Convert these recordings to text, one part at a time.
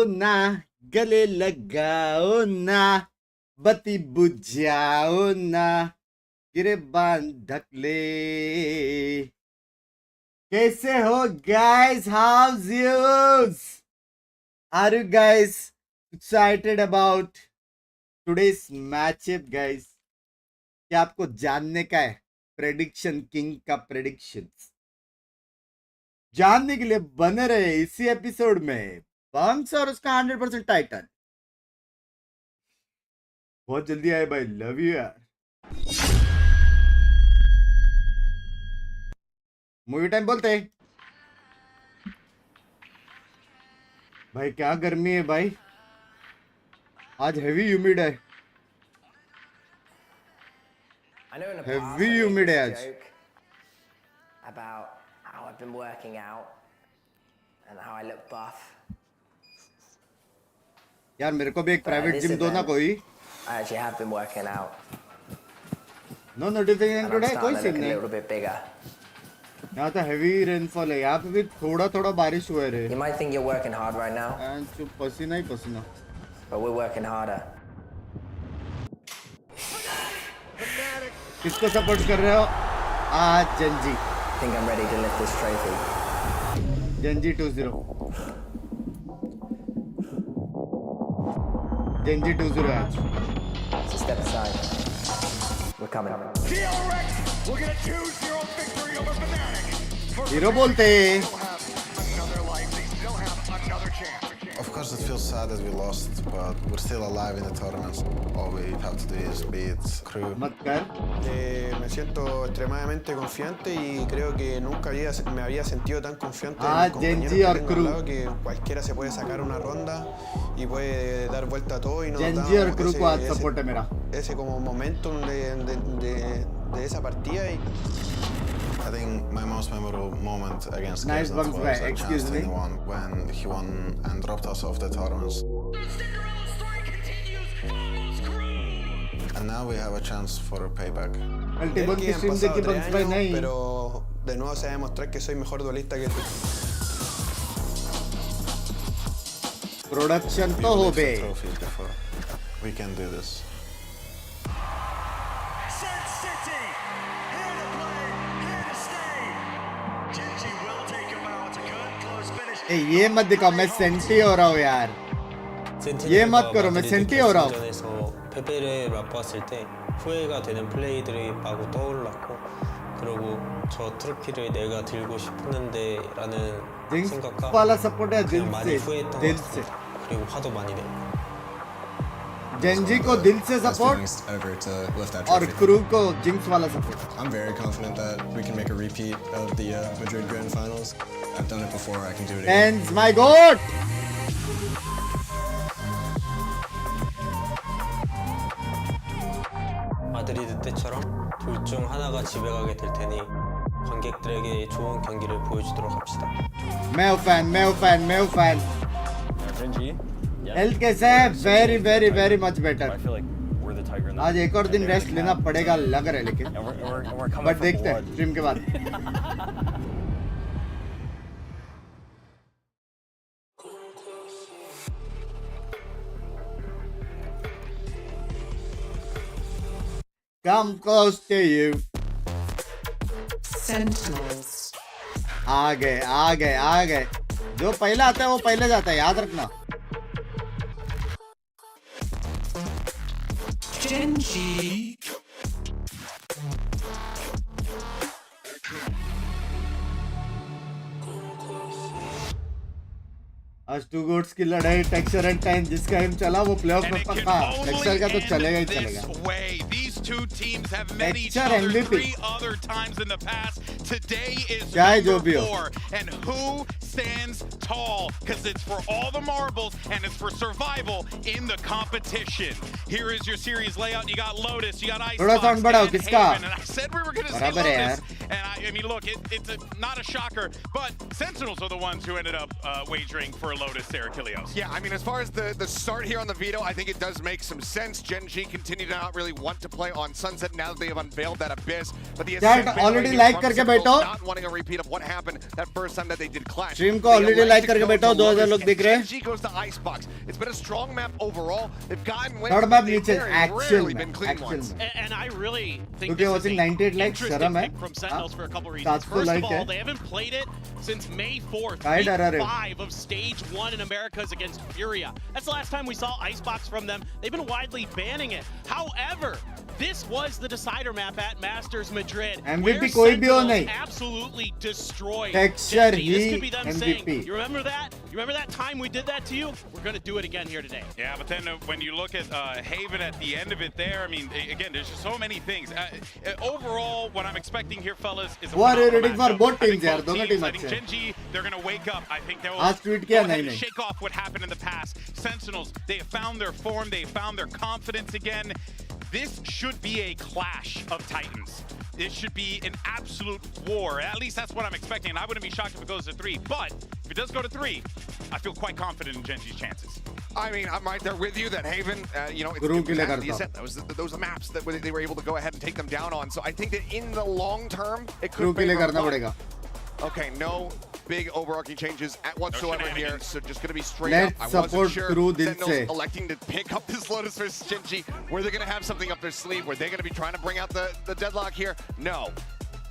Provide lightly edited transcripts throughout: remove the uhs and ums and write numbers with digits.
ना, गले लगाओ ना, बत्ती बुझाओ ना, गिरेबान ढक ले. कैसे हो guys? How's you? Are you guys excited about today's matchup guys? क्या आपको जानने का है प्रेडिक्शन किंग का प्रेडिक्शंस जानने के लिए बने रहे इसी एपिसोड में. बंक्स और उसका 100% टाइटन बहुत जल्दी आए भाई. लव यू यार. मूवी टाइम बोलते हैं भाई. क्या गर्मी है भाई. आज हेवी ह्यूमिड है. हेवी ह्यूमिड है आज. About how I've been working out and how I look buff. यार मेरे को भी एक प्राइवेट जिम दो ना कोई. I actually have been working out. No notification today. कोई सीन नहीं. A little bit bigger. यहाँ तो हेवी रेनफॉल है. यहाँ पे भी थोड़ा थोड़ा बारिश हुआ है. You might think you're working hard right now. And चुप पसीना ही पसीना. But we're working harder. किसको सपोर्ट कर रहे हो आज? Gen Z. I think I'm ready to lift this trophy. Gen Z 2-0. Gen Z 2-0 आज. So step aside. We're coming. We'll get a 2-0 victory over Fnatic. Hero बोलते. Another life, they still have another chance. Of course it feels sad that we lost, but we're still alive in the tournaments. All we have to do is beat CRU. मत कर. Me siento extremadamente confiante y creo que nunca me había sentido tan confiante en Ah, mis compañeros Genji que और tengo al CRU. lado, que cualquiera se puede sacar una ronda y puede dar vuelta a todo y nos Gen Z और damos crew को आज support है मेरा. ese como momentum de esa partida y I think my most memorable moment against Nice Gauntlet bunks was back. at Excuse CHAMPS me. 21 when he won and dropped us off the tournaments. And now we have a chance for a payback. मल्टीबल की que han stream देखी pasado 3 bunks भाई años, नहीं. pero de nuevo se va a demostrar que soy mejor duelista que tú. Production तो We've हो lifted bay. trophies before. We can do this. Sun City, here to play, here to stay. Genji will take him out. A good close finish. ए ये मत दिखाओ. मैं senti हो रहा हूँ यार. ये मत करो. मैं सेंटी हो रहा हूँ. 전에서 패배를 맛봤을 때 후회가 되는 플레이들이 마구 떠올랐고, 그리고 저 트로피를 내가 들고 싶었는데 라는 जिंक्स 생각과 वाला सपोर्ट है दिल 그냥 많이 से. 후회했던 दिल 것 से. 같아요. 그리고 화도 많이 내고. जेंजी को दिल से support ever to lift that और trophy. क्रू को जिंक्स वाला support. I'm very confident that we can make a repeat of the Madrid Grand Finals. I've done it before, I can do it again. Ends my god. 마드리드 때처럼 둘 중 하나가 집에 가게 될 테니 관객들에게 좋은 경기를 보여주도록 합시다. मैं हूँ fan. Health कैसा है? Very much better. आज एक और दिन rest लेना पड़ेगा लग रहा है लेकिन. बट देखते हैं स्ट्रीम के बाद. Come close to you. Sentinels. आ गए. जो पहले आता है वो पहले जाता है. याद रखना. Genji. आज टू गोट्स की लड़ाई टेक्सचर एंड टाइम जिसका हम चला वो प्लेऑफ में पक्का. टेक्सचर का तो चलेगा ही चलेगा. टेक्सचर एमवीपी चाहे जो भी हो. And who stands tall? Because it's for all the marbles and it's for survival in the competition. Here is your series layout. You got Lotus, you got Icebox, थोड़ा sound बढ़ाओ. किसका? and I said we were going to see Lotus. And I mean, look, it's not a shocker, but Sentinels are the ones who ended up wagering for Lotus there, Achilleos. Yeah, I mean, as far as the start here on the veto, I think it does make some sense. GENG continue to not really want to play on Sunset now that they have unveiled that abyss. But the That already like करके बैठो. Not wanting a repeat of what happened that first time that they did clash. Stream को already like करके बैठो. 2000 लोग दिख रहे हैं. GENG goes to Icebox. It's been a strong map overall. They've gotten wins. Third map They've नीचे very rarely been clean ones. And I really think Okay, this is watching an 98 likes, interesting शर्म है. pick from Sentinels for a couple reasons. First of all, they haven't played it since May 4th, week 5 of Stage 1 in Americas against Furia. That's the last time we saw Icebox from them. They've been widely banning it. However, this was the decider map at Masters Madrid. MVP कोई भी हो नहीं. Absolutely destroyed. Texture This he could be them MVP. saying, you remember that? You remember that time we did that to you? We're going to do it again here today. Yeah, but then when you look at Haven at the end of it there, I mean, again, there's just so many things. Overall, what I'm expecting here, fellas, is a ready for both teams, yaar. दोनों teams I think अच्छे. GENG, they're going to wake up. I think they will आज tweet go किया ahead and नहीं. shake off what happened in the past. Sentinels, they have found their form. They have found their confidence again. This should be a clash of titans. This should be an absolute war. At least that's what I'm expecting. And I wouldn't be shocked if it goes to 3. But if it does go to 3, I feel quite confident in GENG's chances. I mean, I'm right there with you that Haven, you know, those are maps that they were able to go ahead and take them down on. So I think that in the long term, it could favor. Okay, no big overarching changes whatsoever here. So just going to be straight up. I wasn't sure Sentinels electing to pick up this Lotus versus GENG. Were they going to have something up their sleeve? Were they going to be trying to bring out the deadlock here? No.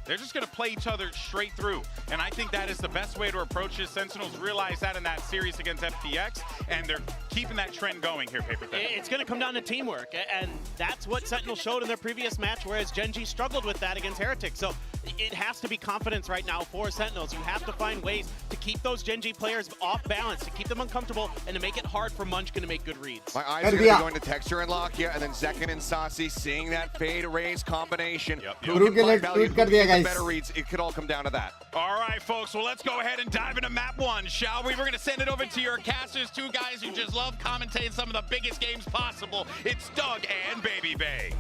They're just going to play each other straight through. And I think that is the best way to approach this. Sentinels realized that in that series against FPX, and they're keeping that trend going here, Paper Thin. It's going to come down to teamwork, and that's what Sentinels showed in their previous match, whereas GENG struggled with that against Heretic. So it has to be confidence right now for Sentinels. You have to find ways to keep those GENG players off balance, to keep them uncomfortable, and to make it hard for Munchkin to make good reads. My eyes are going to be going to Texture and Lock here, and then Zekin and Saucy seeing that fade raise combination. Who can find value, who can get the better reads? It could all come down to that. All right, folks, well, let's go ahead and dive into map 1, shall we? We're going to send it over to your casters, 2 guys who just love commentating some of the biggest games possible. It's Doug and Baby Bay.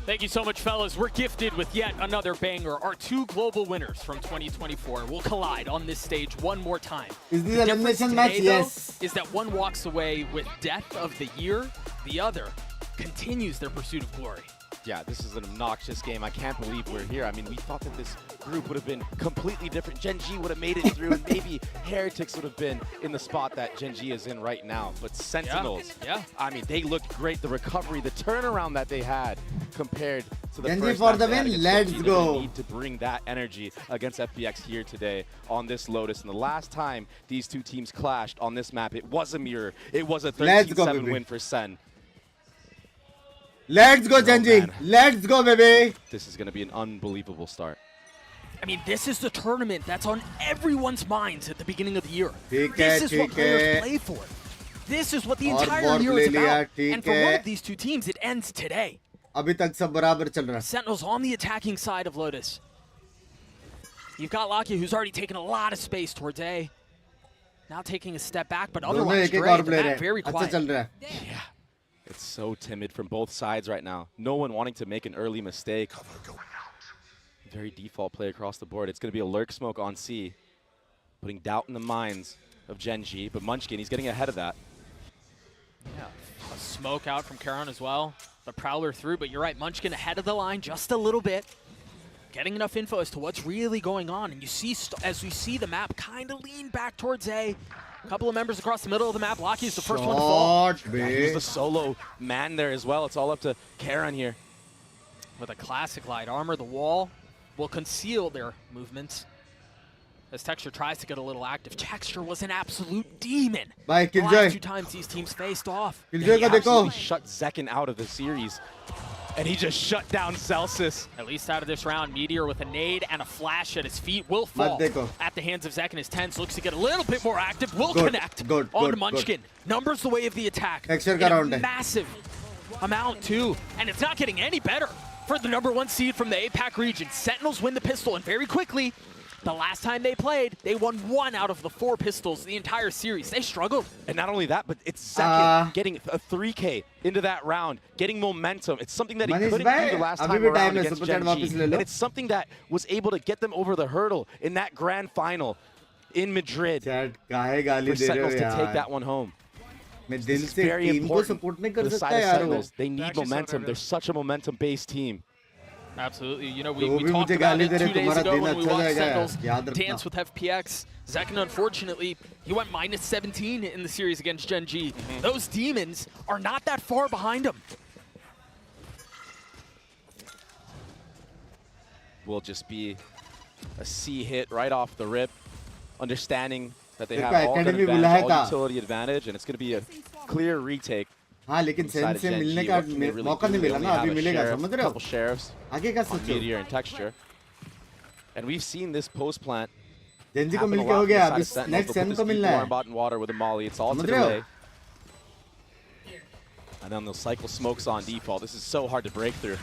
Thank you so much, fellas. We're gifted with yet another banger. Our 2 global winners from 2024 will collide on this stage one more time. Is this an elimination match? Yes. Is that one walks away with Death of the Year, the other continues their pursuit of glory. Yeah, this is an obnoxious game. I can't believe we're here. I mean, we thought that this group would have been completely different. GENG would have made it through, and maybe Heretics would have been in the spot that GENG is in right now. But Sentinels, I mean, they looked great. The recovery, the turnaround that they had compared to the first for the match win. Let's go. They need to bring that energy against FPX here today on this Lotus. And the last time these 2 teams clashed on this map, it was a mirror. It was a 13-7 win for Sen. Let's go, GENG. Let's go, baby. This is going to be an unbelievable start. I mean, this is the tournament that's on everyone's minds at the beginning of the year. This is what players play for. This is what the entire year is about. And for one of these 2 teams, it ends today. अभी तक सब बराबर चल रहा है. Sentinels on the attacking side of Lotus. You've got Lakia, who's already taken a lot of space towards A. Now taking a step back, but otherwise, very quiet. Yeah. It's so timid from both sides right now. No one wanting to make an early mistake. Very default play across the board. It's going to be a lurk smoke on C, putting doubt in the minds of GENG. But Munchkin, he's getting ahead of that. Yeah, a smoke out from KRU as well. The Prowler through, but you're right, Munchkin ahead of the line just a little bit. Getting enough info as to what's really going on. And you see, as we see the map kind of lean back towards A. A couple of members across the middle of the map. Lockie's the first one to fall. Yeah, he's the solo man there as well. It's all up to KRU here. With a classic light armor, the wall will conceal their movements. As Texture tries to get a little active. Texture was an absolute demon. The last 2 times these teams faced off. He absolutely shut Zekin out of the series. And he just shut down Celsius. At least out of this round, Meteor with a nade and a flash at his feet will fall at the hands of Zekin. His 10s looks to get a little bit more active. Will connect onto Munchkin. Numbers the way of the attack. A massive amount too. And it's not getting any better for the #1 seed from the APAC region. Sentinels win the pistol, and very quickly, The last time they played, they won 1 out of the 4 pistols the entire series. They struggled. And not only that, but it's second, getting a 3K into that round, getting momentum. It's something that he couldn't do the last time around against GENG. And it's something that was able to get them over the hurdle in that grand final in Madrid for Sentinels to take that one home. This is very important for the side of Sentinels. They need momentum. They're such a momentum-based team. Absolutely. You know, we talked about it 2 days ago when we watched Sentinels dance with FPX. Zekken, unfortunately, he went -17 in the series against GENG. Those demons are not that far behind him. Will just be a C hit right off the rip, understanding that they have all gun advantage, all utility advantage, and it's going to be a clear retake. हाँ लेकिन सेन से मिलने का मौका नहीं मिला ना अभी मिलेगा समझ रहे हो couple sheriffs आगे का सोचो Meteor and Texture, and we've seen this post plant Gen Z को मिलके हो गया अभी नेक्स्ट सेन को मिलना है bot and water with a molly. It's all to delay, and then they'll cycle smokes on default. This is so hard to break through.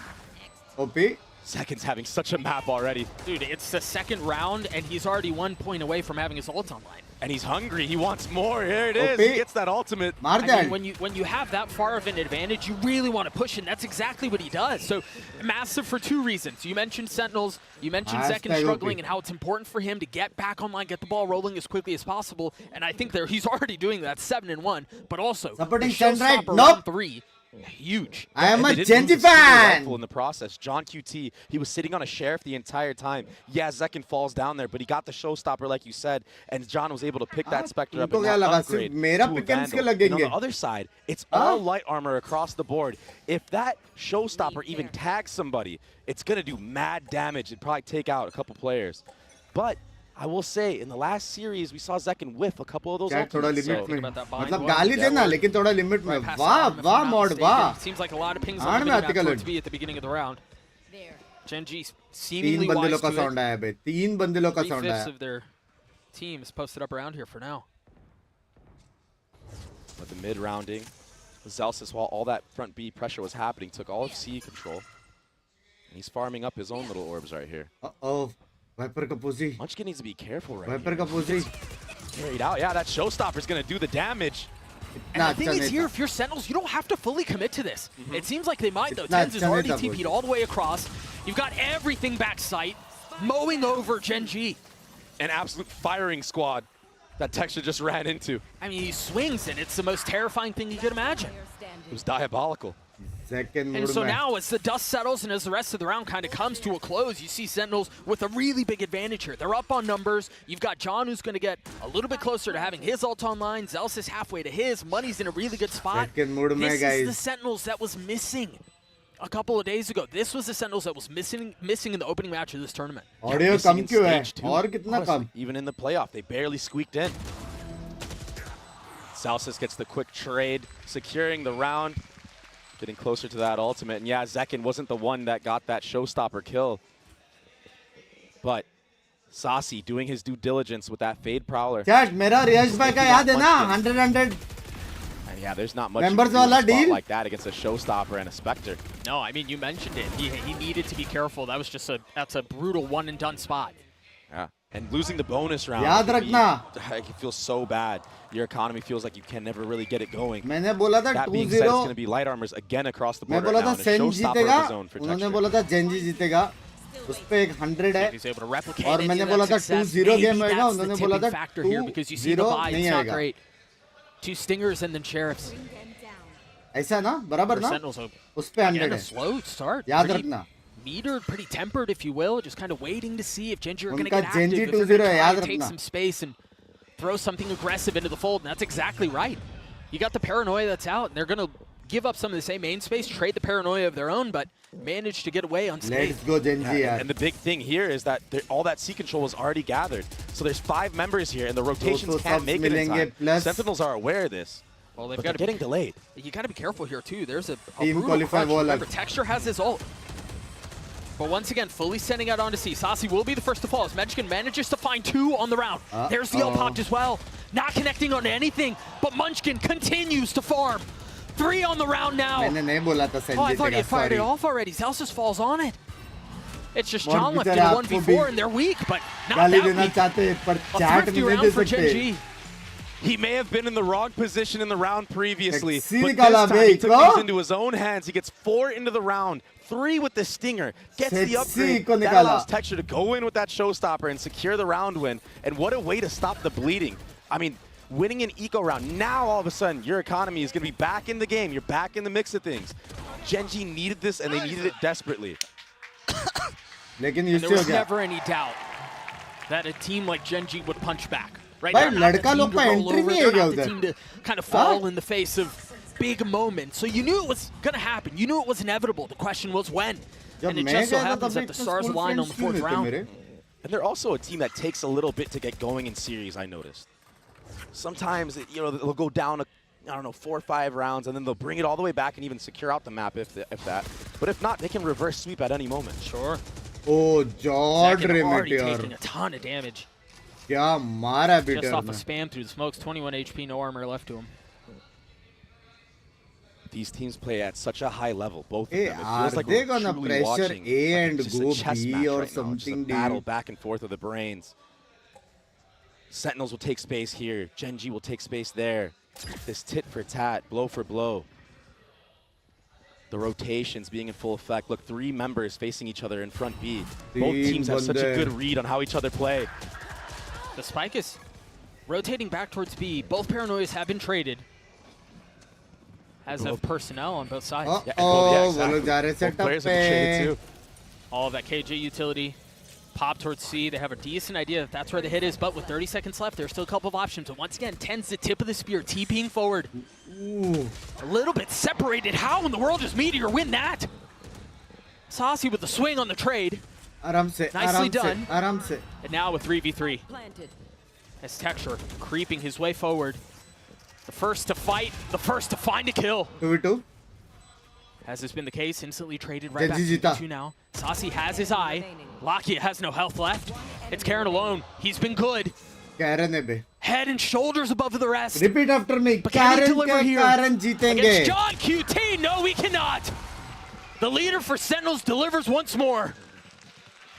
OP Seconds having such a map already. Dude, it's the second round, and he's already 1 point away from having his ult online. And he's hungry. He wants more. Here it is. He gets that ultimate. I mean, when you have that far of an advantage, you really want to push, and that's exactly what he does. So massive for 2 reasons. You mentioned Sentinels. You mentioned Zekken struggling and how it's important for him to get back online, get the ball rolling as quickly as possible. And I think he's already doing that 7-1. But also, supporting the showstopper nope. 1-3. Huge. I am a GENG fan. In the process, John QT, he was sitting on a sheriff the entire time. Yeah, Zekken falls down there, but he got the showstopper, like you said, and John was able to pick that Spectre up and now upgrade to a Vandal. And on the other side, it's all light armor across the board. If that showstopper even tags somebody, it's going to do mad damage. It'd probably take out a couple players. But I will say, in the last series, we saw Zekken whiff a couple of those ultimates. मतलब गाली देना लेकिन थोड़ा limit में वाह mod वाह Seems like a lot of pings on the map for it to be at the beginning of the round. GENG seemingly wise to it. 3 बंदलों का sound आया. 3/5 of their team is posted up around here for now. But the mid rounding, Zelsis, while all that front B pressure was happening, took all of C control. And he's farming up his own little orbs right here. Uh-oh. Viper ka pussy. Munchkin needs to be careful right Viper here. Ka pussy. Carried out. Yeah, that showstopper is going to do the damage. And the thing is here, if you're Sentinels, you don't have to fully commit to this. It seems like they might, though. Tens is already TP'd all the way across. You've got everything back sight, mowing over GENG. An absolute firing squad that Texture just ran into. I mean, he swings, and it's the most terrifying thing you could imagine. It was diabolical. And so now, as the dust settles and as the rest of the round kind of comes to a close, you see Sentinels with a really big advantage here. They're up on numbers. You've got John, who's going to get a little bit closer to having his ult online. Zealous is halfway to his. Money's in a really good spot. This is the Sentinels that was missing a couple of days ago. This was the Sentinels that was missing in the opening match of this tournament. Audio kam kyun hai? Aur kitna kam? Even in the playoff, they barely squeaked in. Zealous gets the quick trade, securing the round. Getting closer to that ultimate. And yeah, Zekken wasn't the one that got that showstopper kill. But Sasi doing his due diligence with that Fade Prowler. Chat, mera Riyash bhai ka yaad hai na? 100. And yeah, there's not much members wala deal like that against a showstopper and a Spectre. No, I mean, you mentioned it. He needed to be careful. That was just that's a brutal one and done spot. Yeah. And losing the bonus round, it feels so bad. Your economy feels like you can never really get it going. मैंने बोला था 2-0. That being said, it's going to be light armors again across the board right now. And a showstopper of his own for Texture. उन्होंने बोला था GENG जीतेगा. उस पे 100 है. और मैंने बोला था 2-0 गेम होएगा. उन्होंने बोला था 2-0 नहीं आएगा. 2 stingers and then sheriffs. ऐसा ना बराबर ना? उस पे 100 है. Slow start. याद रखना. Metered, pretty tempered, if you will, just kind of waiting to see if GENG are going to get active, if they're going to take some space and throw something aggressive into the fold, and that's exactly right. You got the Paranoia that's out, and they're going to give up some of the same main space, trade the Paranoia of their own, but manage to get away unscathed. Let's go, GENG. And the big thing here is that all that C control was already gathered. So there's 5 members here, and the rotations can't make it in time. Sentinels are aware of this. Well, but they're getting delayed. You got to be careful here, too. There's a team brutal qualify. Remember, Texture has his ult. But once again, fully sending out onto C. Sasi will be the first to fall as Munchkin manages to find 2 on the round. There's the ult popped as well. Not connecting onto anything, but Munchkin continues to farm. 3 on the round now. मैंने नहीं बोला था I thought he had fired it off already. Zelsis falls on it. It's just John left in a 1v4 and they're weak, but not that weak. A thrifty round for GENG. He may have been in the wrong position in the round previously, Sexy but this निकाला time bay, he took को? things into his own hands. He gets 4 into the round, 3 with the stinger, gets the Sexy upgrade. को That निकाला. allows Texture to go in with that showstopper and secure the round win. And what a way to stop the bleeding. I mean, winning an eco round, now all of a sudden your economy is going to be back in the game. You're back in the mix of things. GENG needed this and they needed it desperately. लेकिन And there इससे हो was गया never any doubt that a team like GENG would punch back. Right? भाई They're not the लड़का team लोग to का roll entry over. नहीं They're है क्या not the उधर team to kind of fall in the face of big moments. So you knew it was going to happen. You knew it was inevitable. The question was when. And it just so happens that the stars aligned on the 4th round. And they're also a team that takes a little bit to get going in series, I noticed. Sometimes, they'll go down, I don't know, 4 or 5 rounds, and then they'll bring it all the way back and even secure out the map if that. But if not, they can reverse sweep at any moment. Sure. Oh, Jord already Meteor. taking a ton of damage. क्या मारा Just Meteor off a ने. spam through the smokes, 21 HP, no armor left to him. These teams play at such a high level, both of Hey, them. It are feels like they we're gonna truly pressure watching A like and just a go chess B match or right now, just a something, battle dude? back and forth of the brains. Sentinels will take space here. GENG will take space there. This tit for tat, blow for blow. The rotations being in full effect. Look, 3 members facing each other in front B. Both teams have such a good read on how each other play. The spike is rotating back towards B. Both Paranoias have been traded. As of personnel on both sides. Both players have been traded too. All of that KJ utility. Pop towards C. They have a decent idea that that's where the hit is, but with 30 seconds left, there's still a couple of options. And once again, 10's the tip of the spear, TPing forward. Ooh. A little bit separated. How in the world does Meteor win that? Saucy with the swing on the trade. आराम से, Nicely आराम done. से, आराम से. And now with 3v3. As Texture creeping his way forward. The first to fight, the first to find a kill. 2v2. As has been the case, instantly traded right back GENG to जीता. 2 now. Saucy has his eye. Lakia has no health left. It's Karen alone. He's been good. Karen है बे. Head and shoulders above the rest. Repeat after me. But can he Karen deliver के here कारण जीतेंगे. against John QT? No, we cannot. The leader for Sentinels delivers once more.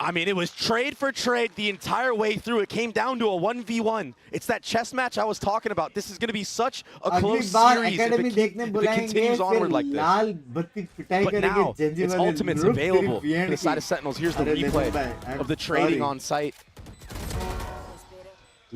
I mean, it was trade for trade the entire way through. It came down to a 1v1. It's that chess match I was talking about. This is going to be such a close series if it continues onward like this. But now, it's ultimates available for the side of Sentinels. Here's the replay of the trading on site.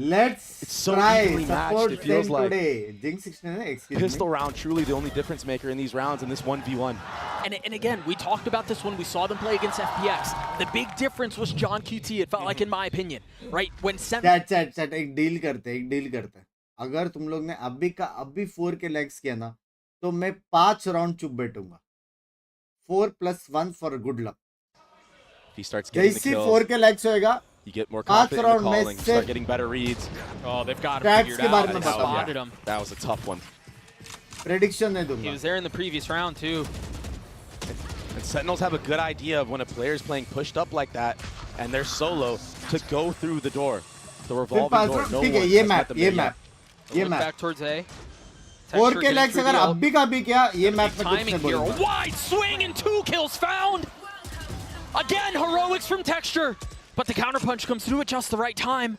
Let's so try evenly matched, support it feels 10 like. today. GENG 16, excuse Pistol me. round, truly the only difference maker in these rounds in this 1v1. And again, we talked about this when we saw them play against FPX. The big difference was John QT, it felt like, in my opinion. Right? When Chat, एक deal करते. अगर तुम लोग ने अभी 4 के legs किया ना, तो मैं 5 round चुप बैठूंगा. 4 + 1 for good luck. If he starts getting the जैसी kills, 4 के legs होएगा, you get more confident in the round calling, you start getting better reads. Oh, they've got him Stats figured के out. बारे में They बताओ. spotted him. That was a tough one. prediction नहीं He दूंगा. was there in the previous round, too. And Sentinels have a good idea of when a player's playing pushed up like that and they're solo to go through the door. The revolving door. No ठीक one है, ये has met map, them ये there map, yet. ये Look map. back towards A. 4 Texture के getting legs through अगर the अभी का भी किया, ये map में कुछ timing नहीं here. A बोलूंगा. wide swing and 2 kills found. Again, heroics from Texture. But the counterpunch comes through at just the right time.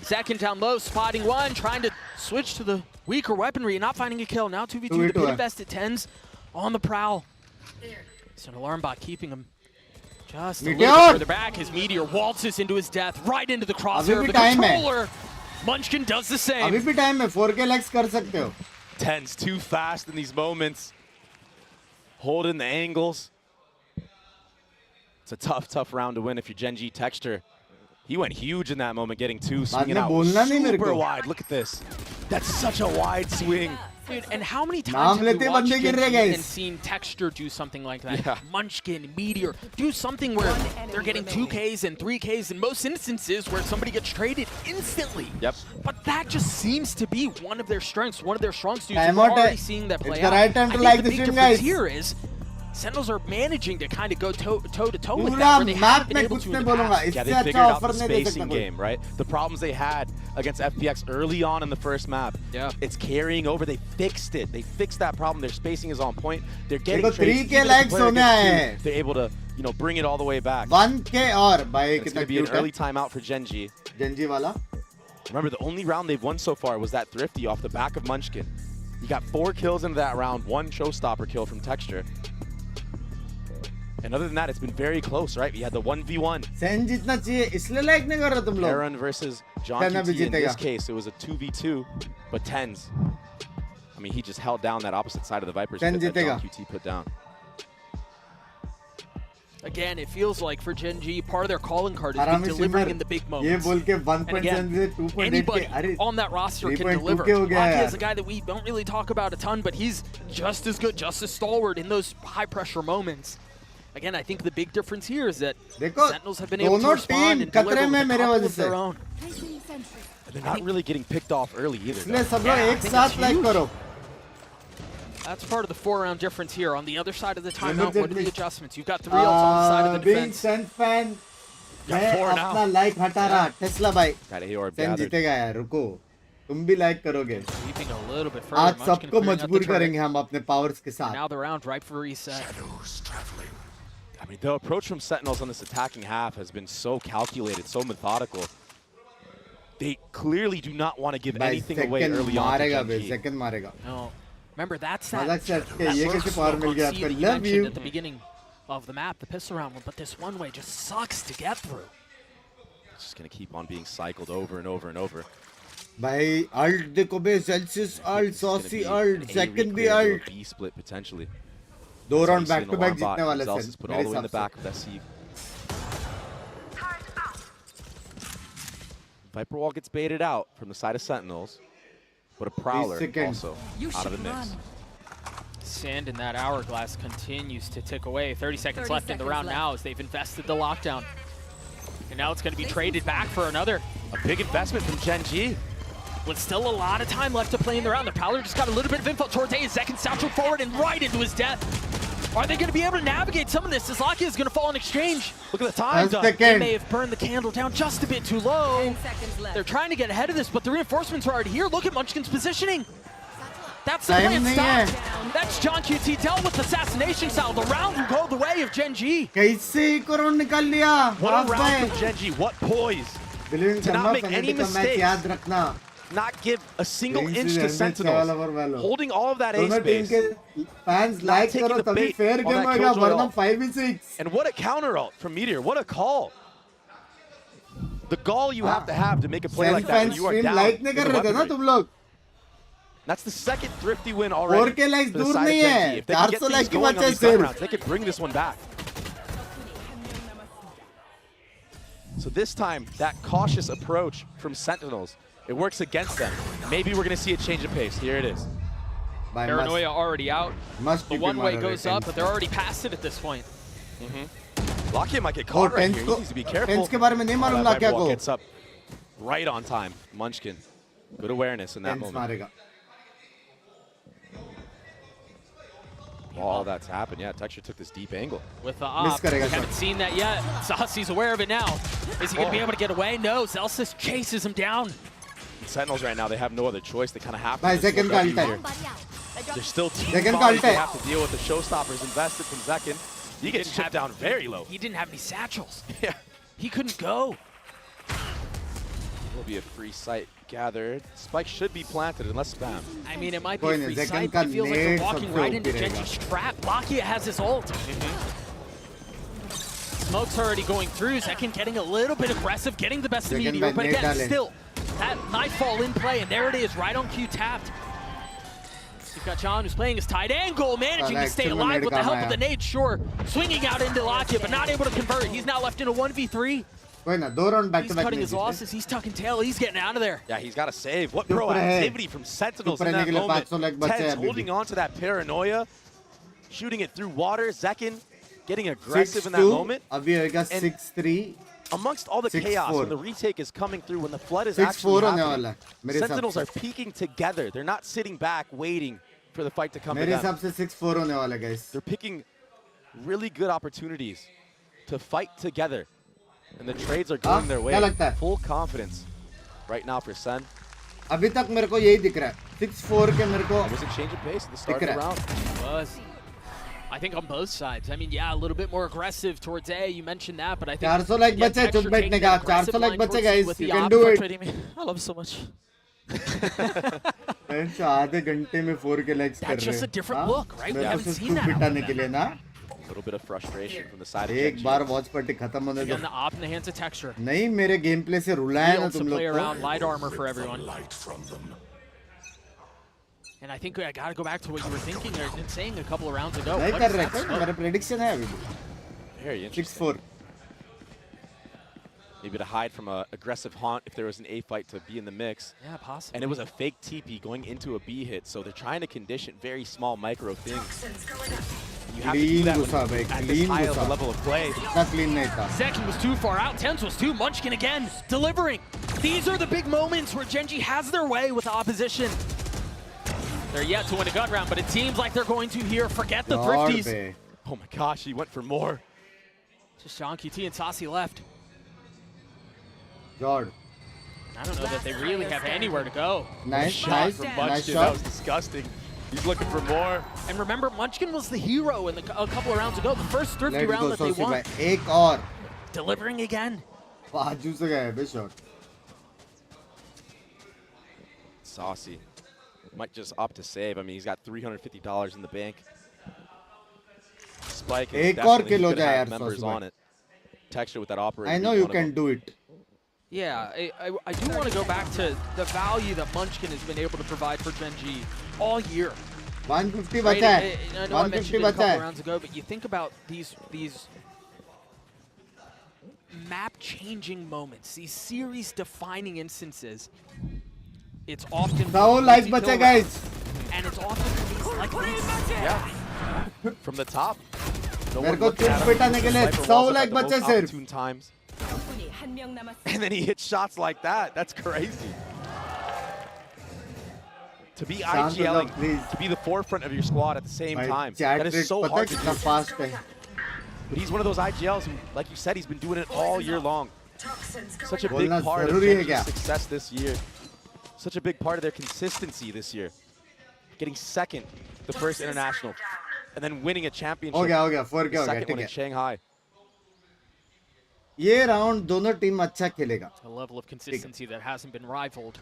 Second down low, spotting one, trying to switch to the weaker weaponry and not finding a kill. Now 2v2, the pit invested 10s on the prowl. It's an alarm bot keeping him just a little bit further back. His Meteor waltzes into his death, right into the crosshair of the controller. Munchkin does the same. अभी भी time है, 4 के legs कर सकते हो. 10's too fast in these moments. Holding the angles. It's a tough round to win if you're GENG Texture. He went huge in that moment, getting 2, swinging out super wide. Look at this. That's such a wide swing. Dude, and how many times have we watched GENG and seen Texture do something like that? Yeah. Munchkin, Meteor, do something where they're getting 2Ks and 3Ks in most instances where somebody gets traded instantly. Yep. But that just seems to be one of their strengths, one of their strong suits. Time We're out. already seeing that play It's the out. right time I to think like the the big stream, difference guys. here is Sentinels are managing to kind of go toe-to-toe with पूरा that, where they map have been में able कुछ to नहीं in the बोलूंगा. past. Yeah, इससे they अच्छा figured out offer the नहीं दे spacing सकता कोई. game, right? The problems they had against FPX early on in the first map. Yeah. It's carrying over. They fixed it. They fixed that problem. Their spacing is on point. They're getting देखो, trades. 3 के Even if the legs player होने gets आए two, हैं. they're able to you know, bring it all the way back. 1K और भाई It's कितना going to be an cute है early timeout for GENG. Genji वाला Remember, the only round they've won so far was that Thrifty off the back of Munchkin. He got 4 kills into that round, 1 showstopper kill from Texture. And other than that, it's been very close, right? We had the 1v1. SEN जीतना चाहिए इसलिए like नहीं कर रहे तुम लोग Aaron versus John SEN अभी QT. In जीतेगा this case, it was a 2v2, but 10s. I mean, he just held down that opposite side of the Vipers SEN that John जीतेगा QT put down. Again, it feels like for GENG, part of their calling card is हरामी delivering Simar in the big ये moments. बोल के And 1.7 again, से 2.8 anybody के अरे on that roster can 3.2 deliver. के हो गया Locky यार is a guy that we don't really talk about a ton, but he's just as good, just as stalwart in those high-pressure moments. Again, I think the big difference here is that देखो Sentinels have been able to दोनों respond team and deliver खतरे with में a मेरे couple वजह of से their own. And they're not really getting picked off early either. इसलिए though. सब लोग I एक think साथ it's लाइक huge. करो That's part of the 4-round difference here. On the other side of the timeout, Limited what are the mix. adjustments? You've got 3 ults on the side of the Being defense. SEN fan Got मैं 4 now. अपना like हटा रहा Tesla भाई Got a Aorb SEN gathered. जीतेगा यार रुको तुम भी लाइक करोगे Sweeping a little bit further. आज Munchkin सबको clearing out the मजबूर turret. करेंगे हम अपने पावर्स के And साथ now the round ripe for reset. I mean, the approach from Sentinels on this attacking half has been so calculated, so methodical. They clearly do not want to give भाई anything away second early on to मारेगा बे GENG. Second मारेगा No. Remember, that's मजाक that, से हट के that ये lurk कैसे power smoke mill on गया C आपको that you love mentioned you at the beginning of the map, the pistol round one, but this one way just sucks to get through. It's just going to keep on being cycled over and over and over. भाई ult देखो बे Celsius ult सॉसी ult second भी ult B split potentially. दो round That's how back you to see back an alarm जीतने bot. वाले Zelsis सेन put all मेरे the way in the हिसाब back of that sieve. Viper Wall gets baited out from the side of Sentinels, but a Prowler seconds. also out of the mix. Sand in that hourglass continues to tick away. 30 seconds 30 left in the seconds round left. now as they've invested the lockdown. And now it's going to be traded back for another. A big investment from GENG. With still a lot of time left to play in the round, the Prowler just got a little bit of info towards A. Second satchel forward and right into his death. Are they going to be able to navigate some of this? As Lakia is going to fall in exchange. Look at the time. That's Doug. the They game. may have burned the candle down just a bit too low. 10 seconds left. They're trying to get ahead of this, but the reinforcements are already here. Look at Munchkin's positioning. That's the Time plan. नहीं Stop. है। That's John QT dealt with assassination style. The round will go the way of GENG. कैसे एक round निकाल लिया What half a round में from GENG. What poise. Believing To not करना make any penalty का match mistakes. याद रखना Not give a single Binks inch is to MH Sentinels. वाला और वाला। Holding all of that A दोनों team space. के फैंस Not लाइक taking करो the तभी bait fair on game that होगा Killjoy वरना ult. 5v6 And what a counter ult from Meteor. What a call. The gall you have to make a play SEN like that when fans you are stream down. Like नहीं with कर the रहे थे ना weaponry. तुम लोग That's the second thrifty win already. 4K likes for the दूर side of नहीं GENG. है If they can get 400 things likes की going बात on है these gun सिर्फ rounds, they could bring this one back. So this time, that cautious approach from Sentinels, it works against them. Maybe we're going to see a change of pace. Here it is. भाई Paranoia already out. must The keep one him way out of goes it, up, but they're already past it at this point. Lakia might get और caught right tense here. को He needs to be careful. Tense के बारे में नहीं Oh, मालूम that लाकिया Viper Wall को gets up right on time. Munchkin, good awareness in that tense moment. मारेगा All that's happened. Yeah, Texture took this deep angle. With the Miss op, we करेगा haven't seen that yet. Saucy's aware of it now. Is he going to be able to get away? No, Zelsis chases him down. Sentinels right now, they have no other choice. They kind of have to. भाई just second look का up alt है here. There's still team Second bodies ult they है। have to deal with. The showstoppers invested from Zekin. He gets Didn't chipped have- down very low. He didn't have any satchels. Yeah. He couldn't go. Will be a free site gathered. Spike should be planted unless spam. I mean, it might be कोई a नहीं, free Zekan sight, का but it feels like they're nade walking सबसे right OP into रहेगा। Genji's trap. Lakia has his ult. Smoke's already going through. Zekin getting a little bit aggressive, getting the best of Zekan Meteor, by but nade again, डाले। still, that nightfall in play, and there it is, right on cue tapped. You've got John who's playing his tight angle, managing to stay alive with the help of the nade, sure. Swinging out into Lakia, but not able to convert. He's now left in a 1v3. कोई ना दो round back He's to back cutting नहीं his losses. He's tucking tail. He's getting out of there. Yeah, he's got to save. What Super proactivity from Sentinels in Super that के लिए moment. 500 lakh बचे हैं Tens अभी भी। holding on to that paranoia, shooting it through water. Zekin getting aggressive in that 6-2 moment. अभी होएगा And 6-3 Amongst all the 6-4. chaos, when the retake is coming through, when the flood is 6-4 actually होने happening, वाला है मेरे हिसाब Sentinels से are peaking together. They're not sitting back waiting for the fight to come to मेरे them. हिसाब से 6-4 होने वाला है guys They're picking really good opportunities to fight together. And the trades are going their way. क्या लगता है? Full confidence right now for Sen. अभी तक मेरे को यही दिख रहा है 6-4 के मेरे को It was a change of pace at the start of दिख the रहा है round. Was. I think on both sides. I mean, yeah, a little bit more aggressive towards A. You mentioned that, but I think 400 lakh बचे चुप बैठने का 400 लाख बचे guys, you can do it. I love so much. आधे घंटे में 4 के legs कर रहे हैं. That's just a different look, right? We haven't seen that. बिटाने के लिए ना. A little bit of frustration from the side of एक GENG. बार watch party खत्म होने दो. Again, the op in the hands of Texture. नहीं मेरे gameplay से रुलाया ना Fields to तुम play लोग around, को. light armor for everyone. And I think I gotta go back to what you were thinking or saying a couple of rounds ago. नहीं What कर is रहे that थे. smoke? मेरा prediction है अभी. Very interesting. 6-4. Maybe to hide from a aggressive haunt if there was an A fight to be in the mix. Yeah, possibly. And it was a fake TP going into a B hit, so they're trying to condition very small micro things. You have to do that at this high of a level of play. Second was too far out, Tens was too. Munchkin again, delivering. These are the big moments where GENG has their way with the opposition. They're yet to win a gun round, but it seems like they're going to here. Forget the thrifties. Oh my gosh, he went for more. Just Sean QT and Saucy left. God. I don't know that they really have anywhere to go. Nice shot from Munchkin. Nice That shot. was disgusting. He's looking for more. And remember, Munchkin was the hero in a couple of rounds ago. The first thrifty Let's round go, that they Saucy won. bhai. एक और. Delivering again. बाजू से गए बे shot. Saucy might just opt to save. I mean, he's got $350 in the bank. Spike is एक और definitely kill हो good to जाए have यार, members Saucy on it. Texture with that operator. I know being you one of can them. do it. Yeah, I do want to go back to the value that Munchkin has been able to provide for GENG all year. 150 Right? बचा है. I know I 150 mentioned it a बचा couple है. rounds ago, but you think about these map-changing moments, these series-defining instances. It's often So like multi-kill बचे rounds, guys. and it's often things like this. Yeah. From the top. No मेरे one को looking at चुप him. पिटाने के लिए Sniper 100 walls up like at the बचे most सिर्फ. opportune times. And then he hits shots like that. That's crazy. To be Sound IGLing, please. to be the forefront of your squad at the same भाई time. chat That rate is so पता है hard to कितना do. fast है. But he's one of those IGLs who, like you said, he's been doing it all year long. Such a big बोलना part of जरूरी है GENG's क्या? success this year. Such a big part of their consistency this year. Getting second, the first international, and then winning a championship. हो गया 4 The क्या हो गया second ठीक one in है. Shanghai. ये राउंड दोनों टीम अच्छा खेलेगा. A level of consistency that hasn't been rivaled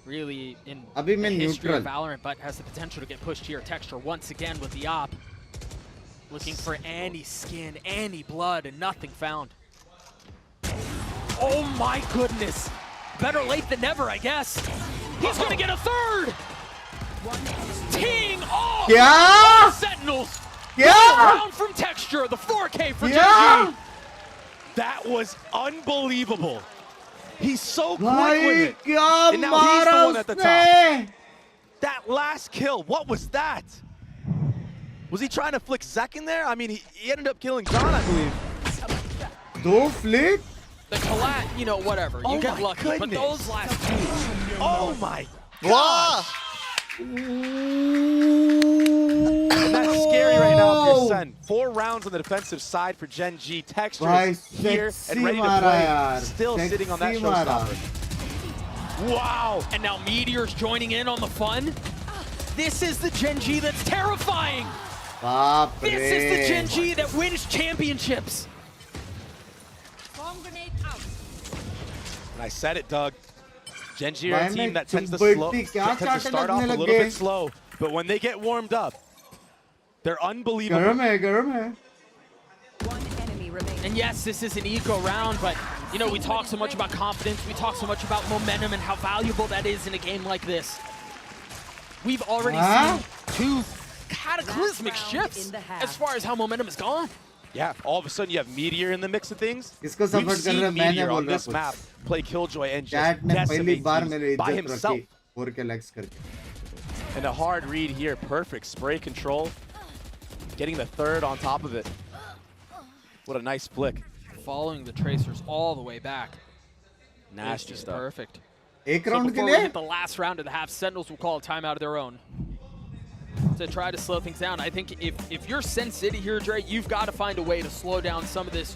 really in अभी the मैं history of neutral. Valorant, but has the potential to get pushed here. Texture once again with the op. Looking for any skin, any blood, and nothing found. Oh my goodness. Better late than never, I guess. He's gonna get a third! Teeing off! क्या? Sentinels! क्या? Round from Texture, the 4K for क्या? GENG! That was unbelievable. He's so quick भाई with it. क्या And now he's मारा the one at the top. उसने? That last kill, what was that? Was he trying to flick Zek in there? I mean, he ended up killing John, I believe. दो flick? The collat, you know, whatever. Oh You get my lucky, but goodness. those last two. Oh my Wow. gosh! And that's scary right now if you're SEN. 4 rounds on the defensive side for GENG. Texture भाई is here sexy and ready to मारा play. यार. Still sitting on that Sexy मारा. showstopper. Wow! And now Meteor's joining in on the fun. This is the GENG that's terrifying. बाप रे. This is the GENG that wins championships. And I said it, Doug. GENG are भाई a team मैं that tends to, चुप क्या tends to चाटे start off लगने a लग little गए? bit slow, but when they get warmed up, they're unbelievable. गरम है. And yes, this is an eco round, but you know, we talk so much about confidence, we talk so much about momentum and how valuable that is in a game like this. We've already seen 2 cataclysmic shifts as far as how momentum has gone. Yeah, all of a sudden you have Meteor in the mix of things. इसको We've support कर रहे seen हैं, मैंने Meteor on बोल रहा this कुछ. map play Killjoy and Chat just ने पहली decimate बार teams मेरी by इज्जत himself. रखी 4 के legs करके. And a hard read here, perfect spray control. Getting the third on top of it. What a nice flick. Following the tracers all the way back. Nasty It's just stuff. perfect. एक So round के before we लिए hit the last round of the half, Sentinels will call a timeout of their own to try to slow things down. I think if you're Sen City here, Dre, you've got to find a way to slow down some of this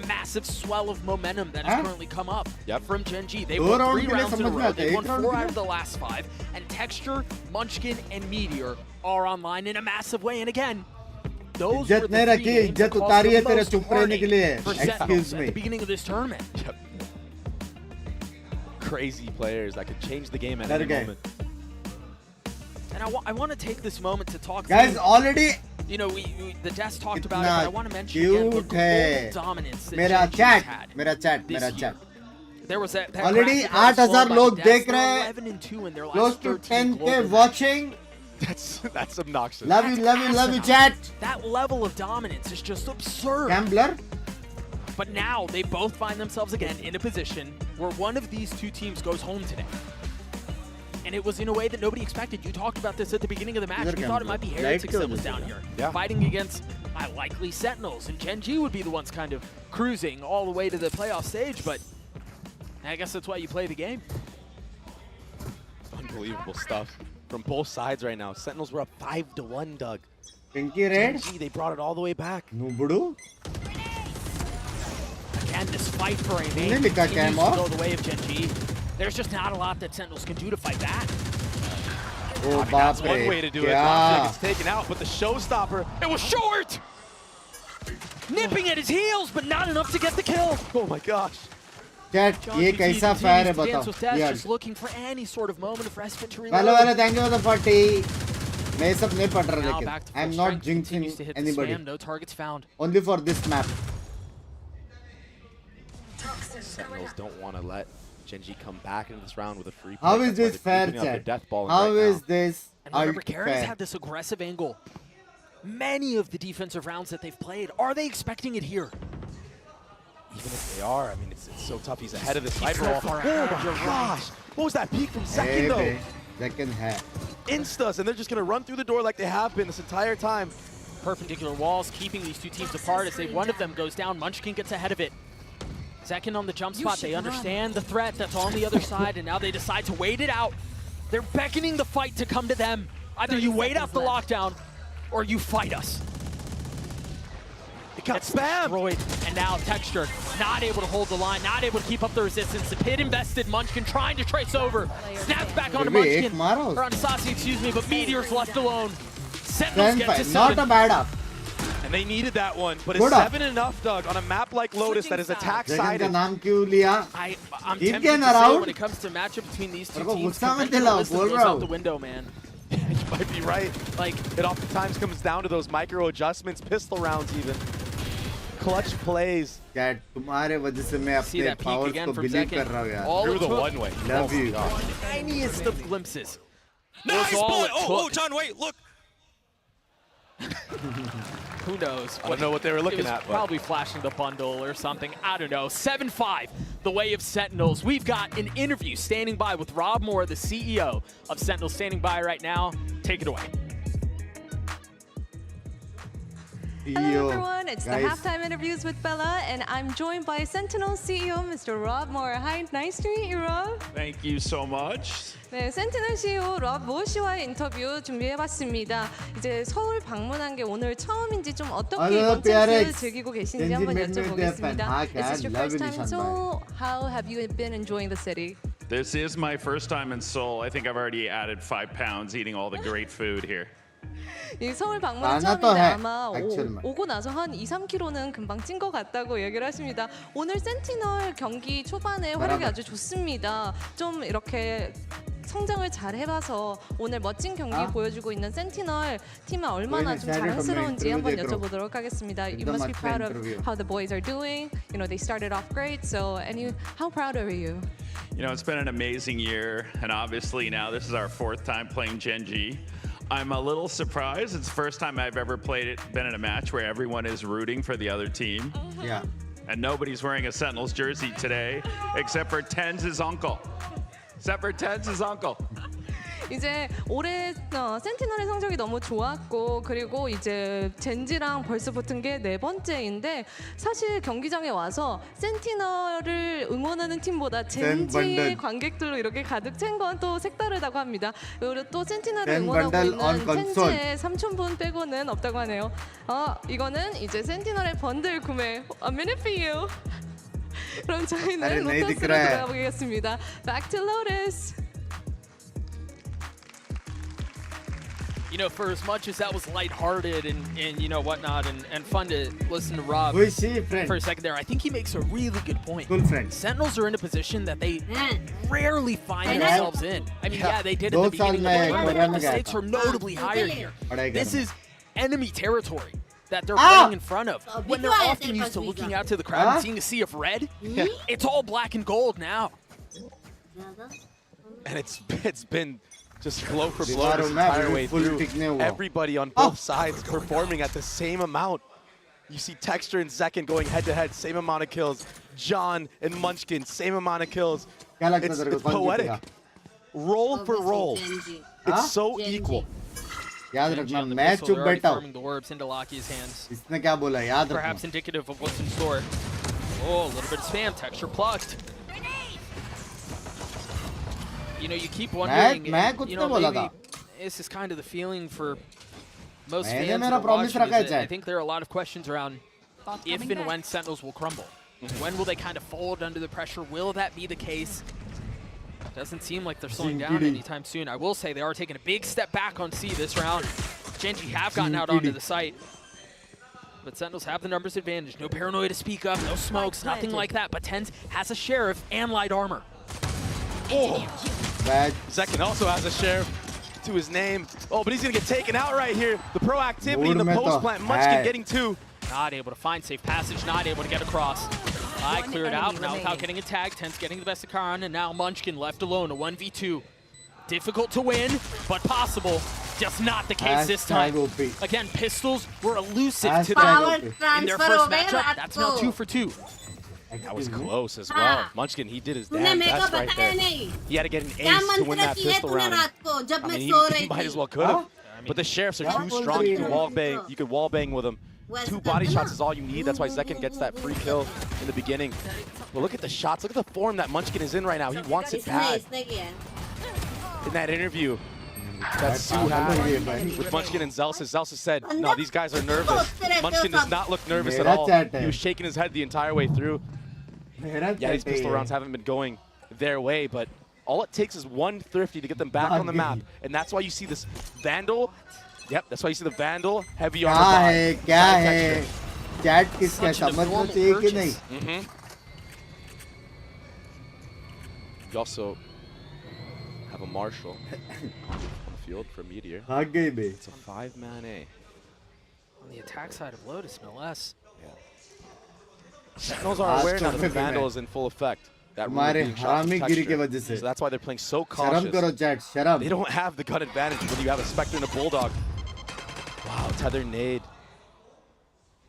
massive swell of momentum that has currently come up from GENG. They've दो won round 3 के लिए rounds in a समझ में row. आता है, They've एक won round 4 के out लिए? of the last 5. And Texture, Munchkin, and Meteor are online in a massive way. And again, those were इज्जत the नहीं 3 रखी, games इज्जत that caused उतारी है the तेरे most चुप रहने के heartache लिए. for Sentinels Excuse at me. the beginning of this tournament. Yep. Crazy players that could change the game at That any guy. moment. And I want to take this moment to talk. Guys, through, already you know, the desk talked about it, इतना but I want to mention again the cute है. global dominance that मेरा GENG chat, had मेरा chat, this मेरा year. chat. There was that Already graphic that was 8,000 flown by लोग the देख desk. रहे They're हैं. 11-2 in their last Close to 13 10K global watching. That's obnoxious. Love you, chat. That level of dominance is just absurd. Gambler. But now they both find themselves again in a position where one of these two teams goes home today. And it was in a way that nobody expected. You talked about this at the beginning of the match. We thought it might be Heretics that was down here, fighting against likely Sentinels, and GENG would be the ones kind of cruising all the way to the playoff stage, but I guess that's why you play the game. Unbelievable stuff from both sides right now. Sentinels were up 5-1, Doug. Pinky red. GENG, they brought it all the way back. Nubudu. Again, this fight for a main नहीं लिखा continues cam to go off. the way of GENG. There's just not a lot that Sentinels can do to fight back. Oh, That's बाप one रे. way to do it. क्या? Gets taken out, but the showstopper, It was short! Nipping at his heels, but not enough to get the kill. oh my gosh. Chat, ये कैसा fire है Dance बताओ. with Dash, Yeah. just looking for any sort of moment of respite to Hello, reload. thank you for the 40. मैं ये सब नहीं पढ़ रहा Now लेकिन. back to full I'm not strength, continues to jinxing hit the anybody. spam, no targets found. Only for this map. Sentinels don't want to let GENG come back into this round with a free How pick. is That's why this they're fair, keeping up their chat? death ball How right is now. this And remember, alt KRU's fair? had this aggressive angle. Many of the defensive rounds that they've played, are they expecting it here? Even if they are, I mean, it's so tough. He's ahead of this sniper so wall. far Oh ahead, my you're right. gosh. What was that peek from Hey, second, though? bhai. Second है. Instas, and they're just going to run through the door like they have been this entire time. Perpendicular walls keeping these two teams apart. As one of them goes down, Munchkin gets ahead of it. Second on the jump spot, they understand the threat that's on the other side, and now they decide to wait it out. They're beckoning the fight to come to them. Either you wait out the lockdown, or you fight us. It got spammed. Destroyed, and now Texture not able to hold the line, not able to keep up the resistance. The pit invested, Munchkin trying to trace over. Snaps back onto Maybe Munchkin, एक मारा or on Sasi, excuse me, but Meteor's left alone. Sentinels Then get to fight. 7. Not a bad up. And they needed that one, but Good is up. 7 enough, Doug, on a map like Lotus that is Second attack-sided? का नाम क्यों लिया? I'm Keep tempted getting to say around. when it comes to matchup between these two तेरे को teams, गुस्सा मत conventional दिलाओ, wisdom बोल goes रहा out हूँ. the window, man. You might be right. Like, It oftentimes comes down to those micro adjustments, pistol rounds even. Clutch plays. Chat, तुम्हारे वजह से मैं see अपने that peek powers again को from believe Zekin. कर रहा हूँ यार. All Through it the took, one-way. Love you. tiniest of glimpses. Nice was all boy! it Oh, took. John, wait, look. Who knows? I don't know what they were It looking was at, but probably flashing the bundle or something. I don't know. 7-5, the way of Sentinels. We've got an interview standing by with Rob Moore, the CEO of Sentinels, standing by right now. Take it away. Hello everyone, it's the guys. halftime interviews with Bella, and I'm joined by Sentinel CEO Mr. Rob Moore. Hi, nice to meet you, Rob. Thank you so much. 네, 센티널 CEO 럽 모어 씨와의 인터뷰 준비해봤습니다. 이제 서울 방문한 게 오늘 처음인지 좀 어떻게 이번 챔스를 즐기고 계신지 한번 여쭤보겠습니다. This is your first time in Seoul. How have you been enjoying the city? This is my first time in Seoul. I think I've already added 5 pounds eating all the great food here. 이 서울 방문은 많아 또 처음인데 해. 아마 액츄얼만. 오고 나서 한 2-3kg는 금방 찐 것 같다고 얘기를 하십니다. 오늘 센티널 경기 초반에 활약이 아주 좋습니다. 좀 이렇게 성장을 잘 해봐서 오늘 멋진 경기 보여주고 있는 센티널 팀은 얼마나 좀 자랑스러운지 한번 여쭤보도록 하겠습니다. You must be proud of how the boys are doing. You know, they started off great. So, how proud are you? You know, it's been an amazing year, and obviously now this is our 4th time playing GENG. I'm a little surprised. It's the first time I've ever been in a match where everyone is rooting for the other team. Yeah. And nobody's wearing a Sentinels jersey today, except for Tenz's uncle. 이제 올해 센티널의 성적이 너무 좋았고 그리고 이제 젠지랑 벌써 붙은 게 4번째인데 사실 경기장에 와서 센티널을 응원하는 팀보다 젠지의 관객들로 이렇게 가득 찬 건 또 색다르다고 합니다. 그리고 또 센티널을 응원하고 있는 젠지의 삼촌분 빼고는 없다고 하네요. 이거는 이제 센티널의 번들 구매. A minute for you. 그럼 저희는 로터스로 들어가 보겠습니다. Back to Lotus. You know, for as much as that was lighthearted and you know, whatnot, and fun to listen to Rob Who is she, friend? for a second there, I think he makes a really good point. Cool friend. Sentinels are in a position that they rarely find themselves in. I mean, yeah, they did at the beginning of the tournament, but the stakes are notably higher here. This is enemy territory that they're playing in front of. When they're often used to looking out to the crowd and seeing a sea of red, it's all black and gold now. And it's been just blow for blow this entire way through. Everybody on both sides performing at the same amount. You see Texture and Zekken going head-to-head, same amount of kills. John and Munchkin, same amount of kills. It's poetic. Roll for roll. It's so equal. याद रखना मैं चुप बैठा हूँ the orbs into Lucky's hands. इसने क्या बोला याद Perhaps indicative of what's in store. Oh, a little bit of spam. Texture plucked. You know, you keep wondering, you know, maybe this is kind of the feeling for most fans that are watching. I think there are a lot of questions around if and when Sentinels will crumble. When will they kind of fold under the pressure? Will that be the case? Doesn't seem like they're slowing down anytime soon. I will say they are taking a big step back on C this round. GENG have gotten out onto the site. But Sentinels have the numbers advantage. No paranoia to speak of, no smokes, nothing like that. But TenZ has a Sheriff and light armor. Oh! Zekken also has a Sheriff to his name. Oh, but he's going to get taken out right here. The proactivity in the post plant. Munchkin getting two. Not able to find safe passage, not able to get across. I cleared out, now without getting a tag. TenZ getting the best of Karan, and now Munchkin left alone, a 1v2. Difficult to win, but possible. Just not the case this time. Again, pistols were elusive to them in their first matchup. That's now 2 for 2. That was close as well. Munchkin, he did his damn best right there. He had to get an ace to win that pistol round. I mean, he might as well could have. But the Sheriffs are too strong. You can wall bang. You can wall bang with them. 2 body shots is all you need. That's why Zekken gets that free kill in the beginning. Well, look at the shots. Look at the form that Munchkin is in right now. He wants it bad. In that interview that Sue had with Munchkin and Zelsis, Zelsis said, no, these guys are nervous. Munchkin does not look nervous at all. He was shaking his head the entire way through. Yeah, these pistol rounds haven't been going their way, but all it takes is one Thrifty to get them back on the map. And that's why you see this Vandal. Yep, that's why you see the Vandal, heavy armor buy. Chat किसका समझना चाहिए कि नहीं? You also have a Marshall on the field for Meteor. It's a 5-man A. On the attack side of Lotus, no less. Yeah. Sentinels are aware now that the Vandal is in full effect. That so that's why they're playing so cautious. They don't have the gun advantage when you have a Spectre and a Bulldog. Wow, tether nade.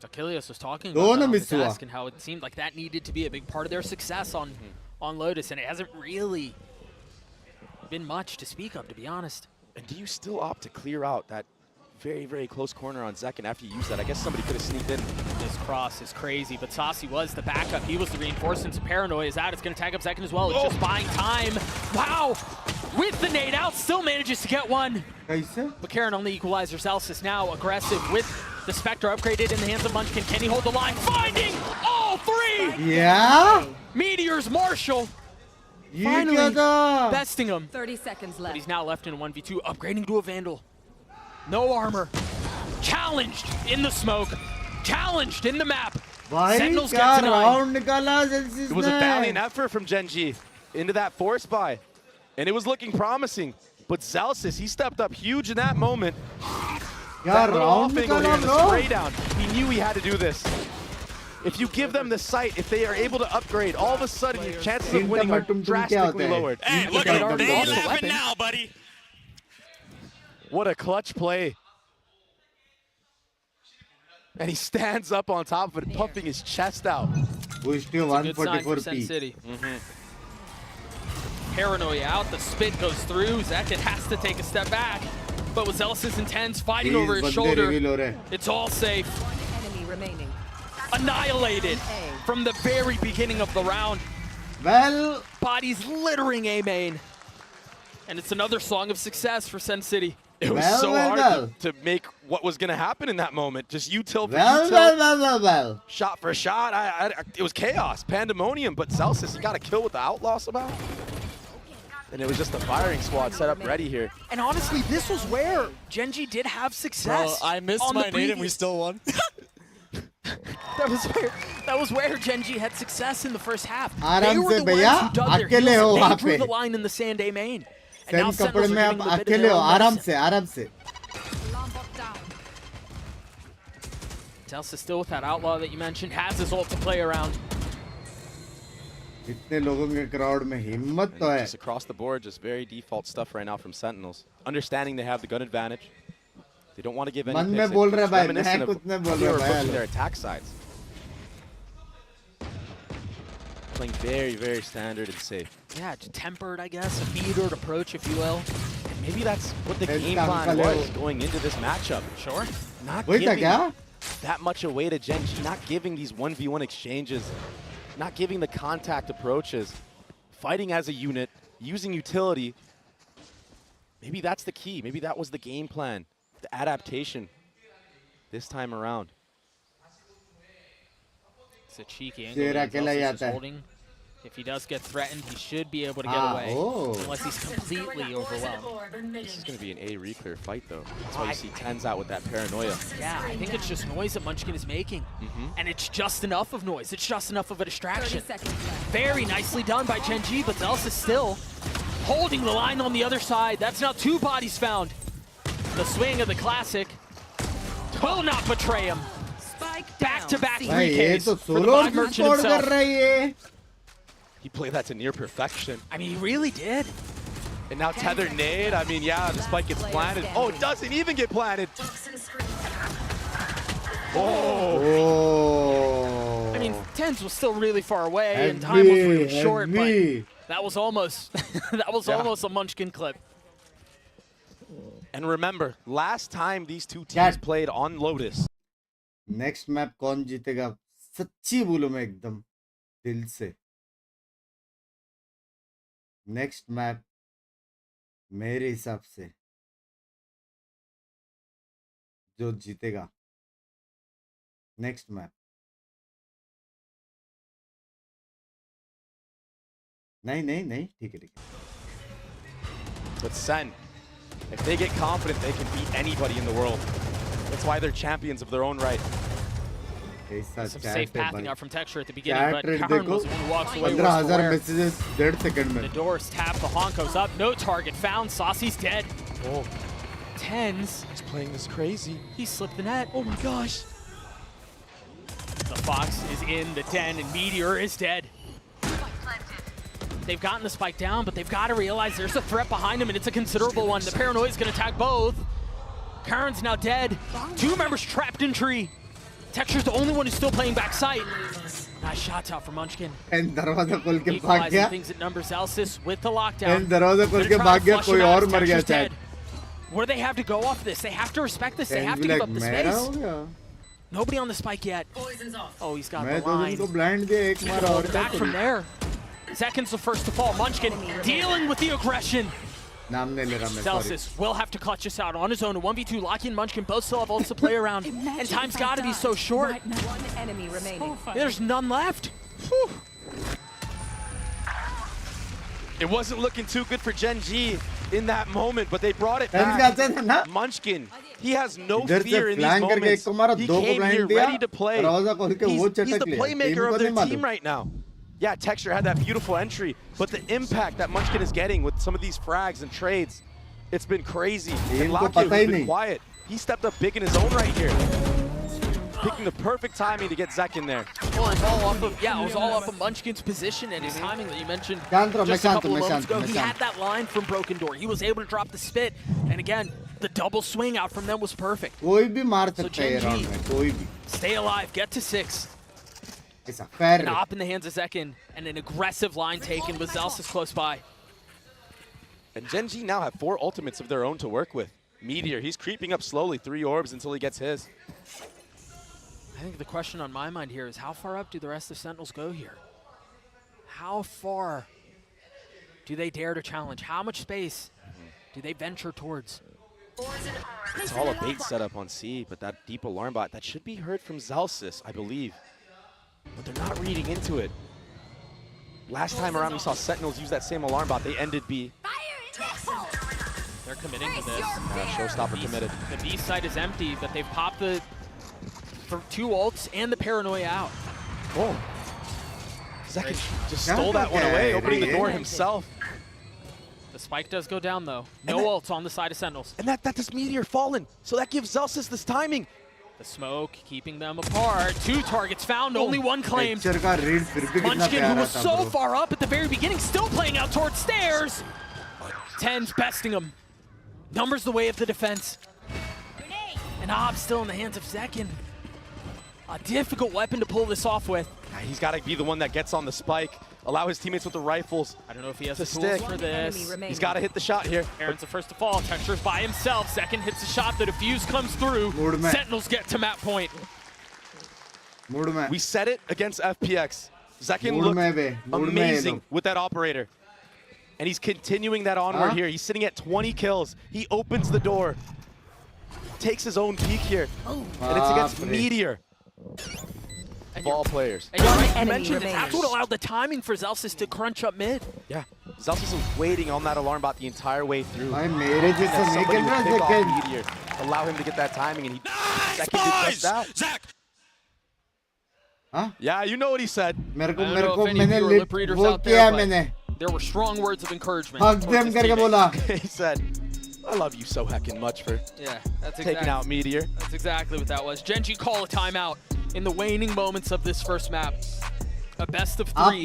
Achilles was talking about that on the desk and how it seemed like that needed to be a big part of their success on Lotus, and it hasn't really been much to speak of, to be honest. And do you still opt to clear out that very, very close corner on Zekken after you use that? I guess somebody could have sneaked in. This cross is crazy, but Saucy was the backup. He was the reinforcement. So Paranoia is out. It's going to tag up Zekken as well. It's just buying time. Wow! With the nade out, still manages to get one. But Karen on the equalizer. Zelsis now aggressive with the Spectre upgraded in the hands of Munchkin. Can he hold the line? Finding all 3! Yeah? Meteor's Marshall. Finally besting him. 30 seconds left. But he's now left in a 1v2, upgrading to a Vandal. No armor. Challenged in the smoke. Challenged in the map. Sentinels get denied. It was a valiant effort from GENG into that force buy. And it was looking promising. But Zelsis, he stepped up huge in that moment. That little off angle here, the spray down. He knew he had to do this. If you give them the sight, if they are able to upgrade, all of a sudden your chances of winning are drastically lowered. Hey, look at it. They laughing now, buddy. What a clutch play. And he stands up on top of it, puffing his chest out. We're still 144p. City. Paranoia out, the spit goes through. Zekken has to take a step back. But with Zelsis and TenZ fighting over his shoulder, it's all safe. Enemy remaining. Annihilated from the very beginning of the round. Well, bodies littering A main. And it's another song of success for Sen City. It was so hard to make what was going to happen in that moment. Just util for util. Shot for shot. It was chaos, pandemonium. But Zelsis, he got a kill with the Outlaw somehow. And it was just the firing squad set up ready here. And honestly, this was where GENG did have success. Bro, I missed my nade and we still won. That was where GENG had success in the first half. आराम They were से the भैया, ones who dug their अकेले heels हो in. वहाँ They drew पे। the line in the sand A main. And Sen now कपड़े Sentinels में are आप getting a bit of अकेले their हो, own आराम medicine. से, आराम से। Zelsis still with that outlaw that you mentioned, has his ult to play around. इतने लोगों के क्राउड में हिम्मत तो है। Just across the board, just very default stuff right now from Sentinels. Understanding they have the gun advantage. They don't want to give any मन picks. में बोल रहा है भाई, Reminiscent मैं of कुछ नहीं बोल how they रहा were भाई। approaching their attack sides. Playing very, very standard and safe. Yeah, just tempered, I guess, a metered approach, if you will. And maybe that's what the It's game done, plan Khalil. was going into this matchup. Sure. Not वही था giving क्या? that much away to GENG, not giving these 1v1 exchanges, not giving the contact approaches, fighting as a unit, using utility. Maybe that's the key. Maybe that was the game plan, the adaptation this time around. It's a cheeky शेर angle that अकेला ही Zelsis is आता है। holding. If he does get threatened, he should be able to get away. Unless he's completely overwhelmed. This is going to be an A reclear fight, though. That's why you see Tens out with that paranoia. Yeah, I think it's just noise that Munchkin is making. And it's just enough of noise. It's just enough of a distraction. Very nicely done by GENG, but Zelsis still holding the line on the other side. That's now 2 bodies found. The swing of the classic will not betray him. Back-to-back भाई ये 3Ks तो for the solo Bog Merchant score कर himself. रहा है ये। He played that to near perfection. I mean, he really did. And now tethered nade. I mean, yeah, the spike gets planted. Oh, it doesn't even get planted. Oh. I mean, Tens was still really far away, and time was really short, heavy. but that was almost almost a Munchkin clip. And remember, last time these two teams played on Lotus. Next map कौन जीतेगा? सच्ची बोलूं मैं एकदम दिल से, next map मेरे हिसाब से जो जीतेगा नेक्स्ट मैप, नहीं नहीं नहीं, ठीक है ठीक है। But Sen, if they get confident, they can beat anybody in the world. That's why they're champions of their own right. Some safe pathing out from Texture at the beginning, but KRU was the one who walks away. 15,000 messages 1.5 second में। The doors tap, the honk goes up, no target found, Saucy's dead. Oh. Tens. He's playing this crazy. He slipped the net. Oh my gosh. The Fox is in the den, and Meteor is dead. They've gotten the spike down, but they've got to realize there's a threat behind him, and it's a considerable one. The Paranoia is going to attack both. KRU's now dead. 2 members trapped in tree. Texture's the only one who's still playing back sight. Nice shots out for Munchkin. And दरवाजा खोल के भाग Equalizing गया। things at numbers. Zelsis with the lockdown. And दरवाजा खोल के भाग गया, कोई और मर गया शायद। Where they have to go off this. They have to respect this. They have to give up the space. Nobody on the spike yet. Oh, he's got the line. मैं तो ब्लाइंड दिया एक मार और Back from there. Seconds the first to fall. Munchkin dealing with the aggression. नाम नहीं ले रहा मैं, sorry। Zelsis will have to clutch this out on his own. A 1v2, Locky and Munchkin both still have ults to play around. And time's got to be so short. One enemy remaining. There's none left. Whew. It wasn't looking too good for GENG in that moment, but they brought it back. Munchkin, he has no fear in these moments. He came here ready to play. He's the playmaker of their team right now. Yeah, Texture had that beautiful entry, but the impact that Munchkin is getting with some of these frags and trades, it's been crazy. And Locky has been quiet. He stepped up big in his own right here. Picking the perfect timing to get Zek in there. Well, it's all off of, yeah, it was all off of Munchkin's position and his timing that you mentioned just a couple of moments ago. He had that line from Broken Door. He was able to drop the spit. And again, the double swing out from them was perfect. कोई भी मार सकता है round में, कोई भी। Stay alive, get to 6. It's a fair. Now up in the hands of Zekin, and an aggressive line taken with Zelsis close by. And GENG now have 4 ultimates of their own to work with. Meteor, he's creeping up slowly, 3 orbs until he gets his. I think the question on my mind here is how far up do the rest of Sentinels go here? How far do they dare to challenge? How much space do they venture towards? It's all a bait setup on C, but that deep alarm bot, that should be heard from Zelsis, I believe. But they're not reading into it. Last time around, we saw Sentinels use that same alarm bot. They ended B. They're committing to this. Yeah, showstopper committed. The B site is empty, but they've popped the 2 ults and the paranoia out. Oh. Zek just stole that one away, opening the door himself. The spike does go down though. No ults on the side of Sentinels. And that does Meteor fallen, so that gives Zelsis this timing. The smoke keeping them apart. 2 targets found, only 1 claimed. Munchkin, who was so far up at the very beginning, still playing out towards stairs. 10's besting him. Numbers the way of the defense. And Ob's still in the hands of Zekin. A difficult weapon to pull this off with. He's got to be the one that gets on the spike, allow his teammates with the rifles. I don't know if he has to the tools for this. He's got to hit the shot here. Aaron's the first to fall. Texture's by himself. Second hits the shot. The defuse comes through. Sentinels get to map point. We said it against FPX. Zekin looked amazing with that operator. And he's continuing that onward here. He's sitting at 20 kills. He opens the door. Takes his own peek here. And it's against Meteor. Of all players. And you're right, you mentioned it. That's what allowed the timing for Zelsis to crunch up mid. Yeah. Zelsis was waiting on that alarm bot the entire way through. Somebody would pick off Meteor, allow him to get that timing, and he did just that. Zach! Huh? Yeah, you know what he said. I don't know if any of you are lip readers out there, but there were strong words of encouragement. Hug them करके बोला. He said, I love you so heckin' much for taking out Meteor. That's exactly what that was. GENG call a timeout in the waning moments of this first map. A best of 3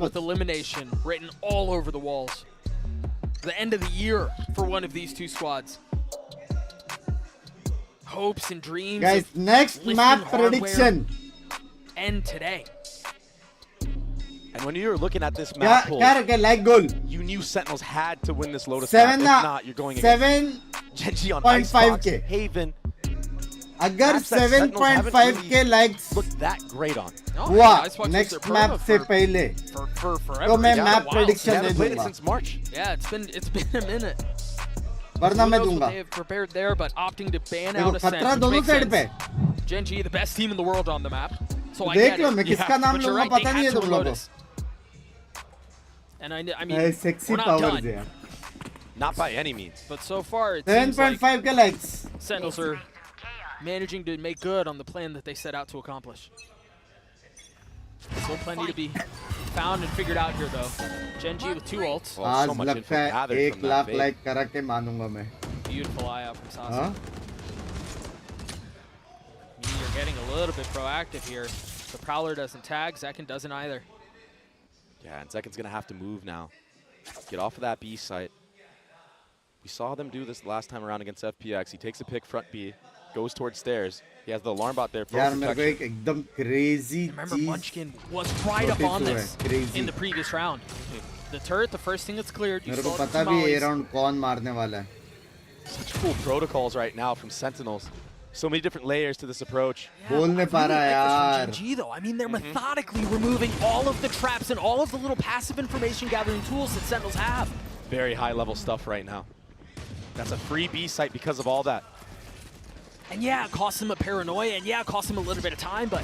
with elimination written all over the walls. The end of the year for one of these 2 squads. Hopes and dreams. Guys, next map prediction. End today. And when you were looking at this map pool, like goal. You knew Sentinels had to win this Lotus map. If not, you're going against GENG on Icebox, Haven. अगर 7.5k likes look that great on. हुआ next map से पहले तो मैं map prediction दे दूंगा. Since March. Yeah, it's been a minute. वरना मैं दूंगा. They have prepared there, but opting to ban out खतरा दोनों साइड पे. GENG, the best team in the world on the map. So I देख get low it. मैं किसका नाम लूँगा पता नहीं है तुम लोगों को. And I mean, sexy we're not powers done. Not by any means. But so far, it 7.5k likes. Sentinels are managing to make good on the plan that they set out to accomplish. Still plenty to be found and figured out here, though. GENG with 2 ults. आज लगता है 1 lakh like करा के मानूंगा मैं. Beautiful eye out from Sasa. You're getting a little bit proactive here. The Prowler doesn't tag. Zekin doesn't either. Yeah, and Zekin's going to have to move now. Get off of that B site. We saw them do this last time around against FPX. He takes a pick front B, goes towards stairs. He has the alarm bot there. यार मेरे को एक एकदम crazy Remember, Munchkin was right up on this in the previous round. The turret, the first thing that's cleared. मेरे को पता भी है round कौन मारने वाला है. Such cool protocols right now from Sentinels. So many different layers to this approach. बोल नहीं पा रहा यार. GENG though, I mean, they're methodically removing all of the traps and all of the little passive information gathering tools that Sentinels have. Very high level stuff right now. That's a free B site because of all that. And yeah, it costs them a paranoia, and yeah, it costs them a little bit of time, but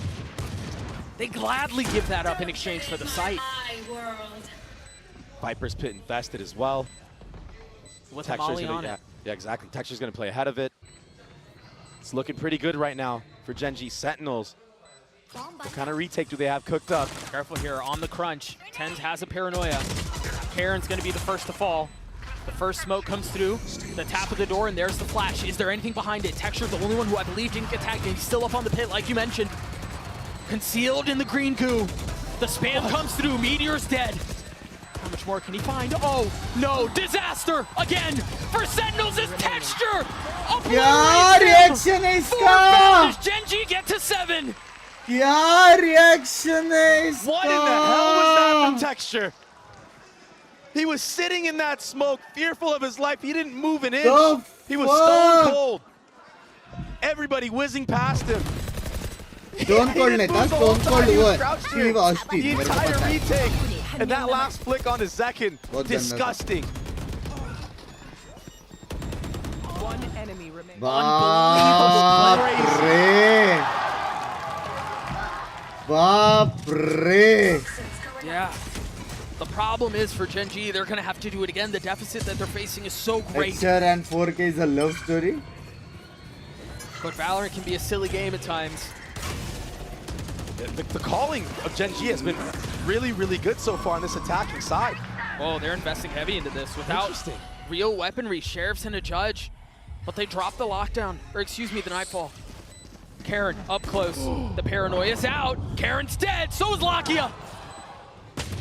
they gladly give that up in exchange for the site. Viper's Pit invested as well. With Molly on it. Yeah, exactly. Texture's going to play ahead of it. It's looking pretty good right now for GENG. Sentinels. What kind of retake do they have cooked up? Careful here on the crunch. Tens has a paranoia. Karen's going to be the first to fall. The first smoke comes through, the tap of the door, and there's the flash. Is there anything behind it? Texture's the only one who I believe didn't get tagged, and he's still up on the pit, like you mentioned. Concealed in the green goo. The spam comes through. Meteor's dead. How much more can he find? Oh, no. Disaster again for Sentinels is Texture. क्या reaction है इसका? GENG get to 7. क्या reaction है इसका? What in the hell was that from Texture? He was sitting in that smoke, fearful of his life. He didn't move an inch. He was stone cold. Everybody whizzing past him. Stone cold नहीं था, stone cold हुआ. Steve Austin. The entire retake. And that last flick on his Zekin. Disgusting. One enemy remaining. बाप रे. बाप रे. Yeah. The problem is for GENG, they're going to have to do it again. The deficit that they're facing is so great. Texture and 4K is a love story. But Valorant can be a silly game at times. The calling of GENG has been really, really good so far on this attacking side. Oh, they're investing heavy into this without real weaponry. Sheriffs and a judge, but they dropped the lockdown, or excuse me, the nightfall. Karen up close. The paranoia's out. Karen's dead. So is Lakia.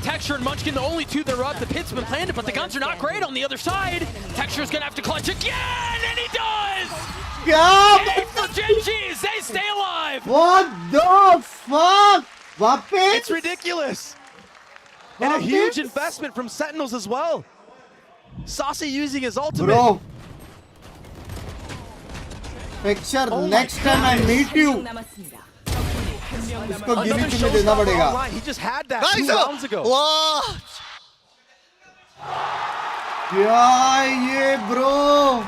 Texture and Munchkin, the only two that are up. The pit's been planted, but the guns are not great on the other side. Texture's gonna have to clutch again, and he does! Yeah! For GENG, they stay alive! What the fuck? It's ridiculous! And a huge investment from Sentinels as well. Saucy using his ultimate. Bro. Picture, next time I meet you. इसको गिनती में देना पड़ेगा. He just had that 2 rounds ago. क्या ये bro?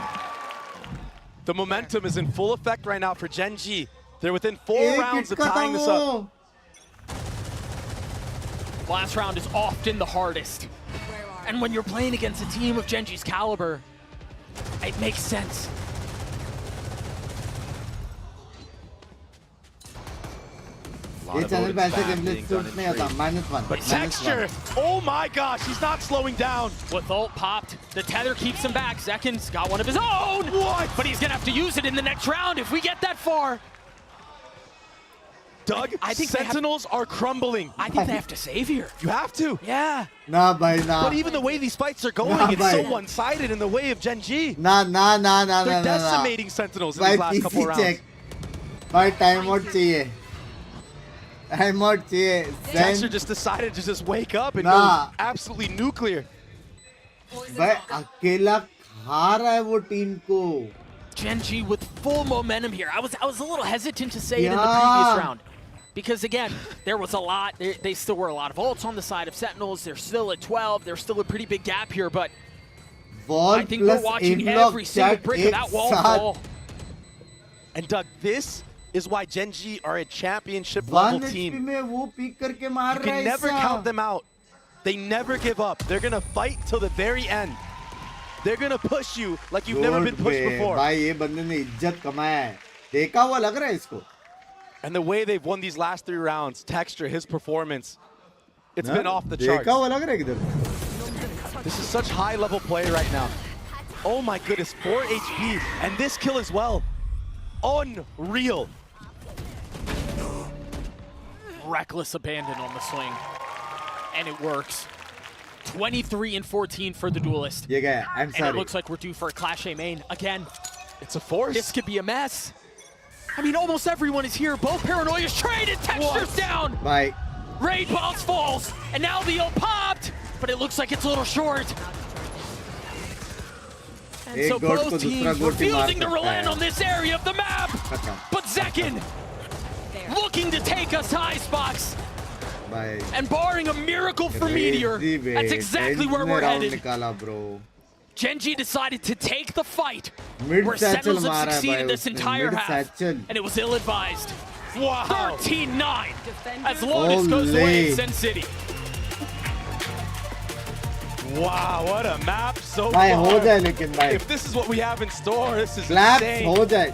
The momentum is in full effect right now for GENG. They're within 4 rounds of tying this up. Last round is often the hardest. And when you're playing against a team of GENG's caliber, it makes sense. ये channel पे ऐसे gameplay suit नहीं आता. -1. But Texture, oh my gosh, he's not slowing down. With ult popped, the tether keeps him back. Zekin's got one of his own. What? But he's gonna have to use it in the next round if we get that far. Doug, I think Sentinels are crumbling. I think they have to save here. You have to. Yeah. Nah, bhai, nah. But even the way these fights are going, it's so one-sided in the way of GENG. Nah. They're decimating Sentinels in these last couple rounds. Check. Bhai, timeout चाहिए. Timeout चाहिए. Texture just decided to just wake up and go absolutely nuclear. भाई अकेला खा रहा है वो team को. GENG with full momentum here. I was a little hesitant to say it in the previous round. Because again, there was a lot, they still were a lot of ults on the side of Sentinels. They're still at 12. There's still a pretty big gap here, but I think we're watching every single brick of that wall fall. And Doug, this is why GENG are a championship level team. You can never count them out. They never give up. They're gonna fight till the very end. They're gonna push you like you've never been pushed before. भाई ये बंदे ने इज्जत कमाया है. देखा हुआ लग रहा है इसको. And the way they've won these last 3 rounds, Texture, his performance, it's been off the charts. देखा हुआ लग रहा है किधर. This is such high-level play right now. Oh my goodness, 4 HP, and this kill as well. Unreal. Reckless abandon on the swing. And it works. 23 and 14 for the duelist. ये गया. I'm sorry. And it looks like we're due for a Clash A main. Again, it's a force. This could be a mess. I mean, almost everyone is here. Both paranoias traded. Texture's down. Bye. Raid bounce falls. And now the ult popped. But it looks like it's a little short. And so both teams refusing to relent on this area of the map. But Zekin looking to take us to Icebox. Bye. And barring a miracle for Meteor, that's exactly where we're headed. GENG decided to take the fight where Sentinels have succeeded this entire half, and it was ill-advised. Wow. 13-9 as Lotus goes away in SEN City. Wow, what a map so far. If this is what we have in store, this is insane.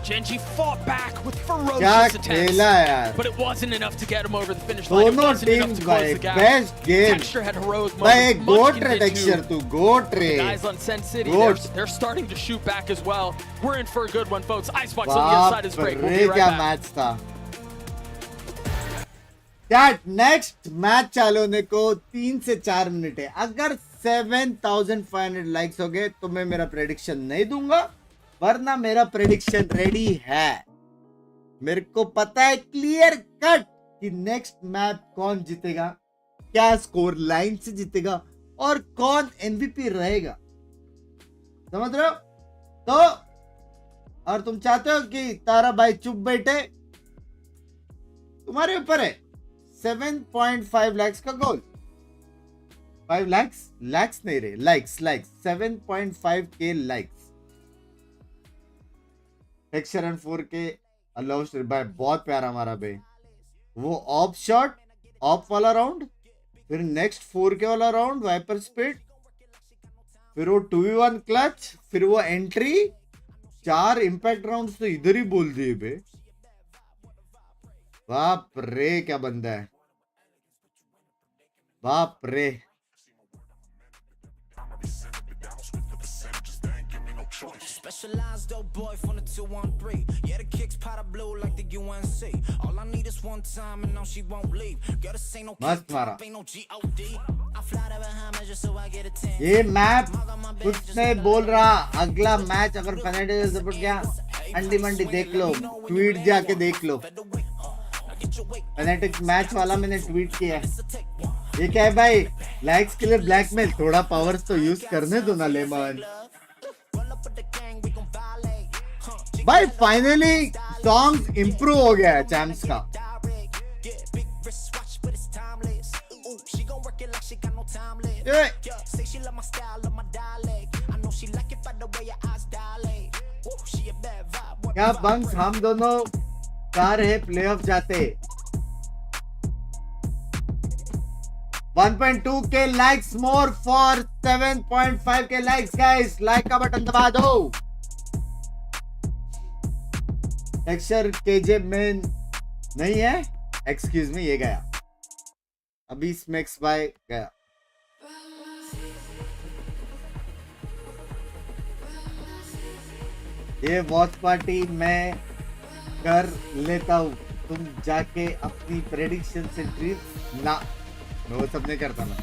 GENG fought back with ferocious attempts, but it wasn't enough to get him over the finish line. It wasn't enough to close the gap. Best game. Texture had heroic moments. Go trade Texture too. Go trade. The guys on SEN City, they're starting to shoot back as well. We're in for a good one, folks. Icebox on the other side is great. We'll be right back. match था. That next match चालू होने को 3 से 4 minute है. अगर 7,500 likes हो गए तो मैं मेरा प्रेडिक्शन नहीं दूंगा, वरना मेरा प्रेडिक्शन रेडी है. मेरे को पता है क्लियर कट कि नेक्स्ट मैच कौन जीतेगा, क्या स्कोर लाइन से जीतेगा और कौन एमवीपी रहेगा. समझ रहे हो? तो और तुम चाहते हो कि तारा भाई चुप बैठे, तुम्हारे ऊपर है. 7.5 lakhs का गोल. 5 lakhs नहीं रहे, likes 7.5k likes. Texture and 4K allow भाई बहुत प्यारा हमारा भाई. वो ऑफ शॉट ऑफ वाला राउंड फिर नेक्स्ट 4K वाला राउंड वाइपर स्पीड, फिर वो 2v1 क्लच, फिर वो एंट्री, 4 इम्पैक्ट राउंड्स तो इधर ही बोल दिए बे। बाप रे क्या बंदा है, बाप रे। Specialized dope boy from the 213. Yeah, the kicks powder blue like the UNC. All I need is one time and now she won't leave. Girl, this ain't no मस्त मारा। ain't no GOD. I fly to Bahamas just so I get a 10. ये map कुछ नहीं बोल रहा, अगला match अगर penalty से सपोर्ट गया अंडी मंडी देख लो, ट्वीट जाके देख लो। पेनल्टी मैच वाला मैंने ट्वीट किया है। ये क्या है भाई, लाइक्स के लिए ब्लैकमेल, थोड़ा पावर्स तो यूज करने दो ना लेमन। भाई फाइनली सॉन्ग इंप्रूव हो गया है चैम्प्स का। क्या बंक्स हम दोनों कार है प्लेऑफ जाते। 1.2K likes more for 7.5K likes guys, like का बटन दबा दो। टेक्सचर केजे में नहीं है, एक्सक्यूज मी, ये गया अभी स्मैक्स बाय गया। ये वॉच पार्टी मैं कर लेता हूँ, तुम जाके अपनी प्रेडिक्शन से ड्रीम ना, मैं वो सब नहीं करता ना।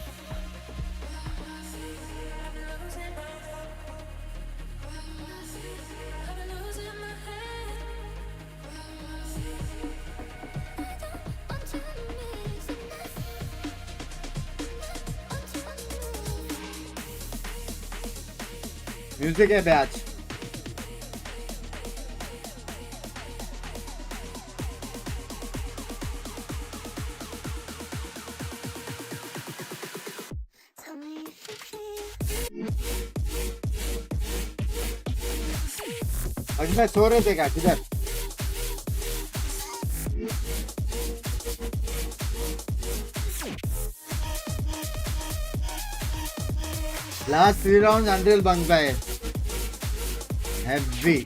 म्यूजिक है बैच। आज मैं सो रहे थे क्या किधर? लास्ट 3 राउंड अंडरल बंग गए हैवी।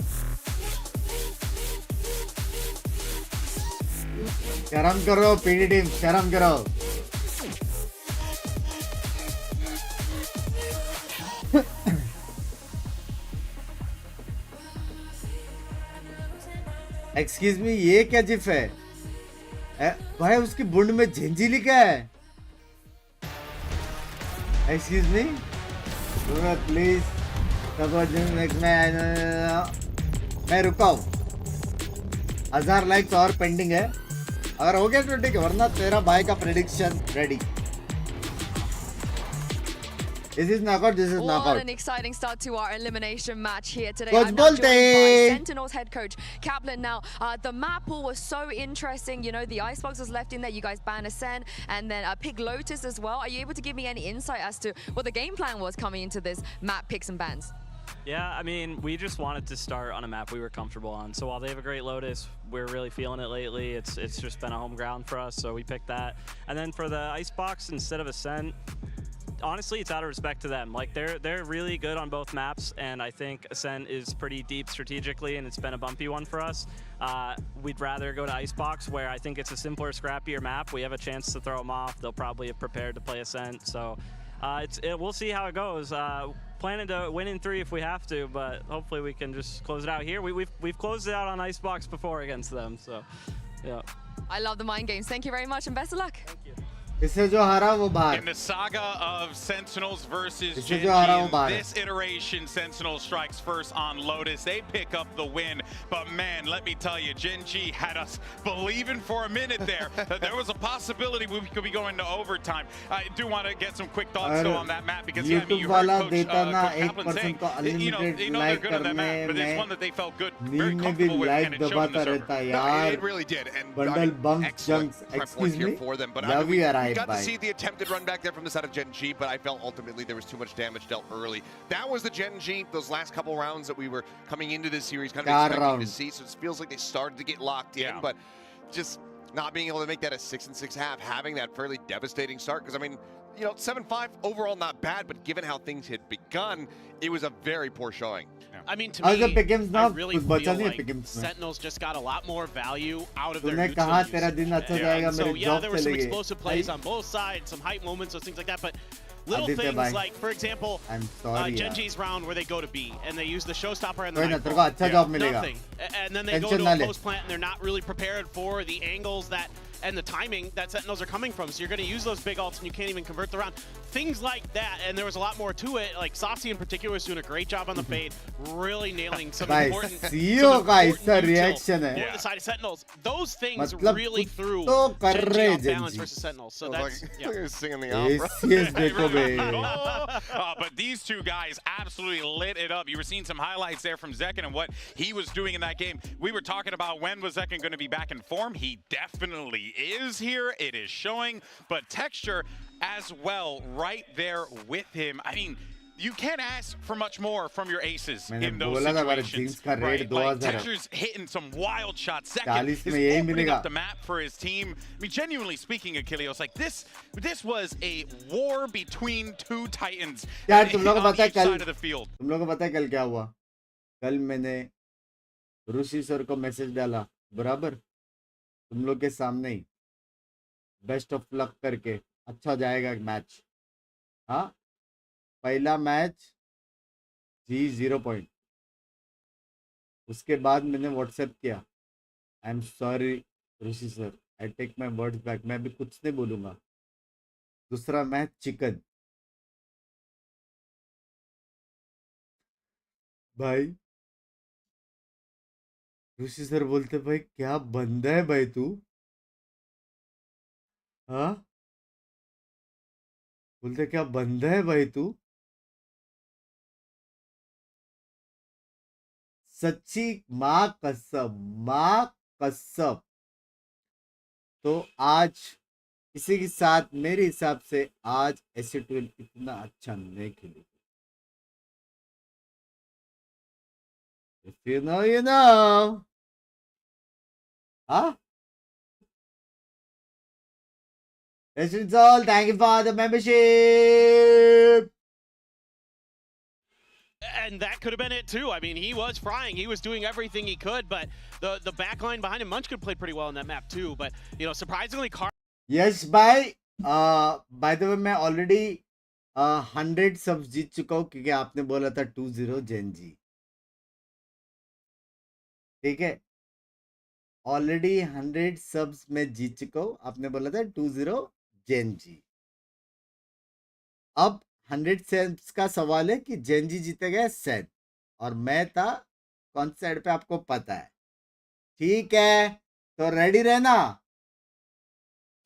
शर्म करो पीडी टीम, शर्म करो। एक्सक्यूज मी, ये क्या जिफ है? भाई उसकी बुंड में झेंझी लिखा है। एक्सक्यूज मी प्लीज, मैं रुका हूँ। 1000 लाइक्स और पेंडिंग है, अगर हो गया तो ठीक है, वरना तेरा भाई का prediction ready. This is knockout, this is knockout. What an exciting start to our elimination match here today. Coach I'm now joined by Bolte. Sentinel's head coach, Kaplan. Now, the map pool was so interesting. You know, the Icebox was left in there. You guys banned SEN and then Pig Lotus as well. Are you able to give me any insight as to what the game plan was coming into this map picks and bans? Yeah, I mean, we just wanted to start on a map we were comfortable on. So while they have a great Lotus, we're really feeling it lately. It's just been a home ground for us, so we picked that. And then for the Icebox, instead of a SEN, honestly, it's out of respect to them. Like they're really good on both maps, and I think Ascent is pretty deep strategically, and it's been a bumpy one for us. We'd rather go to Icebox, where I think it's a simpler, scrappier map. We have a chance to throw them off. They'll probably have prepared to play Ascent, so we'll see how it goes. Planning to win in 3 if we have to, but hopefully we can just close it out here. We've closed it out on Icebox before against them, so yeah. I love the mind games. Thank you very much and best of luck. Thank you. इससे जो हारा वो बाहर। In the saga of Sentinels versus इससे जो हारा वो GENG, बाहर। this iteration, Sentinel strikes first on Lotus. They pick up the win, but man, let me tell you, GENG had us believing for a minute there that there was a possibility we could be going to overtime. I do want to get some quick thoughts though on that map because yeah, I mean, you heard Coach Kaplan saying, you know they're good on that map, but it's one that they felt good, very comfortable with, and it showed in the server. No, it really did, and Bundle bumps, excellent junks, prep work excuse here me. for them. But Love you, we got to see the attempted run back there from the side of GENG, but I felt ultimately there was too much damage dealt early. That was the GENG, those last couple rounds that we were coming into this series kind of expecting to see, so it feels like they started to get locked in, but just not being able to make that a 6-6 half, having that fairly devastating start. Because I mean, you know, 7-5 overall not bad, but given how things had begun, it was a very poor showing. I mean, to me, I really feel like Sentinels just got a lot more value out of their neutral use. So yeah, there were some explosive plays on both sides, some hype moments, those things like that, but little things like, for example, Genji's round where they go to B and they use the showstopper and the nothing, and then they go to a post plant and they're not really prepared for the angles that and the timing that Sentinels are coming from. So you're going to use those big ults and you can't even convert the round. Things like that, and there was a lot more to it. Like Saucy in particular was doing a great job on the fade, really nailing some important util the side of Sentinels. Those things really threw Genji off balance versus Sentinels. So that's singing the opera. But these two guys absolutely lit it up. You were seeing some highlights there from Zekken and what he was doing in that game. We were talking about when was Zekken going to be back in form. He definitely is here. It is showing, but Texture as well right there with him. I mean, you can't ask for much more from your aces in those situations, right? Like, Texture's hitting some wild shots. Zekken is opening up the map for his team. I mean, genuinely speaking, Achilleos, like this was a war between two titans on each side of the field. तुम लोगों को पता है कल क्या हुआ? कल मैंने ऋषि सर को मैसेज डाला, बराबर? तुम लोग के सामने ही बेस्ट ऑफ लक करके अच्छा जाएगा मैच. हाँ, पहला मैच जी 0 पॉइंट. उसके बाद मैंने व्हाट्सएप किया, I am sorry Rishi sir, I take my words back, मैं अभी कुछ नहीं बोलूंगा. दूसरा मैच चिकन. भाई ऋषि सर बोलते, भाई क्या बंदा है भाई तू. हाँ, बोलते क्या बंदा है भाई तू. सच्ची माँ कसम. तो आज इसी के साथ मेरे हिसाब से आज SE12 इतना अच्छा नहीं खेली. If you know, you know. Huh? It's all. Thank you for the membership. And that could have been it too. I mean, he was frying. He was doing everything he could, but the back line behind him, Munchkin played pretty well in that map too. But, you know, surprisingly, Yes, by the way, मैं already 100 subs जीत चुका हूँ क्योंकि आपने बोला था 2-0 GENG. ठीक है, already 100 subs में जीत चुका हूँ. आपने बोला था 2-0 GENG. अब 100 सब्स का सवाल है कि GENG जीतेगा SEN, और मैं था कौन सी साइड पे आपको पता है. ठीक है, तो रेडी रहना,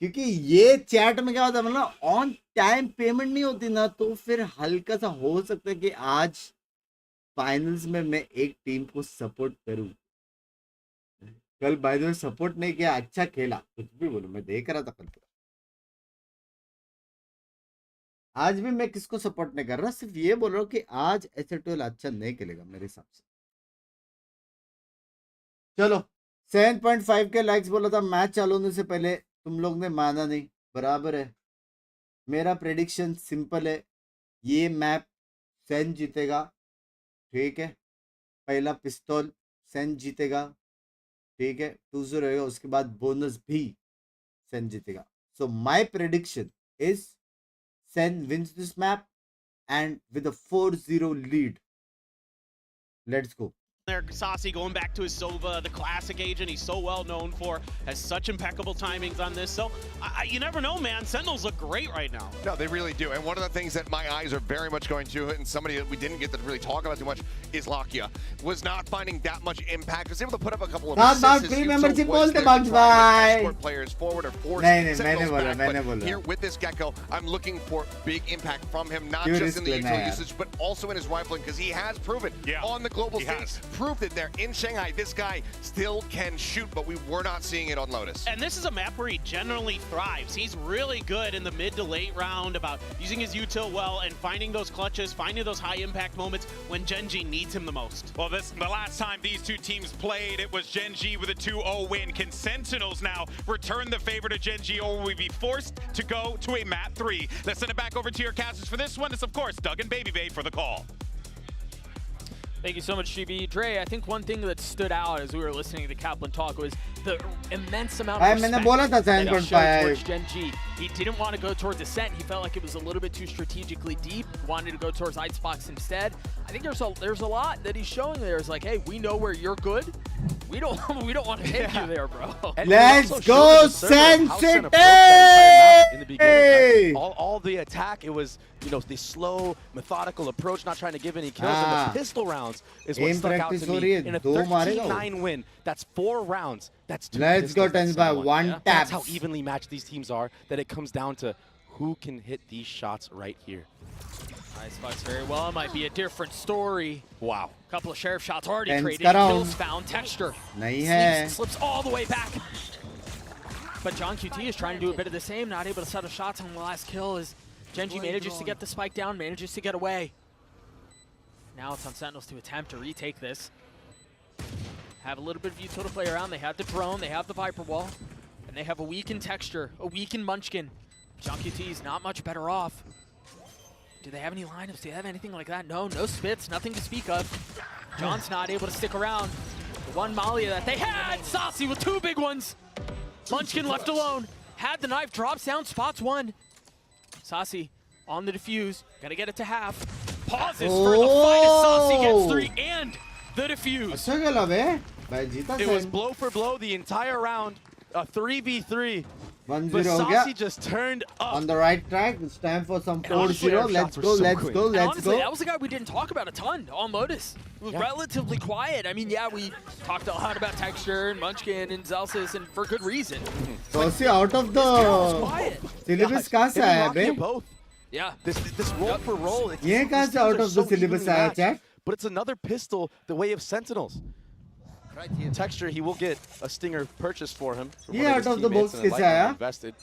क्योंकि ये चैट में क्या होता है, मतलब ऑन टाइम पेमेंट नहीं होती ना, तो फिर हल्का सा हो सकता है कि आज फाइनल्स में मैं एक टीम को सपोर्ट करूं. कल बाय द वे सपोर्ट नहीं किया, अच्छा खेला, कुछ भी बोलो, मैं देख रहा था कल. आज भी मैं किसको सपोर्ट नहीं कर रहा, सिर्फ ये बोल रहा हूँ कि आज SE12 अच्छा नहीं खेलेगा मेरे हिसाब से. चलो 7.5 के लाइक्स बोला था मैच चालू होने से पहले, तुम लोग ने माना नहीं, बराबर है. मेरा प्रेडिक्शन सिंपल है, ये मैप SEN जीतेगा. ठीक है, पहला पिस्तौल SEN जीतेगा. ठीक है, 2-0 रहेगा, उसके बाद बोनस भी SEN जीतेगा. So my prediction is SEN wins this map and with a 4-0 lead. Let's go. There, Saucy going back to his Sova, the classic agent he's so well known for, has such impeccable timings on this. So you never know, man. Sentinels look great right now. No, they really do. And one of the things that my eyes are very much going to, and somebody that we didn't get to really talk about too much, is Lakia. Was not finding that much impact. Was able to put up a couple of assists. Free membership बोलते Binks भाई. Escort players forward or force मैंने बोला. Here with this Gecko, I'm looking for big impact from him, not just in the util usage, but also in his rifling, because he has proven on the global stage proof that they're in Shanghai. This guy still can shoot, but we were not seeing it on Lotus. And this is a map where he generally thrives. He's really good in the mid to late round about using his util well and finding those clutches, finding those high impact moments when GENG needs him the most. Well, the last time these two teams played, it was GENG with a 2-0 win. Can Sentinels now return the favor to GENG, or will we be forced to go to a map 3? Let's send it back over to your casters for this one. It's, of course, Doug and Baby for the call. Thank you so much, GB. Dre, I think one thing that stood out as we were listening to Kaplan talk was the immense amount of respect that he showed towards GENG. He didn't want to go towards Ascent. He felt like it was a little bit too strategically deep. Wanted to go towards Icebox instead. I think there's a lot that he's showing there. It's like, hey, we know where you're good. We don't want to take you there, bro. Let's go, Sen City! In the beginning, all the attack, it was, you know, the slow, methodical approach, not trying to give any kills. And the pistol rounds is what stuck out to me. In a 13-9 win, that's 4 rounds. That's 2 Let's go, Tens by 1 tap. That's how evenly matched these teams are, that it comes down to who can hit these shots right here. Icebox very well. It might be a different story. Wow. Couple of sheriff shots already traded. Kills found. Texture. Slips all the way back. But John QT is trying to do a bit of the same. Not able to set up shots on the last kill as GENG manages to get the spike down, manages to get away. Now it's on Sentinels to attempt to retake this. Have a little bit of util to play around. They have the drone, they have the Viper wall, and they have a weakened Texture, a weakened Munchkin. John QT is not much better off. Do they have any lineups? Do they have anything like that? No spits, nothing to speak of. John's not able to stick around. The one Molly that they had, Saucy with 2 big ones. Munchkin left alone. Had the knife, drops down, spots 1. Saucy on the defuse, gotta get it to half. Pauses for the fight as Saucy gets 3 and the defuse. It was blow for blow the entire round, a 3v3. 1-0 but ho Saucy gaya. just turned up. On the right track, it's time for some 4-0. Let's go, let's go, let's honestly, go. that was a guy we didn't talk about a ton on Lotus. It was relatively quiet. I mean, yeah, we talked a lot about Texture and Munchkin and Zelsis, and for good reason. Saucy out of the syllabus kahan se aaya be? Yeah. This roll for roll. Ye kahan se out of the syllabus aaya, chat? But it's another pistol the way of Sentinels. Texture, he will get a Stinger purchase for him. Yeah, out of the box kaise aaya? Invested.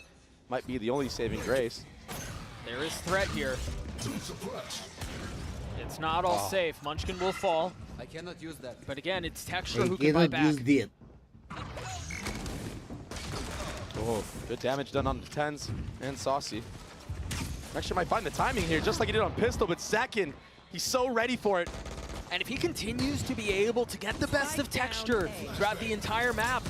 Might be the only saving grace. There is threat here. It's not all safe. Munchkin will fall. I cannot use that. But again, it's Texture who can buy back. Oh, good damage done on the 10s and Saucy. Texture might find the timing here, just like he did on Pistol, but second, he's so ready for it. And if he continues to be able to get the best of Texture throughout the entire map,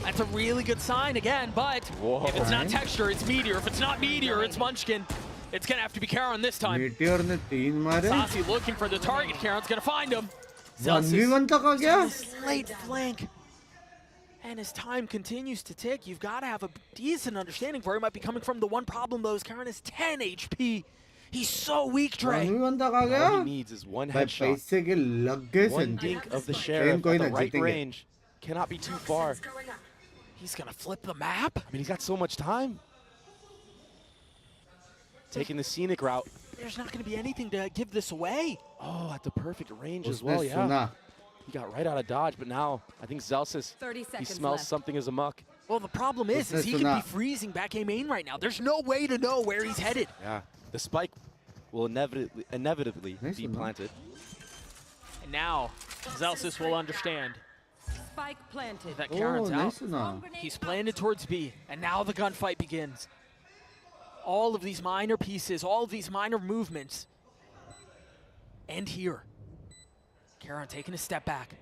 that's a really good sign again. But if it's not Texture, it's Meteor. If it's not Meteor, it's Munchkin. It's gonna have to be Karon this time. Meteor ne 3 mare. Saucy looking for the target. Karon's gonna find him. 1v1 tak aa gaya. Late flank. And as time continues to tick, you've got to have a decent understanding where he might be coming from. The one problem though is Karon is 10 HP. He's so weak, Dre. 1v1 tak aa gaya. All he needs is one headshot. Paise ke lag gaye One dink of the Sheriff at the right range. Cannot be too far. He's gonna flip the map. I mean, he's got so much time. Taking the scenic route. There's not gonna be anything to give this away. Oh, at the perfect range as well, yeah. He got right out of dodge, but now I think Zelsis, he smells something as a muck. Well, the problem is he could be freezing back A main right now. There's no way to know where he's headed. Yeah, the spike will inevitably be planted. And now, Zelsis will understand. Spike planted. That Karon's out. He's planted towards B, and now the gunfight begins. All of these minor pieces, all of these minor movements end here. Karon taking a step back.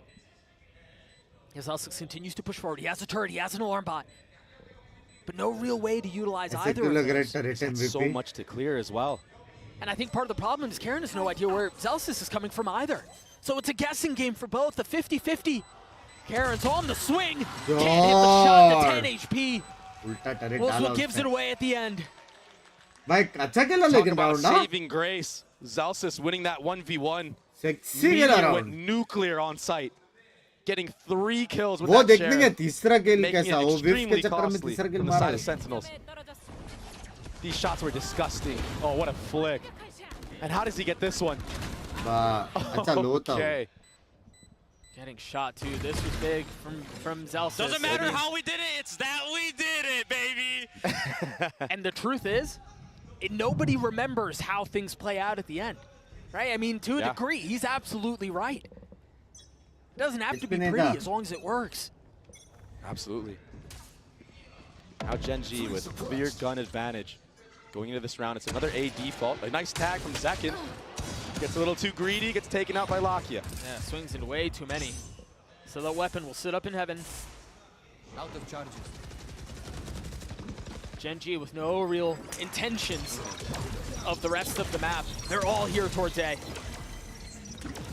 As Zelsis continues to push forward. He has a turret, he has an alarm bot. But no real way to utilize either of them. So much to clear as well. And I think part of the problem is Karon has no idea where Zelsis is coming from either. So it's a guessing game for both, a 50-50. Karon's on the swing. Can't hit the shot to 10 HP. Wolfswood gives it away at the end. Talk about saving grace. Zelsis winning that 1v1. Meteor went nuclear on site. Getting 3 kills with that share. Making it extremely costly from the side of Sentinels. These shots were disgusting. Oh, what a flick. And how does he get this one? Okay. Getting shot too. This was big from Zelsis. Doesn't matter how we did it, it's that we did it, baby. And the truth is, nobody remembers how things play out at the end, right? I mean, to a degree, he's absolutely right. It doesn't have to be pretty as long as it works. Absolutely. Now GENG with clear gun advantage. Going into this round, it's another A default. A nice tag from Zekin. Gets a little too greedy, gets taken out by Lakia. Yeah, swings into way too many. So that weapon will sit up in heaven. Out of charges. GENG with no real intentions of the rest of the map. They're all here towards A.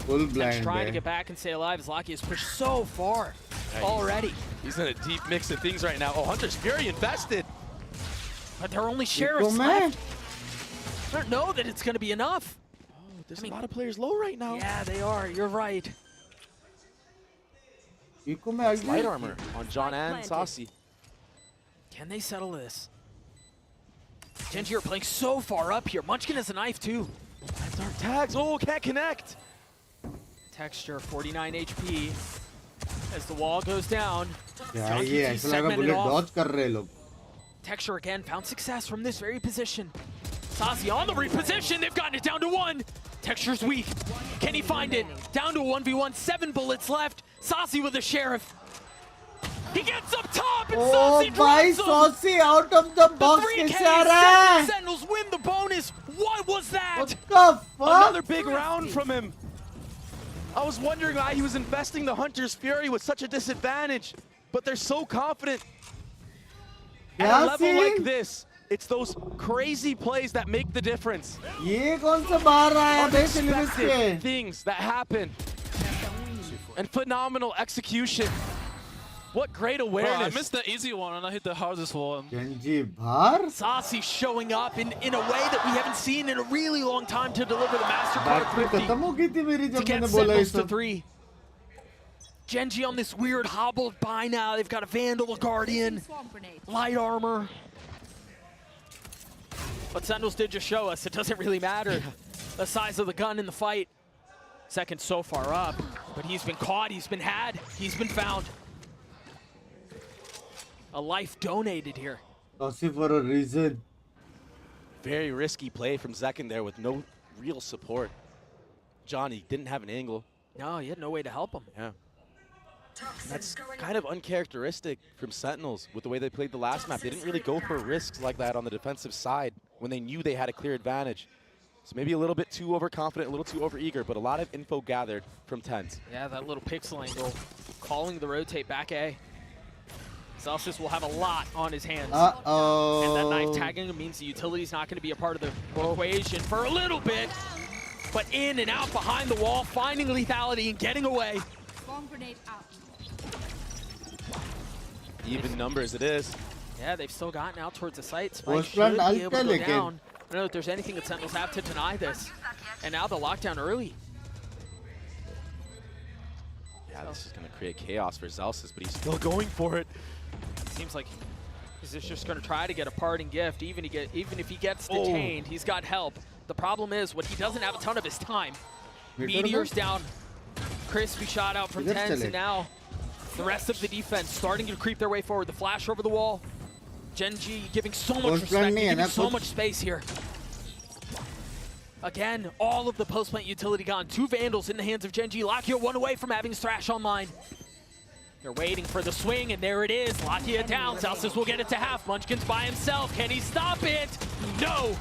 Full blind. Trying to get back and stay alive as Lakia is pushed so far already. He's in a deep mix of things right now. Oh, Hunter's Fury invested. But they're only sheriffs left. I don't know that it's going to be enough. There's a lot of players low right now. Yeah, they are. You're right. Light armor on John and Saucy. Can they settle this? GENG are playing so far up here. Munchkin has a knife too. Dark tags. Oh, can't connect. Texture 49 HP as the wall goes down. Yeah, bullet dodge kar rahe log. Texture again found success from this very position. Saucy on the reposition. They've gotten it down to 1. Texture's weak. Can he find it? Down to a 1v1. 7 bullets left. Saucy with the sheriff. He gets up top and Saucy drops him. Saucy out of the box. The 3K Sentinels win the bonus. What was that? What the fuck? Another big round from him. I was wondering why he was investing the Hunter's Fury with such a disadvantage, but they're so confident. At a level like this, it's those crazy plays that make the difference. Unexpected things that happen. And phenomenal execution. What great awareness. Bro, I missed the easy one and I hit the hardest one. Saucy showing up in a way that we haven't seen in a really long time to deliver the MasterCard 50 to get Sentinels to 3. GENG on this weird hobbled buy now. They've got a Vandal, a Guardian, light armor. But Sentinels did just show us it doesn't really matter the size of the gun in the fight. Second so far up, but he's been caught, he's been had, he's been found. A life donated here. Saucy for a reason. Very risky play from Zekin there with no real support. Johnny didn't have an angle. No, he had no way to help him. Yeah. That's kind of uncharacteristic from Sentinels with the way they played the last map. They didn't really go for risks like that on the defensive side when they knew they had a clear advantage. So maybe a little bit too overconfident, a little too overeager, but a lot of info gathered from TenZ. Yeah, that little pixel angle, calling the rotate back A. Celsius will have a lot on his hands. Uh-oh. And that knife tagging means the utility's not going to be a part of the equation for a little bit. But in and out behind the wall, finding lethality and getting away. Even numbers it is. Yeah, they've still gotten out towards the site. Spike should be able to go down. I don't know if there's anything that Sentinels have to deny this. And now the lockdown early. Yeah, this is going to create chaos for Zelsis, but he's still going for it. Seems like he's just going to try to get a parting gift. Even if he gets detained, he's got help. The problem is, what he doesn't have a ton of his time. Meteor's down. Crispy shot out from TenZ, and now the rest of the defense starting to creep their way forward. The flash over the wall. GENG giving so much respect, giving so much space here. Again, all of the post-plant utility gone. 2 Vandals in the hands of GENG. Lakia 1 away from having Thrash online. They're waiting for the swing, and there it is. Lakia down. Celsius will get it to half. Munchkin's by himself. Can he stop it? No.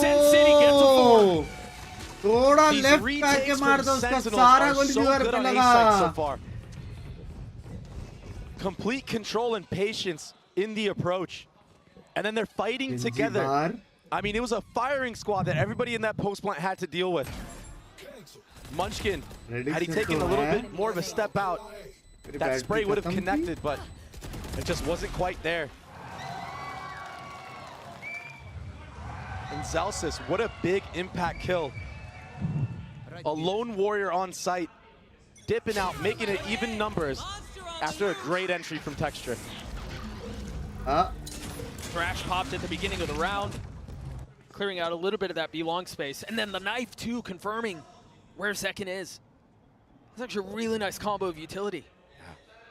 Sen City gets a 4. थोड़ा left करके मार दो उसका सारा गोली दीवार पे लगा. Complete control and patience in the approach. And then they're fighting together. I mean, it was a firing squad that everybody in that post plant had to deal with. Munchkin, had he taken a little bit more of a step out, that spray would have connected, but it just wasn't quite there. And Zelsis, what a big impact kill. A lone warrior on site, dipping out, making it even numbers after a great entry from Texture. Thrash popped at the beginning of the round, clearing out a little bit of that belong space. And then the knife too, confirming where Zekin is. That's actually a really nice combo of utility.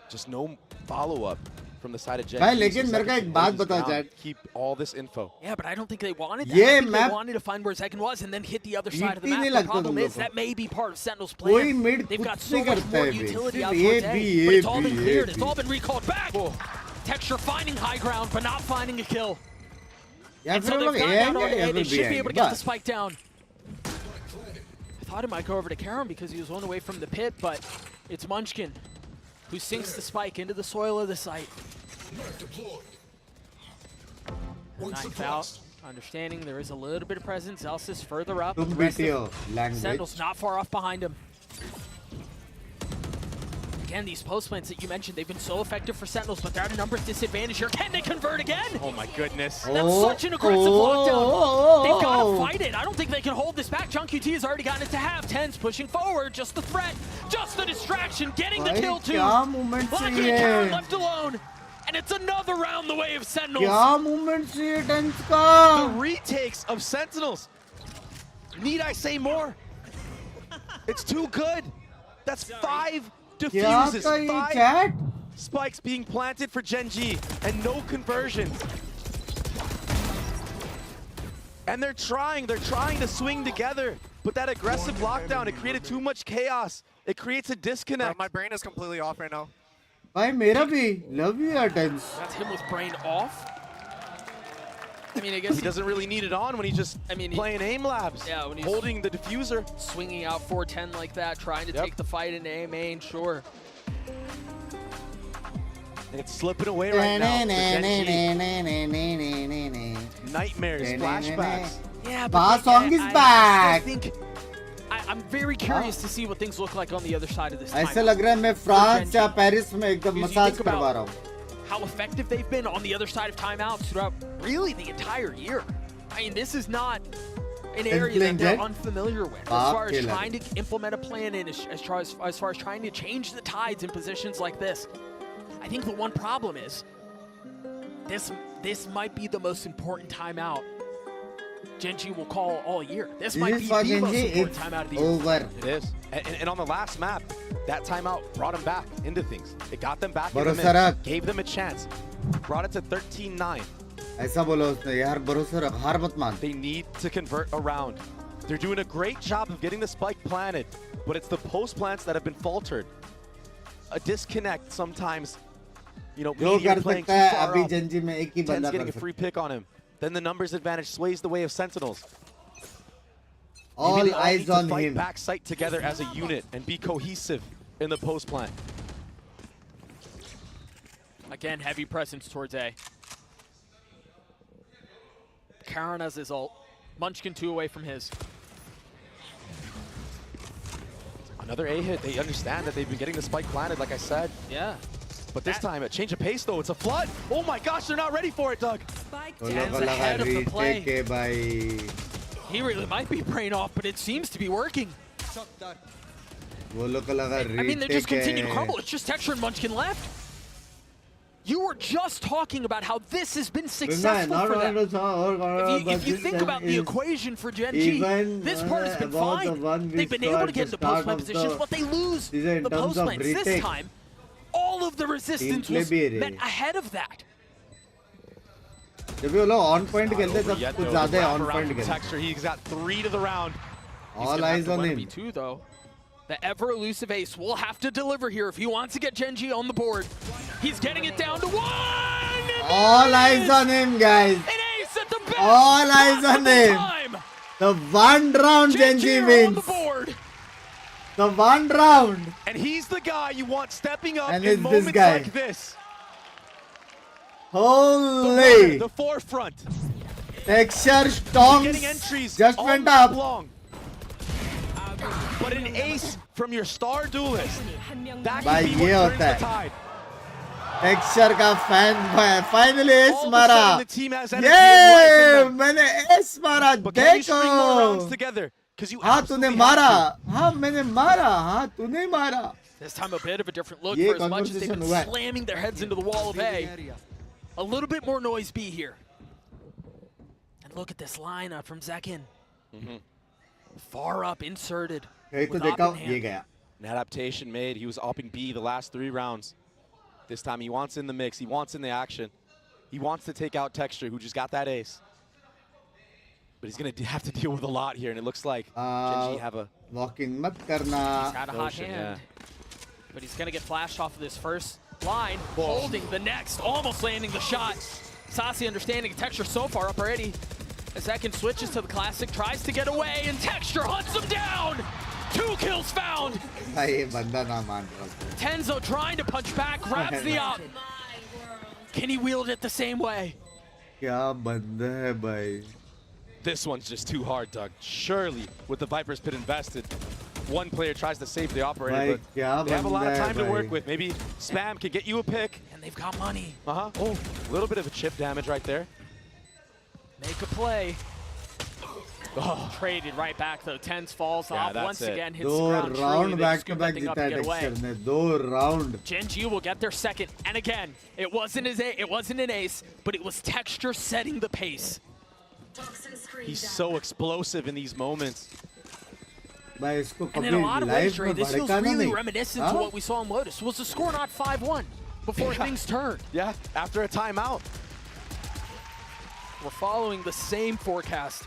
Just no follow-up from the side of Gen. भाई लेकिन मेरे को एक बात बताओ chat. Keep all this info. Yeah, but I don't think they wanted that. ये I think map they wanted to find where Zekken was and then hit the other side of the नहीं map. The लगता problem तुम is that may be part of Sentinel's कोई plan. mid They've got कुछ so नहीं much करता more है utility out ये towards A, भी but it's all been ये cleared. It's भी. all been recalled back. Texture finding high ground, but not finding a kill. या And फिर so लोग they've ये gotten out on या A. They फिर should be able to get the बस. spike down. I thought it might go over to KRU because he was one away from the pit, but it's Munchkin who sinks the spike into the soil of the site. Ninth out. Understanding there is a little bit of presence. Zelsis further up. तुम The rest BT हो of language. Sentinel's not far off behind him. Again, these post plants that you mentioned, they've been so effective for Sentinels, but they're at a numbers disadvantage here. Can they convert again? Oh my goodness. That's such an aggressive lockdown. They've got to fight it. I don't think they can hold this back. Junk QT has already gotten it to half. Tens pushing forward. Just the threat. Just the distraction. Getting the kill too. Lucky Karen left alone. And it's another round the way of Sentinels. क्या movement से Tens का? The retakes of Sentinels. Need I say more? It's too good. That's 5 diffuses, 5 spikes being planted for GENG, and no conversions. And they're trying to swing together, but that aggressive lockdown, it created too much chaos. It creates a disconnect. My brain is completely off right now. भाई मेरा भी love you at Tens. That's him with brain off. I mean, I guess he doesn't really need it on when he's just playing aim labs. Yeah, when he's holding the diffuser, swinging out 410 like that, trying to take the fight in A main, sure. It's slipping away right now. Nightmares, flashbacks. Yeah, Bar but song is back. I'm very curious to see what things look like on the other side of this time. ऐसा लग रहा है मैं France या Paris में एकदम massage करवा रहा हूँ. How effective they've been on the other side of timeouts throughout really the entire year. I mean, this is not an area that they're unfamiliar with as far as trying to implement a plan in, as far as trying to change the tides in positions like this. I think the one problem is this might be the most important timeout GENG will call all year. This might be the most important timeout of the year. It is. And on the last map, that timeout brought them back into things. It got them back in the mix, gave them a chance, brought it to 13-9. ऐसा बोलो उसने यार भरोसा रख हार मत मान. They need to convert around. They're doing a great job of getting the spike planted, but it's the post plants that have been faltered. A disconnect sometimes. You know, जो कर playing सकता है too far अभी up. GENG में एक ही बंदा Ten's getting कर a free सकता pick on him. Then the numbers advantage sways the way of Sentinels. All Maybe they eyes need to on fight him. back sight together as a unit and be cohesive in the post plant. Again, heavy presence towards A. KRU has his ult. Munchkin 2 away from his. Another A hit. They understand that they've been getting the spike planted, like I said. Yeah. But this time, a change of pace, though. It's a flood. Oh my gosh, they're not ready for it, Doug. Dan's ahead of the play. He really might be brain off, but it seems to be working. वो लोग का लगा I mean, they just continue to crumble. It's just Texture and Munchkin left. You were just talking about how this has been successful for them. If you think about the equation for GENG, this part has been fine. They've been able to get into post-plant positions, but they lose the post-plants. This time, all of the resistance was met ahead of that. जब ये लोग on point खेलते तब कुछ ज़्यादा है on point खेलते. Texture, he's got 3 to the round. All eyes on him. Too, though. The ever-elusive Ace will have to deliver here if he wants to get GENG on the board. He's getting it down to 1! All eyes on him, guys. An Ace at the best. All eyes on him. The one round GENG wins. The one round. And he's the guy you want stepping up And in it's moments this guy. like this. Holy. The forefront. Texture Stonks just went up. But an ace from your star duelist, that भाई can be ये what होता turns the है. tide. Texture का fan finally ace All of a मारा. sudden the team has energy and life ये in them. मैंने ace मारा. But can you string more rounds देखो. together? Because you हाँ तूने absolutely मारा. have to. हाँ मैंने मारा. हाँ तूने मारा. This time a bit of a different look ये for as much as they've been conversation हुआ है. slamming their heads into the wall of A. A little bit more noise B here. And look at this lineup from Zekken. Far up, inserted. कहीं तो with देखा op in ये hand. गया. An adaptation made. He was opting B the last 3 rounds. This time he wants in the mix. He wants in the action. He wants to take out Texture, who just got that ace. But he's going to have to deal with a lot here, and it looks like GENG have a... Walk-in mat karna. He's had a hot hand. But he's going to get flashed off of this first line, holding the next, almost landing the shot. Sassy understanding Texture so far up already. A second switches to the classic, tries to get away, and Texture hunts him down! 2 kills found! Tenzo trying to punch back, grabs the up. Can he wield it the same way? This one's just too hard, Doug. Surely, with the Viper's Pit invested, one player tries to save the operator, but they have a lot of time to work with. Maybe Spam can get you a pick. And they've got money. Oh, a little bit of a chip damage right there. Make a play. Oh. Traded right back though. Tens falls off once again. Hits the ground. Round back to back जीता Texture ने 2 round. GENG will get their second, and again, it wasn't an ace, but it was Texture setting the pace. He's so explosive in these moments. And in a lot of ways, Ray, this feels really reminiscent to what we saw in Lotus. Was the score not 5-1 before things turned? Yeah, after a timeout. We're following the same forecast.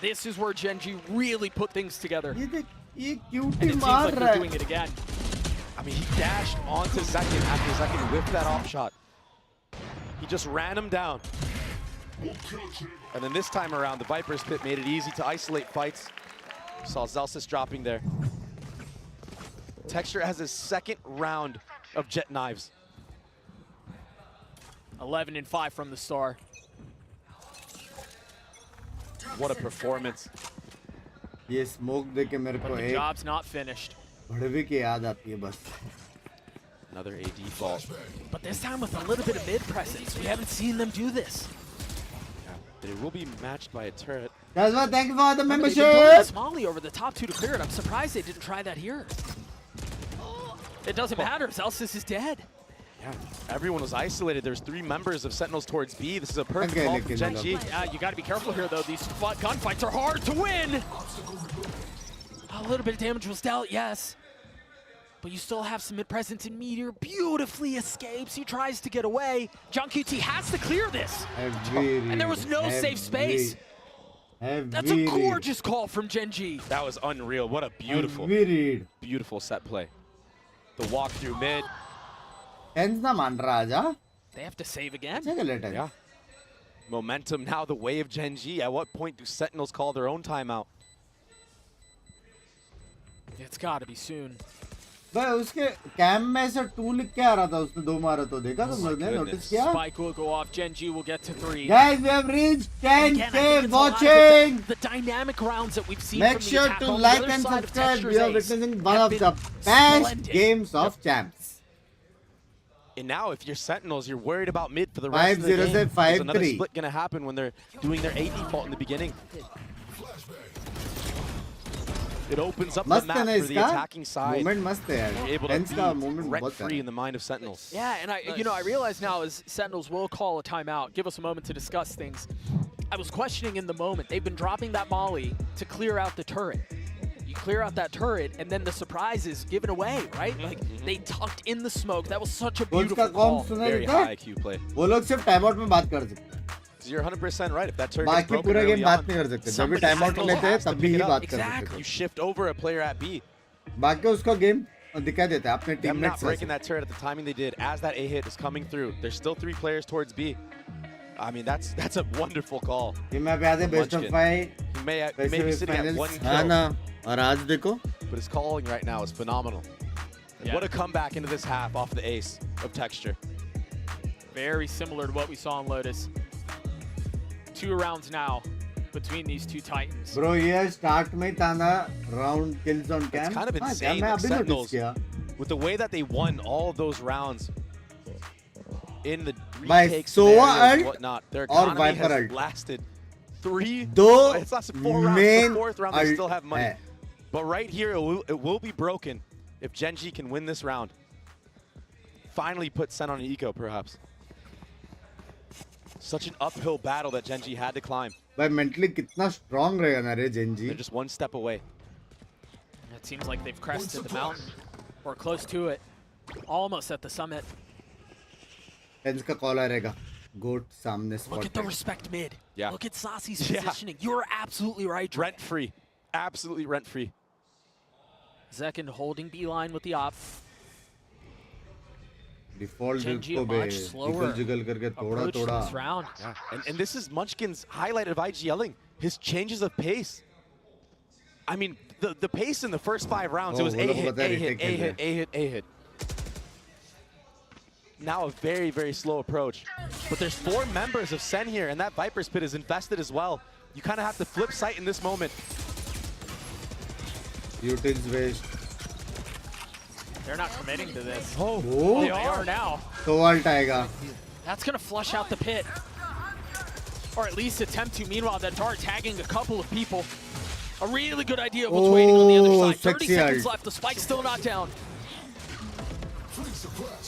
This is where GENG really put things together. And it seems like they're doing it again. I mean, he dashed onto second after second, whipped that off shot. He just ran him down. And then this time around, the Viper's Pit made it easy to isolate fights. Saw Zelsis dropping there. Texture has his second round of jet knives. 11-5 from the Star. What a performance. ये smoke देख के मेरे को The job's not finished. बड़वी की याद आती है बस. Another AD fault. But this time with a little bit of mid presence. We haven't seen them do this. But it will be matched by a turret. That's what. Thank you for the membership. Smalley over the top 2 to clear it. I'm surprised they didn't try that here. It doesn't matter. Zelsis is dead. Yeah, everyone was isolated. There's 3 members of Sentinels towards B. This is a perfect call for GENG. Yeah, you got to be careful here, though. These gunfights are hard to win. A little bit of damage was dealt, yes. But you still have some mid-presence in Meteor. Beautifully escapes. He tries to get away. JungQT has to clear this. And there was no safe space. That's a gorgeous call from GENG. That was unreal. What a beautiful, beautiful set play. The walk through mid. They have to save again. Yeah. Momentum now the way of GENG. At what point do Sentinels call their own timeout? It's got to be soon. भाई उसके cam में से 2 लिख के आ रहा था, उसने 2 मारा तो देखा तुम लोग ने नोटिस किया? Spike will go off. GENG will get to 3. Guys, we have reached 10K watching. The dynamic rounds that we've seen. Make sure to like and subscribe. We are witnessing one of the best games of champs. And now, if you're Sentinels, you're worried about mid for the rest of the game. There's another split going to happen when they're doing their A default in the beginning. It opens up the map for the attacking side. You're able to be rent-free in the mind of Sentinels. Yeah, and I realize now as Sentinels will call a timeout, give us a moment to discuss things. I was questioning in the moment. They've been dropping that molly to clear out the turret. You clear out that turret, and then the surprise is given away, right? Like, they tucked in the smoke. That was such a beautiful call. Very high IQ play. वो लोग सिर्फ timeout में बात कर सकते हैं. You're 100% right. If that turret gets broken पूरा early game on, बात नहीं कर सकते. जब भी टाइमआउट लेते हैं तब भी ही बात कर सकते हैं. You shift over a player at B. बाकी उसका गेम दिखा देता है अपने Them not teammates breaking that turret at the timing they did as that A hit is coming through. There's still 3 players towards B. I mean, that's a wonderful call. ये मैं याद है best of 5. He may be sitting at 1 kill. हाँ ना, और आज देखो. But his calling right now is phenomenal. And what a comeback into this half off the ace of Texture. Very similar to what we saw in Lotus. 2 rounds now between these 2 titans. Bro, yeah, start में था ना round kills on cam. It's kind of insane that Sentinels, with the way that they won all of those rounds in the retakes and whatnot, their economy has lasted 3. It's lasted 4 rounds. The 4th round, they still have money. But right here, it will be broken if GENG can win this round. Finally put Sen on an eco, perhaps. Such an uphill battle that GENG had to climb. But mentally, कितना strong रहेगा ना रे GENG. They're just 1 step away. It seems like they've crested the mountain, or close to it. Almost at the summit. Fence का call आएगा. Goat सामने spot. Look at the respect mid. Yeah. Look at Saucy's positioning. You're absolutely right. Rent free. Absolutely rent free. Second holding beeline with the op. Default GENG को much slower jiggle करके approach to this round. Yeah. And this is Munchkin's highlight of IGLing. His changes of pace. I mean, the pace in the first 5 rounds, it was A hit, A hit, A hit, A hit, A hit. Now a very, very slow approach. But there's 4 members of SEN here, and that Viper's Pit is invested as well. You kind of have to flip sight in this moment. Utils waste. They're not committing to this. Oh. They are now. So alt आएगा. That's going to flush out the pit. Or at least attempt to. Meanwhile, that dart tagging a couple of people. A really good idea of what's waiting on the other side. 30 seconds left. The spike's still not down.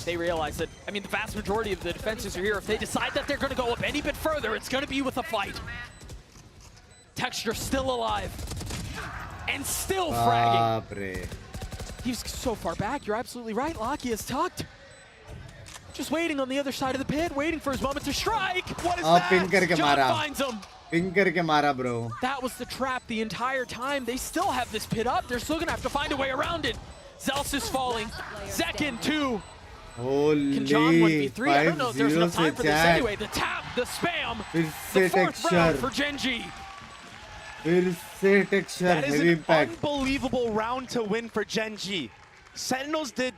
They realize that, I mean, the vast majority of the defenses are here. If they decide that they're going to go up any bit further, it's going to be with a fight. Texture still alive. And still fragging. He's so far back. You're absolutely right. Locky is tucked. Just waiting on the other side of the pit, waiting for his moment to strike. What is that? Pin करके John मारा. finds him. Pin करके मारा, bro. That was the trap the entire time. They still have this pit up. They're still going to have to find a way around it. Zels is falling. Zekin 2. Holy. Can John 1v3? I don't know if there's enough time for this anyway. The tap, the spam. The 4th round for GENG. That is an unbelievable round to win for GENG. Sentinels did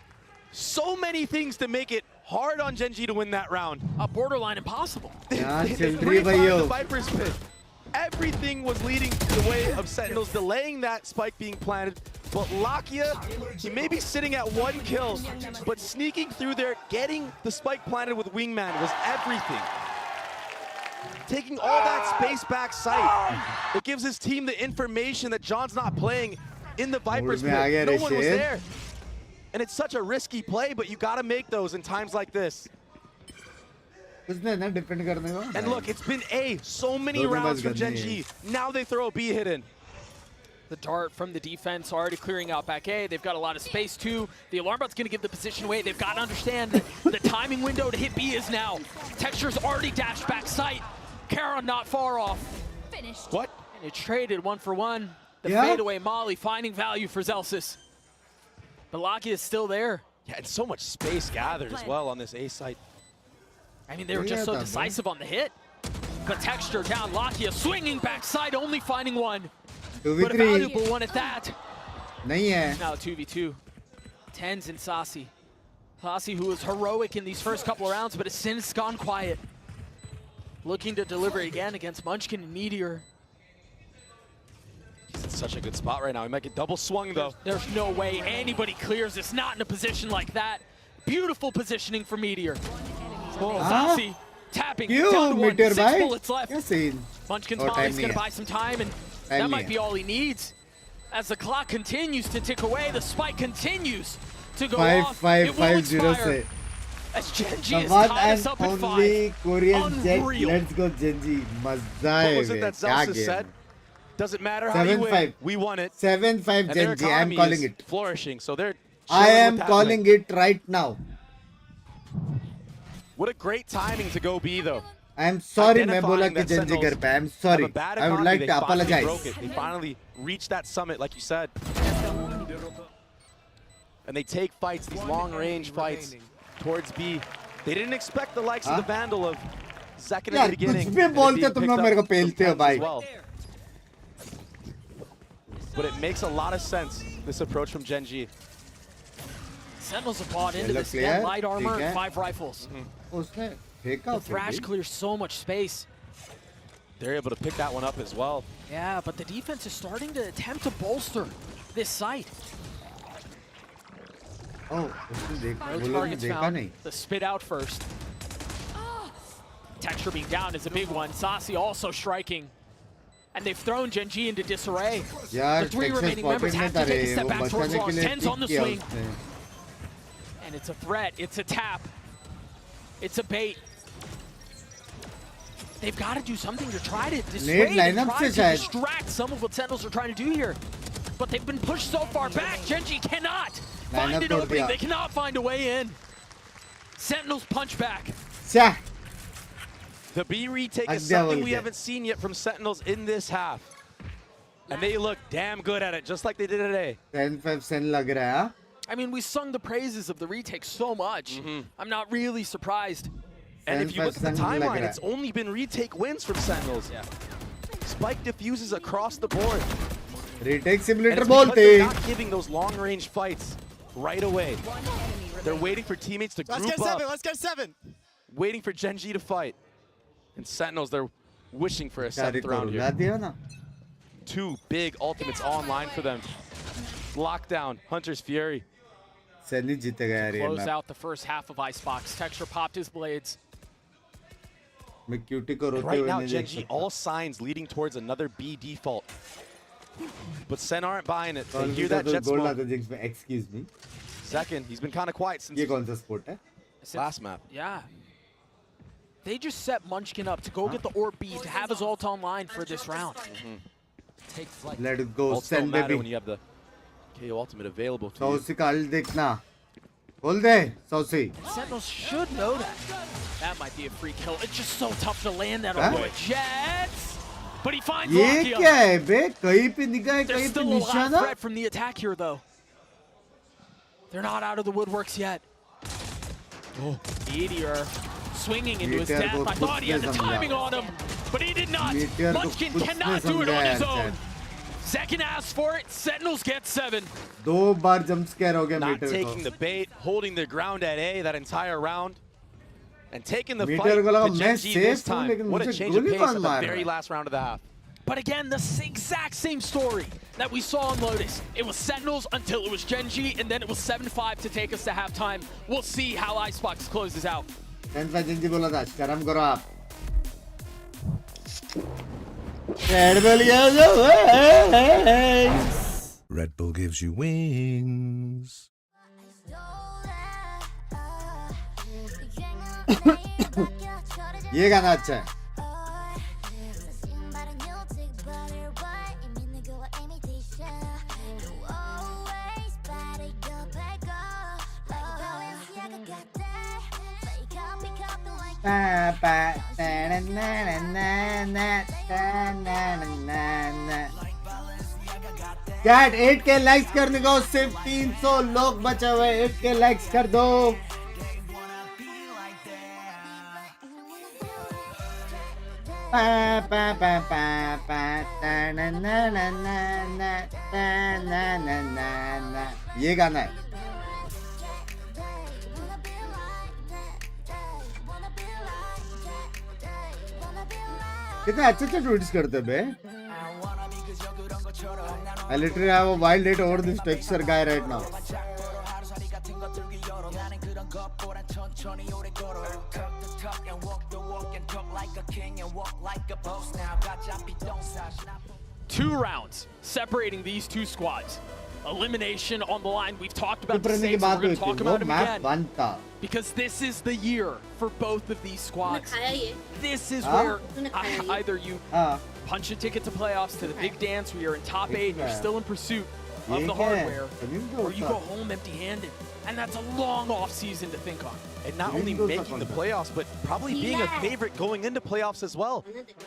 so many things to make it hard on GENG to win that round. A borderline impossible. They refined the Viper's Pit. Everything was leading the way of Sentinels, delaying that spike being planted. But Lakia, he may be sitting at 1 kill, but sneaking through there, getting the spike planted with Wingman was everything. Taking all that space back sight. It gives his team the information that John's not playing in the Viper's Pit. No one was there. And it's such a risky play, but you gotta make those in times like this. And look, it's been A so many rounds for GENG. Now they throw a B hit in. The dart from the defense already clearing out back A. They've got a lot of space too. The alarm bot's gonna give the position away. They've got to understand that the timing window to hit B is now. Texture's already dashed back sight. KRU not far off. Finished. What? And it's traded 1 for 1. The fadeaway Molly finding value for Zelsis. But Locky is still there. Yeah, and so much space gathered as well on this A site. I mean, they were just so decisive on the hit. But Texture down, Lakia swinging backside, only finding 1. But a valuable one at that. Now 2v2. Tens and Saucy. Saucy, who was heroic in these first couple of rounds, but has since gone quiet. Looking to deliver again against Munchkin and Meteor. He's in such a good spot right now. He might get double swung, though. There's no way anybody clears this, not in a position like that. Beautiful positioning for Meteor. Saucy tapping down to 1, 6 bullets left. Munchkin's Molly's going to buy some time, and that might be all he needs. As the clock continues to tick away, the spike continues to go off. It will expire. As GENG is tied us up at 5. Korean Jet. Let's go GENG. What was it that Zelsis said? Doesn't matter how you win, we won it. 7-5 GENG. I am calling it. Flourishing, so they're. I am calling it right now. What a great timing to go B though. I am sorry, मैं बोला कि GENG कर पाया. I am sorry. I would like to apologize. They finally reached that summit, like you said. And they take fights, these long-range fights, towards B. They didn't expect the likes of the Vandal of Zekin in the beginning. कुछ भी बोलते तुम लोग मेरे को पेलते हो भाई. But it makes a lot of sense, this approach from GENG. Sentinels have bought into this. Light armor and 5 rifles. The Thrash clears so much space. They're able to pick that one up as well. Yeah, but the defense is starting to attempt to bolster this site. Oh, no targets found. The spit out first. Texture being down is a big one. Saucy also striking. And they've thrown GENG into disarray. The 3 remaining members have to take a step back towards loss. 10's on the swing. And it's a threat. It's a tap. It's a bait. They've got to do something to try to dissuade and try to distract some of what Sentinels are trying to do here. but they've been pushed so far back. GENG cannot find an opening. They cannot find a way in. Sentinels punch back. The B retake is something we haven't seen yet from Sentinels in this half. And they look damn good at it, just like they did today. 10-5 Sen lag raha hai. I mean, we sung the praises of the retake so much. I'm not really surprised. And if you look at the timeline, it's only been retake wins from Sentinels. Yeah. Spike diffuses across the board. Retake simulator bolte. They're not giving those long-range fights right away. They're waiting for teammates to group up. Let's get 7. Waiting for GENG to fight. And Sentinels, they're wishing for a 7th round here. 2 big ultimates online for them. Lockdown, Hunter's Fury. Close out the first half of Icebox. Texture popped his blades. Right now, GENG, all signs leading towards another B default. But Sen aren't buying it. They hear that jet smoke. Excuse me. Second, he's been kind of quiet since last map. Yeah. They just set Munchkin up to go get the orb B to have his ult online for this round. Take flight. Let it go, Sen baby. When you have the KO ultimate available to you. Saucy ka ult dekhna. Hol de, Saucy. Sentinels should know that. That might be a free kill. It's just so tough to land that on the Jets. But he finds Locky. Ye kya hai be? Kahin pe nigaah, kahin pe There's still a lot of threat from the attack here, though. They're not out of the woodworks yet. Oh, Meteor swinging into his death. I thought he had the timing on him, but he did not. Munchkin cannot do it on his own. Second asks for it. Sentinels get 7. Do baar jump scare ho gaya Not Meteor taking ko. the bait, holding their ground at A that entire round, and taking the fight Meteor ko laga to main GENG this safe hu, time. lekin What a mujhe change of goli pace kaun at maar the raha very hai? last round of the half. But again, the exact same story that we saw on Lotus. It was Sentinels until it was GENG, and then it was 7-5 to take us to halftime. We'll see how Icebox closes out. 10-5 GENG bola tha, karam karo aap. Red Bull gives you wings. Red Bull gives you wings. ये गाना अच्छा है. Cat 8K likes करने को सिर्फ 300 लोग बचे हुए. 8K likes कर दो. ये गाना है. कितने अच्छे ट्वीट्स करते बे. I literally have a wild hate over this texture guy right now. Two rounds separating these two squads. Elimination on the line. We've talked about the stakes. We're going to talk about them again. Because this is the year for both of these squads. This is where either you punch a ticket to playoffs to the big dance where you're in top 8 and you're still in pursuit of the hardware, or you go home empty-handed. And that's a long off season to think on. And not only making the playoffs, but probably being a favorite going into playoffs as well.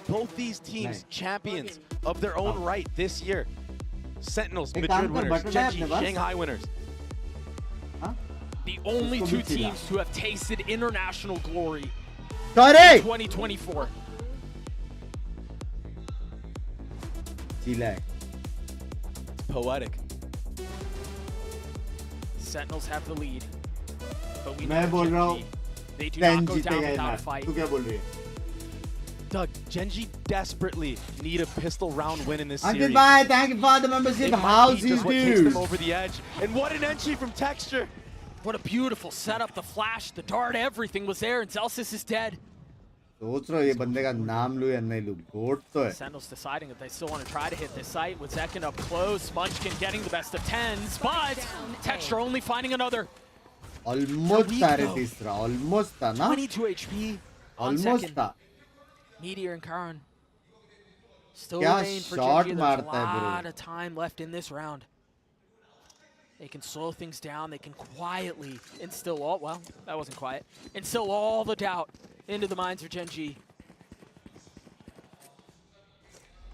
Both these teams champions of their own right this year. Sentinels, Madrid winners, GENG, Shanghai winners. The only two teams to have tasted international glory in 2024. Poetic. Sentinels have the lead, but we मैं बोल रहा हूँ they do not go down without a fight. तू क्या बोल रही है? Doug, GENG desperately need a pistol round win in this series. Ankit bhai, thank you for the membership. How's these what takes dudes? them over the edge. And what an entry from Texture. What a beautiful setup. The flash, the dart, everything was there, and Zelsis is dead. सोच रहा हूँ ये बंदे का नाम लूँ या नहीं लूँ. गोट तो है. Sentinels deciding that they still want to try to hit this site with Zekin up close. Munchkin getting the best of 10s, but Texture only finding another. Almost था रे तीसरा. Almost था ना? 22 HP. Almost था. Meteor and Karan Still क्या remain for shot Genji. There's a मारता है lot bro. of time left in this round. They can slow things down. They can quietly instill all, well, that wasn't quiet. Instill all the doubt into the minds of Genji.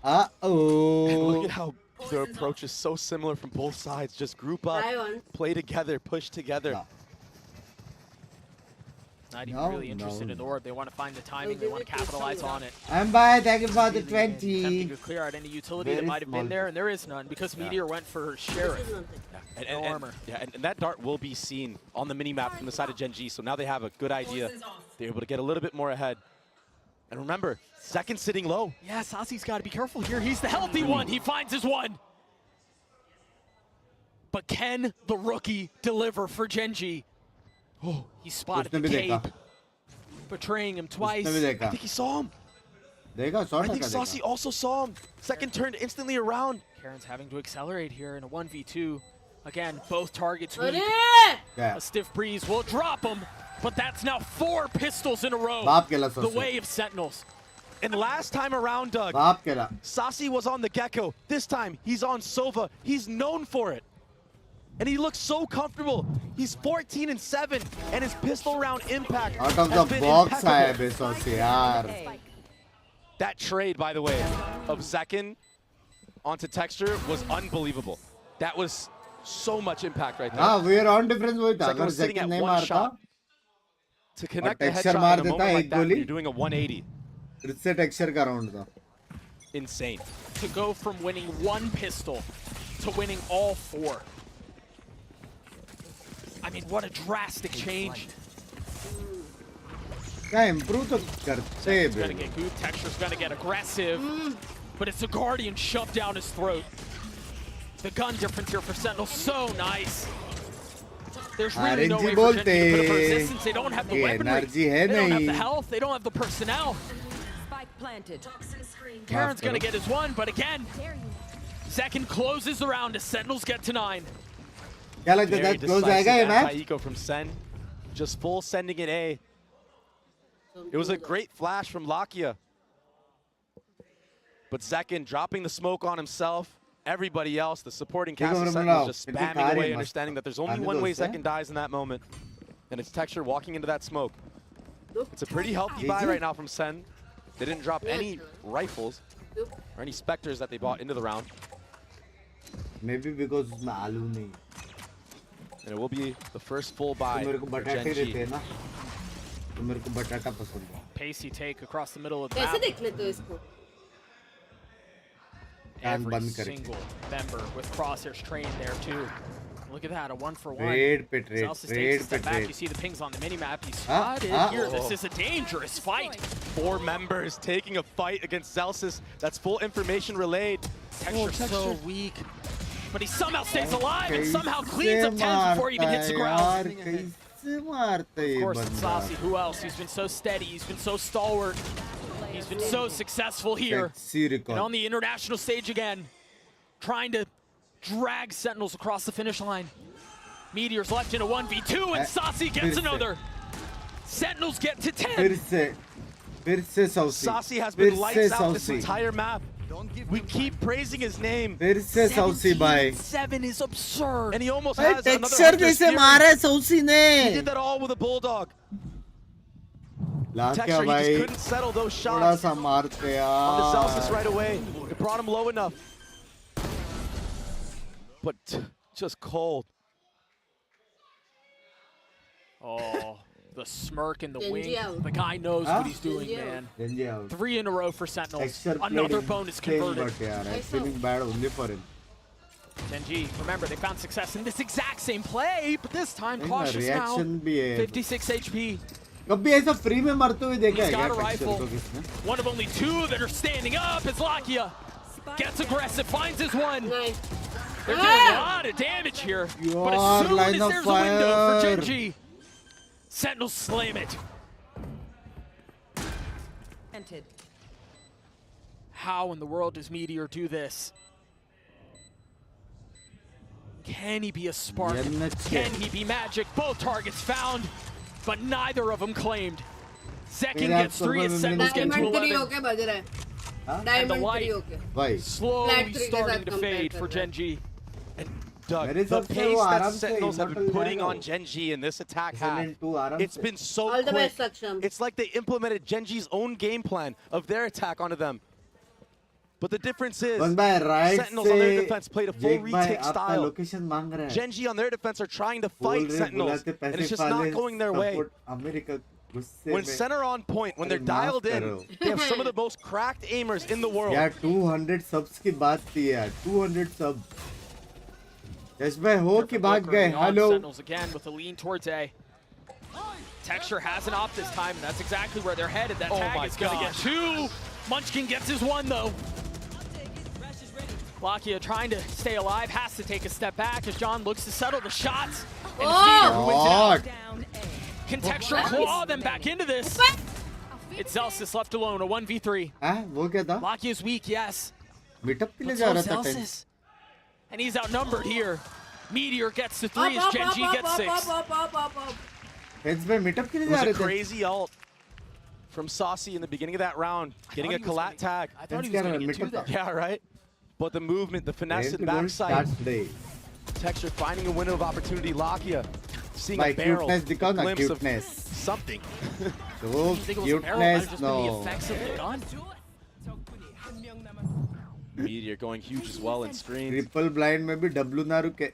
Uh-oh. And look at how their approach is so similar from both sides. Just group up, play together, push together. Not even really interested in the orb. They want to find the timing. They want to capitalize on it. I'm by. Thank you for the 20. Attempting to clear out any utility that might have been there, and there is none because Meteor went for Sheriff. And armor. And that dart will be seen on the mini-map from the side of Genji, so now they have a good idea. They're able to get a little bit more ahead. And remember, second sitting low. Yeah, Sasi's got to be careful here. He's the healthy one. He finds his one. But can the rookie deliver for Genji? Oh, he spotted the cape, betraying him twice. I think he saw him. I think Sasi also saw him. Second turned instantly around. Karen's having to accelerate here in a 1v2. Again, both targets weak. Yeah. A stiff breeze will drop him, but that's now 4 pistols in a row. The way of Sentinels. And last time around, Doug, Sasi was on the Gecko. This time, he's on Sova. He's known for it. And he looks so comfortable. He's 14-7, and his pistol round impact Out of has the been box, impeccable. That trade, by the way, of Zekin onto Texture was unbelievable. That was so much impact right there. We are on difference with Zekin was sitting at नहीं one मारता shot. To connect the texture headshot मार in a देता moment like एक that, when गोली. you're doing a 180. इससे texture का round था. Insane. To go from winning 1 pistol to winning all 4. I mean, what a drastic change. Improve तो करते हैं Gonna get good. Texture's gonna get aggressive, but it's a Guardian shoved down his throat. The gun difference here for Sentinel, so nice. There's really no way for Genji to put up a resistance. They don't have the weaponry. They don't have the health. They don't have the personnel. Spike planted. Karen's gonna get his one, but again, Second closes the round as Sentinels get to 9. क्या लगता है close जाएगा ये match? Eco from Sen, just full sending it A. It was a great flash from Lakia. But Zekin dropping the smoke on himself. Everybody else, the supporting cast of Sentinels just spamming away, understanding that there's only one way Zekin dies in that moment. And it's Texture walking into that smoke. It's a pretty healthy buy right now from Sen. They didn't drop any rifles or any Spectres that they bought into the round. Maybe because उसमें आलू नहीं. And it will be the first full buy for Genji. Pacey take across the middle of the map. Every single member with crosshairs trained there too. Look at that, a 1-for-1. Zelsis takes a step back. You see the pings on the mini-map. He's spotted here. This is a dangerous fight. 4 members taking a fight against Zelsis. That's full information relayed. Texture's so weak. But he somehow stays alive and somehow cleans up 10 before he even hits the ground. Of course, it's Sasi. Who else? He's been so steady. He's been so stalwart. He's been so successful here. And on the international stage again, trying to drag Sentinels across the finish line. Meteor's left in a 1v2 and Sasi gets another. Sentinels get to 10. Sasi has been lights out this entire map. We keep praising his name. 7 is absurd. And he almost has another 100 Saucy He did that all with a Bulldog. Texture, he just couldn't settle those shots on the Zelsis right away. It brought him low enough. But just cold. Oh, the smirk and the wink. The guy knows what he's doing, man. 3 in a row for Sentinels. Another bonus converted. Feeling bad only for him. Genji, remember, they found success in this exact same play, but this time cautious now. 56 HP. कभी ऐसा free में मरते हुए देखा है क्या? He's got a rifle. One of only 2 that are standing up is Lakia. Gets aggressive, finds his one. They're doing a lot of damage here. But as soon as there's a window for Genji, Sentinels slam it. How in the world does Meteor do this? Can he be a spark? Can he be magic? Both targets found, but neither of them claimed. Zekin gets 3 and Sentinels get to 11. And the Diamond light 3 okay. Why? slowly Flat 3 के starting साथ to compare fade कर for रहे हैं। Gen G. Doug, मेरे the हिसाब से pace वो that आराम से Sentinels have been immortal putting जाएगा on वो। Gen G in this attack half, Excellent 2 आराम it's से। been so All the quick. best, Saksham. It's like they implemented Gen G's own game plan of their attack onto them. But the difference is, बस भाई right Sentinels on their से defense played a full जेक भाई retake आपका style. Location मांग रहा है। Gen G on their defense are trying to बोल fight रहे Sentinels, बुलाते and पैसे it's just वाले not going their way. support America गुस्से When में। center on point, when they're अरे माफ dialed in, करो। they have some of the most cracked aimers in the world. यार 200 subs की बात थी यार 200 sub यश भाई हो कि भाग गए hello Sentinels again with a lean towards A. Texture has an op this time, and that's exactly where they're headed. That Oh tag my is going to get gosh. 2. Munchkin gets his 1 though. Lakia trying to stay alive, has to take a step back as John looks to settle the shots. And it's Meteor who wins it out. Can Texture claw them back into this? It's Celsius left alone, a 1v3. हाँ वो क्या था Lakia's weak, yes. Meetup के लिए But जा so रहा था Celsius. And he's outnumbered here. Meteor gets to 3 as Gen G gets 6. Heads में मीटअप के लिए It जा was रहे a थे crazy ult from Saucy in the beginning of that round, getting a collat tag. I thought he was going to get 2 there. Yeah, right? But the movement, the finesse Game and to goal backside, starts today Texture finding a window of opportunity. Lakia seeing भाई a barrel, cuteness दिखाओ ना glimpse of cuteness something. तो You think it was a barrel, might have cuteness just been the no effects of the gun. Meteor going huge as well in screens. Triple blind में भी W ना रुके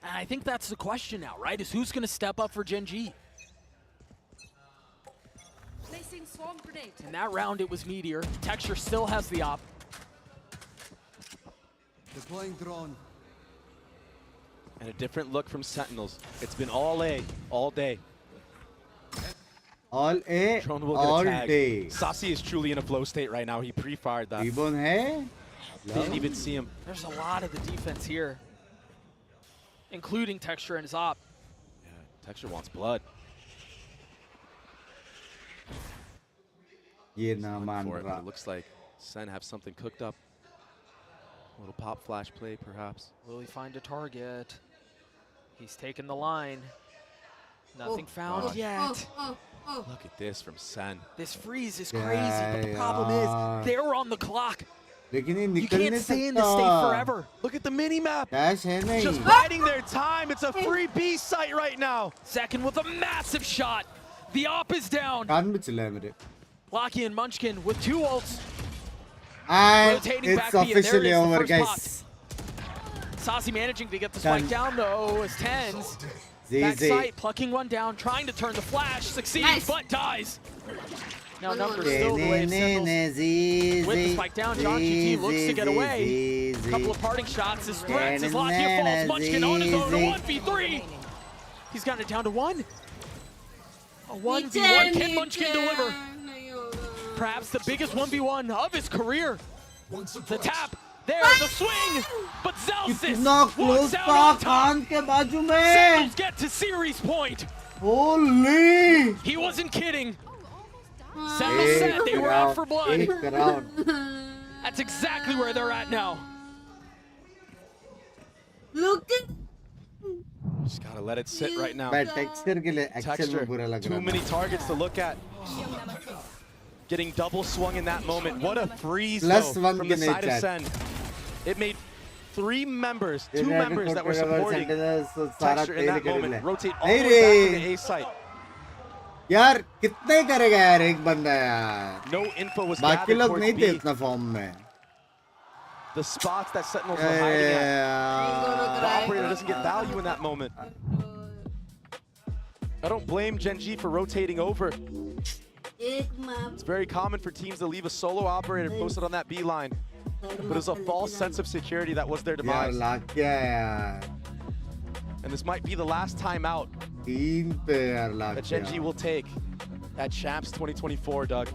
And I think that's the question now, right? Is who's going to step up for Gen G? Placing swarm grenade. In that round, it was Meteor. Texture still has the op. Deploying drone. And a different look from Sentinels. It's been all A, all day. all A Drone will all get a tag. day Saucy is truly in a flow state right now. He pre-fired that. Ribbon है Didn't even see him. There's a lot of the defense here, including Texture and his op. Yeah, Texture wants blood. ये ना मान For it, but रहा it looks like Sen have something cooked up. A little pop flash play, perhaps. Will he find a target? He's taken the line. Nothing found gosh. yet. Look at this from Sen. This freeze is crazy, but the problem is they're on the clock. लेकिन ये You निकल can't नहीं stay in this state सकता forever. Look at the mini map. Cash है Just नहीं biding their time. It's a free B site right now. Second with a massive shot. The op is down. कान में चिल्ला है मेरे Locky and Munchkin with 2 ults. and Rotating it's back B, and there it officially is, the over first guys Saucy managing to get the Done. spike down though as Tens. Back ZZ sight, plucking one down, trying to turn the flash, succeeds, Nice. but dies. Now numbers still the way of Sentinels. With the spike down, John GT looks to get away. Couple of parting shots as threats as Lakia falls. Munchkin on his own, a 1v3. He's gotten it down to 1. A 1v1, can Munchkin deliver? Perhaps the biggest 1v1 of his career. The tap, there, the swing, but Celsius इतना walks close out था on top. कान के बाजू में Sentinels get to series point. holy He wasn't kidding. Sentinels said they were out for blood. एक round That's exactly where they're at now. Look at Just gotta let it sit right now. भाई texture के लिए actual Texture, में बुरा लग too रहा many था targets to look at. Getting double swung in that moment. What a freeze Plus though, one from the के side of नहीं Sen. It made 3 members, 2 ये members that were supporting सारा Texture in तेल that कर moment. ले Rotate all नहीं the way back to रे the A site. यार कितने करेगा यार एक बंदा यार No info was बाकी gathered लोग towards नहीं थे B. इतना फॉर्म में The spots that Sentinels were hiding at. The यार operator doesn't get value in that moment. I don't blame Gen G for rotating over. एक map. It's very common for teams to leave a solo operator posted on that B line. But it's a false sense of security that was their यार demise. Lakh क्या है यार And this might be the last time out 3 पे यार lakh that Gen G क्या will take at CHAMPS 2024, Doug.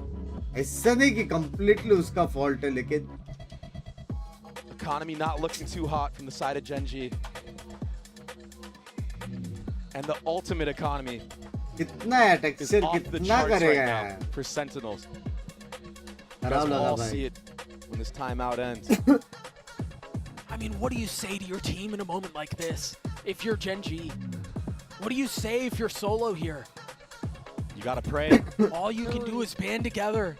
ऐसा नहीं कि completely उसका fault है लेकिन Economy not looking too hot from the side of Gen G. And the ultimate economy कितना है is टेक्सचर off the कितना charts करेगा right यार now for Sentinels. You खराब guys will लगा all भाई see it when this timeout ends. I mean, what do you say to your team in a moment like this? If you're Gen G, what do you say if you're solo here? You gotta pray. All you can do is band together.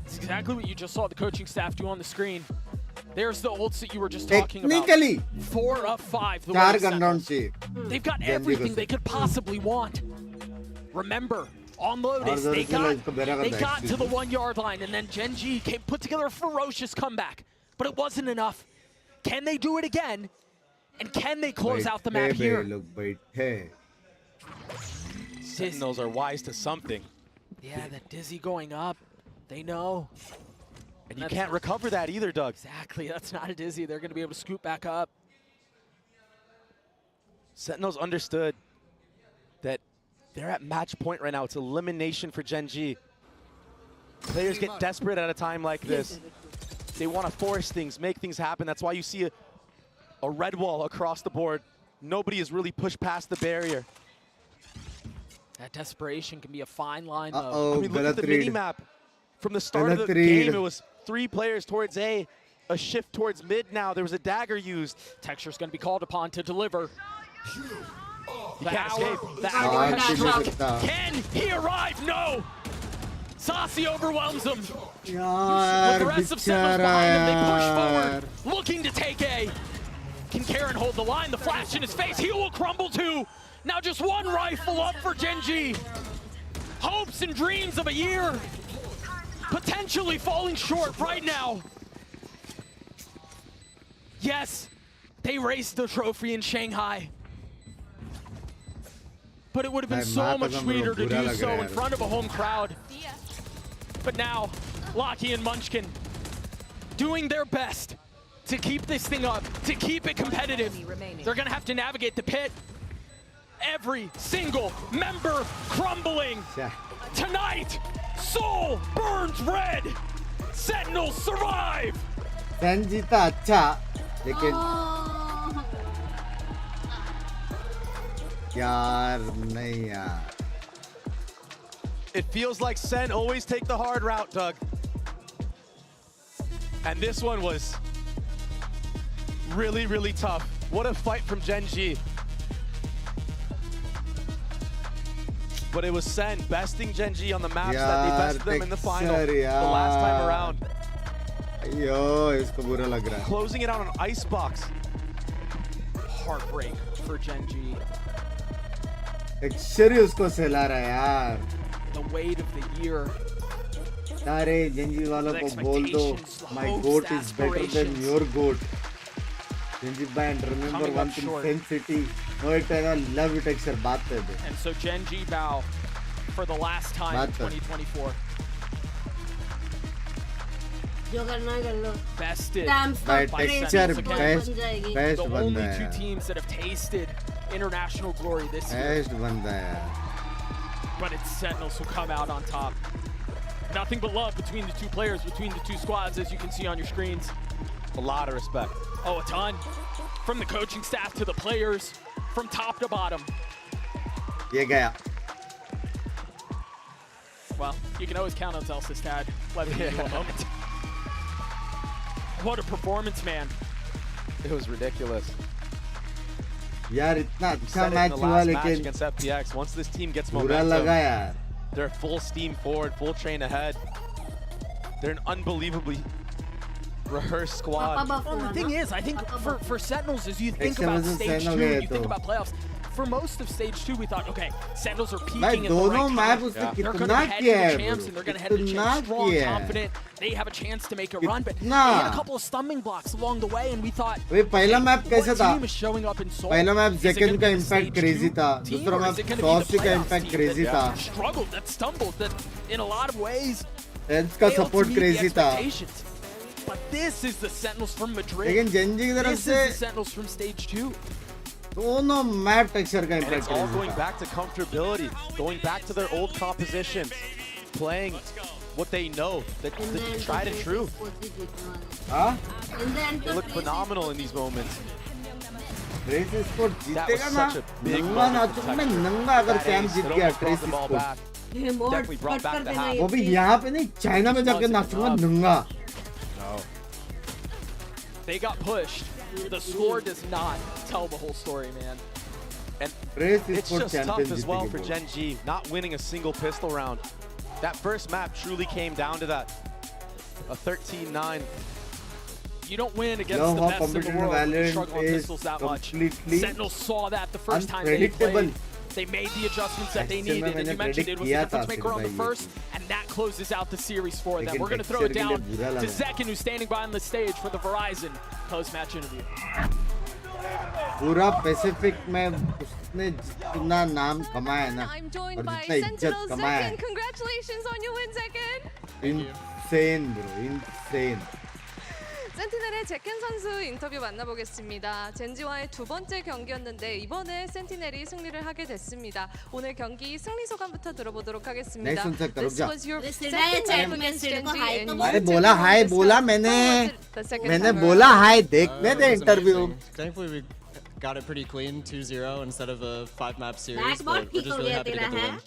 It's exactly what you just saw the coaching staff do on the screen. There's the ults that you were just talking about. Technically, 4 of 5. The 4 gun round चाहिए. They've got everything they could possibly want. Remember, on Lotus, they got to the 1 yard line, and then GENG put together a ferocious comeback. But it wasn't enough. Can they do it again? And can they close out the map here? Sentinels are wise to something. Yeah, that Dizzy going up. They know. And you can't recover that either, Doug. Exactly. That's not a Dizzy. They're going to be able to scoot back up. Sentinels understood that they're at match point right now. It's elimination for GENG. Players get desperate at a time like this. They want to force things, make things happen. That's why you see a red wall across the board. Nobody has really pushed past the barrier. That desperation can be a fine line, though. Uh-oh, I mean, look at the mini-map. From the start of the game, it was 3 players towards A, a shift towards mid now. There was a dagger used. Texture's going to be called upon to deliver. He can't escape. The hour has struck. Can he arrive? No! Sasi overwhelms him. With the rest of Sentinels behind him, they push forward, looking to take A. Can Karen hold the line? The flash in his face. He will crumble too. Now just 1 rifle up for GENG. Hopes and dreams of a year potentially falling short right now. Yes, they raised the trophy in Shanghai. But it would have been so much sweeter to do so in front of a home crowd. But now, Lockie and Munchkin doing their best to keep this thing up, to keep it competitive. They're gonna have to navigate the pit. Every single member crumbling. Tonight, Seoul burns red. Sentinels survive. SEN जीता अच्छा, लेकिन यार नहीं यार. It feels like SEN always take the hard route, Doug. And this one was really, really tough. What a fight from GENG. But it was SEN besting GENG on the maps that they bested them in the final the last time around. Yo, isko bura lag raha hai. Closing it out on Icebox. Heartbreak for GENG. Texture usko सहला रहा है यार. The weight of the year. अरे GENG वालों को बोल दो, my goat is better than your goat. GENG band, remember one thing, same city. No, it love it, Texture. बात कर दे. And so GENG bow for the last time in 2024. जो करना है कर लो. Bested by by Texture, Sentinels best the only बंदा 2 है. teams that have tasted international glory this year. Best बंदा है. But it's Sentinels who come out on top. Nothing but love between the 2 players, between the 2 squads, as you can see on your screens. A lot of respect. Oh, a ton. From the coaching staff to the players, from top to bottom. ये गया. Well, you can always count on Zelsis, Tad. Let me give you a moment. What a performance, man. It was ridiculous. यार इतना अच्छा Said it in match the हुआ last match लेकिन against FPX. Once this team gets बुरा लगा momentum, यार. they're full steam forward, full train ahead. They're an unbelievably rehearsed squad. Well, the thing is, I think for Sentinels, as you think about stage 2, you think about playoffs, for most of stage 2, we thought, okay, Sentinels are peaking at the right time. They're going to head into champs, and they're going to head into champs strong, confident. They have a chance to make a run, but they had a couple of stumbling blocks along the way, and we thought, पहला map कैसा था? team is showing up in Seoul. पहला map जेकन का impact crazy था. दूसरा map saucy का impact crazy था. Struggled, that stumbled, that in a lot of ways sense का सपोर्ट क्रेजी था. But this is the Sentinels from Madrid. लेकिन GENG की तरफ This से is the Sentinels from stage 2. दोनों मैप टेक्सचर का And impact it's all crazy going था. back to comfortability, going back to their old compositions, playing what they know, the tried and true. हाँ? They look phenomenal in these moments. Trace sport That was जीतेगा ना. such a big नंगा ना moment तो for मैं Texas. नंगा अगर That champ ace Jeet that गया almost brought trace the ball sport. back. Definitely brought back the half. वो भी यहाँ पे नहीं, चाइना में जाके नाचूंगा नंगा. No. They got pushed. The score does not tell the whole story, man. And trace it's sport just tough champion as well for जीतेगी. GENG, not winning a single pistol round. That first map truly came down to that. A 13-9. You don't win against the best in the world when you struggle on pistols that much. Sentinels saw that the first time they played. They made the adjustments that they needed, and you mentioned it was the difference maker on the first, and that closes out the series for them. We're going to throw it down to Zekin, who's standing by on the stage for the Verizon post-match interview. पूरा Pacific में उसने जितना नाम कमाया ना I'm joined और by जितना इज्जत Sentinel कमाया Zekin. Congratulations on your win, Zekin. insane bro, insane. 센티넬의 제켄 선수 인터뷰 만나보겠습니다. 젠지와의 두 번째 경기였는데 이번에 센티넬이 승리를 하게 됐습니다. 오늘 경기 승리 소감부터 들어보도록 하겠습니다. This was your second time against Genji and अरे बोला हाय बोला मैंने बोला हाय देखने दे interview. Thankfully we got it pretty clean, 2-0 instead of a 5-map series, but we're just really happy to get the win.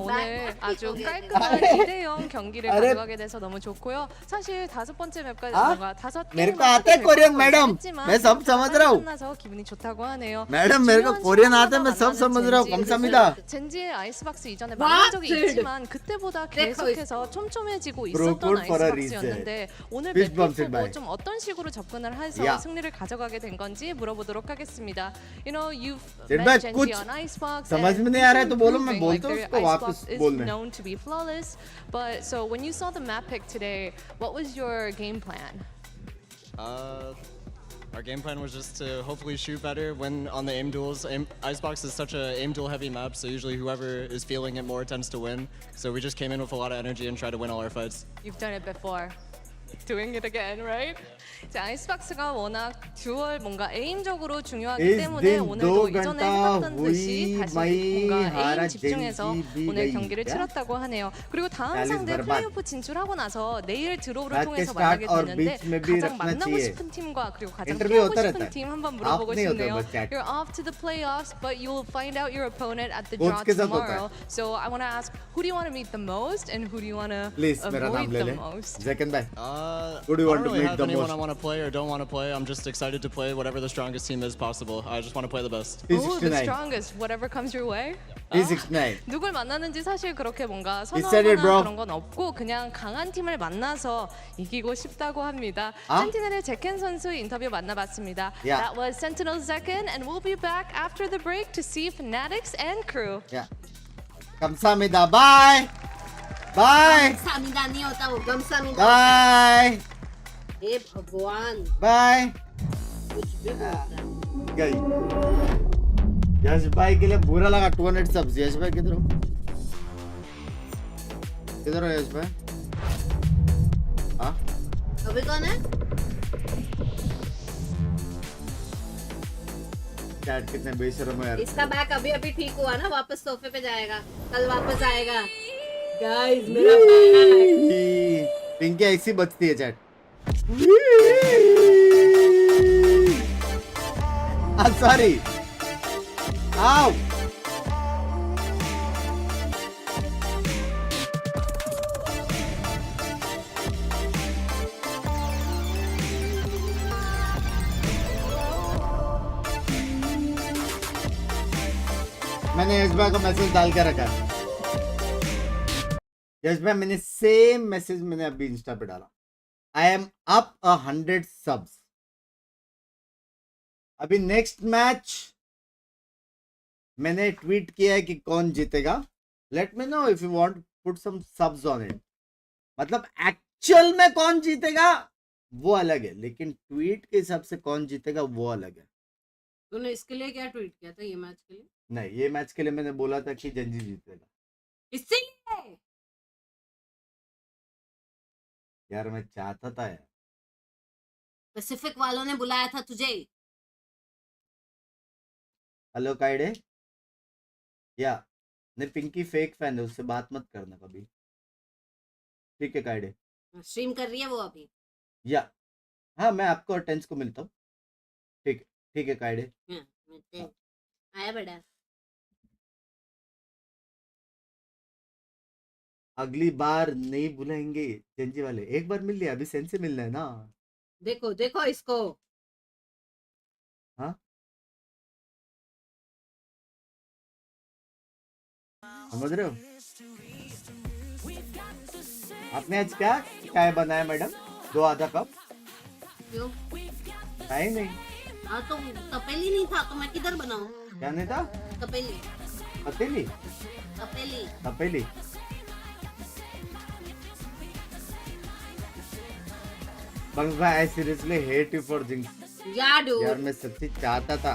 오늘 아주 깔끔한 2대0 경기를 가져가게 돼서 너무 좋고요. 사실 다섯 번째 맵까지 뭔가 다섯 मेरे को आता है कोरियन मैडम, मैं सब समझ रहा हूँ. 끝나서 기분이 좋다고 하네요. मैडम मेरे को कोरियन आता है, मैं सब समझ रहा हूँ. 감사합니다. 젠지의 아이스박스 이전에 만난 적이 있지만 그때보다 계속해서 촘촘해지고 있었던 아이스박스였는데 오늘 맵 보고 좀 어떤 식으로 접근을 해서 승리를 가져가게 된 건지 물어보도록 하겠습니다. You know, you've met Genji on Icebox. समझ में नहीं आ रहा है तो बोलो, मैं बोलता हूँ उसको वापस बोलने. Known to be flawless, but so when you saw the map pick today, what was your game plan? Our game plan was just to hopefully shoot better, win on the aim duels. Icebox is such a aim duel heavy map, so usually whoever is feeling it more tends to win. So we just came in with a lot of energy and tried to win all our fights. You've done it before. Doing it again, right? 자, 아이스박스가 워낙 듀얼 뭔가 에임적으로 중요하기 때문에 오늘도 이전에 해봤던 듯이 다시 뭔가 에임 집중해서 오늘 경기를 치렀다고 하네요. 그리고 다음 상대 플레이오프 진출하고 나서 내일 드로우를 통해서 만나게 되는데 가장 만나고 싶은 팀과 그리고 가장 피하고 싶은 팀 한번 물어보고 싶네요. You're off to the playoffs, but you'll find out your opponent at the draw tomorrow. So I want to ask, who do you want to meet the most and who do you want to avoid the most? Zekin bhai. Who do you want to meet the most? I want to play or don't want to play. I'm just excited to play whatever the strongest team is possible. I just want to play the best. Ooh, the strongest, whatever comes your way. P69. 누굴 만나는지 사실 그렇게 뭔가 선호하거나 그런 건 없고 그냥 강한 팀을 만나서 이기고 싶다고 합니다. 센티넬의 제켄 선수 인터뷰 만나봤습니다. That was Sentinel Zekin, and we'll be back after the break to see Fanatics and crew. 감사합니다. Bye. Bye. 감사합니다. नहीं होता वो 감사합니다. Bye. हे भगवान. Bye. कुछ भी बोलता है. गई. यश भाई के लिए बुरा लगा 200 सब्स. यश भाई किधर हो? किधर हो यश भाई? हाँ? अभी कौन है? चैट कितने बेशर्म है यार. इसका बैक अभी अभी ठीक हुआ ना, वापस सोफे पे जाएगा, कल वापस आएगा. गाइस मेरा बैक. पिंकी ऐसी बचती है चैट. सॉरी. आओ. मैंने यश भाई को मैसेज डाल के रखा. यश भाई मैंने सेम मैसेज मैंने अभी इंस्टा पे डाला. I am up 100 subs. अभी नेक्स्ट मैच मैंने ट्वीट किया है कि कौन जीतेगा. Let me know if you want put some subs on it. मतलब एक्चुअल में कौन जीतेगा वो अलग है, लेकिन ट्वीट के हिसाब से कौन जीतेगा वो अलग है. तूने इसके लिए क्या ट्वीट किया था, ये मैच के लिए? नहीं, ये मैच के लिए मैंने बोला था कि जेंजी जीतेगा. इसलिए यार मैं चाहता था यार. पैसिफिक वालों ने बुलाया था तुझे. हेलो काइडे. या नहीं, पिंकी फेक फैन है, उससे बात मत करना कभी. ठीक है काइडे. स्ट्रीम कर रही है वो अभी. या हाँ, मैं आपको और टेंस को मिलता हूँ. ठीक है काइडे. आया बड़ा. अगली बार नहीं बुलाएंगे जेंजी वाले. एक बार मिल लिया, अभी सेन से मिलना है ना. देखो देखो इसको. हाँ समझ रहे हो. आपने आज क्या चाय बनाया मैडम? 2 आधा कप? क्यों? चाय नहीं। हाँ तो तपेली नहीं था तो मैं किधर बनाऊं? क्या नहीं था? तपेली। पतीली? तपेली। तपेली। बंक्स भाई, I seriously hate you for jinx. यार मैं सच्ची चाहता था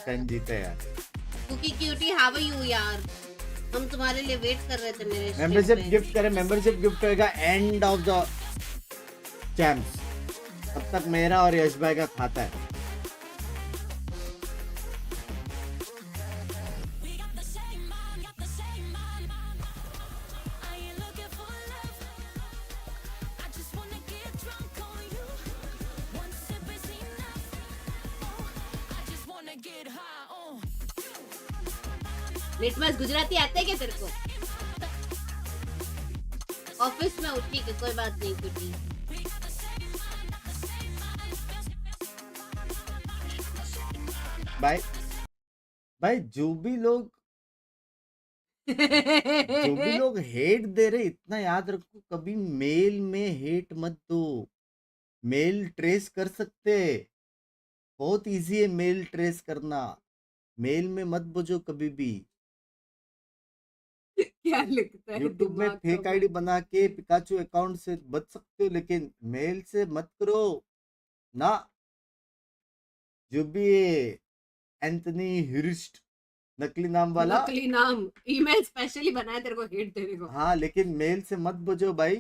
सन जीते यार। Cookie Cutie, how are you यार? हम तुम्हारे लिए वेट कर रहे थे मेरे मेंबरशिप गिफ्ट करें, मेंबरशिप गिफ्ट होएगा एंड ऑफ द चैम्प्स। तब तक मेरा और यश भाई का खाता है। लिटमस गुजराती आते क्या तेरे को? ऑफिस में उठी के कोई बात नहीं कुटी। भाई जो भी लोग हेट दे रहे, इतना याद रखो, कभी मेल में हेट मत दो। मेल ट्रेस कर सकते, बहुत इजी है मेल ट्रेस करना। मेल में मत बुझो कभी भी। क्या लिखता है? यूट्यूब में फेक आईडी बना के पिकाचू अकाउंट से बच सकते हो, लेकिन मेल से मत करो ना। जो भी एंथनी हिरिस्ट नकली नाम वाला, नकली नाम ईमेल स्पेशली बनाया तेरे को हेट देने को। हाँ लेकिन मेल से मत बुझो भाई,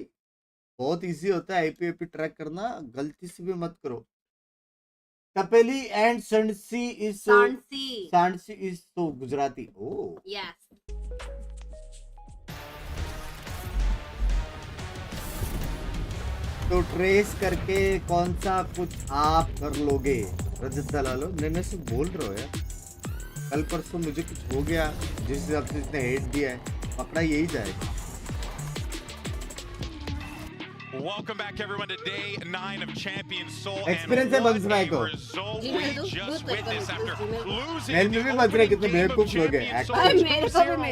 बहुत इजी होता है आईपी ट्रैक करना, गलती से भी मत करो। तपेली एंड सांडसी is so Gujarati. Oh yes. तो ट्रेस करके कौन सा कुछ आप कर लोगे? रजत दलालो, मैं से बोल रहा हूँ यार, कल परसों मुझे कुछ हो गया जिस हिसाब से इसने हेट दिया है, पकड़ा यही जाएगा। Welcome back everyone to day 9 of Champions Tour. Experience है बंक्स भाई को। मेल में भी मत रहे, कितने बेवकूफ लोग हैं।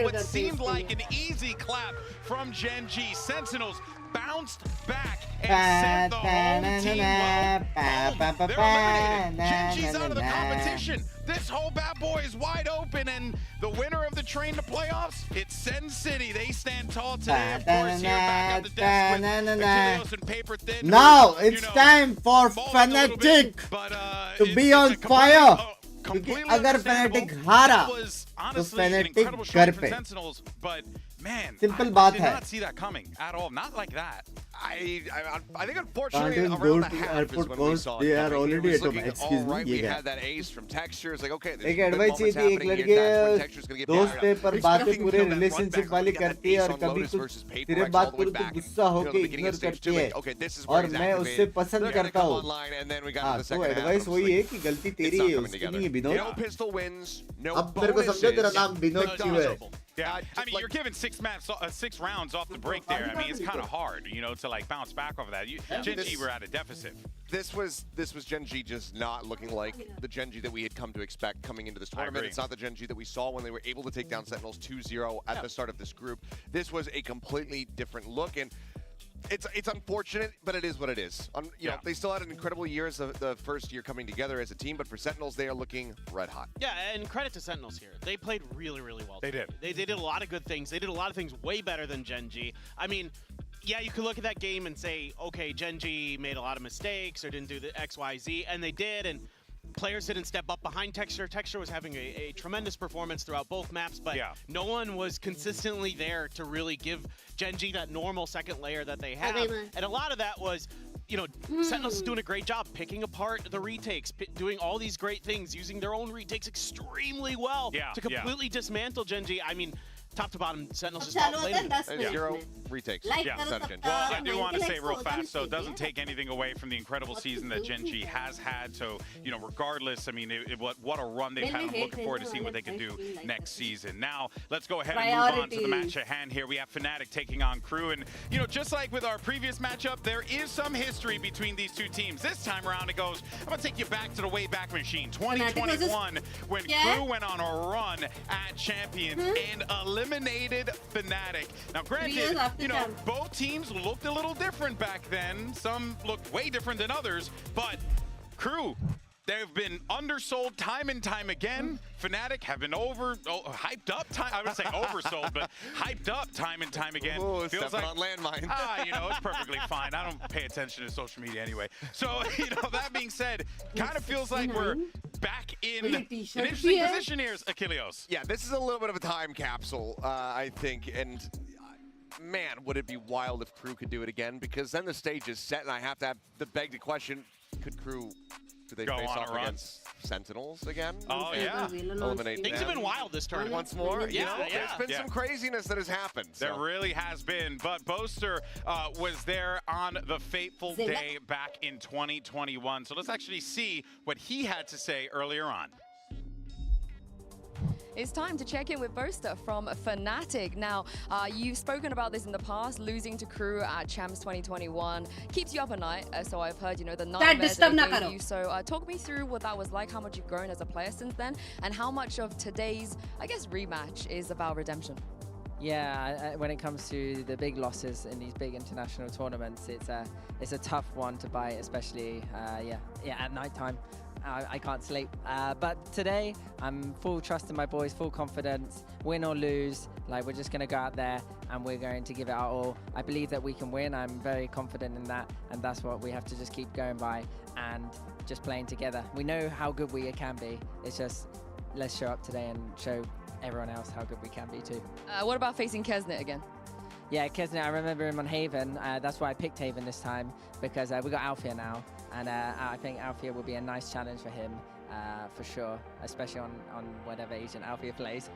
What seemed like an easy clap from Gen G. Sentinels bounced back and sent the home team low. They're eliminated. Gen G's out of the competition. This whole bad boy is wide open, and the winner of the train to playoffs, it's Sen City. They stand tall today, of course, here back up the desk with Achilles and paper thin. Now it's time for Fnatic to be on fire. क्योंकि अगर Fnatic हारा तो Fnatic घर पे। Simple बात है। I did not see that coming at all. Not like that. I think unfortunately Can't around the go to half is airport when we because saw they it are coming. already It was at home. looking Excuse all me, right. ये We क्या? had that ace from Texture. It's like, okay, एक there's good advice moments थी, एक happening लड़की here. That's when Texture's gonna get दोस्त fired पे up. पर It's बातें nothing पूरे from that front relationship back. वाली We got that करती है, ace और on कभी Lotus कुछ versus Paper तेरे X बात all the way करूँ तो back. गुस्सा You know, होके the beginning ignore of stage करती 2, है, like, okay, this is where और he's मैं उससे activated. पसंद They're gonna करता come हूँ। online, and then we got हाँ to the तो second half. एडवाइस वही है कि गलती तेरी है, उसकी नहीं है Vinod. No pistol wins, no अब मेरे को समझो तेरा नाम विनोद क्यों है? Yeah, I mean, you're given 6 rounds off the break there. I mean, it's kind of hard, you know, to like bounce back over that. Gen G were at a deficit. This was Gen G just not looking like the Gen G that we had come to expect coming into this tournament. It's not the Gen G that we saw when they were able to take down Sentinels 2-0 at the start of this group. This was a completely different look, and it's unfortunate, but it is what it is. You know, they still had an incredible year as the first year coming together as a team, but for Sentinels, they are looking red hot. Yeah, and credit to Sentinels here. They played really, really well. They did. They did a lot of good things. They did a lot of things way better than Gen G. I mean, yeah, you could look at that game and say, okay, Gen G made a lot of mistakes or didn't do the X, Y, Z, and they did, and players didn't step up behind Texture. Texture was having a tremendous performance throughout both maps, but no one was consistently there to really give Gen G that normal second layer that they have. And a lot of that was, you know, Sentinels is doing a great job picking apart the retakes, doing all these great things, using their own retakes extremely well to completely dismantle Gen G. I mean, top to bottom, Sentinels just outplayed them. 0 retakes. Well, I do want to say real fast, so it doesn't take anything away from the incredible season that Gen G has had. So, you know, regardless, I mean, what a run they've had. I'm looking forward to seeing what they can do next season. Now, let's go ahead and move on to the match at hand here. We have Fnatic taking on KRU. And, you know, just like with our previous matchup, there is some history between these two teams. This time around, it goes, I'm going to take you back to the Wayback Machine. 2021, when KRU went on a run at Champions and eliminated eliminated Fnatic. Now, granted, you know, both teams looked a little different back then. Some looked way different than others, but CRU, they've been undersold time and time again. Fnatic have been hyped up I would say oversold, but hyped up time and time again. Ooh, feels like on landmine. You know, it's perfectly fine. I don't pay attention to social media anyway. So, you know, that being said, kind of feels like we're back in an interesting position here, Achilleos. Yeah, this is a little bit of a time capsule, I think, and man, would it be wild if CRU could do it again, because then the stage is set, and I have to beg the question, could CRU, do they face off against Sentinels again? Oh, yeah. Eliminate Things have been wild this tournament. Once more? Yeah, There's been some craziness that has happened. There really has been, but Boaster was there on the fateful day back in 2021. So let's actually see what he had to say earlier on. It's time to check in with Boaster from Fnatic. Now, you've spoken about this in the past, losing to CRU at CHAMPS 2021 keeps you up at night, so I've heard, you know, the nightmares that it gave you. So talk me through what that was like, how much you've grown as a player since then, and how much of today's, I guess, rematch is about redemption. Yeah, when it comes to the big losses in these big international tournaments, it's a tough one to bite, especially at night time. I can't sleep. But today, I'm full trust in my boys, full confidence, win or lose. Like, we're just going to go out there and we're going to give it our all. I believe that we can win. I'm very confident in that. And that's what we have to just keep going by and just playing together. We know how good we can be. It's just, let's show up today and show everyone else how good we can be too. What about facing Kesnet again? Yeah, Kesnet, I remember him on Haven. That's why I picked Haven this time, because we got Alfia now. And I think Alfia will be a nice challenge for him, for sure, especially on whatever agent Alfia plays.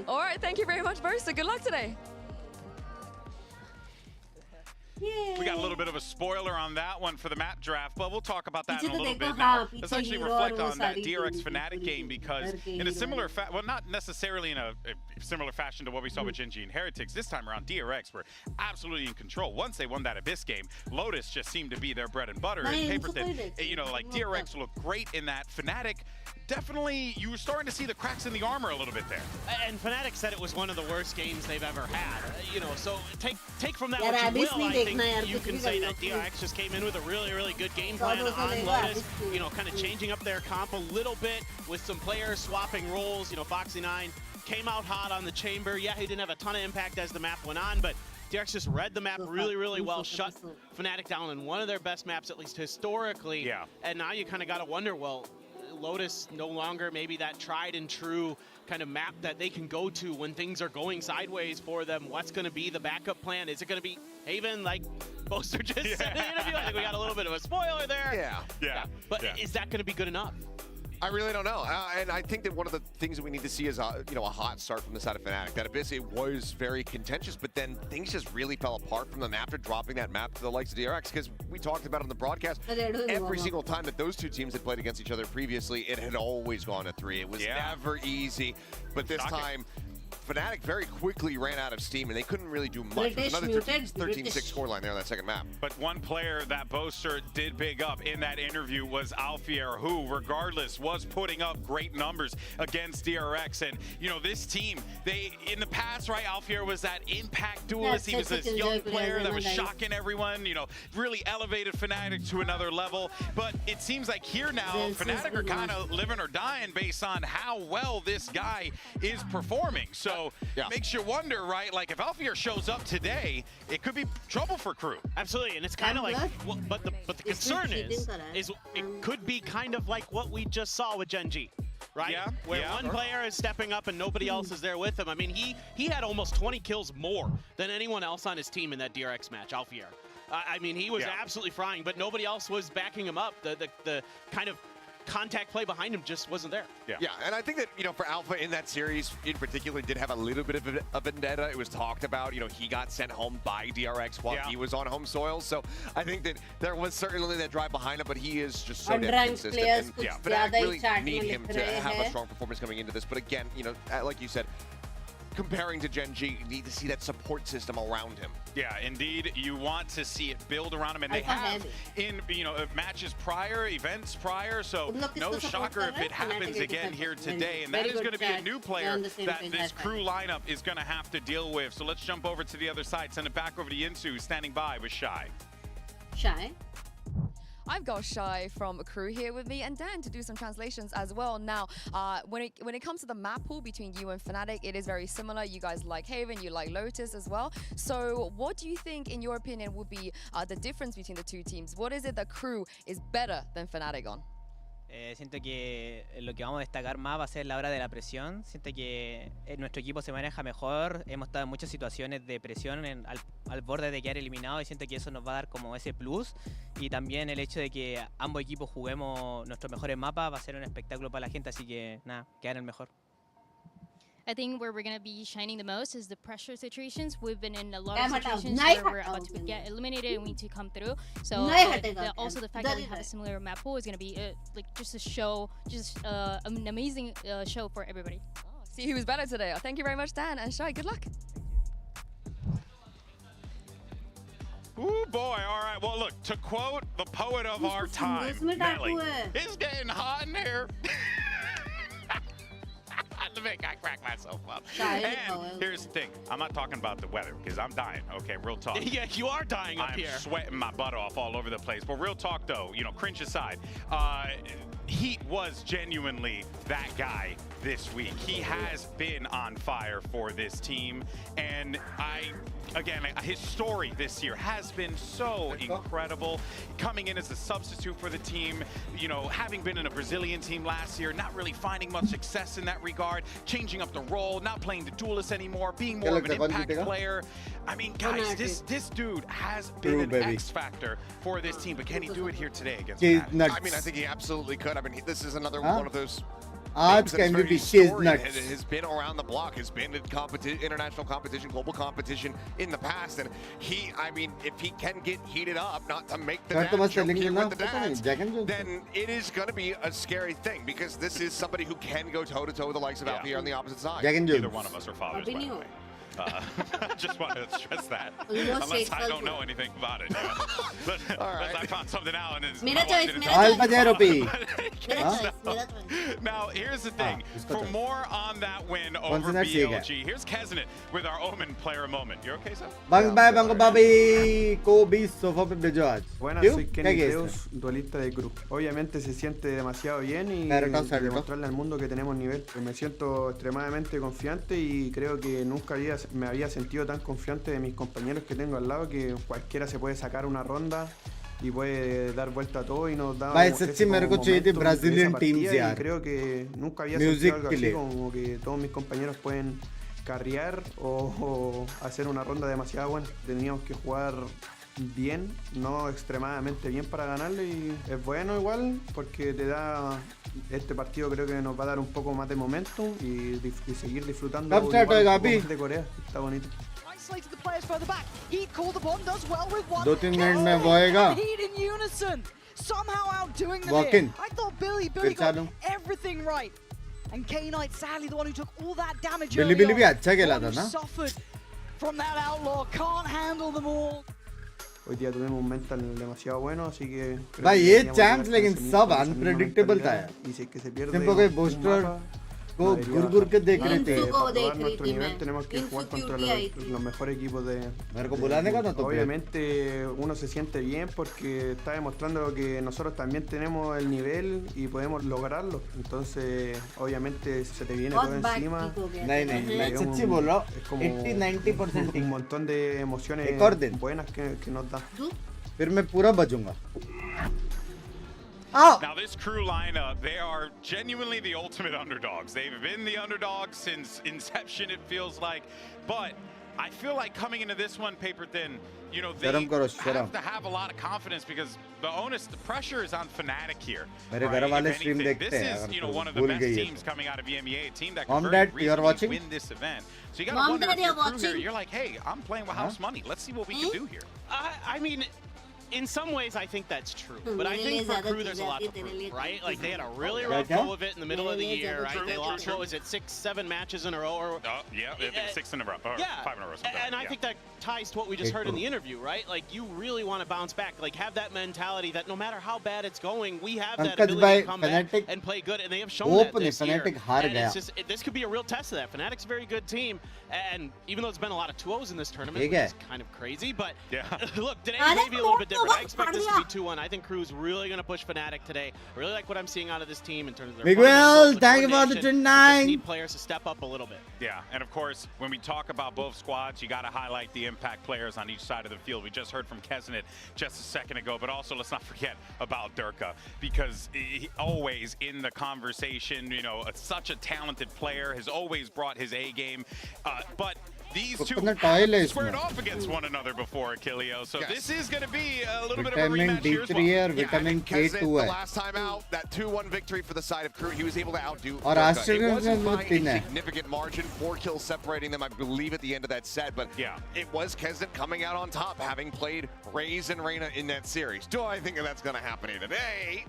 All right, thank you very much, Boaster. Good luck today. Yay. We got a little bit of a spoiler on that one for the map draft, but we'll talk about that in a little bit now. Let's actually reflect on that DRX Fnatic game, because in a similar well, not necessarily in a similar fashion to what we saw with GENG and Heretics, this time around DRX were absolutely in control. Once they won that Abyss game, Lotus just seemed to be their bread and butter, and Paperton, you know, like DRX looked great in that. Fnatic, definitely, you were starting to see the cracks in the armor a little bit there. And Fnatic said it was one of the worst games they've ever had. You know, so take from that what you will. I think you can say that DRX just came in with a really, really good game plan on Lotus. You know, kind of changing up their comp a little bit with some players swapping roles. You know, Foxy9 came out hot on the chamber. Yeah, he didn't have a ton of impact as the map went on, but DRX just read the map really, really well, shut Fnatic down in one of their best maps, at least historically. Yeah. And now you kind of got to wonder, well, Lotus no longer maybe that tried and true kind of map that they can go to when things are going sideways for them. What's going to be the backup plan? Is it going to be Haven, like Boaster just said in the interview? I think we got a little bit of a spoiler there. Yeah. But is that going to be good enough? I really don't know, and I think that one of the things that we need to see is a hot start from the side of Fnatic. That Abyss, it was very contentious, but then things just really fell apart from them after dropping that map to the likes of DRX, because we talked about on the broadcast, every single time that those two teams had played against each other previously, it had always gone to 3. It was never easy, but this time, Fnatic very quickly ran out of steam, and they couldn't really do much. Another 13-6 scoreline there on that second map. But one player that Boaster did big up in that interview was Alfier, who, regardless, was putting up great numbers against DRX. And, you know, this team, in the past, right, Alfier was that impact duelist. He was this young player that was shocking everyone, you know, really elevated Fnatic to another level. But it seems like here now, Fnatic are kind of living or dying based on how well this guy is performing. So makes you wonder, right? Like, if Alfier shows up today, it could be trouble for CRU. Absolutely, and it's kind of like, well, but the concern is it could be kind of like what we just saw with GENG, right? Yeah. Where one player is stepping up and nobody else is there with him. I mean, he had almost 20 kills more than anyone else on his team in that DRX match, Alfier. I mean, he was absolutely frying, but nobody else was backing him up. The kind of contact play behind him just wasn't there. Yeah, and I think that, you know, for Alpha in that series in particular did have a little bit of a vendetta. It was talked about, you know, he got sent home by DRX while he was on home soil. So I think that there was certainly that drive behind him, but he is just so damn consistent. And but I really need him to have a strong performance coming into this. But again, you know, like you said, comparing to GENG, you need to see that support system around him. Yeah, indeed. You want to see it build around him, and they have in matches prior, events prior. So no shocker if it happens again here today. And that is going to be a new player that this crew lineup is going to have to deal with. So let's jump over to the other side. Send it back over to Yinsu, standing by with Shy. Shy? I've got Shy from Crew here with me, and Dan to do some translations as well. Now, when it comes to the map pool between you and Fnatic, it is very similar. You guys like Haven, you like Lotus as well. So what do you think, in your opinion, would be the difference between the two teams? What is it that Crew is better than Fnatic on? Siento que lo que vamos a destacar más va a ser la hora de la presión. Siento que nuestro equipo se maneja mejor. Hemos estado en muchas situaciones de presión al borde de quedar eliminado y siento que eso nos va a dar como ese plus. Y también el hecho de que ambos equipos juguemos nuestros mejores mapas va a ser un espectáculo para la gente. Así que nada, quedar el mejor. I think where we're going to be shining the most is the pressure situations. We've been in a lot of situations where we're about to get eliminated and we need to come through. So also the fact that we have a similar map pool is going to be like just a show, just an amazing show for everybody. See who's better today. Thank you very much, Dan, and Shai, good luck. Ooh, boy. All right. Well, look, to quote the poet of our time, Nelly, it's getting hot in here. I crack myself up. And here's the thing. I'm not talking about the weather because I'm dying. Okay, real talk. Yeah, you are dying up here. I'm sweating my butt off all over the place. But real talk, though, cringe aside, Heat was genuinely that guy this week. He has been on fire for this team. And his story this year has been so incredible. Coming in as a substitute for the team, having been in a Brazilian team last year, not really finding much success in that regard, changing up the role, not playing the duelist anymore, being more of an impact player. I mean, guys, this dude has been an X factor for this team, but can he do it here today against Fnatic? I mean, I think he absolutely could. I mean, this is another one of those Odds can be nuts. Has been around the block, has been in international competition, global competition in the past, and I mean, if he can get heated up, not to make the dad joke here with the dads, then it is going to be a scary thing because this is somebody who can go toe-to-toe with the likes of Alpier on the opposite side. Neither one of us are fathers, by the way. Just wanted to stress that. Unless I don't know anything about it. But I found something out and Now, here's the thing. For more on that win over BLG, here's Keznit with our Omen player moment. You okay, sir? Buenas, soy Kenny Deus, duelista de Cruz. Obviamente se siente demasiado bien y demostrarle al mundo que tenemos nivel. Me siento extremadamente confiante y creo que nunca me había sentido tan confiante de mis compañeros que tengo al lado que cualquiera se puede sacar una ronda y puede dar vuelta a todo y nos da Brazilian teams y creo que nunca había sentido algo así, como que todos mis compañeros pueden carrear o hacer una ronda demasiado buena. Teníamos que jugar bien, no extremadamente bien para ganarle y es bueno igual porque te da este partido, creo que nos va a dar un poco más de momentum y seguir disfrutando de Corea. Está bonito. $2-3 minute में वो आएगा walk in फिर चालू And K-Knight, sadly, the one who took all that damage बिल्ली भी अच्छा खेला था ना suffered from that outlaw, can't handle them all. Hoy día tuvimos un mental demasiado bueno, así que भाई ये champs लेकिन सब unpredictable था यार सिंपल के booster को गुर के देख रहे थे nuestro nivel tenemos que jugar contra los mejores equipos de obviamente uno se siente bien porque está demostrando que nosotros también tenemos el nivel y podemos lograrlo, entonces obviamente se te viene todo encima es como 80-90% un montón de emociones buenas que nos da फिर मैं पूरा बचूंगा Now this crew lineup, they are genuinely the ultimate underdogs. They've been the underdogs since inception, it feels like. But I feel like coming into this one, Paper Thin, they have to have a lot of confidence because the pressure is on Fnatic here. Right? This is one of the best teams coming out of EMEA, a team that can very reasonably win this event. So you got to wonder if you're here, you're like, hey, I'm playing with house money. Let's see what we can do here. I mean, in some ways, I think that's true. But I think for Crew, there's a lot to prove, right? Like, they had a really rough go of it in the middle of the year, right? They lost, what was it, 6-7 matches in a row? Or, yeah, I think 6 in a row, or 5 in a row. And I think that ties to what we just heard in the interview, right? Like, you really want to bounce back. Like, have that mentality that no matter how bad it's going, we have that ability to come back and play good. And they have shown that this year. And it's just, this could be a real test of that. Fnatic's a very good team. And even though there's been a lot of 2-0s in this tournament, which is kind of crazy, but look, today may be a little bit different. I expect this to be 2-1. I think Crew's really going to push Fnatic today. I really like what I'm seeing out of this team in terms of their Miguel, thank you for the 29. Just need players to step up a little bit. Yeah, and of course, when we talk about both squads, you got to highlight the impact players on each side of the field. We just heard from Keznit just a second ago, but also let's not forget about Durka, because he always in the conversation, you know, such a talented player, has always brought his A game, but these two have squared off against one another before, Achilleo. So this is going to be a little bit of a rematch here as well. Keznit, the last time out, that 2-1 victory for the side of Crew, he was able to outdo Durka. It wasn't by a significant margin, 4 kills separating them, I believe, at the end of that set. But it was Keznit coming out on top, having played Raze and Reyna in that series. Do I think that's going to happen here today?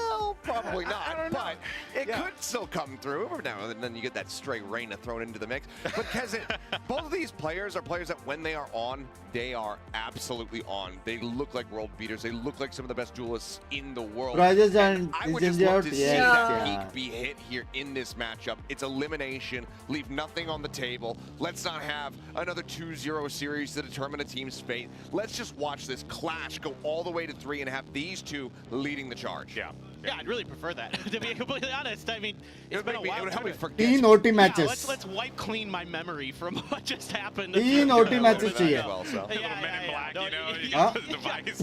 No, probably not, but it could still come through. Every now and then you get that stray Reyna thrown into the mix. But Keznit, both of these players are players that when they are on, they are absolutely on. They look like world beaters. They look like some of the best duelists in the world. I would just love to see that peak be hit here in this matchup. It's elimination. Leave nothing on the table. Let's not have another 2-0 series to determine a team's fate. Let's just watch this clash go all the way to 3 and have these two leading the charge. Yeah, I'd really prefer that, to be completely honest. I mean, it's been a while. It would help me forget. 3 OT matches. Let's wipe clean my memory from what just happened. 3 OT matches चाहिए.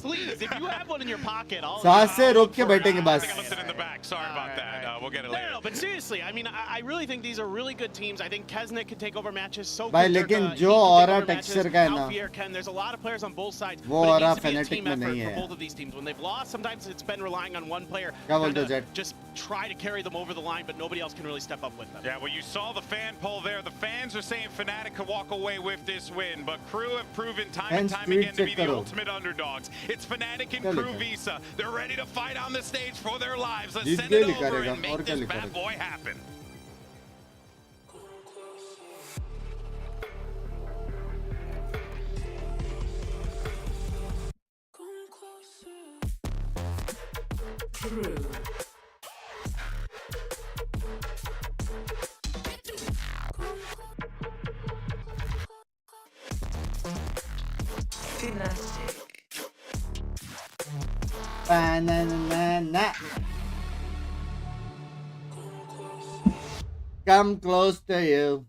Please, if you have one in your pocket, I'll. सांस से रोक के बैठेंगे बस. In the back. Sorry about that. We'll get it later. No, but seriously, I mean, I really think these are really good teams. I think Keznit can take over matches. So भाई लेकिन जो aura texture का है ना, there's a lot of players on both sides. वो aura Fnatic में नहीं है. For both of these teams, when they've lost, sometimes it's been relying on one player. Just try to carry them over the line, but nobody else can really step up with them. Yeah, well, you saw the fan poll there. The fans are saying Fnatic could walk away with this win, but Crew have proven time and time again to be the ultimate underdogs. It's Fnatic and Crew Visa. They're ready to fight on the stage for their lives. Let's send it over and make this bad boy happen. Banana. Come close to you.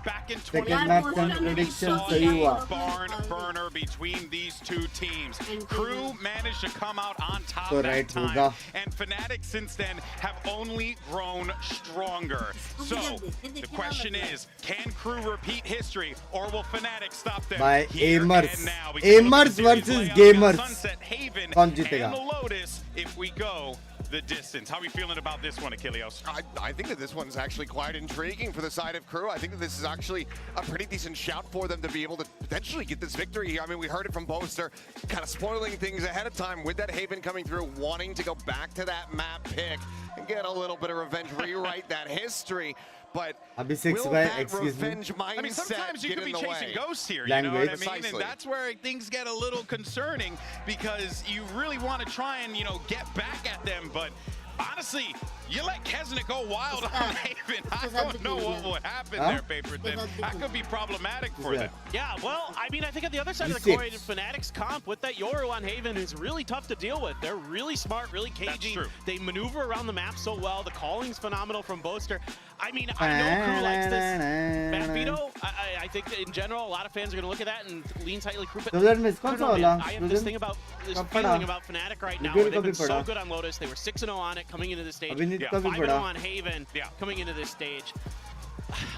Back in 2021, we saw a barn burner between these two teams. Crew managed to come out on top that time, and Fnatic since then have only grown stronger. So the question is, can Crew repeat history, or will Fnatic stop them? By here Amers. and now? Amers versus Gamers. Sunset Haven and the Lotus if we go the distance. How are we feeling about this one, Achilleos? I think that this one's actually quite intriguing for the side of Crew. I think that this is actually a pretty decent shout for them to be able to potentially get this victory here. I mean, we heard it from Boaster, kind of spoiling things ahead of time with that Haven coming through, wanting to go back to that map pick and get a little bit of revenge, rewrite that history. But will that revenge mindset, I mean, sometimes you could be chasing ghosts here, Language. you know what I mean? And that's where things get a little concerning, because you really want to try and, you know, get back at them. But honestly, you let Keznit go wild on Haven. I don't know what would happen there, Paper Thin. That could be problematic for them. Yeah, well, I mean, I think at the other side of the coin, Fnatic's comp with that Yoru on Haven is really tough to deal with. They're really smart, really cagey. They maneuver around the map so well. The calling's phenomenal from Boaster. I mean, I know Crew likes this. Veto, I think that in general, a lot of fans are going to look at that and lean tightly Crew. I have this thing about this feeling about Fnatic right now. They've been so good on Lotus. They were 6-0 on it coming into the stage. 5-0 on Haven coming into this stage.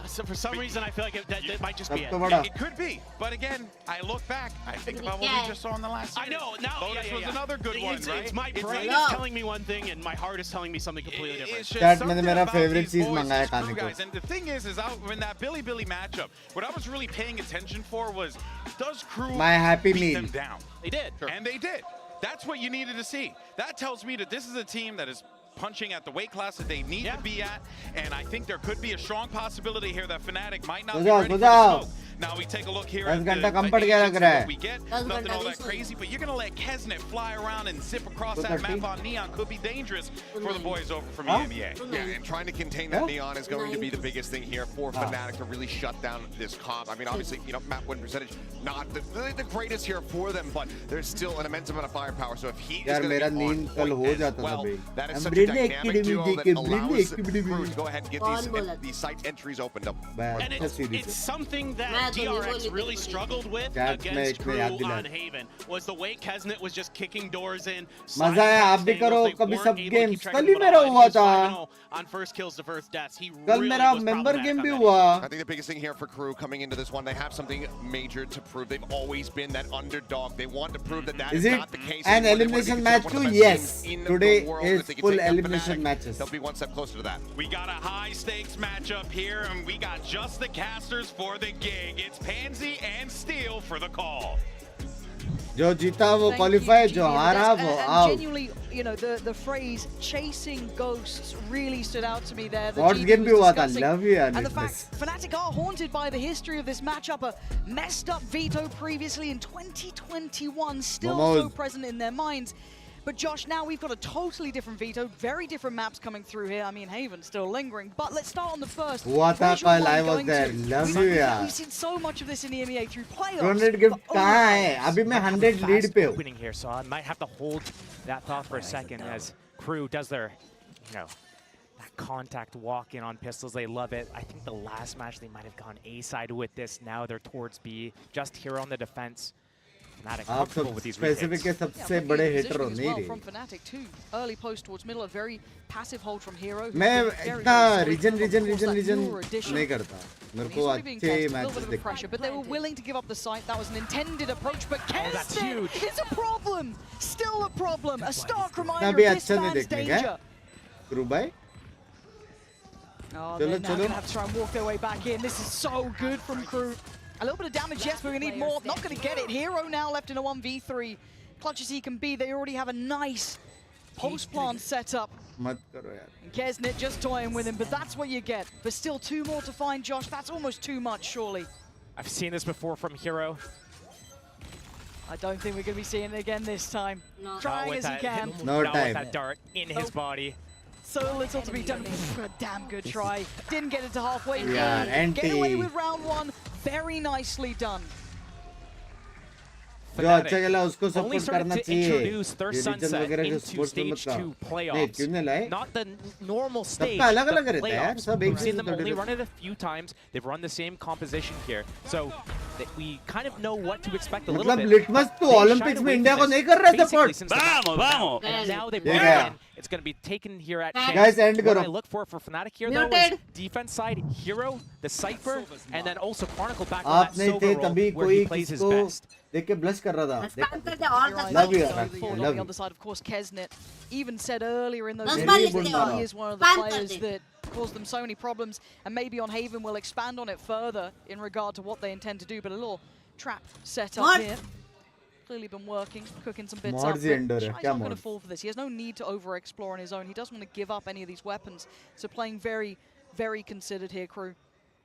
So for some reason, I feel like that might just be it. It could be, but again, I look back, I think about what we just saw in the last series. I know, now Lotus was another good one, right? It's my brain is telling me one thing, and my heart is telling me something completely different. It's just something about these boys, these crew guys. And the thing is out in that Billy matchup, what I was really paying attention for was, does crew beat them down? They did. And they did. That's what you needed to see. That tells me that this is a team that is punching at the weight class that they need to be at, and I think there could be a strong possibility here that Fnatic might not be ready for the smoke. Now we take a look here at what we get. Nothing all that crazy, but you're gonna let Kesnet fly around and zip across that map on Neon. Could be dangerous for the boys over from EMEA. Yeah, and trying to contain that Neon is going to be the biggest thing here for Fnatic to really shut down this comp. I mean, obviously, you know, map win percentage not the greatest here for them, but there's still an immense amount of firepower. So if he is going to be on point as well, that is such a dynamic duo that allows crew to go ahead and get these site entries opened up. And it's something that DRX really struggled with against crew on Haven, was the way Kesnet was just kicking doors in. मजा है आप भी करो कभी सब games कल ही मेरा हुआ था on first kills to first deaths. He कल मेरा member game भी हुआ. I think the biggest thing here for crew coming into this one, they have something major to prove. They've always been that underdog. They want to prove that is not the case. An elimination match too? Yes. Today is full elimination matches. They'll be one step closer to that. We got a high stakes matchup here, and we got just the casters for the gig. It's Pansy and Steel for the call. जो जीता वो qualify, जो हारा वो out. Genuinely, you know, the phrase "chasing ghosts" really stood out to me there. Sports game भी हुआ था. Love you, and the fact Fnatic are haunted by the history of this matchup. A messed up veto previously in 2021, still so present in their minds. But Josh, now we've got a totally different veto, very different maps coming through here. I mean, Haven's still lingering, but let's start on the first. What I was there. Love you, yaar. We've seen so much of this in EMEA through playoffs. 200 gift कहाँ है? अभी मैं 100 lead पे हूँ. Winning here, so I might have to hold that thought for a second as crew does their, you know, that contact walk in on pistols. They love it. I think the last match they might have gone A side with this. Now they're towards B. Just here on the defense. आप सब specific के सबसे बड़े hitter हो नहीं रहे. From Fnatic too. Early post towards middle, a very passive hold from Hero. मैं इतना region नहीं करता. मेरे को अच्छे matches दिखते. But they were willing to give up the site. That was an intended approach, but Kesnet is a problem. Still a problem. A stark reminder of this man's danger. Crew bhai. Oh, they're now going to have to try and walk their way back in. This is so good from crew. A little bit of damage, yes, but we need more. Not going to get it. Hero now left in a 1v3. Clutch as he can be. They already have a nice post-plant setup. मत करो यार. Kesnet just toying with him, but that's what you get. But still 2 more to find, Josh. That's almost too much, surely. I've seen this before from Hero. I don't think we're going to be seeing it again this time. No. Trying as he can. No Not time. with that dart in his body. So little to be done. A damn good try. Didn't get it to halfway. Yeah, Get away with round 1. Very nicely done. जो अच्छा खेला उसको only support started करना to चाहिए. introduce their sunset into stage 2 playoffs. क्यों नहीं लाए? Not the normal stage. सबका अलग अलग the रहता है यार. playoffs. सब एक We've seen से them तो only डरे. run it a few times. They've run the same composition here, so we kind of know what to expect a little मतलब bit. litmus तो Olympics में इंडिया को नहीं कर रहे support. Vamos. And now they brought it in. It's going to be taken here at CHAMPS. Guys, end What करो. I look for Fnatic here though is defense side Hero, the Cypher, and then also Chronicle back on that आपने थे silver तभी role where he कोई plays his किसको best. देख के blush कर रहा था. Love you. On the other side, of course, Kesnet even said earlier in those videos that he is one of the players that caused them so many problems, and maybe on Haven we'll expand on it further in regard to what they intend to do, but a little trap set up here. Clearly been working, cooking some bits up. Shai's not going to fall for this. He has no need to over-explore on his own. He doesn't want to give up any of these weapons. So playing very, very considered here, crew.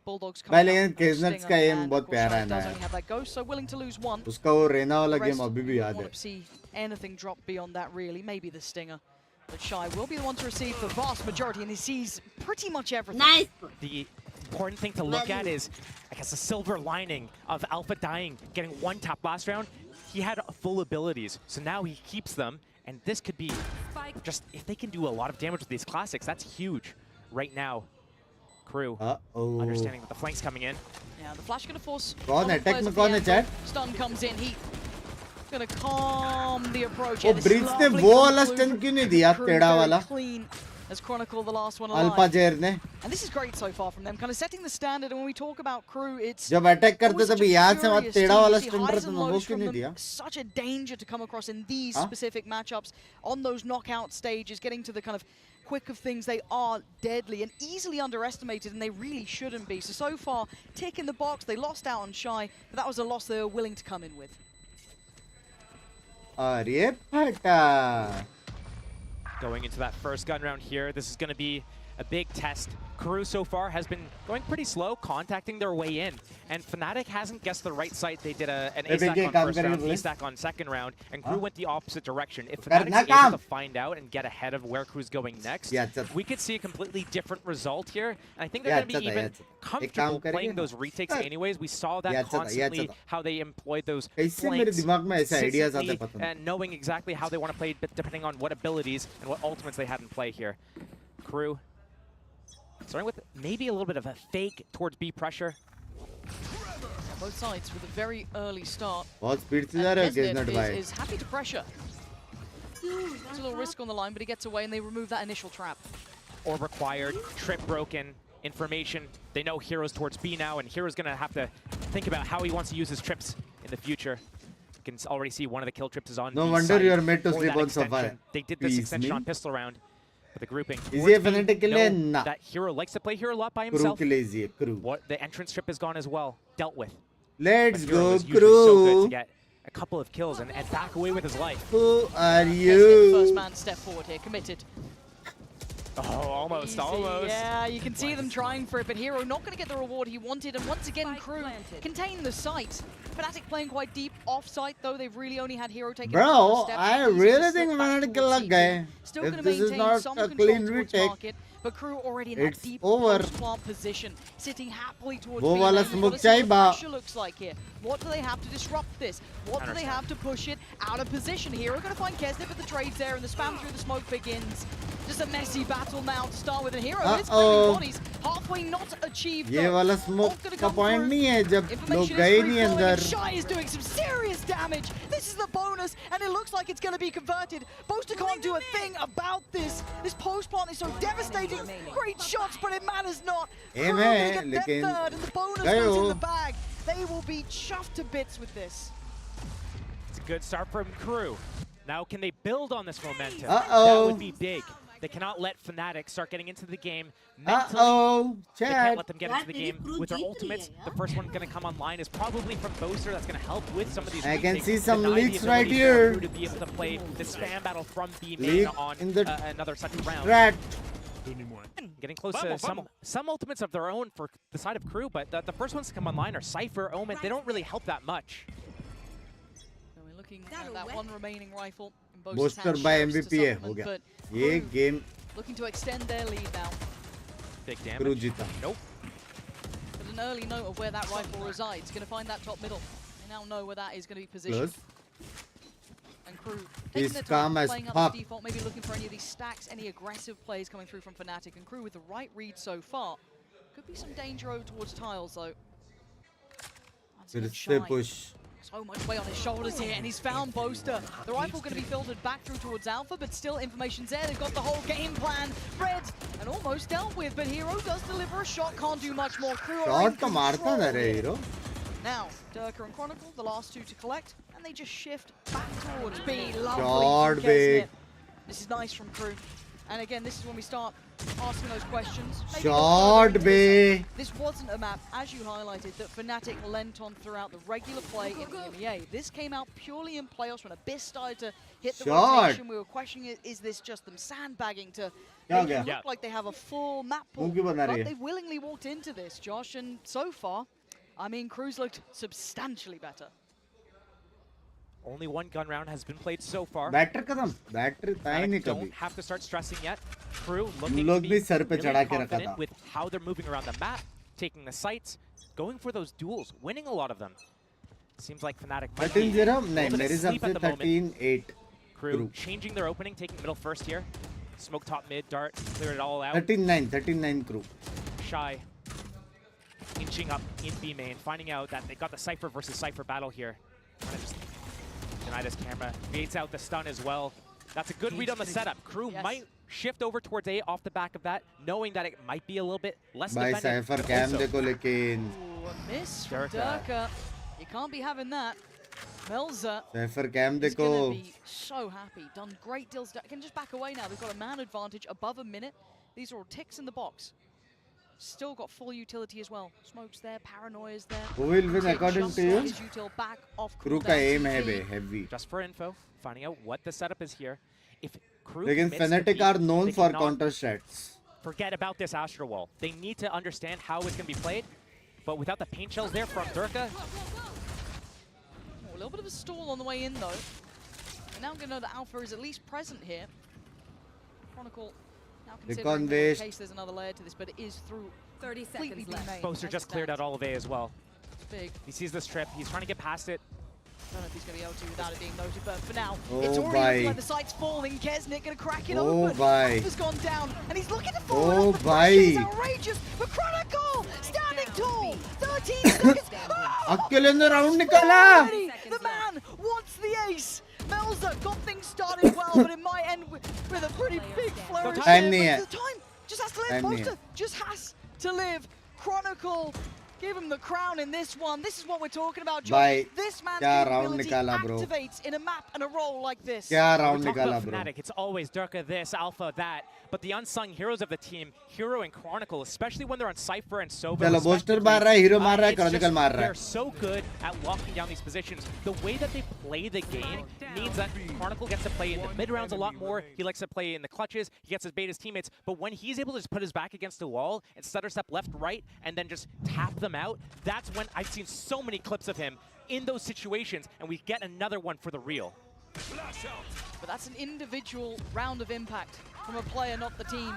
Bulldogs coming लेकिन Kesnet का aim बहुत प्यारा है ना. does only have that ghost, so willing to lose one. उसका वो रेना वाला game अभी भी याद है. Want to see anything drop beyond that really? Maybe the stinger. But Shai will be the one to receive the vast majority, and he sees pretty much everything. Nice. The important thing to look at is, I guess, the silver lining of Alpha dying, getting 1 tap last round. He had full abilities, so now he keeps them, and this could be just, if they can do a lot of damage with these classics, that's huge right now. Crew understanding that the flank's coming in. Yeah, the flash gonna force. कौन है take में कौन है chat? Stun comes in. He gonna calm the approach. वो bridge ने वो वाला stun क्यों नहीं दिया टेढ़ा वाला? Clean as Chronicle, the last one alive. Alpha Jair ने And this is great so far from them, kind of setting the standard. And when we talk about crew, it's जब अटैक करते तब यहाँ से वहाँ टेढ़ा वाला स्टंटर तो वो क्यों नहीं दिया? Such a danger to come across in these specific matchups on those knockout stages, getting to the kind of quick of things. They are deadly and easily underestimated, and they really shouldn't be. So far, tick in the box. They lost out on Shy, but that was a loss they were willing to come in with. अरे फटा. Going into that first gun round here, this is going to be a big test. KRU so far has been going pretty slow, contacting their way in. And Fnatic hasn't guessed the right site. They did an A-stack on first round, B-stack on second round, and KRU went the opposite direction. If Fnatic's able to find out and get ahead of where KRU's going next, we could see a completely different result here. And I think they're going to be even comfortable playing those retakes anyways. We saw that constantly, how they employed those flanks consistently, and knowing exactly how they want to play, depending on what abilities and what ultimates they had in play here. KRU starting with maybe a little bit of a fake towards B pressure. Both sides with a very early start. Kesnet is happy to pressure. There's a little risk on the line, but he gets away and they remove that initial trap. Or required, trip broken, information. They know Hero's towards B now, and Hero's going to have to think about how he wants to use his trips in the future. You can already see one of the kill trips is on No B wonder side you are made to for sleep that on Safari. extension. They did this extension on pistol round. But the grouping. Easy Fnatic के लिए ना. That Hero likes to play here a lot by himself. KRU के लिए easy है KRU. What the entrance trip is gone as well. Dealt with. Let's go so good KRU. to get a couple of kills and back away with his life. Who are you? First man step forward here, committed. Oh, almost, almost. Yeah, you can see them trying for it, but Hero not going to get the reward he wanted. And once again, KRU contain the site. Fnatic playing quite deep off site, though they've really only had Hero taking a couple of steps. I really think Fnatic can lag gaye. If this is not a clean retake, but KRU already in that deep over. post-plant position, sitting happily towards वो B. वाला smoke चाहिए बा. Pressure looks like here. What do they have to disrupt this? What do they have to push it out of position? Hero going to find Kesnet, but the trade's there, and the spam through the smoke begins. Just a messy battle now to start with, and Hero is claiming bodies. Halfway not achieved. ये वाला smoke का point नहीं है जब लोग गए नहीं अंदर. Shy is doing some serious damage. This is the bonus, and it looks like it's going to be converted. Boaster can't do a thing about this. This post plant is so devastating. Great shots, but it matters not. Hey, man, get third, and the bonus goes in the bag. They will be chuffed to bits with this. It's a good start from KRU. Now, can they build on this momentum? Uh-oh. That would be big. They cannot let Fnatic start getting into the game mentally. They can't let them get into the game with their ultimates. The first one going to come online is probably from Boaster. That's going to help with some of these. I can retakes, see some deny the leaks right ability for here. KRU to be able to play the spam battle from B main Leak on in the another second round. Strat. Getting close to some ultimates of their own for the side of KRU, but the first ones to come online are Cypher, Omen. They don't really help that much. So we're looking at that one remaining rifle. Boaster by MVP है हो गया. ये game looking to extend their lead now. Big damage. KRU जीता. Nope. But an early note of where that rifle resides. Going to find that top middle. They now know where that is going to be positioned. And KRU taking their time, playing up the default, maybe looking for any of these stacks, any aggressive plays coming through from Fnatic. And KRU with the right read so far. Could be some danger over towards tiles though. फिर से push. So much weight on his shoulders here, and he's found Boaster. The rifle going to be filtered back through towards Alpha, but still information's there. They've got the whole game plan read and almost dealt with, but Hero does deliver a shot, can't do much more. KRU are in control here. Now, Durka and Chronicle, the last two to collect, and they just shift back towards B. Lovely from Kesnet. This is nice from KRU. And again, this is when we start asking those questions. Short B. This wasn't a map, as you highlighted, that Fnatic lent on throughout the regular play in EMEA. This came out purely in playoffs when Abyss started to hit the rotation. We were questioning, is this just them sandbagging to make it look like they have a full map pool? But they willingly walked into this, Josh, and so far, I mean, KRU's looked substantially better. Only one gun round has been played so far. Battery don't have to start stressing yet. KRU looking to be really confident with how they're moving around the map, taking the sites, going for those duels, winning a lot of them. Seems like Fnatic might be 13-8. KRU changing their opening, taking middle first here. Smoke top mid, dart, clear it all out. 13-9 KRU. Shy inching up in B main, finding out that they got the Cypher versus Cypher battle here. Trying to just deny this camera. Baits out the stun as well. That's a good read on the setup. KRU might shift over towards A off the back of that, knowing that it might be a little bit less Bhai defended. Cypher cam dekho lekin. Ooh, a miss from Durka. You can't be having that. Melza Cypher cam is going dekho. to be so happy. Done great deals. Can just back away now. They've got a man advantage above a minute. These are all ticks in the box. Still got full utility as well. Smokes there, paranoia's there. Who will win according to you? KRU ka aim hai be heavy. Just for info, finding out what the setup is here. If KRU Lekin commits Fnatic to are B, known they for cannot counter strats. Forget about this Astro Wall. They need to understand how it's going to be played. But without the paint shells there from Durka. A little bit of a stall on the way in though. And now I'm going to know that Alpha is at least present here. Chronicle now considering in case there's another layer to this, but it is through 30 seconds left. Boaster just cleared out all of A as well. It's big. He sees this trip. He's trying to get past it. I don't know if he's going to be able to without it being noted, but for now, Oh, it's already bhai. looking like the site's falling. Kesnick going to crack it Oh, open. bhai. Alpha's gone down, and he's looking to fall Oh, off. The pressure is bhai. outrageous, but Chronicle standing tall. 13 seconds. Akile ne round nikala. The man wants the ace. Melza got things started well, but it might end with a pretty big flourish. Time nahi here, hai. but the time just has to live. Time nahi Boaster hai. just has to live. Chronicle, give him the crown in this one. This is what we're talking about, John. Bhai, This man's kya round capability nikala, bro. activates in a map and a role like this. Kya round We talk about nikala, bro. Fnatic, it's always Durka this, Alpha that. But the unsung heroes of the team, Hero and Chronicle, especially when they're on Cypher and Soba. Chalo, Boaster maar raha hai, Hero maar raha hai, it's just- Chronicle maar raha hai. They're so good at locking down these positions. The way that they play the game means that Chronicle gets to play in the mid rounds a lot more. He likes to play in the clutches. He gets to bait his teammates. But when he's able to just put his back against the wall and stutter step left, right, and then just tap them out, that's when I've seen so many clips of him in those situations, and we get another one for the real. But that's an individual round of impact from a player, not the team.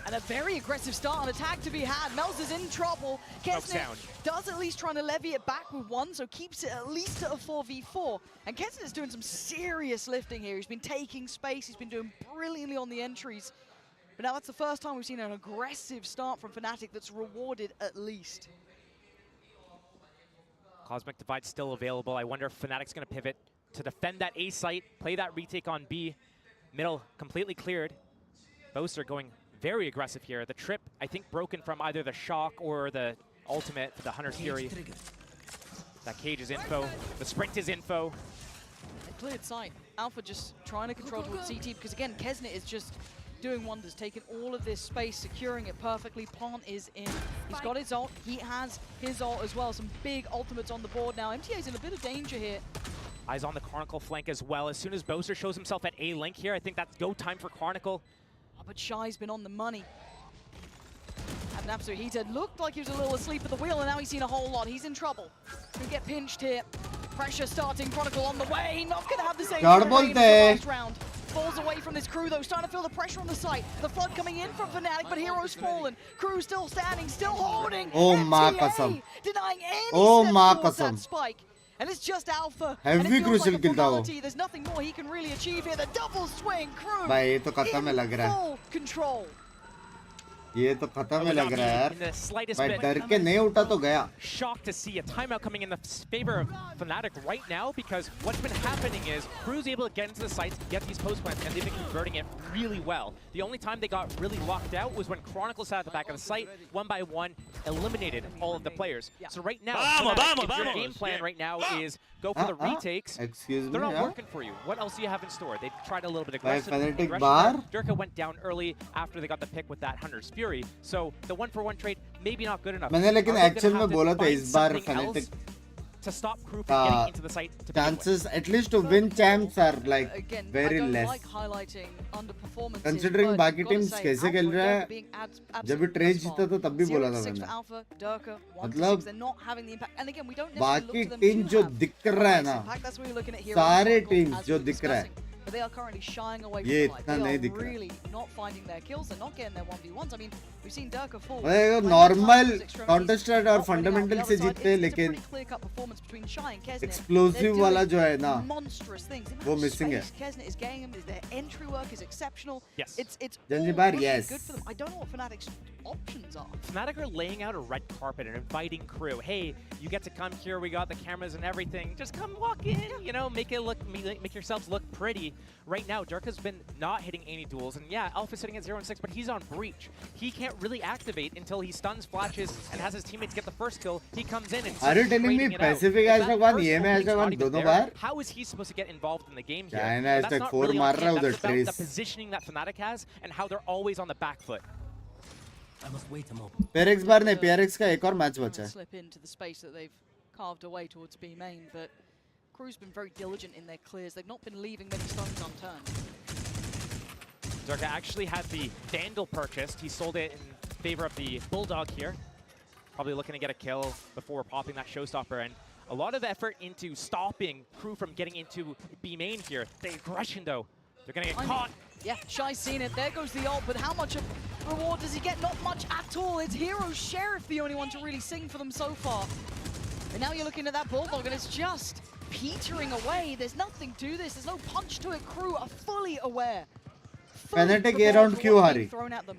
And a very aggressive start on attack to be had. Melza's in trouble. Kesnick does at least trying to levy it back with one, so keeps it at least at a 4v4. And Kesnick is doing some serious lifting here. He's been taking space. He's been doing brilliantly on the entries. But now that's the first time we've seen an aggressive start from Fnatic that's rewarded at least. Cosmic Divide still available. I wonder if Fnatic's going to pivot to defend that A site, play that retake on B. Middle completely cleared. Boaster going very aggressive here. The trip, I think, broken from either the shock or the ultimate for the Hunter's Fury. That cage is info. The sprint is info. A cleared site. Alpha just trying to control towards CT because, again, Kesnick is just doing wonders, taking all of this space, securing it perfectly. Plant is in. He's got his ult. He has his ult as well. Some big ultimates on the board now. MTA's in a bit of danger here. Eyes on the Chronicle flank as well. As soon as Boaster shows himself at A link here, I think that's go time for Chronicle. But Shy's been on the money. Had an absolute heater. Looked like he was a little asleep at the wheel, and now he's seen a whole lot. He's in trouble. Can get pinched here. Pressure starting. Chronicle on the way. Not going to have the same last round. Falls away from this KRU though. Starting to feel the pressure on the site. The flood coming in from Fnatic, but Hero's fallen. KRU still standing, still holding. Oh, ma MTA kasam. denying any Oh, step ma towards kasam. that spike. And it's just Alpha. Heavy and it feels crucial like a kill tha wo. formality. There's nothing more he can really achieve here. The double swing. KRU Bhai, ye to khatam hai lag raha hai. full control. ये तो खत्म है लग रहा है In the slightest यार bit. भाई डर के नहीं उठा तो गया Shocked to see a timeout coming in the favor of Fnatic right now, because what's been happening is KRU's able to get into the sites, get these post plants, and they've been converting it really well. The only time they got really locked out was when Chronicle sat at the back of the site, one by one, eliminated all of the players. So right now, Fnatic, if your game plan right now is go for the retakes, excuse they're me, not yeah. working for you. What else do you have in store? They've tried a little bit By aggressive. Fnatic bar? Durka went down early after they got the pick with that Hunter's Fury. So the 1-for-1 trade, maybe not good enough. मैंने लेकिन Are they actual gonna में have to बोला था find इस बार something else Fnatic to stop KRU from getting into the site to begin with? chances at least to win champs are like Again, very I don't less like highlighting underperformances, considering but बाकी you've gotta teams say, कैसे Alpha खेल and रहा Durka है being जब भी trace जीता तो तब भी बोला था 0-6 मैंने for Alpha, Durka, 1-6. मतलब They're not having the impact. And again, we don't necessarily बाकी look to them team to जो have दिख रहा है ना impact. That's what we're looking at here. सारे on teams as जो we're दिख रहा है discussing. But they are currently shying away ये from the इतना light. नहीं They दिख are रहा है really not finding their kills. They're not getting their 1v1s. I mean, we've seen Durka fall. मतलब नॉर्मल काउंटर स्ट्राइक और fundamental से जीतते हैं लेकिन एक्सप्लोसिव वाला जो है ना monstrous things. The वो amount of मिसिंग है space Kesnet is getting them, their entry work is exceptional. Yes. It's Zanzibar, all yes. good for them. I don't know what Fnatic's options are. Fnatic are laying out a red carpet and inviting KRU. Hey, you get to come here. We got the cameras and everything. Just come walk in. You know, make it look, make yourselves look pretty. right now, Durka's been not hitting any duels, and yeah, Alpha's sitting at 0 and 6, but he's on breach. He can't really activate until he stuns, flashes, and has his teammates get the first kill. He comes in and Are you telling me Pacific hashtag one, EMA hashtag one, dono baar? How is he supposed to get involved in the game here? China That's hashtag not 4 really maar on him. raha That's udhar about the trace. positioning that Fnatic has and how they're always on the back foot. I must wait a moment. PRX बार नहीं, PRX का एक और match बचा है. Slip into the space that they've carved away towards B main, but Crew's been very diligent in their clears. They've not been leaving many stones unturned. Durka actually had the Vandal purchased. He sold it in favor of the Bulldog here. Probably looking to get a kill before popping that showstopper. And a lot of effort into stopping Crew from getting into B main here. The aggression though, they're gonna get caught. Yeah, Shy's seen it. There goes the ult, but how much of reward does he get? Not much at all. It's Hero Sheriff the only one to really sing for them so far. And now you're looking at that Bulldog and it's just petering away. There's nothing to this. There's no punch to it. Crew are fully aware. Fnatic ये round क्यों हारी? Thrown at them.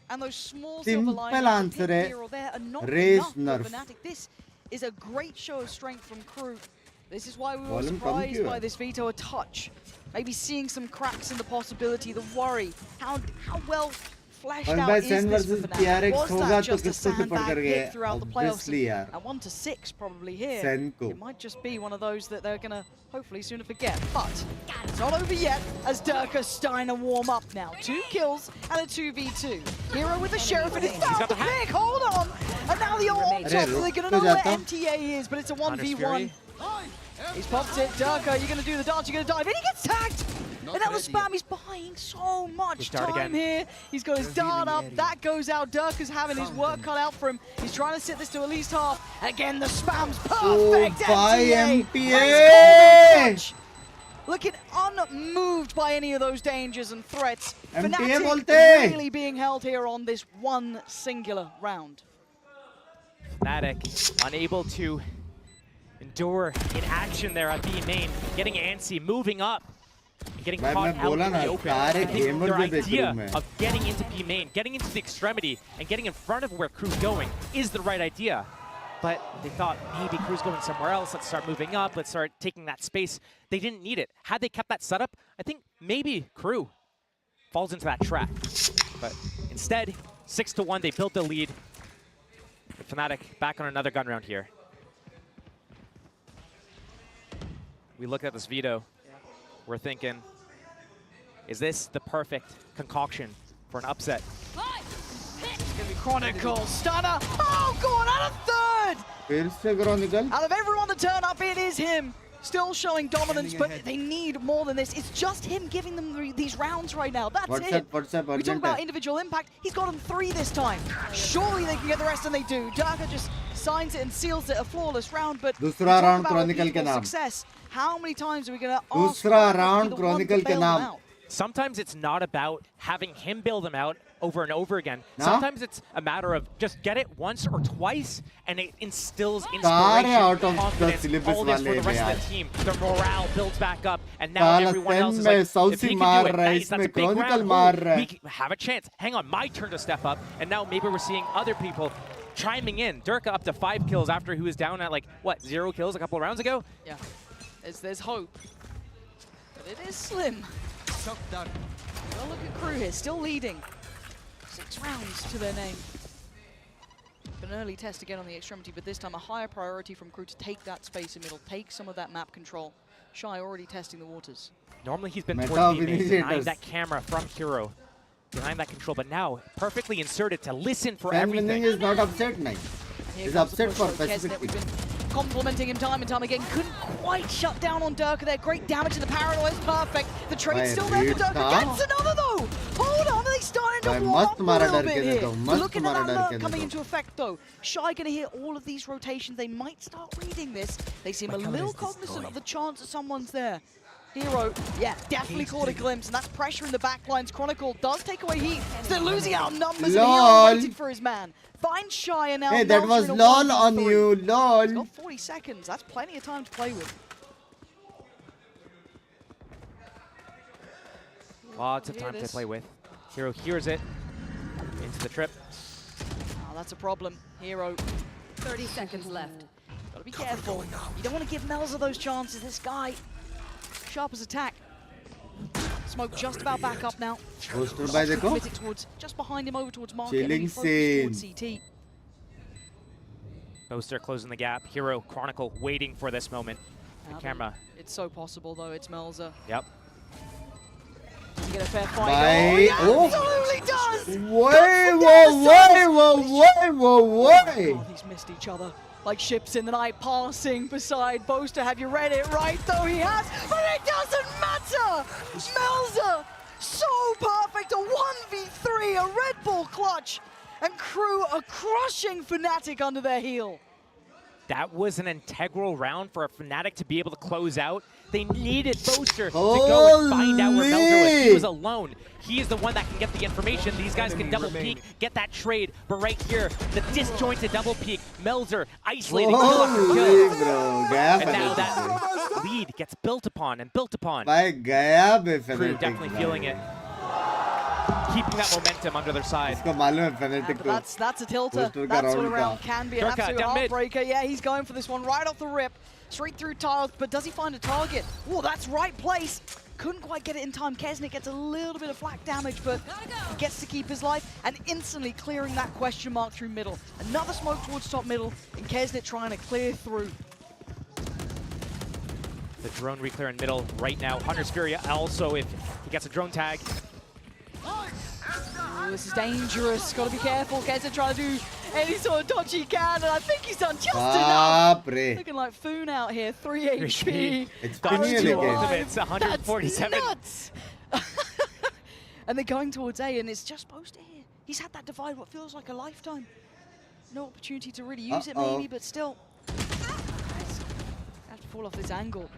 And those small Simple answer है, here or there are not raise enough nerf. for Fnatic. This is a great show of strength from Crew. This is why we were Volume surprised by this veto a touch. Maybe seeing some cracks in the possibility, the worry. How well fleshed और out भाई is SEN this for versus Fnatic? PRX Was होगा that तो just a किसको support sandbag करेंगे? hit throughout the playoffs? Obviously यार. And 1-6 probably here. SEN को. It might just be one of those that they're gonna hopefully sooner forget. But it's not over yet as Durka starting to warm up now. 2 kills and a 2v2. Hero with the Sheriff and it's found the pick. Hold on. And now the ult on top. They're gonna know where MTA is, but it's a 1v1. He's popped it. Durka, you're gonna do the dance, you're gonna dive in. He gets tagged! And now the spam, he's buying so much time here. He's got his dart up, that goes out. Durka's having his work cut out for him. He's trying to sit this to at least half. Again, the spam's perfect. MTA! Looking unmoved by any of those dangers and threats. Fnatic really being held here on this one singular round. Fnatic unable to endure in action there at B main, getting antsy, moving up, and getting caught out in the open. I think their idea of getting into B main, getting into the extremity, and getting in front of where Crew's going is the right idea. But they thought maybe Crew's going somewhere else, let's start moving up, let's start taking that space. They didn't need it. Had they kept that setup, I think maybe Crew falls into that trap. But instead, 6-1, they built the lead. Fnatic back on another gun round here. We look at this veto, we're thinking, is this the perfect concoction for an upset? It's gonna be Chronicle, stunner, oh, going out of third! Out of everyone to turn up, it is him. Still showing dominance, but they need more than this. It's just him giving them these rounds right now. That's it. We talk about individual impact. He's got them 3 this time. Surely they can get the rest, and they do. Durka just signs it and seals it, a flawless round. But दूसरा round Chronicle के नाम. Success. How many times are we gonna ask दूसरा round Chronicle के नाम. Sometimes it's not about having him build them out over and over again. Sometimes it's a matter of just get it once or twice, and it instills inspiration, confidence, all this for the rest of the team. Their morale builds back up, and now everyone else is like, if he can do it, nice, that's a big round. We have a chance. Hang on, my turn to step up, and now maybe we're seeing other people chiming in. Durka up to 5 kills after he was down at like, what, 0 kills a couple of rounds ago? Yeah, there's hope, but it is slim. Well, look at Crew here, still leading. 6 rounds to their name. An early test again on the extremity, but this time a higher priority from Crew to take that space in middle, take some of that map control. Shy already testing the waters. Normally he's been towards B main, behind that camera from Hero, behind that control, but now perfectly inserted to listen for everything. Is not upset now. He's upset for Pacific. Complimenting him time and time again. Couldn't quite shut down on Durka there. Great damage to the paranoid. Perfect. The trade's still there for Durka. Gets another though. Hold on. They're starting to warm up a little bit here. Looking at that alert coming into effect though. Shy going to hear all of these rotations. They might start reading this. They seem a little cognizant of the chance that someone's there. Hero, yeah, definitely caught a glimpse, and that's pressure in the backlines. Chronicle does take away heat. They're losing out numbers, and Hero waiting for his man. Find Shy and now. Hey, that was LOL on you, LOL. He's got 40 seconds. That's plenty of time to play with. Lots of time to play with. Hero hears it into the trip. Oh, that's a problem. Hero. 30 seconds left. Gotta be careful. You don't want to give Melza those chances. This guy, sharp as attack. Smoke just about back up now. Poster by देखो. Committed towards, just behind him over towards Market. Chilling towards scene. CT. Boaster closing the gap. Hero, Chronicle waiting for this moment. The camera. It's so possible though, it's Melzer. Yep. Does he get a fair fight? Bye. Oh, he absolutely does! Whoa. God, he's missed each other. Like ships in the night passing beside Boaster. Have you read it right? Though he has, but it doesn't matter! Melzer, so perfect, a 1v3, a Red Bull clutch, and KRU are crushing Fnatic under their heel. That was an integral round for a Fnatic to be able to close out. They needed Boaster to go and find out where Melzer was. He was alone. He is the one that can get the information. These guys can double peek, get that trade. But right here, the disjointed double peek. Melzer isolating. And now that lead gets built upon and built upon. KRU definitely feeling it. Keeping that momentum under their side. That's a tilter. That's what a round can be. An absolute heartbreaker. Yeah, he's going for this one right off the rip. Straight through tiles, but does he find a target? Oh, that's right place. Couldn't quite get it in time. Kesnet gets a little bit of flak damage, but he gets to keep his life and instantly clearing that question mark through middle. Another smoke towards top middle, and Kesnet trying to clear through. The drone reclear in middle right now. Hunter's Fury also, if he gets a drone tag. Ooh, this is dangerous. Got to be careful. Kesnet trying to do any sort of dodge he can, and I think he's done just enough. Looking like Foon out here. 3 HP. It's It's 147. That's nuts. And they're going towards A, and it's just Boaster here. He's had that divide what feels like a lifetime. No opportunity to really use it maybe, but still. Has to fall off this angle.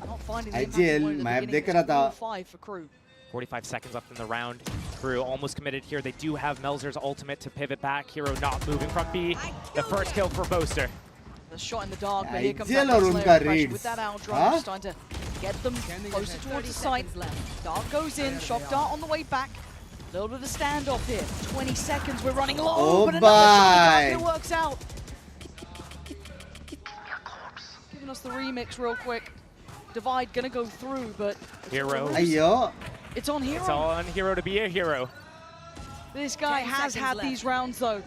Not finding the impact at the beginning. 5 for KRU. 45 seconds left in the round. KRU almost committed here. They do have Melzer's ultimate to pivot back. Hero not moving from B. The first kill for Boaster. The shot in the dark, but here comes that next layer of pressure with that out drone, starting to get them closer towards the site. Dart goes in, shock dart on the way back. A little bit of a standoff here. 20 seconds, we're running low, but another shot it works out. Giving us the remix real quick. Divide gonna go through, but Hero. It's on Hero. It's all on Hero to be a hero. This guy has had these rounds though.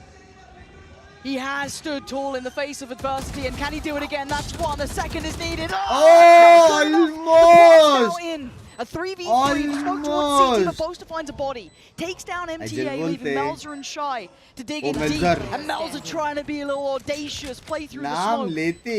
He has stood tall in the face of adversity, and can he do it again? That's one. A second is needed. Almost! In. A 3v3, smoke towards CT, but Boaster finds a body. Takes down MTA, leaving Melzer and Shy to dig in deep. And Melzer trying to be a little audacious, play through the smoke.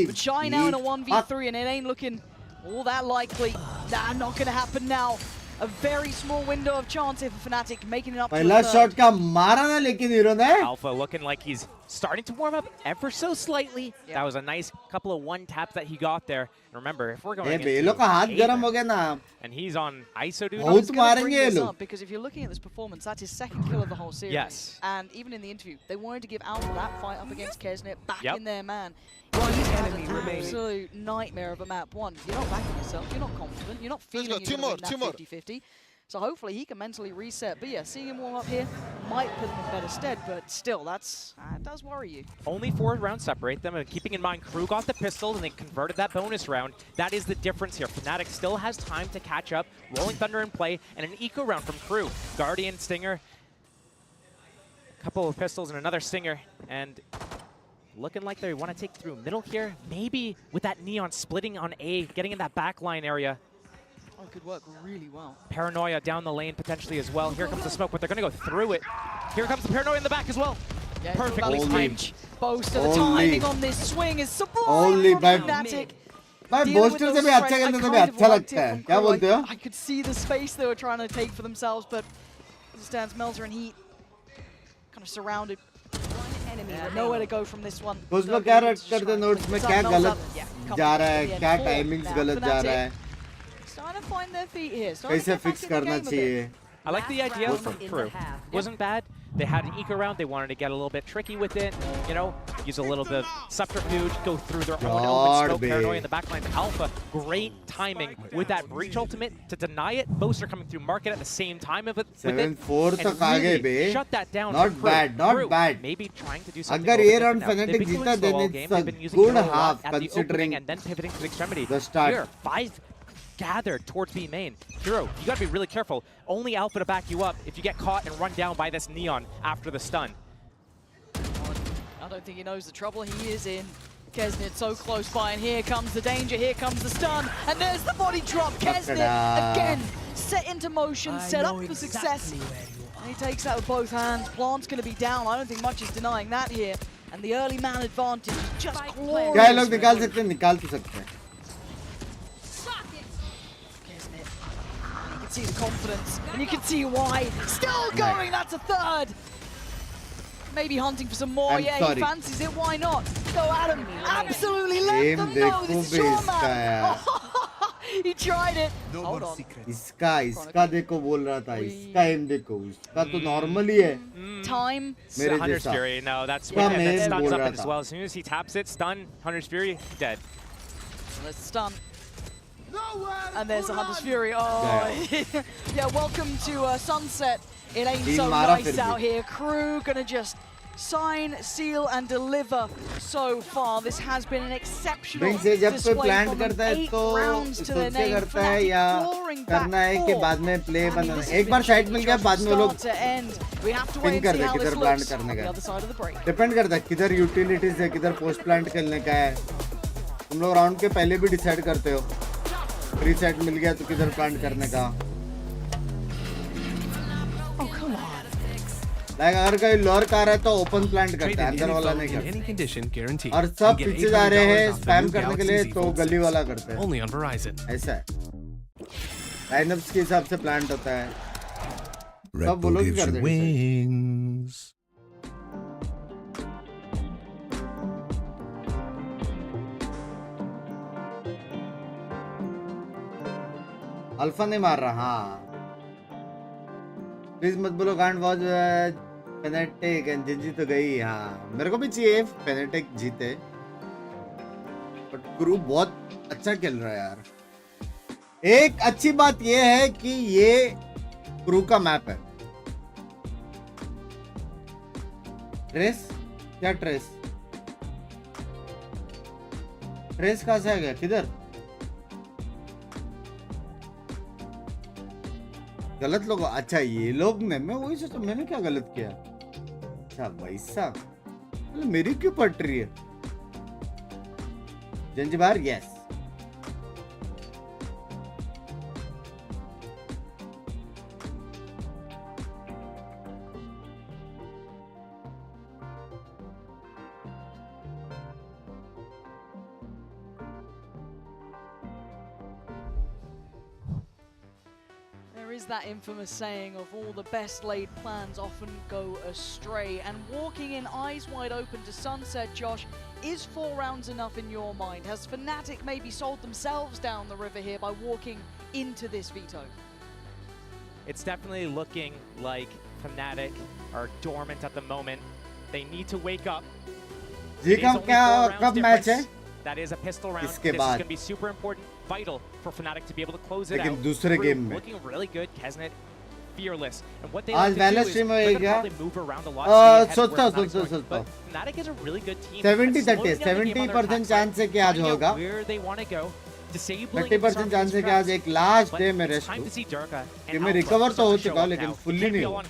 But Shy now in a 1v3, and it ain't looking all that likely. Nah, not gonna happen now. A very small window of chance here for Fnatic, making it up to पहला shot का मारा ना लेकिन hero ने. Alpha looking like he's starting to warm up ever so slightly. That was a nice couple of one taps that he got there. And remember, if we're going into बेलो का हाथ गरम हो गया ना. And he's on ISO duty. बहुत मारेंगे ये लोग. Because if you're looking at this performance, that's his second kill of the whole series. Yes. And even in the interview, they wanted to give Alpha that fight up against Kesnet back in their man. One enemy remaining. Absolute nightmare of a map. One, you're not backing yourself, you're not confident, you're not feeling you're going to win that 50-50. So hopefully he can mentally reset. But yeah, seeing him warm up here might put him in better stead, but still, that does worry you. Only 4 rounds separate them, and keeping in mind, KRU got the pistol, and they converted that bonus round. That is the difference here. Fnatic still has time to catch up. Rolling Thunder in play, and an eco round from KRU. Guardian, Stinger, a couple of pistols, and another Stinger. And looking like they want to take through middle here. Maybe with that Neon splitting on A, getting in that backline area. Oh, it could work really well. Paranoia down the lane potentially as well. Here comes the smoke, but they're going to go through it. Here comes the Paranoia in the back as well. Yeah, perfectly timed. Boaster, the timing on this swing is sublime. Only by Fnatic. भाई booster से भी अच्छा खेलने से भी अच्छा लगता है. क्या बोलते हो? I could see the space they were trying to take for themselves, but as it stands, Melzer and Heat kind of surrounded. Nowhere to go from this one. उसमें क्या रख करते नोट्स में क्या गलत जा रहा है, क्या टाइमिंग्स गलत जा रहा है. Starting to find their feet here. कैसे फिक्स करना चाहिए. I like the idea from KRU. Wasn't bad. They had an eco round. They wanted to get a little bit tricky with it. You know, use a little bit of subterfuge, go through their own open smoke. Paranoia in the backline. Alpha, great timing with that breach ultimate to deny it. Boaster coming through market at the same time with it. 7-4 तक आ गए बे. Shut that down. Not bad, not bad. Maybe trying to do something. अगर ये round Fnatic जीता, then it's a good half considering and then pivoting to the extremity. The start. Here, 5 gathered towards B main. Hero, you gotta be really careful. Only Alpha to back you up if you get caught and run down by this Neon after the stun. I don't think he knows the trouble he is in. Kesnet so close by, and here comes the danger, here comes the stun, and there's the body drop. Kesnet again set into motion, set up for success. And he takes that with both hands. Plant's going to be down. I don't think much is denying that here. And the early man advantage is just glorious. क्या लोग निकाल सकते हैं, निकाल तो सकते हैं. Kesnet, you can see the confidence, and you can see why. Still going, that's a third. Maybe hunting for some more. Yeah, he fancies it. Why not? Go at him. Absolutely let them know this is your man. He tried it. Hold on. इसका देखो बोल रहा था. इसका aim देखो. इसका तो normal ही है. Time. मेरे Hunter's जैसा. Fury. No, that's when that stuns up as well. As soon as he taps it, stun, Hunter's Fury, dead. Let's stun. And there's a Hunter's Fury. Oh, yeah. Welcome to Sunset. It ain't so nice out here. Crew gonna just sign, seal, and deliver so far. This has been an exceptional display from 8 rounds to the name. Fnatic करना है कि बाद में play बनाना. एक बार side मिल गया, बाद में वो लोग pin कर दे किधर plant करने का है. Depend करता है किधर utilities है, किधर post plant करने का है. तुम लोग round के पहले भी decide करते हो. Free side मिल गया तो किधर plant करने का. अगर कोई लॉर्क आ रहा है तो ओपन प्लांट करता है, अंदर वाला नहीं करता. और सब पीछे जा रहे हैं स्पैम करने के लिए तो गली वाला करते हैं. ऐसा है. लाइनअप्स के हिसाब से प्लांट होता है. सब वो लोग ही करते हैं. अल्फा नहीं मार रहा. हाँ प्लीज मत बोलो कांट वॉच पेनेटिक एंड जिंजी तो गई. हाँ मेरे को भी चाहिए पेनेटिक जीते, बट क्रू बहुत अच्छा खेल रहा है यार. एक अच्छी बात ये है कि ये क्रू का मैप है. ट्रेस क्या ट्रेस ट्रेस कहाँ से आ गया, किधर गलत लोग. अच्छा ये लोग ने, मैं वही सोचा मैंने क्या गलत किया. अच्छा वैसा मेरी क्यों पट रही है. Zanzibar yes. That infamous saying of all the best laid plans often go astray, and walking in eyes wide open to Sunset, Josh, is 4 rounds enough in your mind? Has Fnatic maybe sold themselves down the river here by walking into this veto? It's definitely looking like Fnatic are dormant at the moment. They need to wake up. कब match है? That is a pistol round. इसके this बाद. is going to be super important, vital for Fnatic to be able to close it लेकिन out. दूसरे game में looking really good. Kesnet fearless, and what they आज like to Valor do is stream they're होएगा. going to probably move around a lot. सोचता But Fnatic is a really good team. 70-30 70% chance है कि आज होगा. Where they want to go. 30% chance है कि आज एक लास्ट डे में रेस्ट हो. कि मैं रिकवर तो हो चुका लेकिन फुल्ली नहीं हुआ.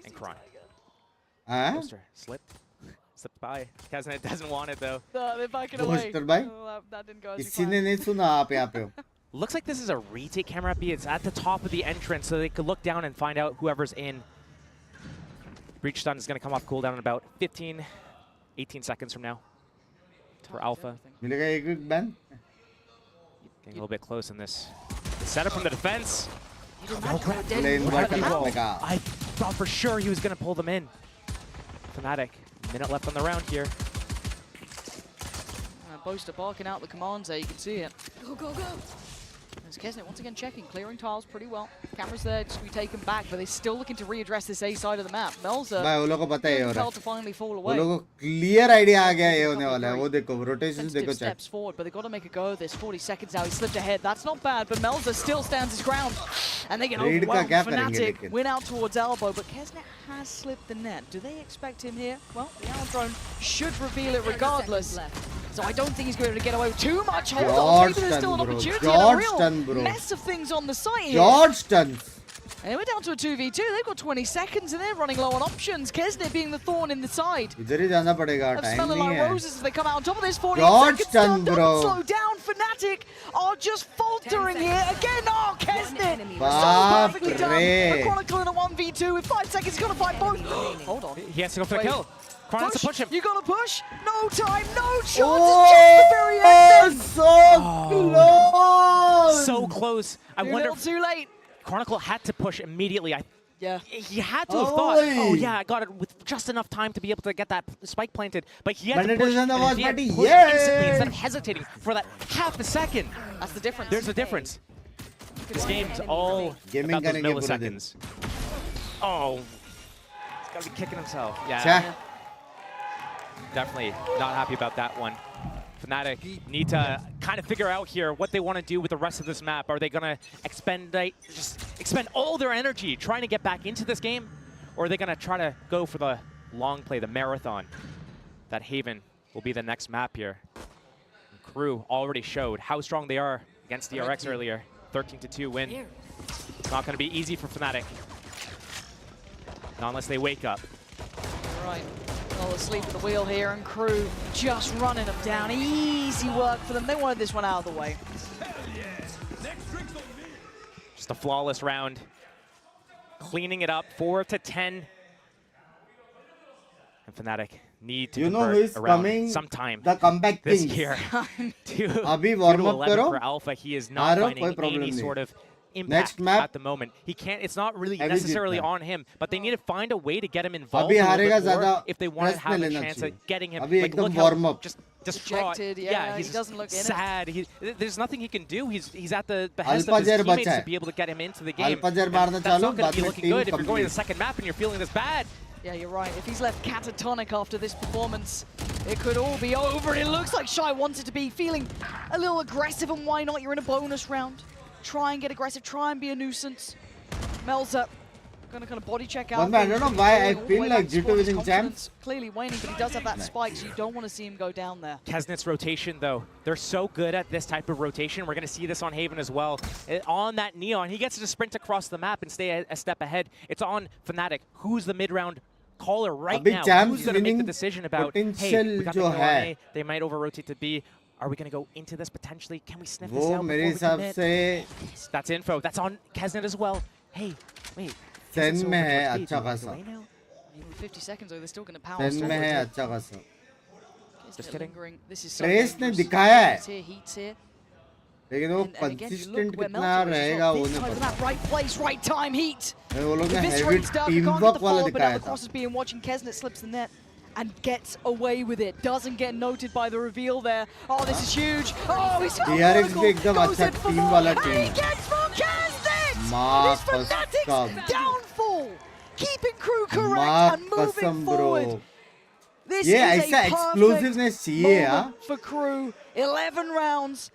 And Kron. हाँ? Slipped by. Kesnet doesn't want it though. They're backing away. That didn't go as किसी ने नहीं सुना आप यहाँ पे हो. Looks like this is a retake camera B. It's at the top of the entrance, so they could look down and find out whoever's in. Breach stun is going to come off cooldown in about 18 seconds from now for Alpha. मिलेगा एक ban. Getting a little bit close in this. The setup from the defense. I thought for sure he was going to pull them in. Fnatic. Minute left on the round here. Boaster barking out the commands there, you can see it. Go, go, go. There's Kesnet once again checking, clearing tiles pretty well. Cameras there just to be taken back, but they're still looking to readdress this A side of the map. Melza to finally fall away. Clear idea आ गया ये होने वाला है. वो देखो rotations देखो check. Steps forward, but they've got to make a go of this. 40 seconds now, he slipped ahead. That's not bad, but Melza still stands his ground. And they get overwhelmed. Fnatic win out towards elbow, but Kesnet has slipped the net. Do they expect him here? Well, the Allen drone should reveal it regardless. So I don't think he's going to get away with too much. Hold on, maybe there's still an opportunity and a real mess of things on the site here. And we're down to a 2v2. They've got 20 seconds and they're running low on options. Kesnet being the thorn in the side. इधर ही जाना पड़ेगा, Of time smelling नहीं like है. roses as they come out on top of this. 48 George seconds Stun, done. bro. Slow down. Fnatic are just faltering here again. Oh, Kesnet. So Baap perfectly done. re. The Chronicle in a 1v2 with 5 seconds. He's got to fight both. Hold on. He has to go for the kill. Chrono has to push him. You got to push. No time. No chance. It's just the very end. So close. I wonder. Too late. Chronicle had to push immediately. Yeah. He had to have thought, oh yeah, I got it with just enough time to be able to get that spike planted. But he had to push, and he had to push instantly instead of hesitating for that half a second. That's the difference. There's a difference. This game's all about those milliseconds. Oh, he's got to be kicking himself. Yeah. Definitely not happy about that one. Fnatic need to kind of figure out here what they want to do with the rest of this map. Are they going to just expend all their energy trying to get back into this game? Or are they going to try to go for the long play, the marathon? That Haven will be the next map here. And KRU already showed how strong they are against DRX earlier. 13-2 win. It's not going to be easy for Fnatic. Not unless they wake up. Right. All asleep at the wheel here, and KRU just running them down. Easy work for them. They wanted this one out of the way. Just a flawless round. Cleaning it up, 4-10. And Fnatic need to convert around sometime the comeback this year. to 11 for Alpha. He is not finding any sort of impact at the moment. He can't. It's not really necessarily on him, but they need to find a way to get him involved a little bit more if they want to have a chance at getting him. Like, look how just distraught. Yeah, he's he doesn't look sad. There's nothing he can do. He's at the behest of his teammates to be able to get him into the game. That's not going to be looking good if you're going to the second map and you're feeling this bad. Yeah, you're right. If he's left catatonic after this performance, it could all be over. It looks like Shy wants it to be, feeling a little aggressive, and why not? You're in a bonus round. Try and get aggressive, try and be a nuisance. Melza gonna kind of body check out. I don't know why I feel like G2 within champs. Clearly waning, but he does have that spike, so you don't want to see him go down there. Kesnet's rotation, though, they're so good at this type of rotation. We're gonna see this on Haven as well. On that Neon, he gets to sprint across the map and stay a step ahead. It's on Fnatic. Who's the mid-round caller right now? Who's gonna make the decision about, hey, we got to go on A, they might over-rotate to B. Are we going to go into this potentially? Can we sniff this out before we commit? That's info. That's on Kesnet as well. Hey, wait. SEN में है अच्छा खासा. Even 50 seconds though, they're still going to power. SEN में है अच्छा खासा. Just kidding. This is so Trace ने दिखाया है. Heat's here. लेकिन वो consistent कितना रहेगा वो नहीं पता. Right place, right time, Heat. वो लोग ने heavy teamwork वाला दिखाया था. Cross is being watching. Kesnet slips the net and gets away with it. Doesn't get noted by the reveal there. Oh, this is huge. Oh, he's got DRX भी एकदम अच्छा team वाला team. He gets from Kesnet. This Fnatic's downfall. Keeping KRU correct and moving forward. This is a perfect moment for KRU. 11 rounds,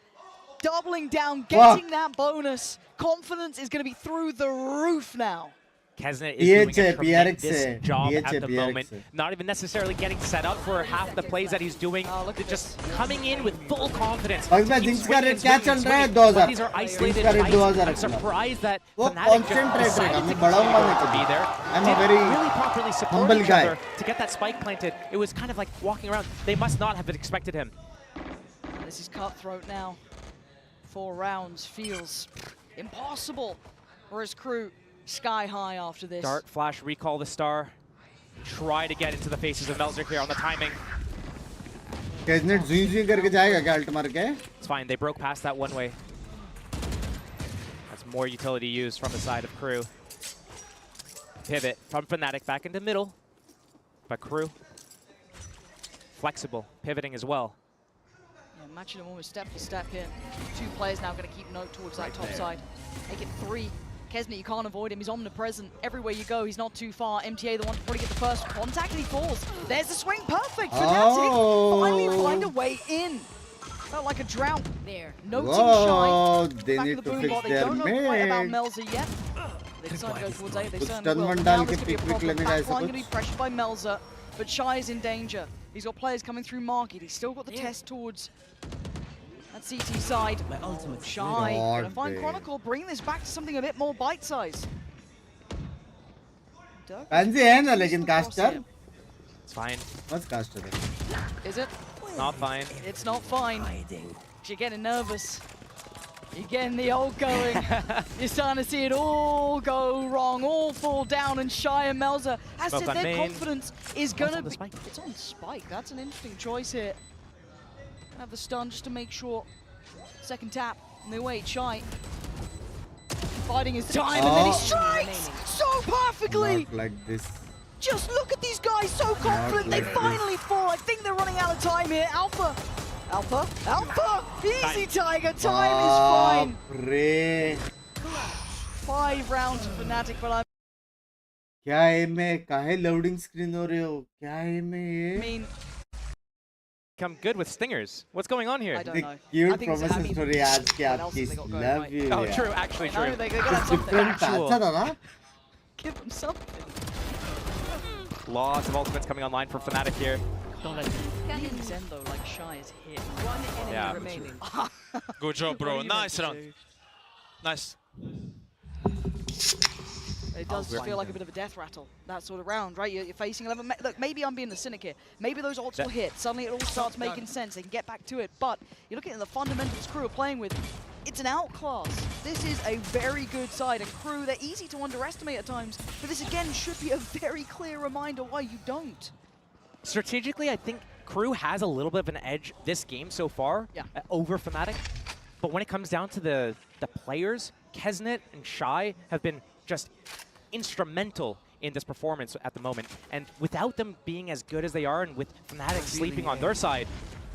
doubling down, getting that bonus. Confidence is going to be through the roof now. Kesnet is doing a tremendous job at the moment. Not even necessarily getting set up for half the plays that he's doing. Just coming in with full confidence. These are isolated fights. I'm surprised that Fnatic just decided to continue to be there. Didn't really properly support each other to get that spike planted. It was kind of like walking around. They must not have expected him. This is cutthroat now. 4 rounds feels impossible for his KRU. Sky high after this. Dart, flash, recall the star. Try to get into the faces of Melzer here on the timing. Kesnet zoom करके जाएगा क्या ult मार के? It's fine. They broke past that one way. That's more utility used from the side of KRU. Pivot from Fnatic back into middle, but KRU flexible, pivoting as well. Yeah, matching them almost step for step here. 2 players now going to keep note towards that top side. Make it 3. Kesnet, you can't avoid him. He's omnipresent. Everywhere you go, he's not too far. MTA, the one to probably get the first contact, and he falls. There's the swing. Perfect. Fnatic finally find a way in. Felt like a drought there. No team shy. They back need of the to boom fix bot. They their don't know quite about mid. Melza yet. They decided to go towards A. They certainly stun will. one Now डाल this के could be a pick problem. लेने का ऐसा Backline going to कुछ. be pressured by Melza. but Shy is in danger. He's got players coming through market. He's still got the test towards that CT side. Shy gonna find Chronicle, bring this back to something a bit more bite-sized. Fancy है ना लेकिन caster. It's fine. What's caster? Is it? Not fine. It's not fine. You're getting nervous. You're getting the old going. You're starting to see it all go wrong, all fall down, and Shy and Melza, as said, their confidence is gonna be. It's on Spike. That's an interesting choice here. Have the stun just to make sure. Second tap, and they wait. Shy biding his time, and then he strikes so perfectly. Not like this. Just look at these guys, so confident. They finally fall. I think they're running out of time here. Alpha. Easy, Tiger. Time is fine. 5 rounds of Fnatic, but I'm. क्या aim है? काहे loading screen हो रहे हो? क्या aim है ये? I mean, come good with stingers. What's going on here? I don't know. Cute promises story आज के आपकी love you. Oh, true. Actually, true. They gotta have something. अच्छा था ना? Give them something. Lots of ultimates coming online for Fnatic here. Don't let him. Zen though, like Shy is hit. One enemy remaining. Good job, bro. Nice round. Nice. It does feel like a bit of a death rattle, that sort of round, right? You're facing 11. Look, maybe I'm being the cynic here. Maybe those ults will hit. Suddenly it all starts making sense. They can get back to it. But you're looking at the fundamentals Crew are playing with. It's an outclass. This is a very good side. And Crew, they're easy to underestimate at times. But this, again, should be a very clear reminder why you don't. Strategically, I think Crew has a little bit of an edge this game so far over Fnatic. But when it comes down to the players, Kesnet and Shy have been just instrumental in this performance at the moment. And without them being as good as they are, and with Fnatic sleeping on their side,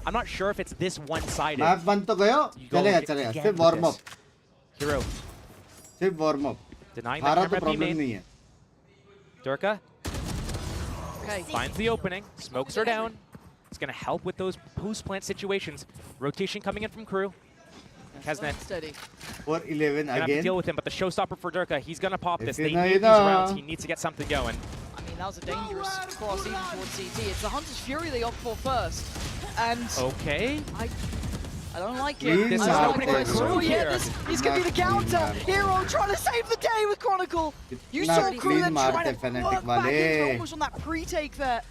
I'm not sure if it's this one-sided. Map बन तो गयो, चलेगा. सिर्फ warm up. Hero. सिर्फ warm up. Denying हारा that तो camera problem नहीं है. Durka Okay. finds the opening, smokes her down. It's going to help with those post-plant situations. Rotation coming in from Crew. Kesnet. Steady. 4-11 Have to again. deal with him, but the showstopper for Durka, he's going to pop this. They you know, need you these know. rounds. He needs to get something going. I mean, that was a dangerous cross even towards CT. It's the Hunter's Fury they opt for first. And okay. I don't like it. This is I an don't opening like for Crew it. here. He's going to be the counter. Hero trying to save the day with Chronicle. You saw Crew then trying to work back into almost on that pre-take there.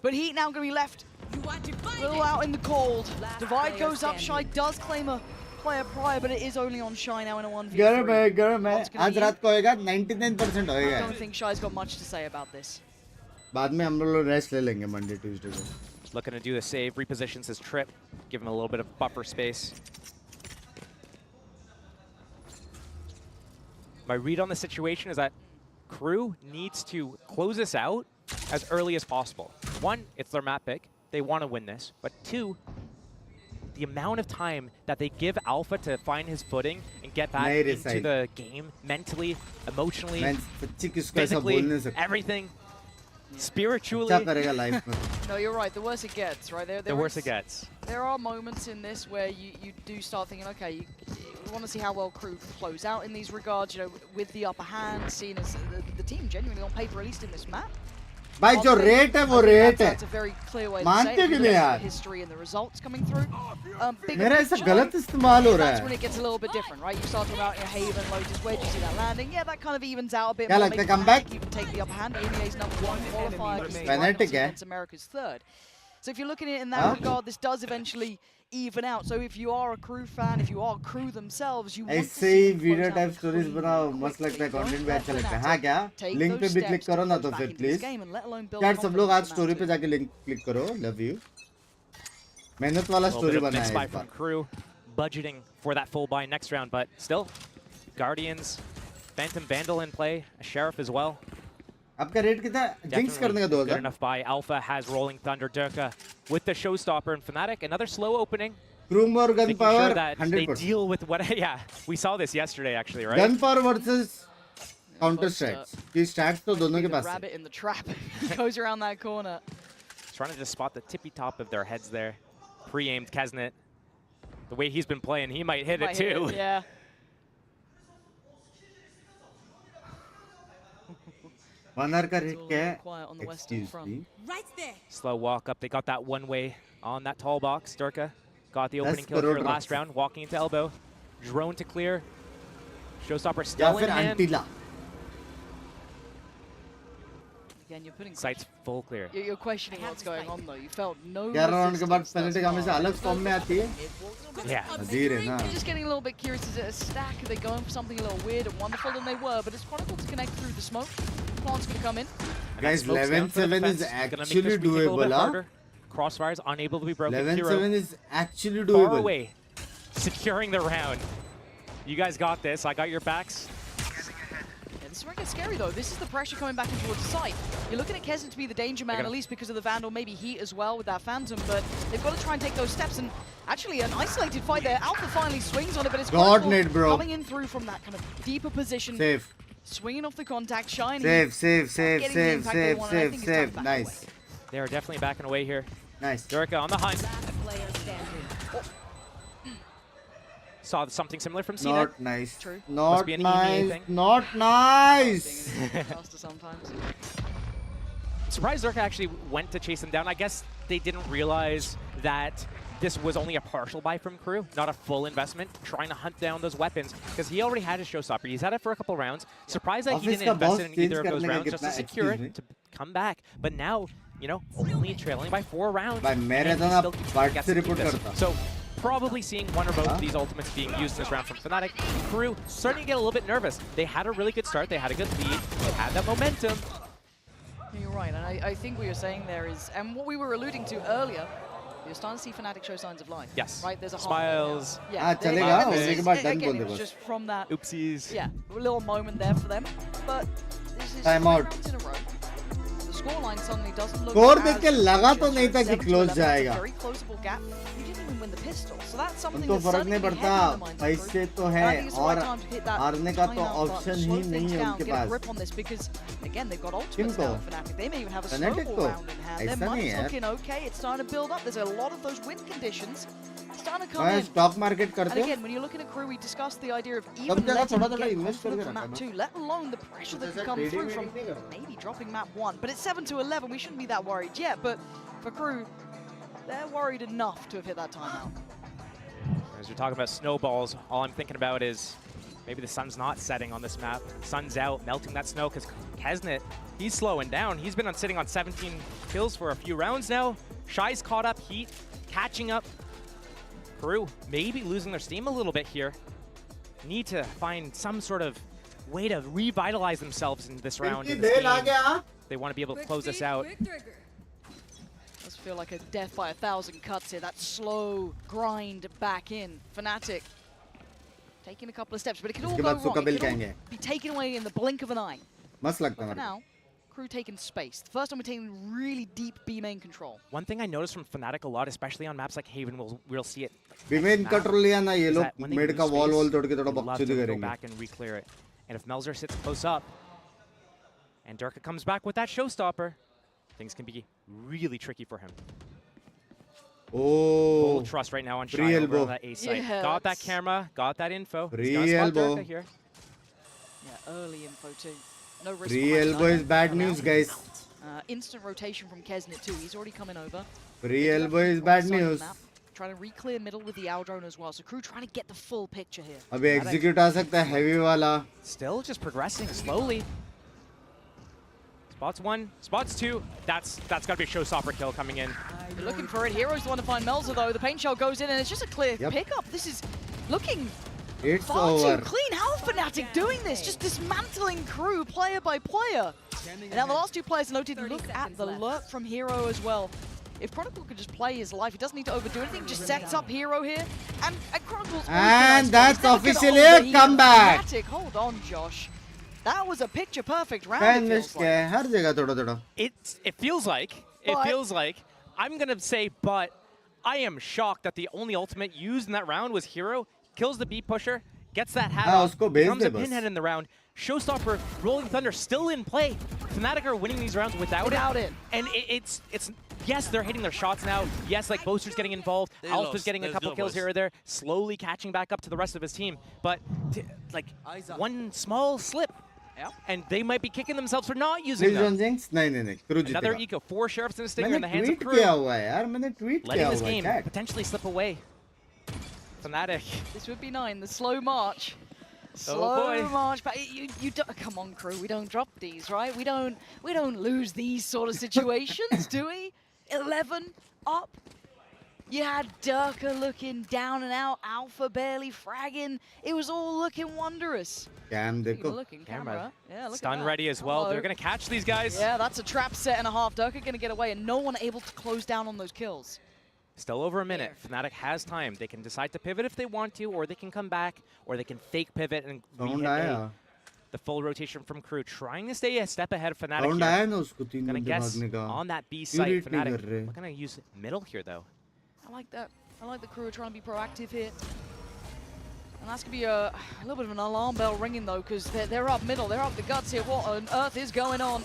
But Heat now going to be left a little out in the cold. Divide goes up. Shy does claim a player prior, but it is only on Shy now in a 1v3. गर्म है. आज रात को होएगा 99% होएगा. I don't think Shy's got much to say about this. बाद में हम लोग रेस्ट ले लेंगे Monday, Tuesday को. Looking to do the save, repositions his trip, give him a little bit of buffer space. My read on the situation is that Crew needs to close this out as early as possible. One, it's their map pick. They want to win this. But two, the amount of time that they give Alpha to find his footing and get back into the game mentally, emotionally, physically, everything, spiritually. No, you're right. The worse it gets, right? The worse it gets. There are moments in this where you do start thinking, okay, you want to see how well Crew close out in these regards, you know, with the upper hand, seen as the team genuinely on paper, at least in this map. भाई जो rate है वो rate है. That's a very clear way to मानते say it. भी नहीं यार. History and the results coming through. मेरा ऐसा गलत इस्तेमाल हो रहा That's है. when it gets a little bit different, right? You start talking about Haven, Lotus, where do you see that landing? Yeah, that kind of evens out a bit क्या more. लगता है comeback? You can take the upper hand. ABA's #1 qualifier. Fnatic है. Against America's 3rd. So if you're looking at it in that regard, this does eventually even out. So if you are a Crew fan, if you are Crew themselves, you want to ऐसे ही video type stories बनाओ. मस्त लगता है, content भी अच्छा लगता है. हाँ क्या? लिंक पे भी क्लिक करो ना तो फिर प्लीज. यार सब लोग आज स्टोरी पे जाके लिंक क्लिक करो. Love you. मेहनत वाला स्टोरी बनाया है इस बार. Crew budgeting for that full buy next round, but still, Guardians, Phantom Vandal in play, a Sheriff as well. आपका रेट कितना? जिंक्स करने का 2000. Good enough buy. Alpha has Rolling Thunder, Durka with the Showstopper and Fnatic. Another slow opening. Crew more gunpower, sure that 100%. they deal with what? Yeah, we saw this yesterday actually, right? Gunpower versus counter strats. ये stats तो दोनों के पास है. Rabbit in the trap. He goes around that corner. Trying to just spot the tippy top of their heads there. Pre-aimed Kesnet. The way he's been playing, he might hit it too. Yeah. Banar ka It's all ke. quiet on the western Excuse front. me. Right there. Slow walk up. They got that one way on that tall box. Durka got the opening That's kill here crore last drops. round. Walking into elbow. Drone to clear. Showstopper या still in फिर hand. Antilla. Again, you're putting Sights full clear. You're questioning what's going on though. You felt no 11 round के बाद resistance thus Fnatic हमेशा far. अलग form में आती है. Yeah. अजीर है ना. You're just getting a little bit curious. Is it a stack? Are they going for something a little weird and wonderful? And they were, but it's Chronicle to connect through the smoke. Plant's going to come in. Guys, 11-7 is actually doable, huh? Crossfires unable to be broken. 11-7 is actually Far doable. away, securing the round. You guys got this. I got your backs. Yeah, this is where it gets scary though. This is the pressure coming back in towards the site. You're looking at Kesnet to be the danger man, at least because of the Vandal, maybe Heat as well with that Phantom, but they've got to try and take those steps. And actually, an isolated fight there. Alpha finally swings on it, but it's Gauntlet, bro. coming in through from that kind of deeper position. Safe. Swinging off the contact, Shiny. Save. Nice. They are definitely backing away here. Nice. Durka on the hunt. Player standing. Saw something similar from CNET. Not nice. True. Not be an nice. EVA thing. Not nice. Sometimes. Surprised Durka actually went to chase them down. I guess they didn't realize that this was only a partial buy from KRU, not a full investment, trying to hunt down those weapons, because he already had his showstopper. He's had it for a couple rounds. Surprised that he didn't invest in either of those rounds just to secure it, to come back. But now, you know, only trailing by 4 rounds. By Marathon, So probably seeing one or both of these ultimates being used this round from Fnatic. KRU starting to get a little bit nervous. They had a really good start. They had a good lead. They had that momentum. You're right, and I think what you're saying there is, and what we were alluding to earlier, you're starting to see Fnatic show signs of life. Yes. Right, there's a smiles. Yeah. chalega, उसके बाद done Again, बोल it they was बस. just from that. Oopsies. Yeah, a little moment there for them, but this is Time 3 out. rounds in a row. The scoreline suddenly doesn't look Score as देख के लगा तो नहीं था कि 7 to close 11. It's a जाएगा. very closable gap. You didn't even win the pistol, so that's something उनको that's फर्क certainly नहीं heavy पड़ता. in the minds of पैसे KRU. तो And I है think it's the और right time to hit that हारने का तो timeout button, ऑप्शन slow ही नहीं things है down, उनके get a pass. grip on this because again they've got ultimates किनको? now Fnatic. They may even have a Fnatic snowball को? round in hand. Their ऐसा नहीं money's है looking okay. It's starting to build up. There's a lot of those win conditions starting to come मैं in. Stock market And करते हैं. again, when you're looking at KRU, we discussed the idea of सब even जगह letting थोड़ा them थोड़ा get invest confident करके from रखा map है 2, let alone the pressure that could come trading through from नहीं करता. maybe dropping map 1. But it's 7 to 11. We shouldn't be that worried yet. But for KRU, they're worried enough to have hit that timeout. As you're talking about snowballs, all I'm thinking about is maybe the sun's not setting on this map. Sun's out, melting that snow, because Kesnet, he's slowing down. He's been sitting on 17 kills for a few rounds now. Shy's caught up, Heat catching up. KRU maybe losing their steam a little bit here. Need to find some sort of way to revitalize themselves in this round. In this game. They want to be able to close this out. Does feel like a death by 1,000 cuts here. That slow grind back in. Fnatic taking a couple of steps, but it can all इसके go बाद wrong. सुका bill It can all कहेंगे. be taken away in the blink of an eye. मस्त लगता But है for मेरे को. now, KRU taking space. The first time we're taking really deep B main control. One thing I noticed from Fnatic a lot, especially on maps like Haven, we'll see it. Women control लिया ना ये is लोग that when they mid lose का wall space, wall तोड़ के थोड़ा they love बकचोदी to go करेंगे. back and re-clear it. And if Melzer sits close up, and Durka comes back with that showstopper, things can be really tricky for him. Oh, Full trust right now on free Shy over elbow. on that A site. Yeah, got that that's- camera, got that info. He's Free got to spot elbow. Durka here. Yeah, early info too. No risk. Free behind elbow it. is bad news, guys. Instant rotation from Kesnet too. He's already coming over. Free elbow is bad news. Trying to re-clear middle with the owl drone as well. So KRU trying to get the full picture here. अभी execute आ सकता है heavy वाला. Still just progressing slowly. Spots 1, spots 2. That's got to be a showstopper kill coming in. You're looking for it. Hero's the one to find Melzer though. The paint shell goes in and it's just a clear Yep. pickup. This is looking It's far over. too clean. How are Fnatic doing this? Just dismantling KRU player by player. And now the last two players noted, look at the lurk from Hero as well. If Chronicle could just play his life, he doesn't need to overdo anything, just sets up Hero here. And Chronicle's And that's officially a comeback. Fnatic, hold on, Josh. That was a picture-perfect round, it Finish feels के like. हर जगह थोड़ा थोड़ा. It feels like, I'm going to say, but I am shocked that the only ultimate used in that round was Hero. Kills the beat pusher, gets that hat off, उसको भेज becomes they a बस. pinhead in the round. Showstopper, Rolling Thunder still in play. Fnatic are winning these rounds without it. And it's yes, they're hitting their shots now. Yes, like Boaster's getting involved. Alpha's getting a couple kills here or there, slowly catching back up to the rest of his team. But like one small slip And they might be kicking themselves for not using them. नहीं Another eco, 4 sheriffs and a stinger in the hands of tweet CRU. किया हुआ है यार मैंने tweet Letting किया this हुआ है game chat. potentially slip away. Fnatic. This would be 9, the slow march. Slow march, but you don't, come on, crew. We don't drop these, right? We don't lose these sort of situations, do we? 11 up. You had Durka looking down and out, Alpha barely fragging. It was all looking wondrous. Cam देखो. Looking camera. Yeah, look Stun at that. ready as well. They're going to catch these guys. Yeah, that's a trap set and a half. Durka going to get away, and no one able to close down on those kills. Still over a minute. Fnatic has time. They can decide to pivot if they want to, or they can come back, or they can fake pivot and re-hit the full rotation from CRU, trying to stay a step ahead of Fnatic here. Gonna guess on that B site. Fnatic, we're gonna use middle here though. I like that. I like the crew trying to be proactive here. And that's going to be a little bit of an alarm bell ringing, though, because they're up middle. They're up the guts here. What on earth is going on?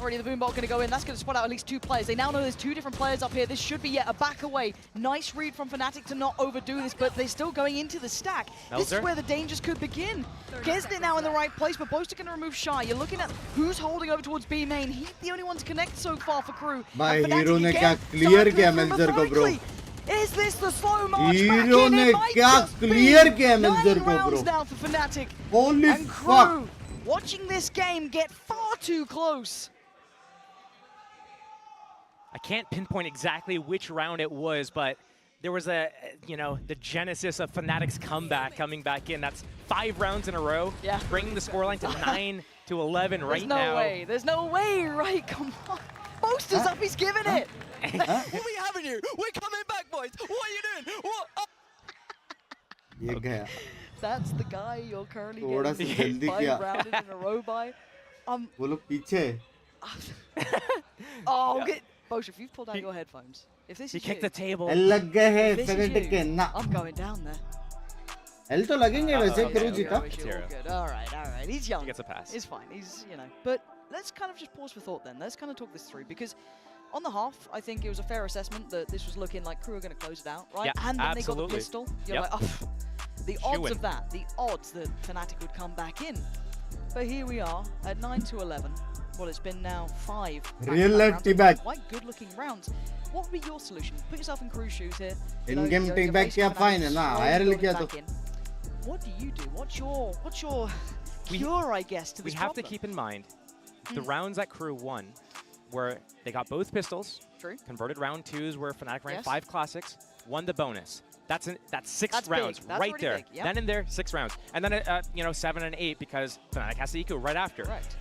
Already the boombot going to go in. That's going to spot out at least 2 players. They now know there's 2 different players up here. This should be yet a back away. Nice read from Fnatic to not overdo this, but they're still going into the stack. This is where the dangers could begin. Kesnet now in the right place, but both are going to remove Shy. You're looking at who's holding over towards B main. He's the only one to connect so far for CRU. भाई hero ने क्या clear किया Melzer को bro. Is this the slow march hero ने क्या clear किया Melzer को bro. Now for Fnatic. Holy and fuck. Watching this game get far too close. I can't pinpoint exactly which round it was, but there was a, the genesis of Fnatic's comeback coming back in. That's 5 rounds in a row, bringing the scoreline to 9 to 11 right now. There's no way. There's no way, right? Come on. Boaster's up. He's giving it. What are we having here? We're coming back, boys. What are you doing? ये गया. That's the guy you're currently थोड़ा सा getting जल्दी 5 किया. rounded in a row by. वो लोग पीछे. Oh, get Bosch, if you've pulled out your headphones, if this is kicked the table. लग गए हैं सेकंड के ना. I'm going down there. L तो लगेंगे वैसे CRU जीता. All right. He's young. He gets a pass. It's fine. He's, But let's kind of just pause for thought then. Let's kind of talk this through, because on the half, I think it was a fair assessment that this was looking like CRU are going to close it out, right? Yeah, and then absolutely. they got the pistol. You're like, oh, the odds of that, the odds that Fnatic would come back in. But here we are at 9 to 11. Well, it's been now 5 real life T-back. Quite good-looking rounds. What would be your solution? Put yourself in CRU's shoes here. In-game take-back किया fine है ना. IRL किया तो. What do you do? What's your cure, I guess, to this We have to keep in mind the rounds that CRU won, where they got both pistols. True. Converted round 2s where Fnatic ran 5 classics, won the bonus. That's 6 rounds right there. Big, yep. Then in there, 6 rounds, and then 7 and 8 because Fnatic has the eco right after. Correct.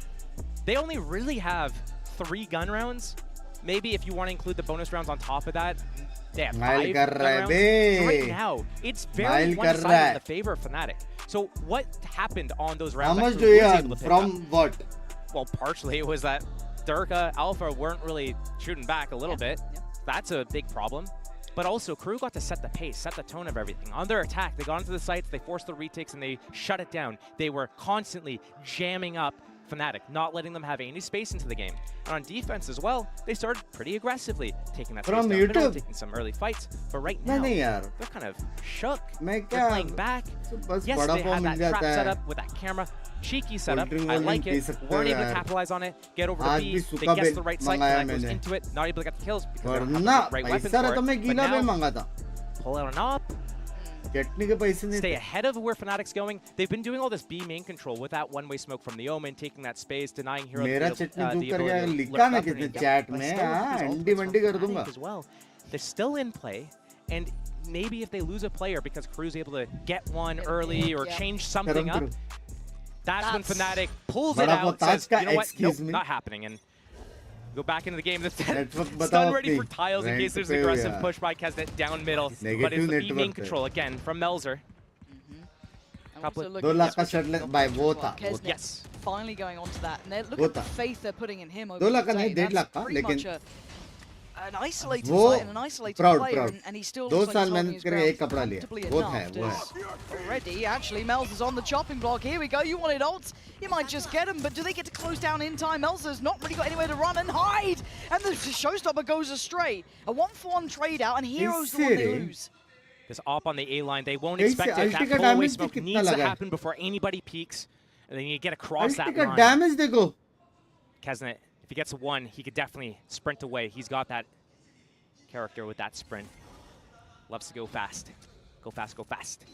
They only really have 3 gun rounds. Maybe if you want to include the bonus rounds on top of that, they have 5 gun rounds. So right now, it's very one-sided in the favor of Fnatic. So what happened on those rounds? How much do you earn from what? Well, partially it was that Durka, Alpha weren't really shooting back a little bit. Yeah. That's a big problem. But also, CRU got to set the pace, set the tone of everything. On their attack, they got into the sites, they forced the retakes, and they shut it down. They were constantly jamming up Fnatic, not letting them have any space into the game. And on defense as well, they started pretty aggressively, taking that space down middle, taking some early fights. But right now, they're kind of shook. They're playing back. Yes, they had that trap set up with that camera. Cheeky setup. I like it. Weren't able to capitalize on it. Get over to B. They guessed the right site. Fnatic goes into it. Not able to get the kills because they don't have the right weapons for it. But now, pull out an op. Stay ahead of where Fnatic's going. They've been doing all this B main control with that one-way smoke from the Omen, taking that space, denying Hero the ability to look up and as well. They're still in play, and maybe if they lose a player because CRU's able to get one early or change something up, that's when Fnatic pulls it out, says, you know what, nope, not happening, and go back into the game. Stun ready for tiles in case there's an aggressive push by Kesnet down middle. But it's the B main control again from Melzer. Yes. Finally going on to that. And look at the faith they're putting in him over that's pretty much an isolated site and an isolated player, and he still looks like he's holding his ground comfortably enough. Already, actually, Melzer's on the chopping block. Here we go. You wanted ults. You might just get him, but do they get to close down in time? Melzer's not really got anywhere to run and hide, and the showstopper goes astray. A 1-for-1 trade out, and Hero's the one they lose. This op on the A line, they won't expect it. That pull-away smoke needs to happen before anybody peeks. They need to get across that line. Damage देखो. Kesnet, if he gets a 1, he could definitely sprint away. He's got that character with that sprint. Loves to go fast. Go fast, go fast.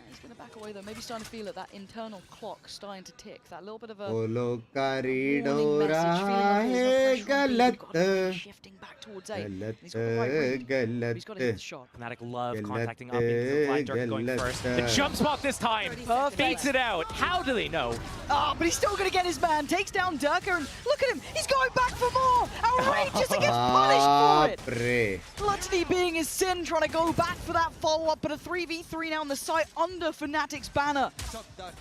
He's going to back away though. Maybe starting to feel it, that internal clock starting to tick. That little bit of a बोलो warning corridor message, feeling है like there's no pressure on B. We've got to गलत. be shifting back towards A. He's got the right read, but he's got to hit the shot. Fnatic love contacting up into the flank. Dirk going first. The jump spot this time. Beats it out. How do they know? Oh, but he's still going to get his man. Takes down Durka, and look at him. He's going back for more. Outrageous and gets punished for it. Gluttony being his sin, trying to go back for that follow-up, but a 3v3 now on the site under Fnatic's banner.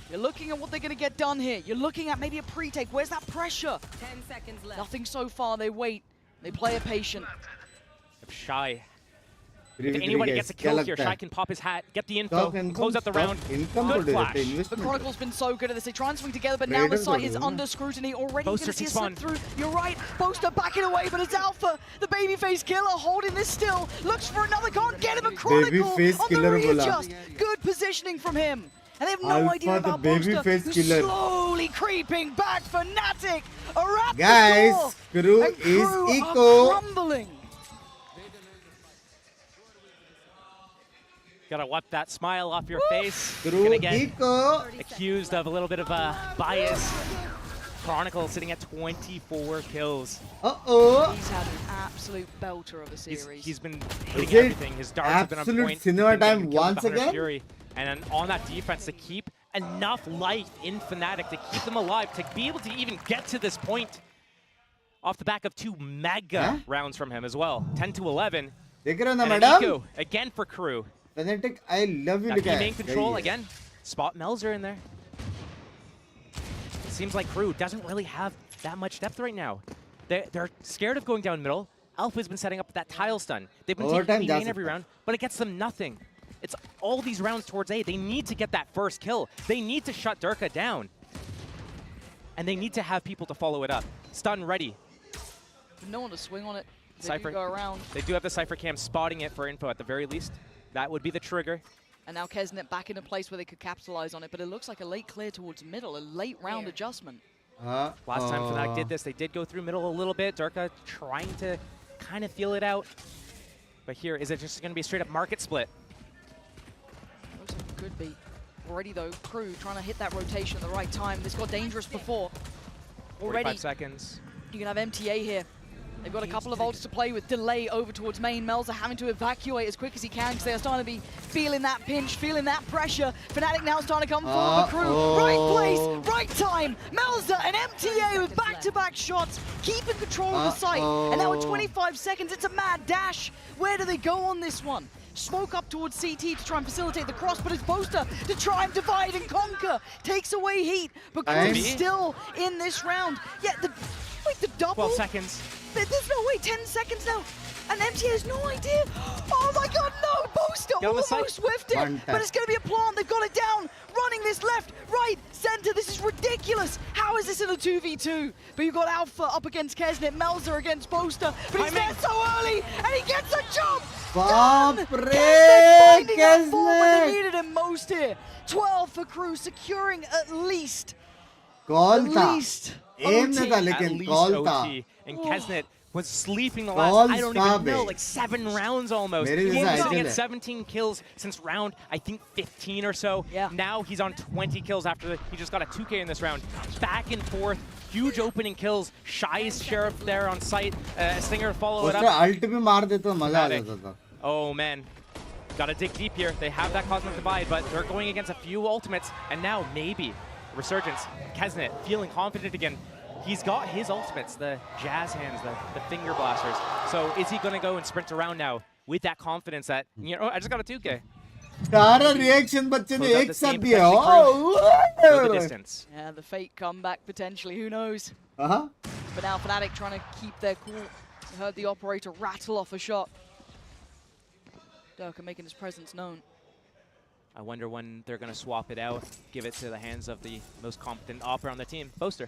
You're looking at what they're going to get done here. You're looking at maybe a pre-take. Where's that pressure? 10 seconds left. Nothing so far. They wait. They play it patient. Shy. If anybody gets a kill here, Shy can pop his hat, get the info, close out the round. Good flash. The Chronicle's been so good at this. They try and swing together, but now the site is under scrutiny. Already you can see a slip through. You're right. Boaster backing away, but it's Alpha, the babyface killer, holding this still. Looks for another. Can't get him a Chronicle on the readjust. Good positioning from him. And they have no idea about Boaster, who's slowly creeping back. Fnatic are at Guys, the door. crew is eco. Crumbling. Gotta wipe that smile off your face. Crew Gonna get eco. accused of a little bit of a bias. Chronicle sitting at 24 kills. He's had an absolute belter of a series. He's been hitting everything. His darts have been on point. Cinema time once again. Fury. And then on that defense to keep enough life in Fnatic to keep them alive, to be able to even get to this point off the back of 2 mega rounds from him as well. 10-11. And Eco again for crew. Fnatic, I love you. Main control again. Spot Melzer in there. It seems like crew doesn't really have that much depth right now. They're scared of going down middle. Alpha's been setting up that tile stun. They've been taking main every round, but it gets them nothing. It's all these rounds towards A. They need to get that first kill. They need to shut Durka down. And they need to have people to follow it up. Stun ready. No one to swing on it. Cypher. Go around. They do have the Cypher cam spotting it for info at the very least. That would be the trigger. And now Kesnet back in a place where they could capitalize on it, but it looks like a late clear towards middle, a late round adjustment. Last time Fnatic did this, they did go through middle a little bit. Durka trying to kind of feel it out. But here, is it just going to be a straight up market split? Looks like it could be. Already though, crew trying to hit that rotation at the right time. This got dangerous before. Already. 45 seconds. You can have MTA here. They've got a couple of ults to play with. Delay over towards main. Melzer having to evacuate as quick as he can because they are starting to be feeling that pinch, feeling that pressure. Fnatic now starting to come forward. The crew, right place, right time. Melzer and MTA with back-to-back shots, keeping control of the site. And now at 25 seconds, it's a mad dash. Where do they go on this one? Smoke up towards CT to try and facilitate the cross, but it's Boaster to try and divide and conquer. Takes away heat, but Crew's still in this round. Yeah, the double? 12 seconds. There's no way, 10 seconds now. And MTA has no idea. Oh my god, no! Boaster almost whiffed it, but it's going to be a plant. They've got it down. Running this left, right, center. This is ridiculous. How is this in a 2v2? But you've got Alpha up against Kesnet, Melzer against Boaster, but he's there so early, and he gets a jump. Done! Kesnet finding that ball when they needed him most here. 12 for crew, securing at least. At least OT. And Kesnet was sleeping the last, I don't even know, like 7 rounds almost. He's sitting at 17 kills since round, I think 15 or so. Yeah. Now he's on 20 kills after he just got a 2K in this round. Back and forth, huge opening kills. Shy's Sheriff there on site. Stinger follow it up. Oh man, gotta dig deep here. They have that Cosmic Divide, but they're going against a few ultimates. And now maybe Resurgence. Kesnet feeling confident again. He's got his ultimates, the jazz hands, the finger blasters. So is he going to go and sprint around now with that confidence that, you know, I just got a 2K? Reaction, but Go the distance. Yeah, the fake comeback potentially, who knows? But now Fnatic trying to keep their cool. Heard the operator rattle off a shot. Durka making his presence known. I wonder when they're going to swap it out, give it to the hands of the most competent opera on the team, Boaster.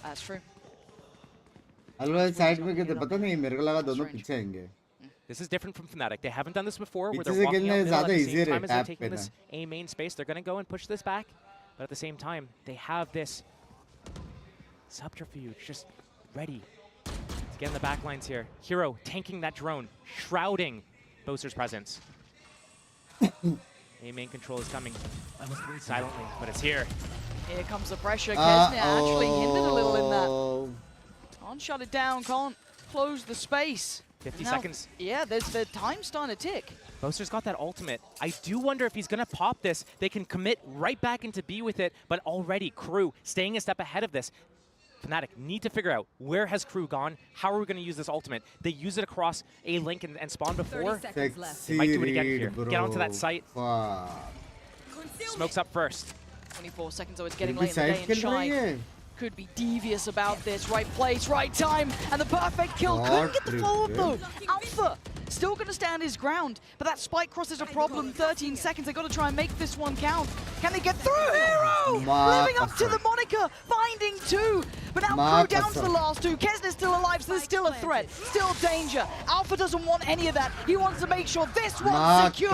That's true. This is different from Fnatic. They haven't done this before, where they're walking out middle at the same time as they're taking this A main space. They're going to go and push this back. but at the same time, they have this subterfuge just ready to get in the back lines here. Hero tanking that drone, shrouding Boaster's presence. A main control is coming silently, but it's here. Here comes the pressure. Kesnet actually hindered a little in that. Can't shut it down, can't close the space. 50 now, seconds. Yeah, there's the time starting to tick. Boaster's got that ultimate. I do wonder if he's going to pop this. They can commit right back into B with it, but already KRU staying a step ahead of this. Fnatic need to figure out where has KRU gone, how are we going to use this ultimate. They use it across A link and spawn before. They might do it again here. Get onto that site. Smokes up first. 24 seconds, though it's getting late in the day, and Shy could be devious about this. Right place, right time, and the perfect kill. Couldn't get the follow-up though. Alpha still going to stand his ground, but that spike cross is a problem. 13 seconds, they've got to try and make this one count. Can they get through? Hero living up to the moniker, finding two, but now KRU down to the last two. Kesnet's still alive, so there's still a threat, still danger. Alpha doesn't want any of that. He wants to make sure this one's secure.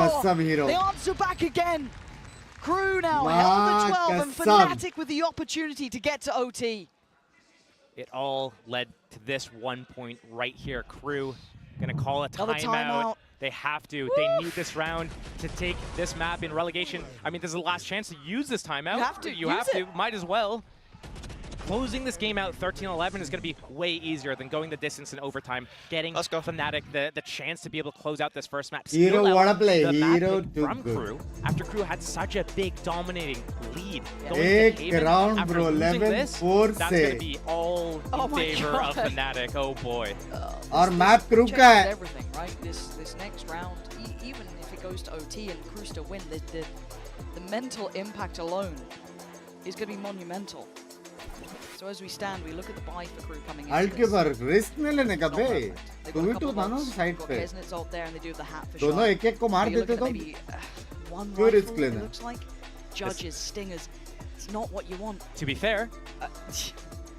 They answer back again. KRU now held the 12 and Fnatic with the opportunity to get to OT. It all led to this 1 point right here. KRU gonna call a timeout. They have to. They need this round to take this map in relegation. I mean, this is the last chance to use this timeout. You have to. Might as well. Closing this game out 13-11 is going to be way easier than going the distance in overtime, getting Fnatic the chance to be able to close out this first map. Hero wanna play. Hero from KRU after KRU had such a big dominating lead. Round, bro. 11-4 that's going to be all in favor of Fnatic. Oh boy. Our map KRU ka hai. Everything, right? This next round, even if it goes to OT and KRU still win, the mental impact alone is going to be monumental. So as we stand, we look at the buy for KRU coming in. Alt के ऊपर risk नहीं लेने का बे. 2v2 था ना side पे. Kesnet's ult there and they do the hat for दोनों एक-एक को मार देते तो. क्यों risk लेना? Looks like judges, stingers. It's not what you want. To be fair,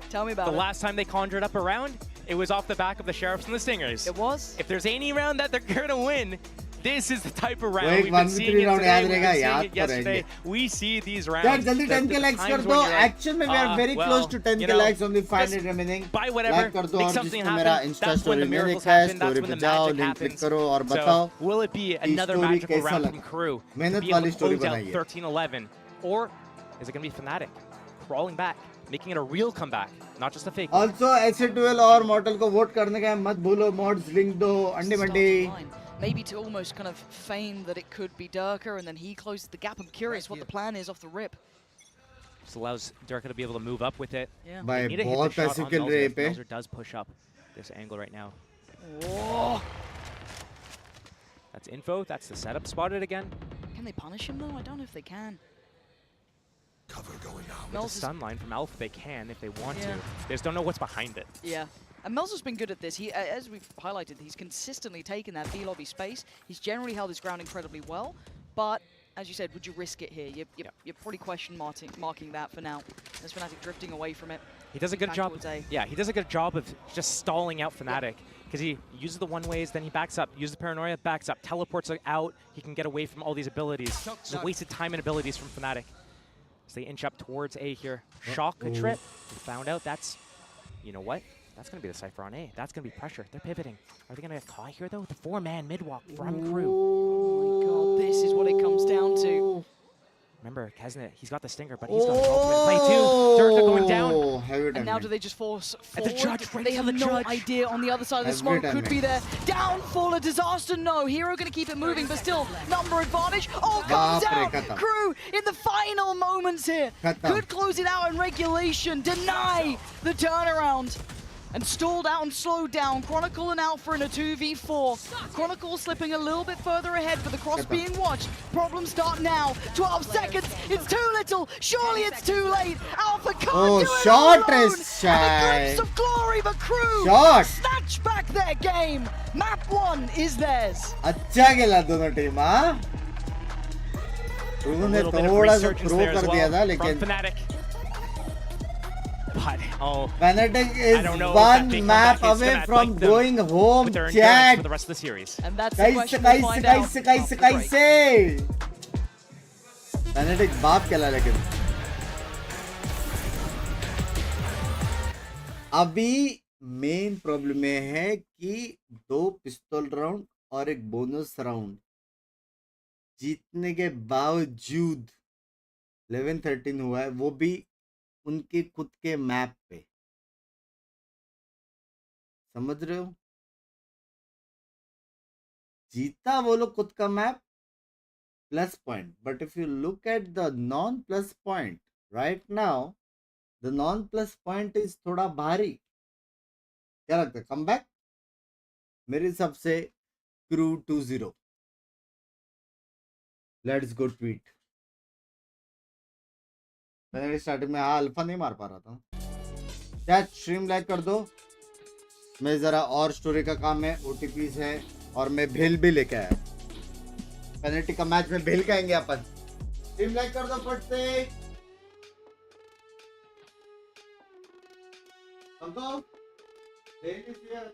tell me about it. The last time they conjured up a round, it was off the back of the Sheriffs and the Stingers. It was. If there's any round that they're gonna win, this is the type of round we've been seeing it today, we've been seeing it yesterday. We see these rounds. यार जल्दी 10k likes कर दो. Action में we are very close to 10k likes, only 500 remaining. Buy whatever. Like कर दो make और something जिसको मेरा happen. Insta That's when the story में miracles देखा है, happen. That's story when पे the जाओ, magic link click happens. करो और बताओ. So, will it be another magical round from KRU to मेहनत be able वाली to story close out बनाई है. 13-11, or is it going to be Fnatic crawling back, making it a real comeback, not just a fake? Also SA12 और Mortal को vote करने का मत भूलो. Mods link दो. अंडे Monday. Maybe to almost kind of feign that it could be Durka, and then he closes the gap. I'm curious what the plan is off the rip. Just allows Durka to be able to move up with it. Yeah. They need to hit the shot on Melzer. Melzer does push up this angle right now. Whoa. That's info. That's the setup spotted again. Can they punish him though? I don't know if they can. Cover going out. With the stun line from Alpha, they can if they want to. They just don't know what's behind it. Yeah. And Melzer's been good at this. He, as we've highlighted, he's consistently taken that B lobby space. He's generally held his ground incredibly well. But, as you said, would you risk it here? You're probably question marking that for now. As Fnatic drifting away from it. He does a good job. Yeah, he does a good job of just stalling out Fnatic. Because he uses the one-ways, then he backs up, uses the paranoia, backs up, teleports out. He can get away from all these abilities. So wasted time and abilities from Fnatic. So they inch up towards A here. Shock a trip. We found out that's, you know what? That's going to be the Cypher on A. That's going to be pressure. They're pivoting. Are they going to get caught here, though? The 4-man mid-walk from KRU. Oh, my God. This is what it comes down to. Remember, Kesnet, he's got the stinger, but he's got the ultimate play, too. Durka going down. And now do they just force forward? The judge, they have no idea on the other side of the smoke. Could be there. Downfall, a disaster. No. Hero going to keep it moving, but still number advantage. Oh, comes down. KRU in the final moments here. Could close it out in regulation. Deny the turnaround. And stalled out and slowed down. Chronicle and Alpha in a 2v4. Chronicle slipping a little bit further ahead, but the cross being watched. Problems start now. 12 seconds. It's too little. Surely it's too late. Alpha can't do it short alone. is shy. And a glimpse of glory, but KRU snatch back their game. Map 1 is theirs. अच्छा खेला दोनों team हाँ. KRU ने थोड़ा सा throw कर दिया था लेकिन. But, Fnatic is one map away from going home, chat. For the rest of the series. And that's the question we find out. कैसे Fnatic बाप खेला लेकिन अभी मेन प्रॉब्लम ये है कि 2 पिस्तौल राउंड और एक बोनस राउंड जीतने के बावजूद 11-13 हुआ है, वो भी उनके खुद के मैप पे। समझ रहे हो? जीता वो लोग खुद का map, plus point, but if you look at the non plus point right now, the non plus point is थोड़ा भारी। क्या लगता है, कम बैक? मेरे हिसाब से क्रू 2-0। Let's go tweet. मैंने स्टार्टिंग में अल्फा नहीं मार पा रहा था। चैट स्ट्रीम लाइक कर दो। मैं जरा और स्टोरी का काम है, ओटीपीज है, और मैं भेल भी लेके आया। पेनल्टी का मैच में भेल खाएंगे अपन। स्ट्रीम लाइक कर दो फट से। हमको भेल भी share.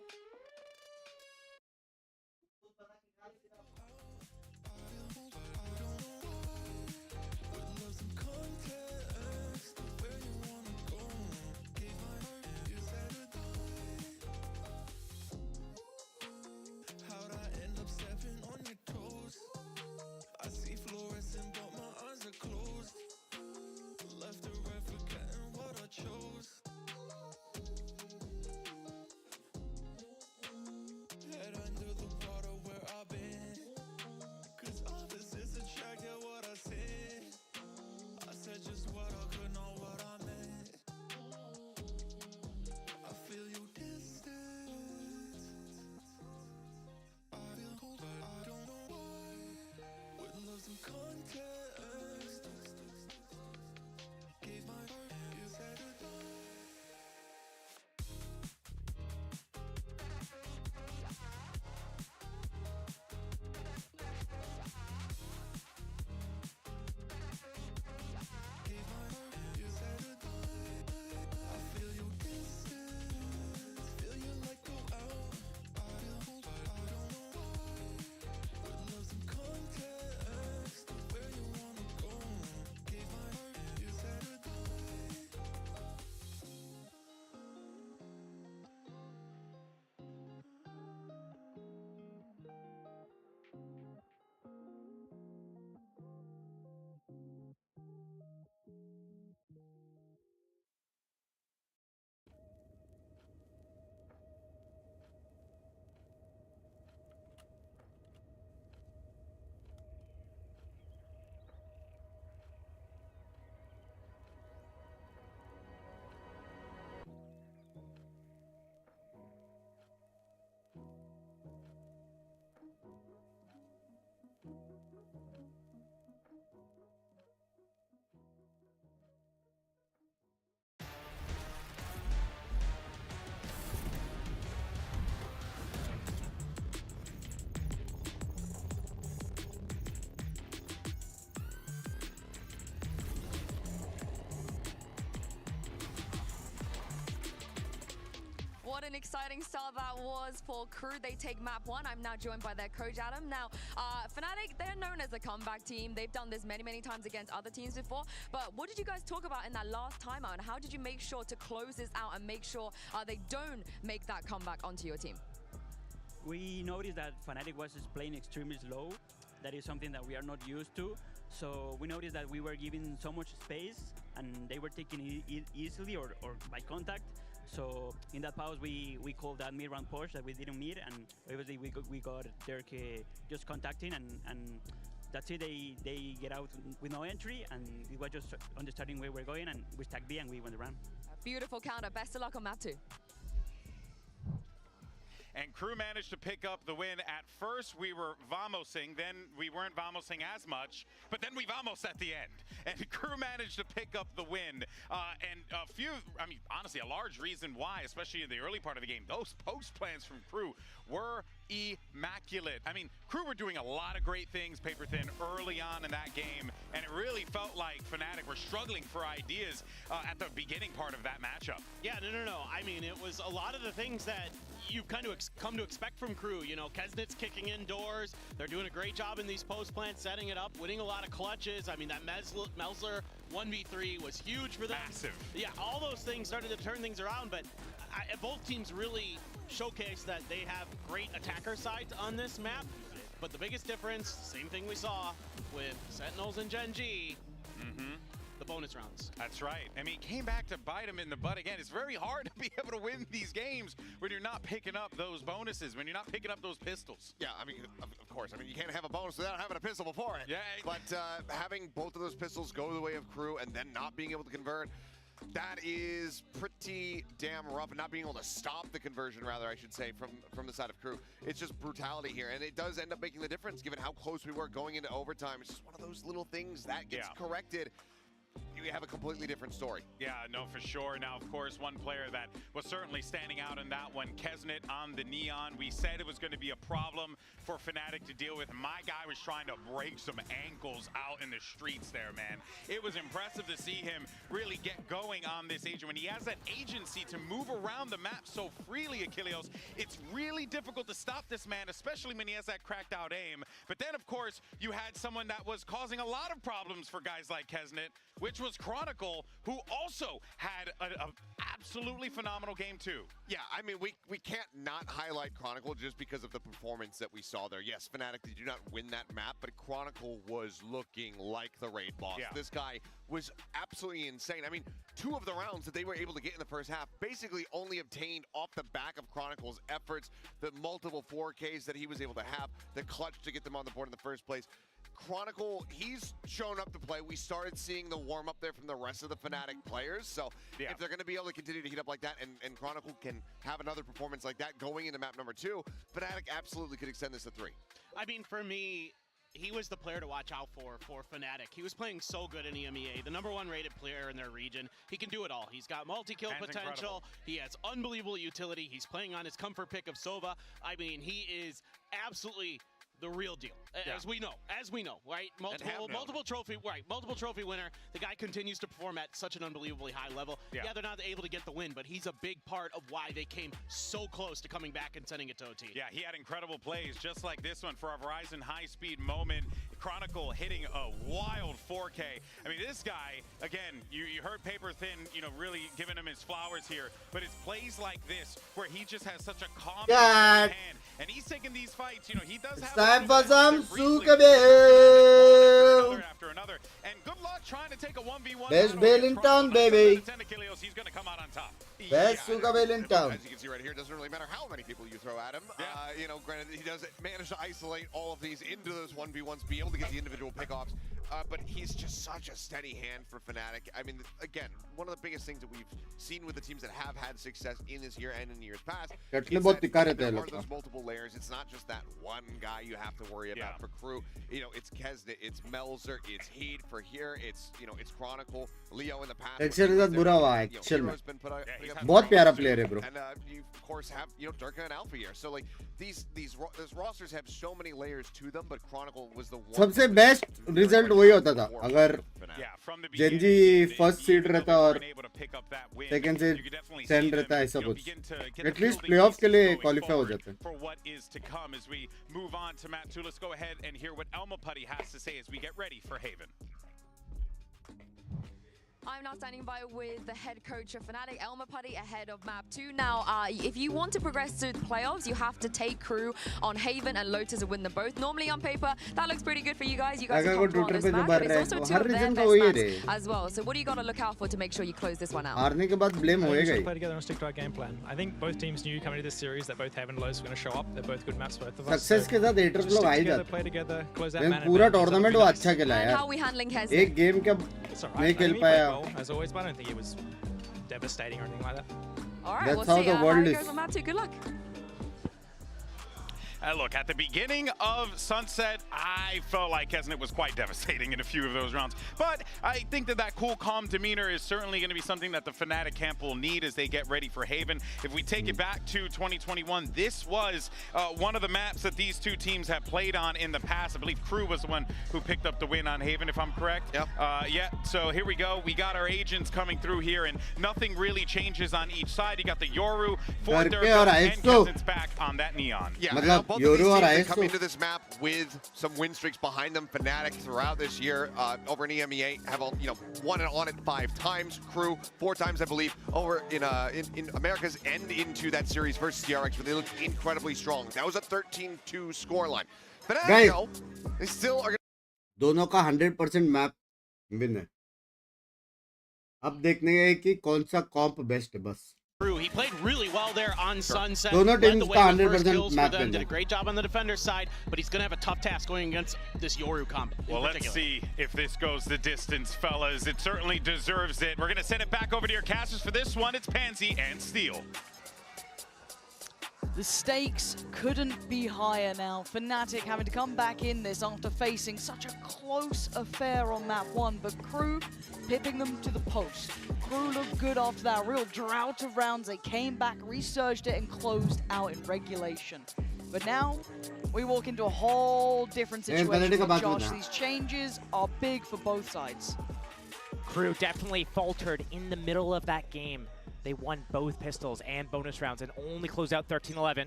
What an exciting start that was for Crew. They take map 1. I'm now joined by their coach, Adam. Now, Fnatic, they're known as a comeback team. They've done this many, many times against other teams before. But what did you guys talk about in that last timeout? And how did you make sure to close this out and make sure they don't make that comeback onto your team? We noticed that Fnatic was playing extremely slow. That is something that we are not used to. So we noticed that we were giving so much space and they were taking it easily or by contact. So in that pause, we called that mid-round push that we didn't meet, and obviously we got Dirk just contacting, and that's it. They get out with no entry, and it was just understanding where we're going, and we stacked B and we won the round. Beautiful counter. Best of luck on map 2. And Crew managed to pick up the win. At first, we were vamosing, then we weren't vamosing as much, but then we vamos at the end. And Crew managed to pick up the win. And a few, I mean, honestly, a large reason why, especially in the early part of the game, those post plans from Crew were immaculate. I mean, Crew were doing a lot of great things, paper thin, early on in that game, and it really felt like Fnatic were struggling for ideas at the beginning part of that matchup. Yeah, no. I mean, it was a lot of the things that you've kind of come to expect from KRU. You know, Kesnit's kicking indoors. They're doing a great job in these post plants, setting it up, winning a lot of clutches. I mean, that Melzler 1v3 was huge for them. Massive. Yeah, all those things started to turn things around, but both teams really showcased that they have great attacker sides on this map. But the biggest difference, same thing we saw with Sentinels and GENG, the bonus rounds. That's right. I mean, came back to bite him in the butt again. It's very hard to be able to win these games when you're not picking up those bonuses, when you're not picking up those pistols. Yeah, I mean, of course. I mean, you can't have a bonus without having a pistol before it. Yeah. But having both of those pistols go the way of KRU and then not being able to convert, that is pretty damn rough. And not being able to stop the conversion, rather, I should say, from the side of KRU. It's just brutality here. And it does end up making the difference, given how close we were going into overtime. It's just one of those little things that gets corrected. You have a completely different story. Yeah, no, for sure. Now, of course, one player that was certainly standing out in that one, Kesnit on the Neon. We said it was going to be a problem for Fnatic to deal with. My guy was trying to break some ankles out in the streets there, man. It was impressive to see him really get going on this agent. When he has that agency to move around the map so freely, Achilleos, it's really difficult to stop this man, especially when he has that cracked out aim. But then, of course, you had someone that was causing a lot of problems for guys like Kesnit, which was Chronicle, who also had an absolutely phenomenal game too. Yeah, I mean, we can't not highlight Chronicle just because of the performance that we saw there. Yes, Fnatic did not win that map, but Chronicle was looking like the raid boss. Yeah. This guy was absolutely insane. I mean, 2 of the rounds that they were able to get in the first half basically only obtained off the back of Chronicle's efforts, the multiple 4Ks that he was able to have, the clutch to get them on the board in the first place. Chronicle, he's shown up to play. We started seeing the warm-up there from the rest of the Fnatic players. So if they're going to be able to continue to heat up like that and Chronicle can have another performance like that going into map number 2, Fnatic absolutely could extend this to 3. I mean, for me, he was the player to watch out for Fnatic. He was playing so good in EMEA, the #1 rated player in their region. He can do it all. He's got multi-kill potential. Incredible. He has unbelievable utility. He's playing on his comfort pick of Sova. I mean, he is absolutely the real deal, as we know, right? Multiple trophy winner. The guy continues to perform at such an unbelievably high level. Yeah, they're not able to get the win, but he's a big part of why they came so close to coming back and sending it to OT. Yeah, he had incredible plays, just like this one for a Verizon high-speed moment. Chronicle hitting a wild 4K. I mean, this guy, again, you heard Paper Thin, you know, really giving him his flowers here, but it's plays like this where he just has such a calm hand, and he's taking these fights. You know, he does have time for some Sukabil. After another, and good luck trying to take a 1v1. Best bail in town, baby. He's going to come out on top. Best Sukabil in town. As you can see right here, it doesn't really matter how many people you throw at him. You know, granted, he does manage to isolate all of these into those 1v1s, be able to get the individual pickoffs. But he's just such a steady hand for Fnatic. I mean, again, one of the biggest things that we've seen with the teams that have had success in this year and in years past is that those multiple layers. It's not just that one guy you have to worry about for KRU. You know, it's Kesnit, it's Melzer, it's Heat for here, it's, you know, it's Chronicle, Leo in the past. बहुत प्यारा player है, bro. And you of course have, you know, Durka and Alpha here. So like these rosters have so many layers to them, but Chronicle was the one. सबसे best result वही होता था अगर GENG first seed रहता और second seed SEN रहता ऐसा कुछ. At least playoff के लिए qualify हो जाते. For what is to come as we move on to map 2, let's go ahead and hear what Elma Putty has to say as we get ready for Haven. I'm now standing by with the head coach of Fnatic, Elma Putty, ahead of map 2. Now, if you want to progress to the playoffs, you have to take KRU on Haven and Lotus and win them both. Normally on paper, that looks pretty good for you guys. You guys are comfortable on this map, but it's also 2 of their best maps as well. So what do you got to look out for to make sure you close this one out? हारने के बाद blame होएगा ही. Play together and stick to our game plan. I think both teams knew coming to this series that both Haven and Lotus were going to show up. They're both good maps, both of us. Success के साथ haters लोग आ ही जाते. Play together, close that man. पूरा tournament वो अच्छा खेला यार. How are we handling Kesnit? एक game का नहीं खेल पाया. As always, but I don't think it was devastating or anything like that. All right, we'll see how it goes on map 2. Good luck. Look, at the beginning of Sunset, I felt like Kesnet was quite devastating in a few of those rounds. But I think that cool, calm demeanor is certainly going to be something that the Fnatic camp will need as they get ready for Haven. If we take it back to 2021, this was one of the maps that these two teams have played on in the past. I believe KRU was the one who picked up the win on Haven, if I'm correct. Yep. Yeah, so here we go. We got our agents coming through here, and nothing really changes on each side. You got the Yoru for their and Kesnet's back on that Neon. Yeah, now both of these teams that come into this map with some win streaks behind them. Fnatic throughout this year over in EMEA have won it on it 5 times. KRU 4 times, I believe, over in Americas and into that series versus CRX, where they looked incredibly strong. That was a 13-2 scoreline. Fnatic, though, they still are. दोनों का 100% map win है. अब देखने हैं कि कौन सा कॉम्प best है बस. He played really well there on Sunset. दोनों Led teams the way का with first 100% kills for map them. Win Did है. a great job on the defender side, but he's going to have a tough task going against this Yoru comp. Well, let's see if this goes the distance, fellas. It certainly deserves it. We're going to send it back over to your casters for this one. It's Pansy and Steel. The stakes couldn't be higher now. Fnatic having to come back in this after facing such a close affair on map 1, but KRU pipping them to the post. KRU looked good after that real drought of rounds. They came back, resurged it, and closed out in regulation. But now we walk into a whole different situation with Josh. These changes are big for both sides. KRU definitely faltered in the middle of that game. They won both pistols and bonus rounds and only closed out 13-11.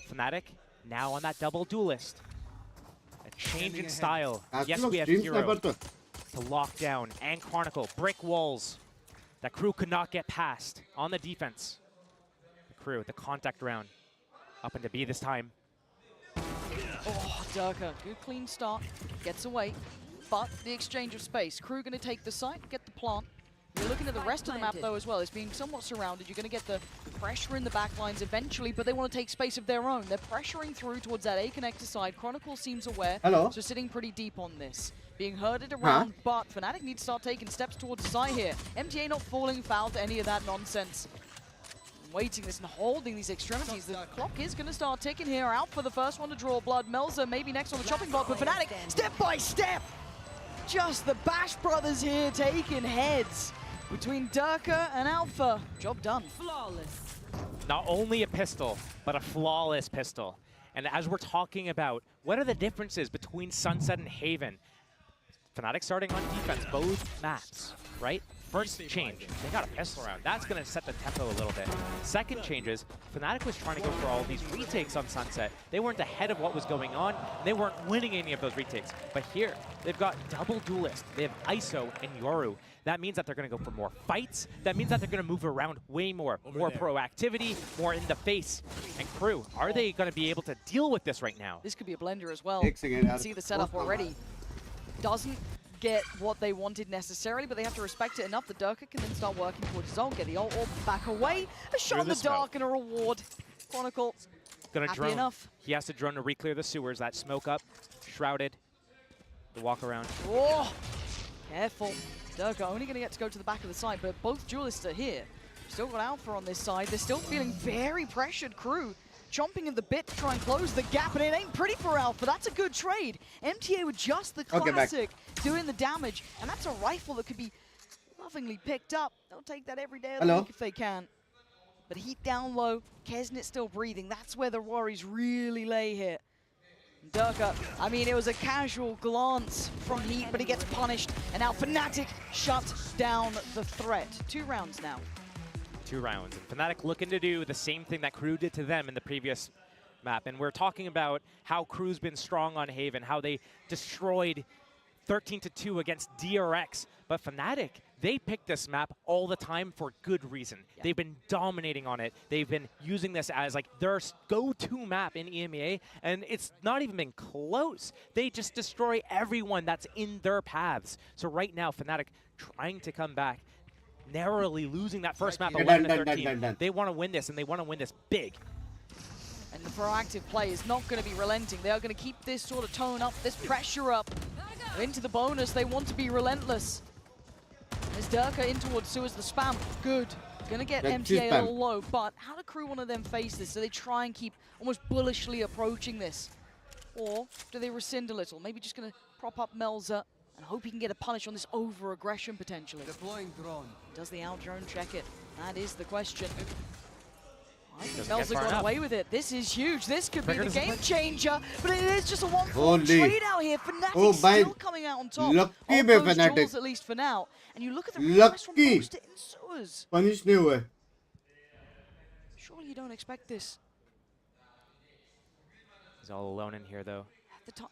Fnatic now on that double duelist. A change in style. Yes, we have Hero to lock down and Chronicle. Brick walls that KRU could not get past on the defense. The KRU, the contact round. Up into B this time. Oh, Durka, good clean start. Gets away. But the exchange of space. KRU going to take the site, get the plant. You're looking at the rest of the map, though, as well. It's being somewhat surrounded. You're going to get the pressure in the back lines eventually, but they want to take space of their own. They're pressuring through towards that A connector side. Chronicle seems aware, so sitting pretty deep on this. Being herded around, but Fnatic need to start taking steps towards the side here. MTA not falling foul to any of that nonsense. Waiting this and holding these extremities. The clock is going to start ticking here. Out for the first one to draw blood. Melzer maybe next on the chopping block, but Fnatic, step by step! Just the Bash brothers here taking heads. Between Durka and Alpha, job done. Flawless. Not only a pistol, but a flawless pistol. And as we're talking about, what are the differences between Sunset and Haven? Fnatic starting on defense, both maps, right? First change, they got a pistol round. That's going to set the tempo a little bit. Second change is, Fnatic was trying to go for all these retakes on Sunset. They weren't ahead of what was going on, and they weren't winning any of those retakes. But here, they've got double duelist. They have ISO and Yoru. That means that they're going to go for more fights. That means that they're going to move around way more. More proactivity, more in the face. And KRU, are they going to be able to deal with this right now? This could be a blender as well. You can see the setup already. Doesn't get what they wanted necessarily, but they have to respect it enough that Durka can then start working towards his own, get the ult back away. A shot in the dark and a reward. Chronicle, gonna happy drone. enough. He has to drone to re-clear the sewers. That smoke up, shrouded. The walk around. Oh, careful. Durka only going to get to go to the back of the side, but both duelists are here. Still got Alpha on this side. They're still feeling very pressured. KRU chomping at the bit to try and close the gap, and it ain't pretty for Alpha. That's a good trade. MTA with just the classic doing the damage, and that's a rifle that could be lovingly picked up. They'll take that every day of the week if they can. But Heat down low, Kesnet still breathing. That's where the worries really lay here. Durka, I mean, it was a casual glance from Heat, but he gets punished, and now Fnatic shuts down the threat. 2 rounds now. 2 rounds. And Fnatic looking to do the same thing that KRU did to them in the previous map. And we're talking about how KRU's been strong on Haven, how they destroyed 13-2 against DRX. But Fnatic, they pick this map all the time for good reason. Yeah. They've been dominating on it. They've been using this as like their go-to map in EMEA, and it's not even been close. They just destroy everyone that's in their paths. So right now, Fnatic trying to come back, narrowly losing that first map 11-13. They want to win this, and they want to win this big. And the proactive play is not going to be relenting. They are going to keep this sort of tone up, this pressure up. Into the bonus, they want to be relentless. There's Durka in towards Sue as the spam. Good Gonna get MTA a little low, but how do crew want to then face this? Do they try and keep almost bullishly approaching this? Or do they rescind a little? Maybe just gonna prop up Melza and hope he can get a punish on this over-aggression potentially. Deploying drone. Does the out drone check it? That is the question. I think Melza got away with it. This is huge. This could be the game changer, but it is just a 1-4 trade out here. Fnatic still coming out on top. Lucky of those duels, at least for now. And you look at the request from Boaster in sewers. Punish nahi hue. Surely you don't expect this. He's all alone in here, though. At the top.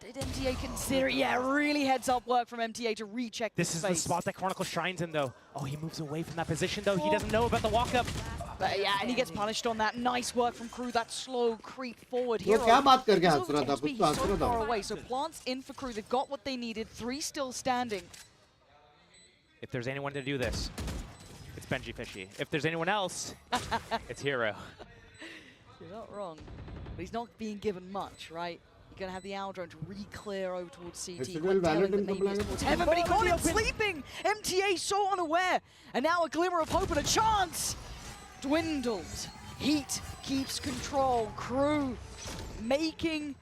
Did MTA consider? Yeah, really heads-up work from MTA to recheck this is space. the spot that Chronicle shines in, though. Oh, he moves away from that position, though. He doesn't know about the walk-up. But yeah, and he gets punished on that. Nice work from crew. That slow creep forward here. So far away. So plants in for crew. They've got what they needed. 3 still standing. If there's anyone to do this, it's Benji Fishy. If there's anyone else, it's Hero. You're not wrong. But he's not being given much, right? You're going to have the Owl drone to re-clear over towards CT. Quite telling that maybe it's towards Heaven, but he got him sleeping! MTA so unaware! And now a glimmer of hope and a chance! Dwindles. Heat keeps control. Crew making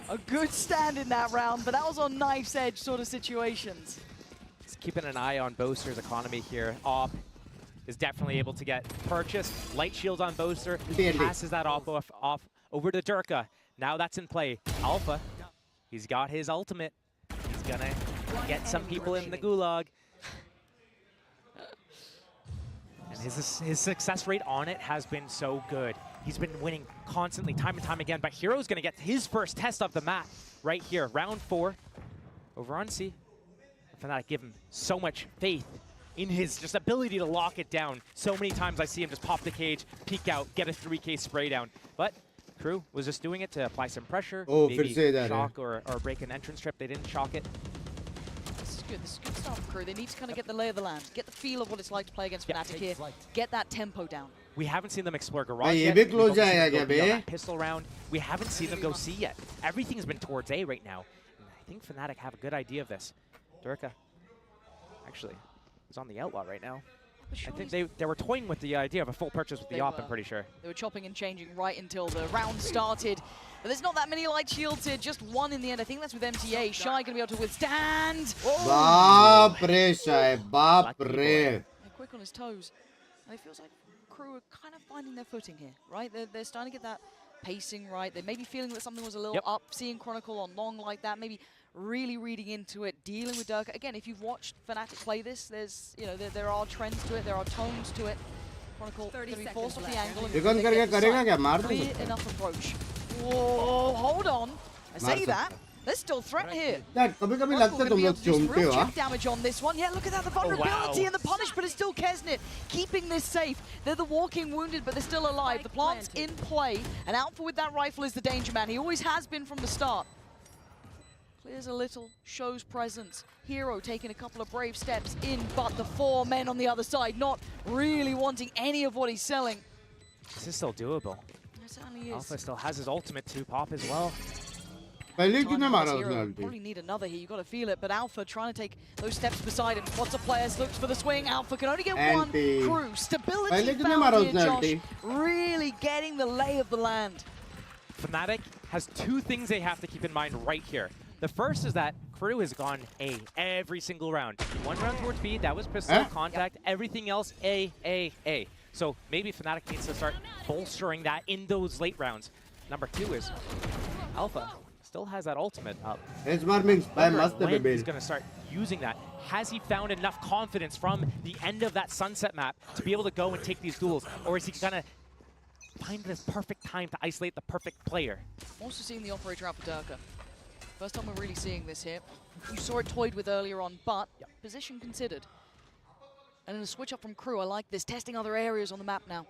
a good stand in that round, but that was on knife's edge sort of situations. He's keeping an eye on Boaster's economy here. Op is definitely able to get purchased. Light shield on Boaster. He passes that off over to Durka. Now that's in play. Alpha, he's got his ultimate. He's gonna get some people in the gulag. And his success rate on it has been so good. He's been winning constantly, time and time again, but Hero's gonna get his first test of the map right here. Round 4 over on C. Fnatic give him so much faith in his just ability to lock it down. So many times I see him just pop the cage, peek out, get a 3K spray down. But Crew was just doing it to apply some pressure, maybe shock or break an entrance trip. They didn't shock it. This is good. This is good stuff for Crew. They need to kind of get the lay of the land, get the feel of what it's like to play against Fnatic here, get that tempo down. We haven't seen them explore garage yet. Pistol round. We haven't seen them go C yet. Everything's been towards A right now. And I think Fnatic have a good idea of this. Durka actually is on the outlaw right now. I think they were toying with the idea of a full purchase with the op, I'm pretty sure. They were chopping and changing right until the round started. But there's not that many light shields here, just one in the end. I think that's with MTA. Shy going to be able to withstand. Baapre, Shy, baapre. Quick on his toes. And it feels like Crew are kind of finding their footing here, right? They're starting to get that pacing right. They may be feeling that something was a little up, seeing Chronicle on long like that, maybe really reading into it, dealing with Durka. Again, if you've watched Fnatic play this, there's, you know, there are trends to it, there are tones to it. Chronicle going to be forced off the angle and clear enough approach. Whoa, hold on. I say that. There's still threat here. Chip damage on this one. Yeah, look at that, the vulnerability and the punish, but it's still Kesnit keeping this safe. They're the walking wounded, but they're still alive. The plant's in play, and Alpha with that rifle is the danger man. He always has been from the start. Clears a little, shows presence. Hero taking a couple of brave steps in, but the 4 men on the other side not really wanting any of what he's selling. This is still doable. It certainly is. Alpha still has his ultimate to pop as well. Probably need another here, you got to feel it, but Alpha trying to take those steps beside him. Lots of players, looks for the swing. Alpha can only get one. Crew, stability found here, Josh. Really getting the lay of the land. Fnatic has 2 things they have to keep in mind right here. The first is that Crew has gone A every single round. 1 round towards B, that was pistol contact. Everything else, A. So maybe Fnatic needs to start bolstering that in those late rounds. Number 2 is Alpha still has that ultimate up. He's going to start using that. Has he found enough confidence from the end of that sunset map to be able to go and take these duels? Or is he going to find this perfect time to isolate the perfect player? Also seeing the operator out for Durka. First time we're really seeing this here. You saw it toyed with earlier on, but position considered. And in a switch up from Crew, I like this, testing other areas on the map now.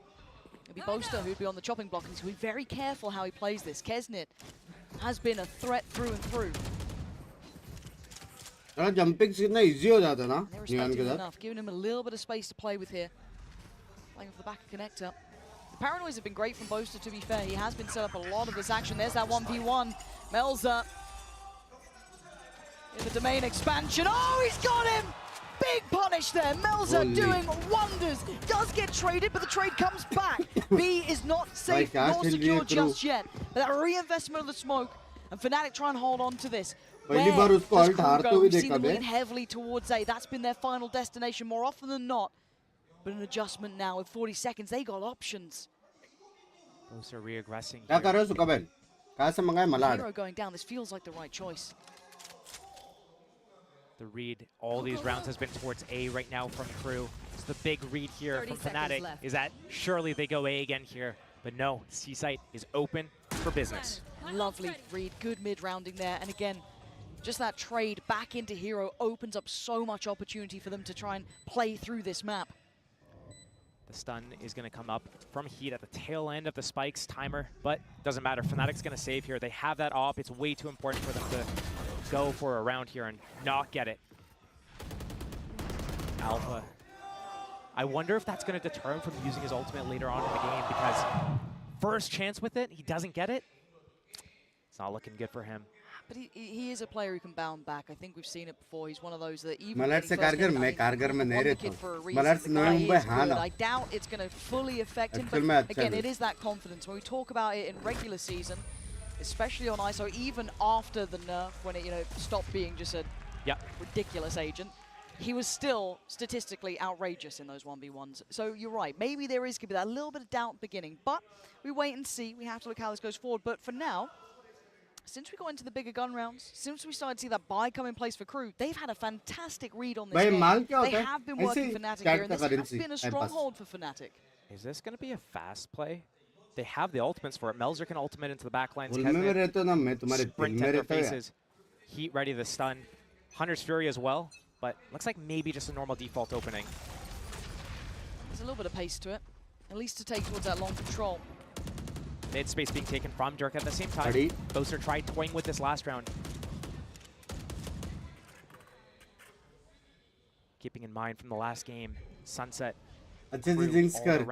It'll be Boaster who'd be on the chopping block, and he's going to be very careful how he plays this. Kesnit has been a threat through and through. They're respecting enough, giving him a little bit of space to play with here. Playing off the back of connector. The paranoids have been great from Boaster, to be fair. He has been set up a lot of this action. There's that 1v1. Melza in the domain expansion. Oh, he's got him! Big punish there. Melza doing wonders. Does get traded, but the trade comes back. B is not safe nor secure just yet. But that reinvestment of the smoke, and Fnatic try and hold on to this. Where does Crew go? We've seen them lean heavily towards A. That's been their final destination more often than not. But an adjustment now with 40 seconds. They got options. Those are re-aggressing. Hero going down. This feels like the right choice. The read all these rounds has been towards A right now from Crew. So the big read here from Fnatic is that surely they go A again here. But no, C-Site is open for business. Lovely read, good mid-rounding there. And again, just that trade back into Hero opens up so much opportunity for them to try and play through this map. The stun is going to come up from Heat at the tail end of the Spikes timer, but doesn't matter. Fnatic's going to save here. They have that op. It's way too important for them to go for a round here and not get it. Alpha. I wonder if that's going to deter him from using his ultimate later on in the game, because first chance with it, he doesn't get it. It's not looking good for him. But he is a player who can bounce back. I think we've seen it before. He's one of those that even I doubt it's going to fully affect him. But again, it is that confidence. When we talk about it in regular season, especially on ISO, even after the nerf, when it stopped being just a ridiculous agent, he was still statistically outrageous in those 1v1s. So you're right. Maybe there is going to be that little bit of doubt beginning. But we wait and see. We have to look how this goes forward. But for now, since we got into the bigger gun rounds, since we started to see that buy come in place for Crew, they've had a fantastic read on this game. They have been working Fnatic here, and this has been a stronghold for Fnatic. Is this going to be a fast play? They have the ultimates for it. Melzer can ultimate into the backlines. Sprint at their faces. Heat ready to stun. Hunter's Fury as well, but looks like maybe just a normal default opening. There's a little bit of pace to it, at least to take towards that long control. Mid space being taken from Dirk at the same time. Boaster tried toying with this last round. Keeping in mind from the last game, Sunset. Deserving gun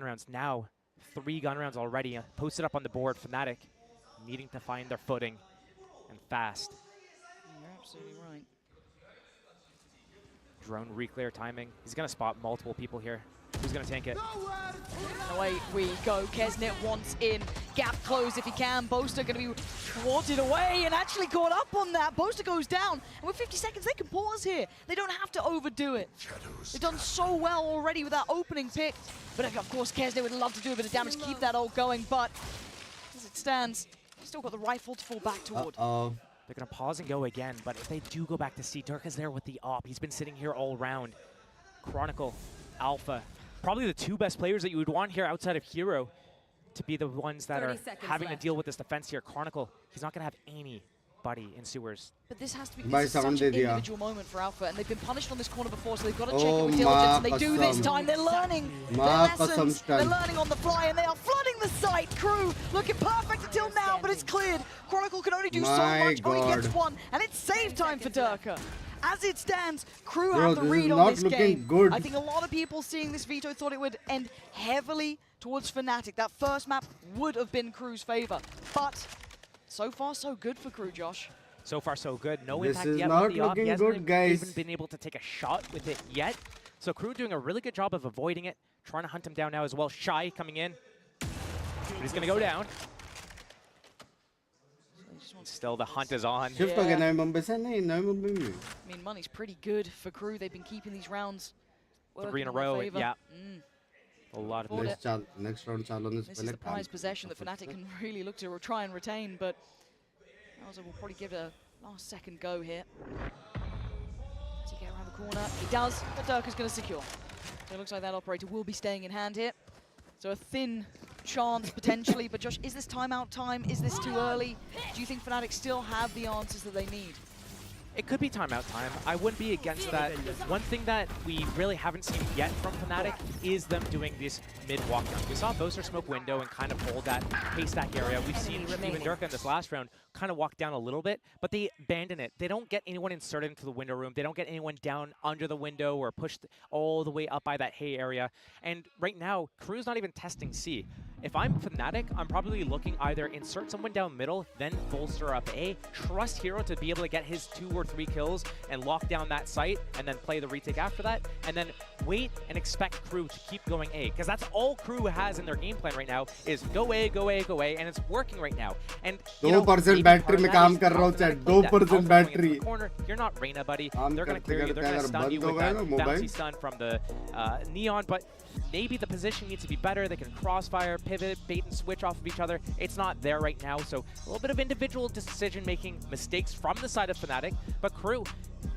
rounds now, 3 gun rounds already posted up on the board. Fnatic needing to find their footing and fast. You're absolutely right. Drone reclear timing. He's gonna spot multiple people here. Who's going to tank it? Away we go. Kesnet wants in. Gap close if he can. Boaster going to be thwarted away and actually caught up on that. Boaster goes down. And with 50 seconds, they can pause here. They don't have to overdo it. They've done so well already with that opening pick. But of course, Kesnet would love to do a bit of damage, keep that ult going. But as it stands, still got the rifle to fall back toward. They're going to pause and go again. But if they do go back to C, Dirk is there with the op. He's been sitting here all round. Chronicle, Alpha. Probably the 2 best players that you would want here outside of Hero to be the ones that are having to deal with this defense here. Chronicle, he's not going to have anybody in sewers. But this has to be such an individual moment for Alpha, and they've been punished on this corner before, so they've got to check it with diligence, and they do this time. They're learning their lessons. They're learning on the fly, and they are flooding the site. Crew looking perfect until now, but it's cleared. Chronicle can only do so much. Only gets 1, and it's save time for Durka. As it stands, Crew have the read on this game. Good. I think a lot of people seeing this veto thought it would end heavily towards Fnatic. That first map would have been Crew's favor. But so far, so good for Crew, Josh. So far, so good. No this impact is yet not on the op. He hasn't even been able to take a shot with it yet. So Crew doing a really good job of avoiding it. Trying to hunt him down now as well. Shy coming in. But he's going to go down. Still, the hunt is on. I mean, money's pretty good for Crew. They've been keeping these rounds 3 in a row, yeah. A lot of next round. This is the prized possession that Fnatic can really look to try and retain, but Bowser will probably give it a last second go here. Does he get around the corner? He does, but Dirk is going to secure. So it looks like that operator will be staying in hand here. So a thin chance potentially, but Josh, is this timeout time? Is this too early? Do you think Fnatic still have the answers that they need? It could be timeout time. I wouldn't be against that. One thing that we really haven't seen yet from Fnatic is them doing this mid-walk down. We saw Boaster smoke window and kind of hold that haystack area. We've seen even Durka in this last round kind of walk down a little bit, but they abandon it. They don't get anyone inserted into the window room. They don't get anyone down under the window or pushed all the way up by that hay area. And right now, Crew's not even testing C. if I'm Fnatic, I'm probably looking either insert someone down middle, then bolster up A, trust Hero to be able to get his 2 or 3 kills and lock down that site, and then play the retake after that, and then wait and expect Crew to keep going A, because that's all Crew has in their game plan right now is go A, go A, go A, and it's working right now. And 2% battery में काम कर रहा हूँ chat, 2% battery. Corner, you're not Reyna, buddy. They're gonna clear you. They're gonna stun you with that bouncy stun from the Neon, but maybe the position needs to be better. They can crossfire, pivot, bait and switch off of each other. It's not there right now, so a little bit of individual decision-making mistakes from the side of Fnatic, but Crew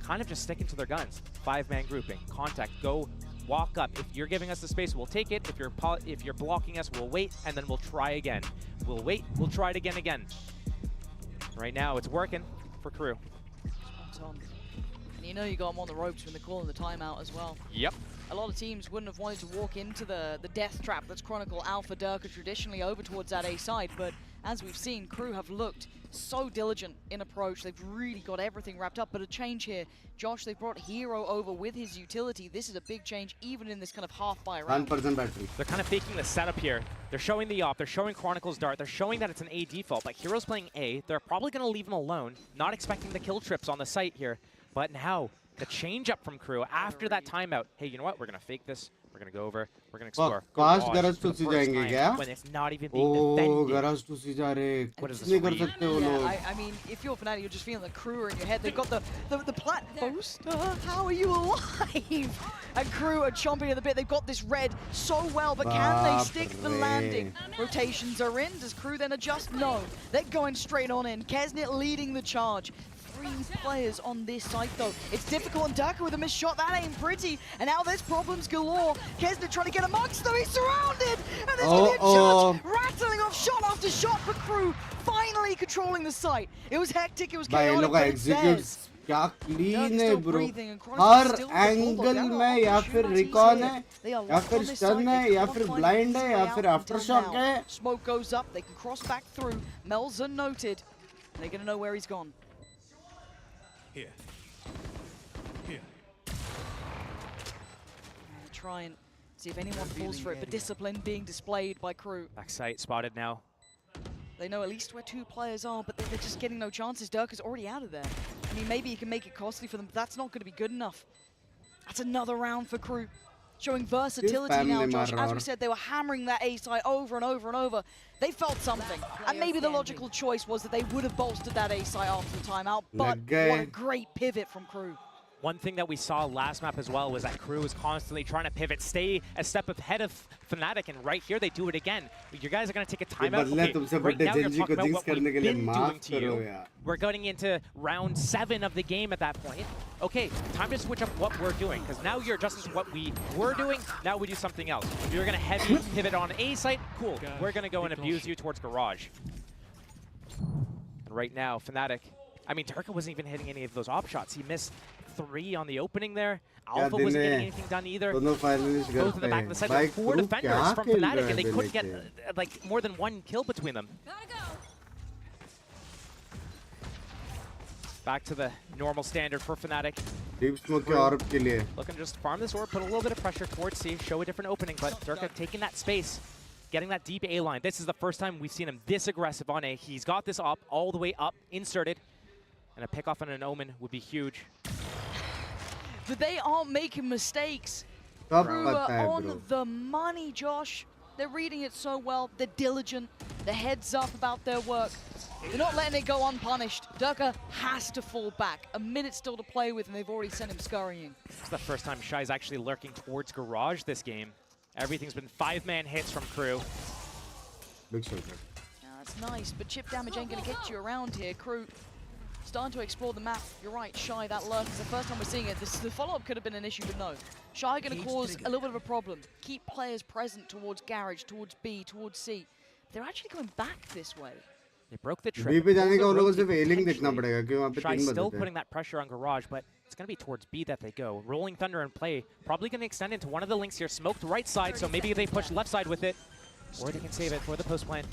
kind of just sticking to their guns. 5-man grouping, contact, go, walk up. If you're giving us the space, we'll take it. If you're blocking us, we'll wait, and then we'll try again. We'll wait, we'll try it again. Right now, it's working for Crew. And you know you got them on the ropes when they're calling the timeout as well. Yep. A lot of teams wouldn't have wanted to walk into the death trap that's Chronicle Alpha Durka traditionally over towards that A side, but as we've seen, Crew have looked so diligent in approach. They've really got everything wrapped up, but a change here. Josh, they've brought Hero over with his utility. This is a big change, even in this kind of half-buy round. 1% battery. They're kind of faking the setup here. They're showing the op, they're showing Chronicle's Dart, they're showing that it's an A default, but Hero's playing A. They're probably going to leave him alone, not expecting the kill trips on the site here. But now, the change up from Crew after that timeout. Hey, you know what? We're going to fake this. We're going to go over. We're going to explore. Fast garage to see जाएंगे क्या? When it's not even being defended. Garage to see जा रहे. What is कुछ नहीं कर this? सकते वो लोग. I mean, if you're Fnatic, you're just feeling the Crew are in your head. They've got the plat booster. How are you alive? And Crew are chomping at the bit. They've got this red so well, but can they stick the landing? Rotations are in. Does Crew then adjust? No. They're going straight on in. Kesnet leading the charge. 3 players on this site though. It's difficult, and Durka with a missed shot. That ain't pretty. And now there's problems galore. Kesnet trying to get amongst them. He's surrounded. And there's going to be a charge rattling off shot after shot for Crew. Finally controlling the site. It was hectic. It was chaotic. But it's theirs. क्या clean है bro. हर angle में या फिर recon है, या फिर stun है, या फिर ब्लाइंड है, या फिर आफ्टरशॉक है. Smoke goes up. They can cross back through. Mel's unnoted. They're going to know where he's gone. Here. Try and see if anyone falls for it, but discipline being displayed by Crew. Backside spotted now. They know at least where 2 players are, but they're just getting no chances. Durka's already out of there. I mean, maybe he can make it costly for them, but that's not going to be good enough. That's another round for Crew. Showing versatility now, Josh. As we said, they were hammering that A side over and over and over. They felt something. And maybe the logical choice was that they would have bolstered that A side after the timeout, but what a great pivot from Crew. One thing that we saw last map as well was that Crew was constantly trying to pivot, stay a step ahead of Fnatic, and right here they do it again. You guys are going to take a timeout. Okay, right now you're talking about what we've been doing to you. We're going into round 7 of the game at that point. Okay, time to switch up what we're doing, because now you're adjusting to what we were doing, now we do something else. You're going to heavy pivot on A site, cool. We're going to go and abuse you towards Garage. And right now, Fnatic, I mean, Durka wasn't even hitting any of those op shots. He missed 3 on the opening there. Alpha wasn't getting anything done either. Both of the back of the side. There were 4 defenders from Fnatic, and they couldn't get like more than 1 kill between them. Back to the normal standard for Fnatic. Looking to just farm this orb, put a little bit of pressure towards C, show a different opening, but Durka taking that space, getting that deep A line. This is the first time we've seen him this aggressive on A. He's got this up, all the way up, inserted. And a pick off on an Omen would be huge. But they aren't making mistakes. Crew are on the money, Josh. They're reading it so well. They're diligent. They're heads up about their work. They're not letting it go unpunished. Durka has to fall back. A minute still to play with, and they've already sent him scurrying. It's the first time Shy's actually lurking towards Garage this game. Everything's been 5-man hits from Crew. Big shot. That's nice, but chip damage ain't going to get you around here. Crew starting to explore the map. You're right, Shy, that lurk is the first time we're seeing it. The follow-up could have been an issue, but no. Shy going to cause a little bit of a problem. Keep players present towards Garage, towards B, towards C. They're actually going back this way. They broke the trip. Shy's still putting that pressure on Garage, but it's going to be towards B that they go. Rolling Thunder in play. Probably going to extend into one of the links here. Smoked right side, so maybe they push left side with it. Or they can save it for the post plan.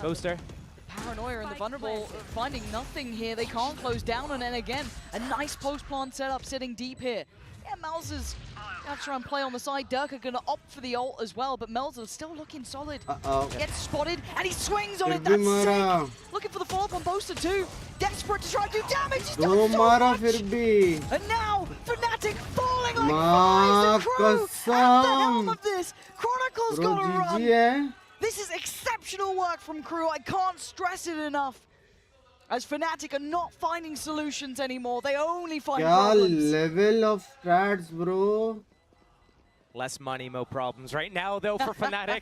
Ghoster. Paranoia and the Vulnerable finding nothing here. They can't close down on it again. A nice post plant setup sitting deep here. Yeah, Melzer's going to try and play on the side. Durka going to opt for the ult as well, but Melzer still looking solid. Gets spotted, and he swings on it. That's sick. Looking for the follow-up on Boaster too. Desperate to try and do damage. He's done so much. And now, Fnatic falling like flies. The crew at the helm of this. Chronicle's got to run. This is exceptional work from crew. I can't stress it enough. As Fnatic are not finding solutions anymore, they only find problems. Level of strats, bro. Less money, more problems. Right now, though, for Fnatic,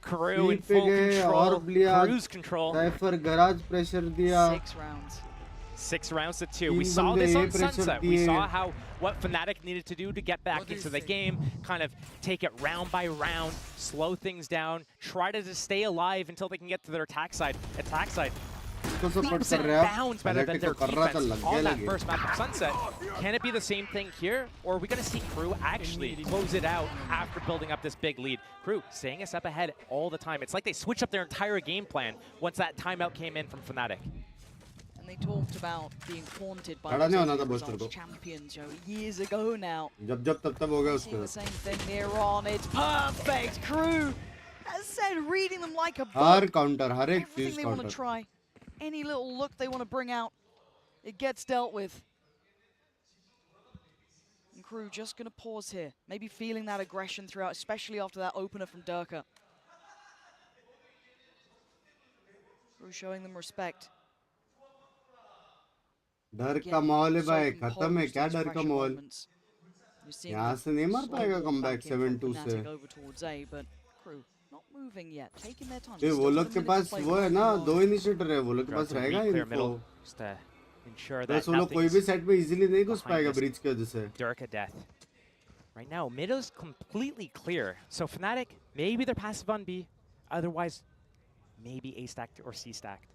crew in full control, cruise control. Cypher garage pressure diya. 6 rounds. 6 rounds to 2. We saw this on Sunset. We saw what Fnatic needed to do to get back into the game, kind of take it round by round, slow things down, try to just stay alive until they can get to their attack side. Leaps and bounds better than their defense on that first map of Sunset. Can it be the same thing here? Or are we going to see Crew actually close it out after building up this big lead? Crew staying a step ahead all the time. It's like they switched up their entire game plan once that timeout came in from Fnatic. And they talked about being haunted by VALORANT Champions years ago now. Seeing the same thing here on. It's perfect. Crew, as said, reading them like a book. Everything they want to try. Any little look they want to bring out, it gets dealt with. And Crew just going to pause here. Maybe feeling that aggression throughout, especially after that opener from Durka. Crew showing them respect. डर का माहौल है भाई, खत्म है क्या डर का माहौल? यहाँ से नहीं मार पाएगा कमबैक 7-2 से। वो लोग के पास वो है ना, 2 इनिशिएटर है, वो लोग के पास रहेगा इनको। बस वो लोग कोई भी सेट में इजीली नहीं घुस पाएगा ब्रिज की वजह से। Durka death. Right now, mid is completely clear. So Fnatic, maybe they're passive on B, otherwise maybe A stacked or C stacked.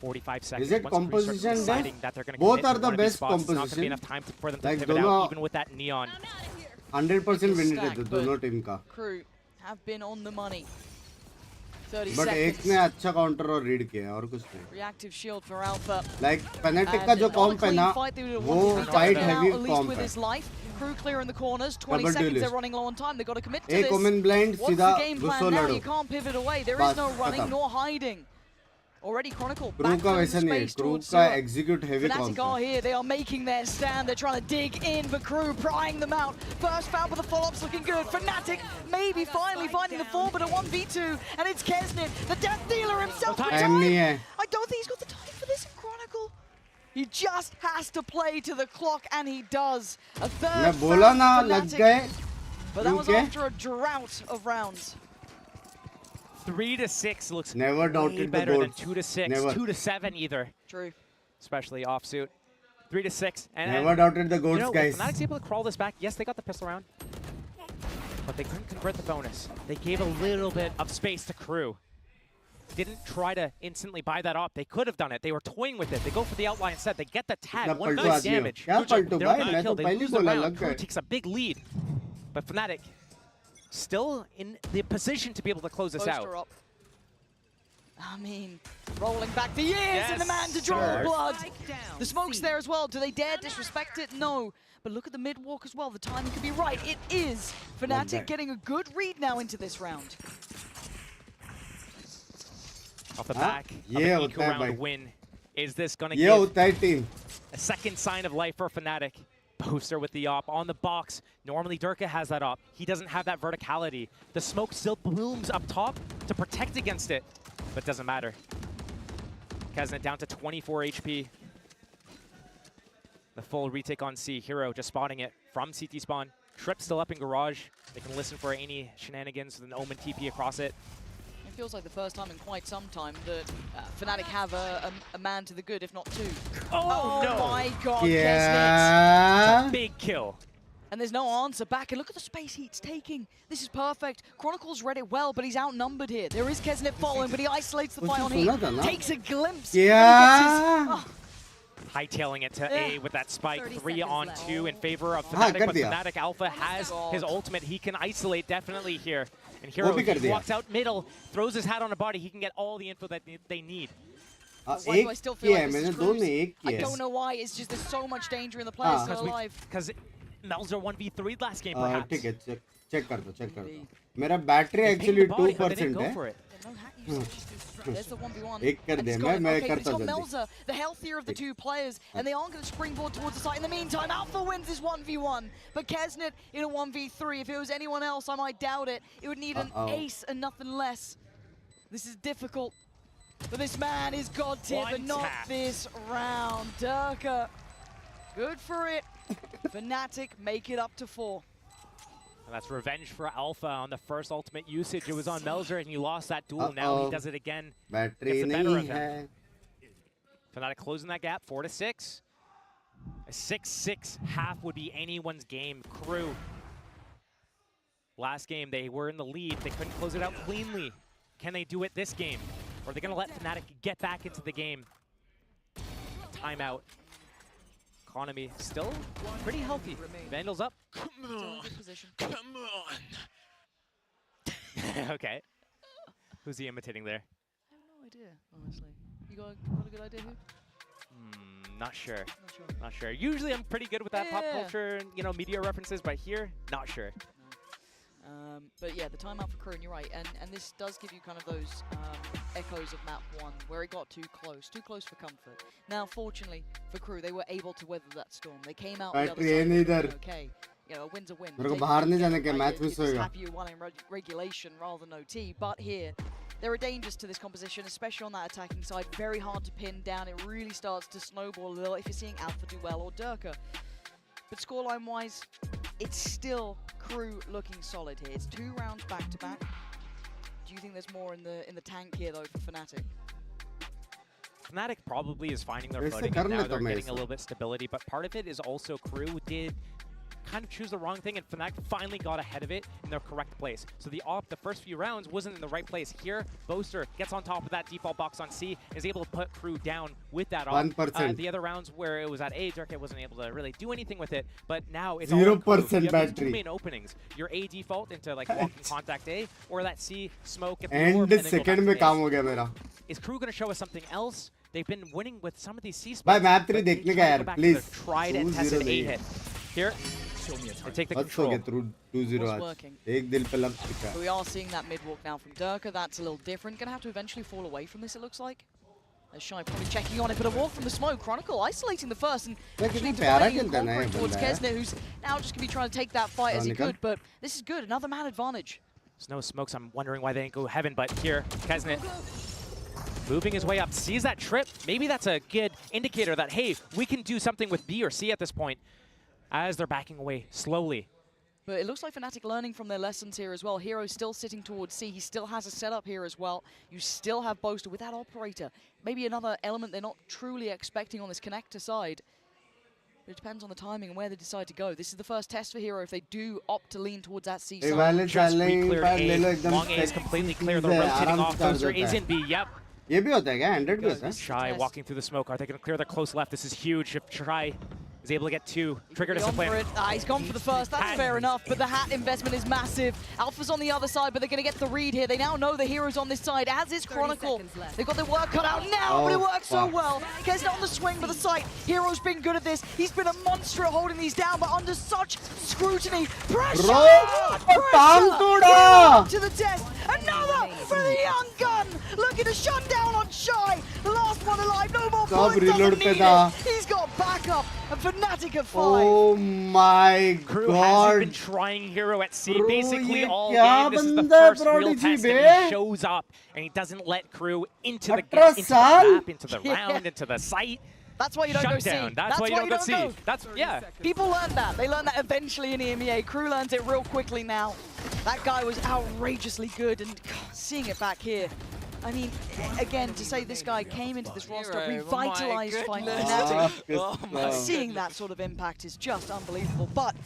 45 seconds. Is it composition then? Both are the best composition. Not going to be enough time for them to pivot out, even with that neon. 100% win rate है दोनों team का. Crew have been on the money. 30 But seconds. एक ने अच्छा counter और read किया और कुछ नहीं. Reactive shield for Alpha. Like Fnatic का जो कॉम्प है ना, वो fight heavy कॉम्प है. Crew clear in the corners. 20 seconds. They're running low on time. They've got to commit to this. एक omen blind सीधा घुसो लड़ो. You can't pivot away. There is no running nor hiding. Already Chronicle back from space towards Seoul. Fnatic are here, they are making their stand, they're trying to dig in for Crew, prying them out. First foul, but the follow-up's looking good. Fnatic maybe finally finding the fall, but a 1v2, and it's Kesnit, the death dealer himself. I don't think he's got the time for this in Chronicle. He just has to play to the clock, and he does. A third foul for Fnatic, but that was after a drought of rounds. 3-6 looks never way better than 2-6, never. 2-7 either. True. Especially offsuit. 3-6. And never doubted the goats, guys. Fnatic's able to crawl this back. Yes, they got the pistol round, but they couldn't convert the bonus. They gave a little bit of space to Crew. Didn't try to instantly buy that up. They could have done it. They were toying with it. They go for the outline instead. They get the tag. One nice damage. They're not gonna kill. They lose the round. Crew takes a big lead, but Fnatic still in the position to be able to close this out. Up. I mean, rolling back the years in the man to draw blood. The smoke's there as well. Do they dare disrespect it? No. But look at the mid walk as well. The timing could be right. It is. Fnatic getting a good read now into this round. Off the back of an eco round win. Is this going to give a second sign of life for Fnatic? Booster with the op on the box. Normally Durka has that op. He doesn't have that verticality. The smoke still blooms up top to protect against it, but doesn't matter. Kesnet down to 24 HP. The full retake on C. Hero just spotting it from CT spawn. Shrip still up in garage. They can listen for any shenanigans with an Omen TP across it. It feels like the first time in quite some time that Fnatic have a man to the good, if not two. Oh no. My God, Kesnet. It's a big kill. And there's no answer back. And look at the space he's taking. This is perfect. Chronicle's read it well, but he's outnumbered here. There is Kesnet following, but he isolates the fight on E. Takes a glimpse. Hightailing it to A with that spike. 3-on-2 in favor of Fnatic, but Fnatic Alpha has his ultimate. He can isolate definitely here. And Hero walks out middle, throws his hat on a body. He can get all the info that they need. Why do I still feel like this is Cruz? I don't know why. It's just there's so much danger in the players still alive. Because Melzer 1v3 last game, perhaps. ठीक है, check कर दो. मेरा battery actually 2% है. एक कर दे, मैं करता जल्दी. Melzer, the healthier of the two players, and they aren't going to springboard towards the site. In the meantime, Alpha wins this 1v1, but Kesnet in a 1v3. If it was anyone else, I might doubt it. It would need an ace and nothing less. This is difficult, but this man is god tier, but not this round. Durka, good for it. Fnatic make it up to 4. And that's revenge for Alpha on the first ultimate usage. It was on Melzer and he lost that duel. Now he does it again. Gets the better of him. Fnatic closing that gap, 4-6. A 6-6 half would be anyone's game. Crew. Last game, they were in the lead. They couldn't close it out cleanly. Can they do it this game? Or are they going to let Fnatic get back into the game? Timeout. Economy still pretty healthy. Vandals up. Come on. Come on. Okay. Who's he imitating there? I have no idea, honestly. You got a good idea who? Not sure. Not sure. Usually I'm pretty good with that pop culture and, media references, but here, not sure. But yeah, the timeout for Crew, and you're right, and this does give you kind of those echoes of map 1, where it got too close for comfort. Now, fortunately for Crew, they were able to weather that storm. They came out the other side, okay, a win's a win. Happy you won in regulation rather than OT, but here, there are dangers to this composition, especially on that attacking side. Very hard to pin down. It really starts to snowball a little if you're seeing Alpha do well or Durka. But scoreline-wise, it's still Crew looking solid here. It's 2 rounds back-to-back. Do you think there's more in the tank here, though, for Fnatic? Fnatic probably is finding their footing, and now they're getting a little bit stability, but part of it is also Crew did kind of choose the wrong thing, and Fnatic finally got ahead of it in the correct place. So the first few rounds wasn't in the right place. Here, Boaster gets on top of that default box on C, is able to put Crew down with that off. 1%. The other rounds where it was at A, Durka wasn't able to really do anything with it, but now it's 0% battery. Two main openings. Your A default into walking contact A, or that C smoke at the End second में काम हो गया मेरा. Is Crew going to show us something else? They've been winning with some of these C spots. भाई map 3 देखने का यार, please. Tried and tested A hit. Here, they take the control. 2-0 आज. एक दिल पे लग चुका. We are seeing that mid walk now from Durka. That's a little different. Gonna have to eventually fall away from this, it looks like. As Shy probably checking on it, but a walk from the smoke. Chronicle isolating the first and actually dividing and conquering towards Kesnet, who's now just gonna be trying to take that fight as he could. But this is good. Another man advantage. There's no smokes. I'm wondering why they didn't go heaven, but here, Kesnet moving his way up, sees that trip. Maybe that's a good indicator that, hey, we can do something with B or C at this point, as they're backing away slowly. But it looks like Fnatic learning from their lessons here as well. Hero's still sitting towards C. He still has a setup here as well. You still have Boaster with that operator. Maybe another element they're not truly expecting on this connector side. But it depends on the timing and where they decide to go. This is the first test for Hero if they do opt to lean towards that C side. Long A is completely clear. The rotating off Boaster is in B. Yep. ये भी होता है क्या 100 plus है? Shy walking through the smoke. Are they going to clear the close left? This is huge. If Shy is able to get 2, Trigger doesn't play. He's gone for the first. That's fair enough, but the hat investment is massive. Alpha's on the other side, but they're going to get the read here. They now know the Hero's on this side, as is Chronicle. They've got their work cut out now, but it works so well. Kesnet on the swing for the site. Hero's been good at this. He's been a monster at holding these down, but under such scrutiny. Pressure! Pressure! To the test. Another for the young gun. Looking to shut down on Shy. The last one alive. No more points. Doesn't need it. He's got backup. And Fnatic at 5. Oh my Crew god. has been trying Hero at C basically all game. This is the first real test, and he shows up and he doesn't let Crew into the map, into the round, into the site. That's why you don't go C. That's why you don't go C. That's, yeah. People learn that. They learn that eventually in EMEA. Crew learns it real quickly now. That guy was outrageously good, and seeing it back here. I mean, again, to say this guy came into this roster, revitalized Fnatic. Seeing that sort of impact is just unbelievable. But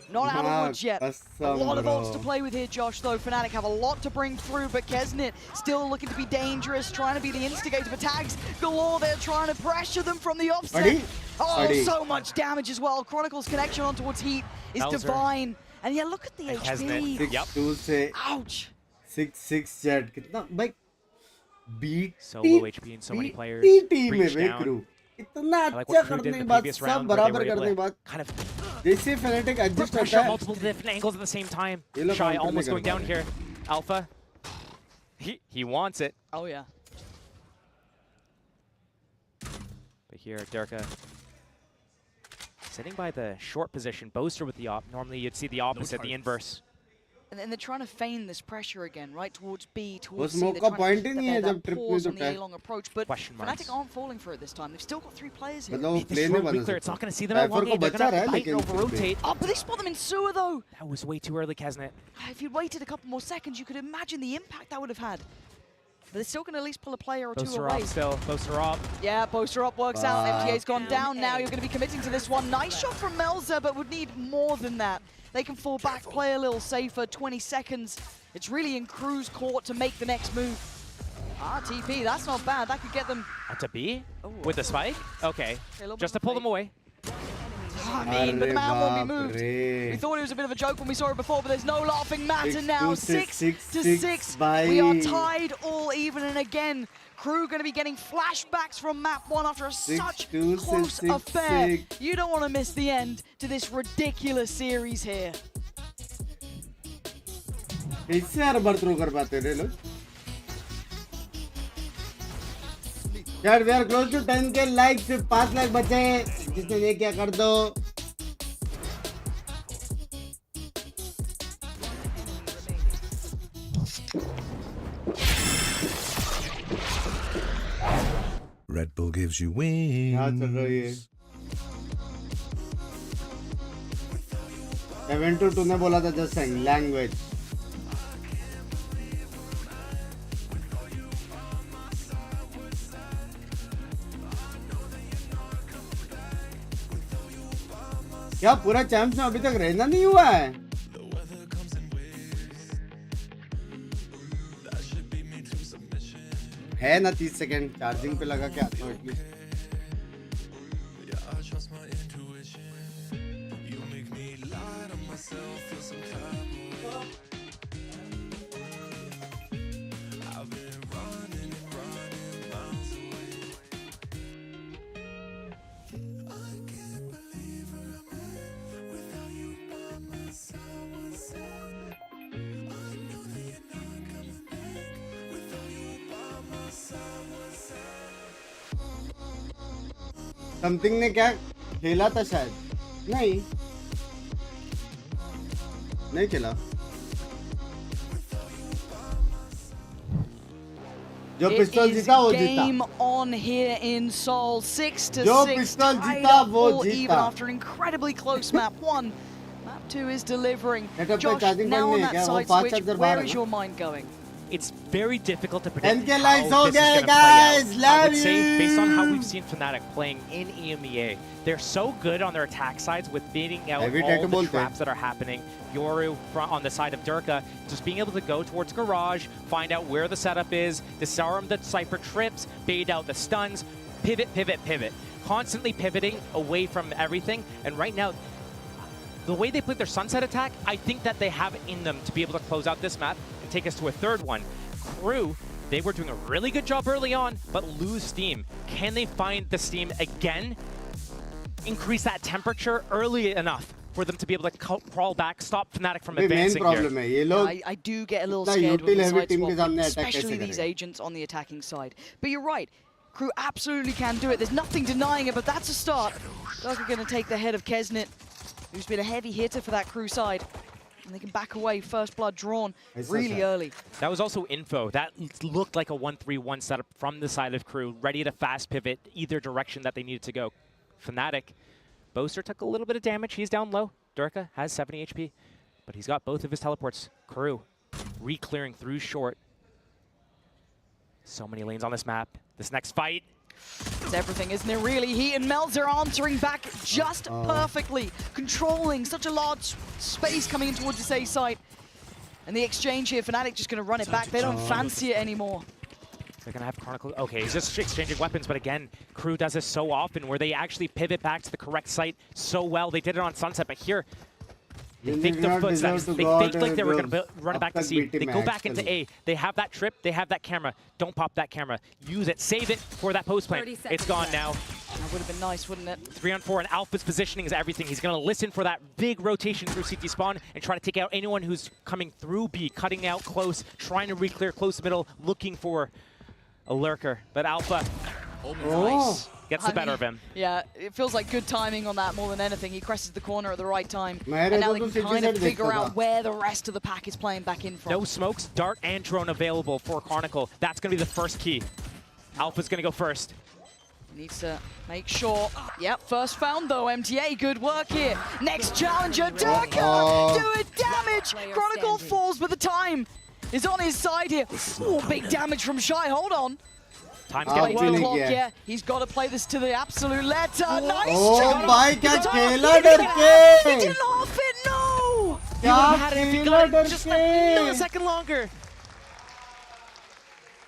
not out of the woods yet. A lot of ults to play with here, Josh, though. Fnatic have a lot to bring through, but Kesnet still looking to be dangerous, trying to be the instigator. But tags galore, they're trying to pressure them from the offset. So much damage as well. Chronicle's connection on towards Heat is divine. And yeah, look at the HP. 6-2 से ouch. 6-6 jet कितना भाई beat solo HP in so many players. team में Crew इतना अच्छा करने के बाद सब बराबर करने के बाद kind of This is Fnatic adjust pressure multiple different angles at the same time. Shy almost going down here. Alpha. He wants it. Oh yeah. But here, Durka sitting by the short position. Boaster with the op. Normally you'd see the opposite, the inverse. And then they're trying to feign this pressure again, right towards B, towards C. Smoke का point ही नहीं है जब trip में on the A-long approach, but Fnatic aren't falling for it this time. They've still got 3 players here. It's not going to see them at long A. They're going to have to fight and over-rotate. Oh, but they spot them in sewer, though. That was way too early, Kesnet. If you'd waited a couple more seconds, you could imagine the impact that would have had. But they're still going to at least pull a player or two Boaster away. Up still. Boaster up. Yeah, Boaster up works out. MTA's gone down now. You're going to be committing to this one. Nice shot from Melzer, but would need more than that. They can fall back, play a little safer. 20 seconds. It's really in Crew's court to make the next move. TP, that's not bad. That could get them... To B? With the spike? Okay. Just to pull them away. I mean, but the man won't be moved. We thought it was a bit of a joke when we saw it before, but there's no laughing matter now. 6 to 6. We are tied all even, and again, Crew going to be getting flashbacks from map 1 after such close affair. You don't want to miss the end to this ridiculous series here. कैसे हर बार throw कर पाते रे लोग? यार we are close to 10k likes, सिर्फ 5 लाख बचे हैं. जिसने ये क्या कर दो? Red Bull gives you wings. हाँ चल रही है. 7-2 ने बोला था just saying language. क्या पूरा चैंप्स में अभी तक रहना नहीं हुआ है? है ना 30 सेकंड चार्जिंग पे लगा के आता हूँ एटलीस्ट. समथिंग ने क्या खेला था शायद? नहीं खेला. जो पिस्टल जीता वो जीता. Game on here in Seoul. 6 to 6. जो पिस्टल जीता वो जीता. Even after an incredibly close map 1. Map 2 is delivering. Josh, now on that side switch, where is your mind going? It's very difficult to predict how this is going to play out. I would say, based on how we've seen Fnatic playing in EMEA, they're so good on their attack sides with beating out all the traps that are happening. Yoru on the side of Durka, just being able to go towards Garage, find out where the setup is, disarm the Cypher trips, bait out the stuns, pivot, pivot, pivot. Constantly pivoting away from everything, and right now, the way they played their Sunset attack, I think that they have it in them to be able to close out this map and take us to a third one. Crew, they were doing a really good job early on, but lose steam. Can they find the steam again? Increase that temperature early enough for them to be able to crawl back, stop Fnatic from advancing here. I do get a little scared with the side swap, especially these agents on the attacking side. But you're right. Crew absolutely can do it. There's nothing denying it, but that's a start. They're going to take the head of Kesnet, who's been a heavy hitter for that Crew side. And they can back away, first blood drawn really early. That was also info. That looked like a 1-3-1 setup from the side of Crew, ready to fast pivot either direction that they needed to go. Fnatic, Boaster took a little bit of damage. He's down low. Durka has 70 HP, but he's got both of his teleports. Crew re-clearing through short. So many lanes on this map. This next fight. It's everything, isn't it, really? He and Melzer answering back just perfectly, controlling such a large space coming in towards this A site. And the exchange here, Fnatic just going to run it back. They don't fancy it anymore. They're going to have Chronicle. Okay, he's just exchanging weapons, but again, Crew does this so often where they actually pivot back to the correct site so well. They did it on Sunset, but here, They faked the footsteps. They faked like they were going to run it back to C. They go back into A. They have that trip. They have that camera. Don't pop that camera. Use it. Save it for that post plant. It's gone now. That would have been nice, wouldn't it? 3 on 4, and Alpha's positioning is everything. He's going to listen for that big rotation through CT spawn and try to take out anyone who's coming through B, cutting out close, trying to re-clear close middle, looking for a lurker. But Alpha gets the better of him. Yeah, it feels like good timing on that more than anything. He cresses the corner at the right time. And now he can kind of figure out where the rest of the pack is playing back in from. No smokes, dart and drone available for Chronicle. That's going to be the first key. Alpha's going to go first. Needs to make sure. Yep, first found though, MTA, good work here. Next challenger, Durka doing damage. Chronicle falls, but the time is on his side here. Ooh, big damage from Shy, hold on. Time's getting well. Yeah, he's got to play this to the absolute letter. Nice Oh my God, Kayla Durka! He didn't off it, no! He would have had it if he got it just a second longer.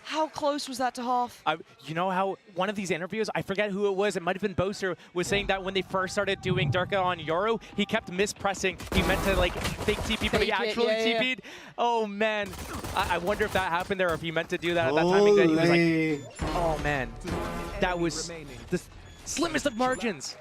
How close was that to half? You know how one of these interviews, I forget who it was, it might have been Boaster, was saying that when they first started doing Durka on Yoru, he kept mispressing. He meant to like fake TP, but he actually TP'd. Oh man, I wonder if that happened there, or if he meant to do that at that timing. That he was like, oh man, that was the slimmest of margins.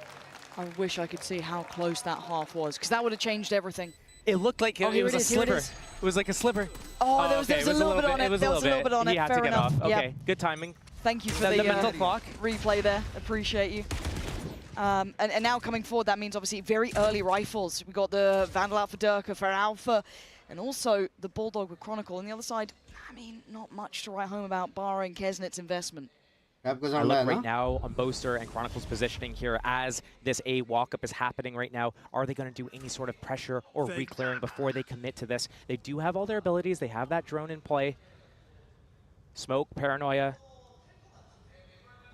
I wish I could see how close that half was, because that would have changed everything. It looked like it was a sliver. It was like a sliver. Oh, there was a little bit on it. There was a little bit on it. He had to get off. Okay, Yep. good timing. Thank you for the mental clock replay there. Appreciate you. And now coming forward, that means obviously very early rifles. We got the Vandal out for Durka for Alpha, and also the Bulldog with Chronicle. On the other side, I mean, not much to write home about, barring Kesnet's investment. I look right now on Boaster and Chronicle's positioning here as this A walk-up is happening right now. Are they going to do any sort of pressure or re-clearing before they commit to this? They do have all their abilities. They have that drone in play. Smoke, Paranoia.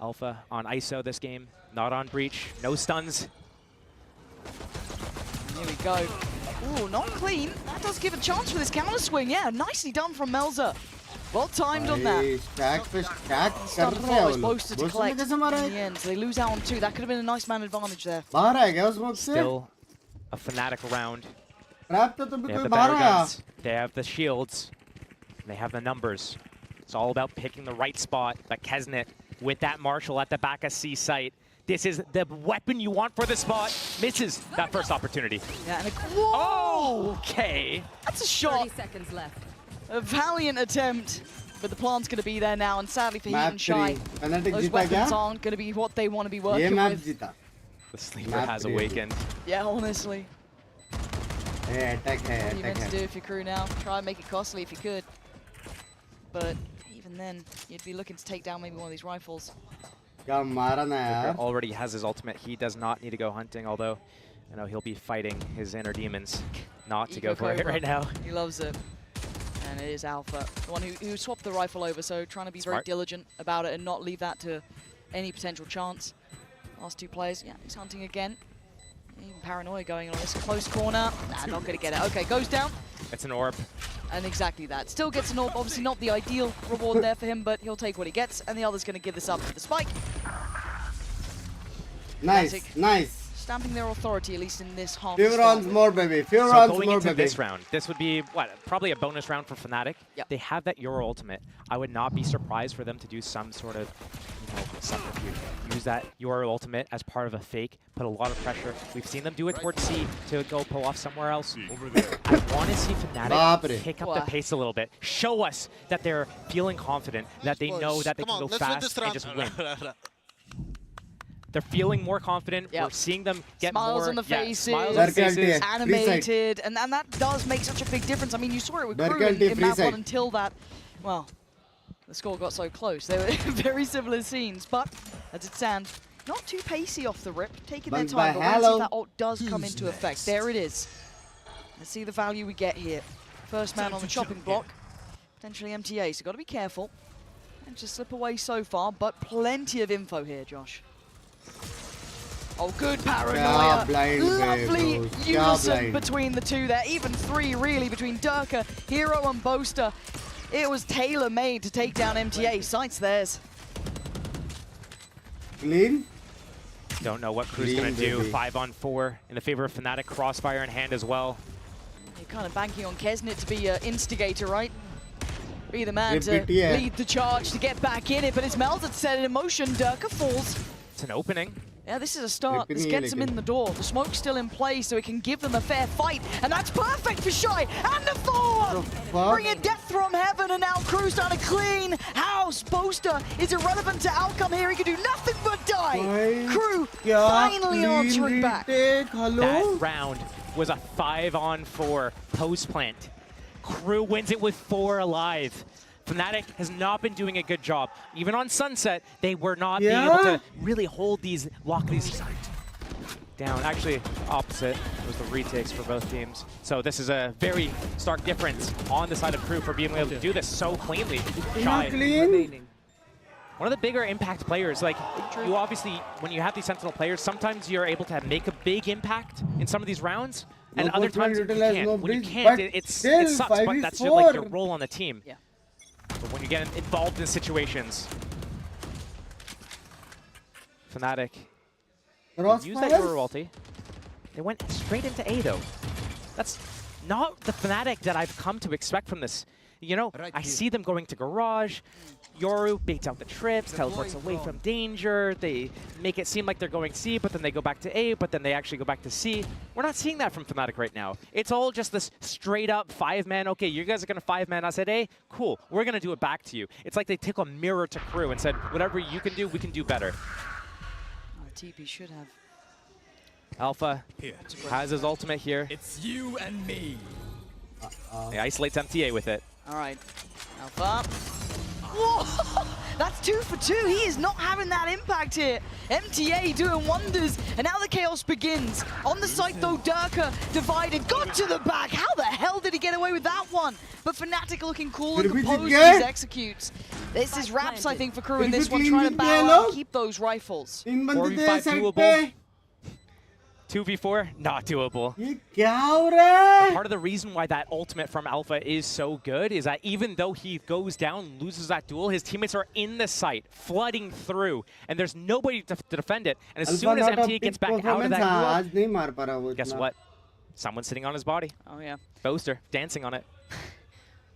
Alpha on ISO this game, not on Breach. No stuns. Here we go. Ooh, not clean. That does give a chance for this counter swing. Yeah, nicely done from Melza. Well timed on that. Stun four is Boaster to collect in the end. So they lose out on 2. That could have been a nice man advantage there. Still a Fnatic round. They have the better guns. They have the shields. And they have the numbers. It's all about picking the right spot. But Kesnet with that Marshall at the back of C site. This is the weapon you want for the spot. Misses that first opportunity. Yeah, and whoa! Okay. That's a shot. 30 seconds left. A valiant attempt, but the plant's going to be there now, and sadly for Heat and Shy, those weapons aren't going to be what they want to be working with. The sleeper has awakened. Yeah, honestly. Hey, attack, What are you meant to do if your crew now? Try and make it costly if you could. But even then, you'd be looking to take down maybe one of these rifles. Already has his ultimate. He does not need to go hunting, although you know he'll be fighting his inner demons not to go for it right now. He loves it. And it is Alpha, the one who swapped the rifle over, so trying to be very diligent about it and not leave that to any potential chance. Last 2 players, yeah, he's hunting again. Even Paranoia going on this close corner. Nah, not going to get it. Okay, goes down. It's an orb. And exactly that. Still gets an orb. Obviously not the ideal reward there for him, but he'll take what he gets, and the other's going to give this up to the spike. Nice, nice. Stamping their authority, at least in this half. Few rounds more, baby. Few rounds more, baby. Going into this round, this would be, what, probably a bonus round for Fnatic. Yep. They have that Euro ultimate. I would not be surprised for them to do some sort of, you know, subterfuge. Use that Euro ultimate as part of a fake, put a lot of pressure. We've seen them do it towards C to go pull off somewhere else. I want to see Fnatic pick up the pace a little bit. Show us that they're feeling confident, that they know that they can go fast and just win. They're feeling more confident. We're seeing them get smiles more on the faces, animated, and that does make such a big difference. I mean, you saw it with Crew in map 1 until that, well, the score got so close. They were very similar scenes, but as it stands, not too pacey off the rip, taking their time, but we'll see if that ult does come into effect. There it is. Let's see the value we get here. First man on the chopping block, potentially MTA, so got to be careful. And just slip away so far, but plenty of info here, Josh. Oh, good Paranoia. Lovely unison between the 2 there. Even 3, really, between Durka, Hero, and Boaster. It was tailor-made to take down MTA. Sights theirs. Clean. Don't know what Crew's going to do. 5 on 4 in the favor of Fnatic. Crossfire in hand as well. You're kind of banking on Kesnet to be an instigator, right? Be the man to lead the charge to get back in it, but it's Melz that set it in motion. Durka falls. It's an opening. Yeah, this is a start. This gets them in the door. The smoke's still in place, so it can give them a fair fight. And that's perfect for Shy. And the forward! Bringing death from heaven, and now KRU's done a clean house. Boaster is irrelevant to outcome here. He can do nothing but die. KRU finally answering back. That round was a 5-on-4 post plant. KRU wins it with 4 alive. Fnatic has not been doing a good job. Even on Sunset, they were not being able to really lock these down. Actually, opposite was the retakes for both teams. So this is a very stark difference on the side of KRU for being able to do this so cleanly. Shy. One of the bigger impact players, like you obviously, when you have these Sentinel players, sometimes you're able to make a big impact in some of these rounds, and other times you can't. When you can't, it sucks, but that's like your role on the team. Yeah. But when you get involved in situations, Fnatic used that Euro ulti. They went straight into A though. That's not the Fnatic that I've come to expect from this. You know, I see them going to Garage. Yoru baits out the trips, teleports away from danger. They make it seem like they're going C, but then they go back to A, but then they actually go back to C. We're not seeing that from Fnatic right now. It's all just this straight up 5-man. Okay, you guys are going to 5-man us at A? Cool, we're going to do it back to you. It's like they took a mirror to KRU and said, whatever you can do, we can do better. TP should have. Alpha has his ultimate here. It's you and me. He isolates MTA with it. All right, Alpha. Whoa! That's 2 for 2. He is not having that impact here. MTA doing wonders, and now the chaos begins. On the site though, Durka divided, got to the back. How the hell did he get away with that one? But Fnatic looking cool and composed as he executes. This is Raps, I think, for KRU in this one, trying to battle and keep those rifles. 4v5 doable. 2v4, not doable. Part of the reason why that ultimate from Alpha is so good is that even though he goes down, loses that duel, his teammates are in the site, flooding through, and there's nobody to defend it. And as soon as MT gets back out of that group, guess what? Someone's sitting on his body. Oh yeah. Boaster, dancing on it.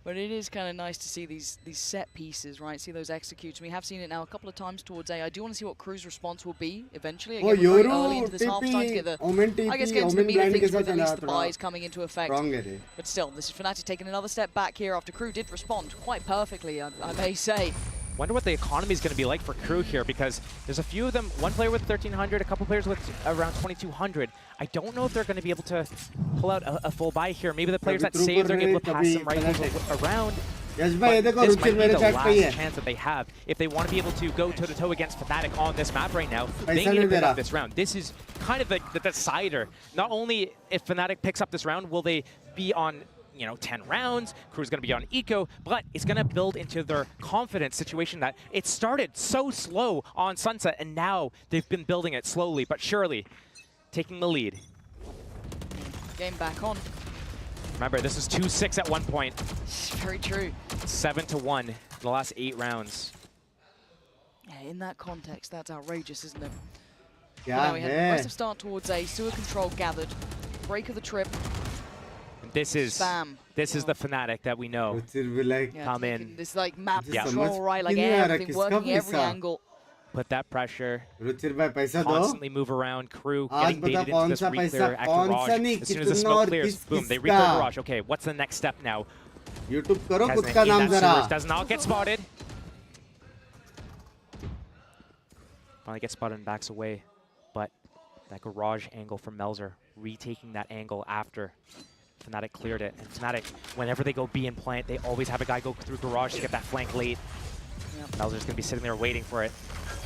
But it is kind of nice to see these set pieces, right? See those executes. We have seen it now a couple of times towards A. I do want to see what KRU's response will be eventually. Again, we're very early into this half, starting to get the, I guess, get into the meat of things with at least the buys coming into effect. But still, this is Fnatic taking another step back here after KRU did respond quite perfectly, I may say. Wonder what the economy is going to be like for KRU here, because there's a few of them, one player with 1,300, a couple players with around 2,200. I don't know if they're going to be able to pull out a full buy here. Maybe the players that saved are able to pass some rifles around. This might be the last chance that they have. If they want to be able to go toe-to-toe against Fnatic on this map right now, they need to pick up this round. This is kind of the decider. Not only if Fnatic picks up this round, will they be on 10 rounds, KRU's going to be on eco, but it's going to build into their confidence situation that it started so slow on Sunset, and now they've been building it slowly but surely, taking the lead. Game back on. Remember, this is 2-6 at one point. Very true. 7-1 in the last 8 rounds. Yeah, in that context, that's outrageous, isn't it? Yeah, well, we had an aggressive start towards A, sewer control gathered, break of the trip. This is this is the Fnatic that we know. Come in. This like map control, right? Like everything working every angle. Put that pressure. Constantly move around. KRU getting baited into this re-clear at Garage. As soon as the smoke clears, boom, they re-clear Garage. Okay, what's the next step now? Does not get spotted. Finally gets spotted and backs away. But that Garage angle from Melzer, retaking that angle after Fnatic cleared it. And Fnatic, whenever they go B and plant, they always have a guy go through Garage to get that flank late. Yep. Melzer's going to be sitting there waiting for it.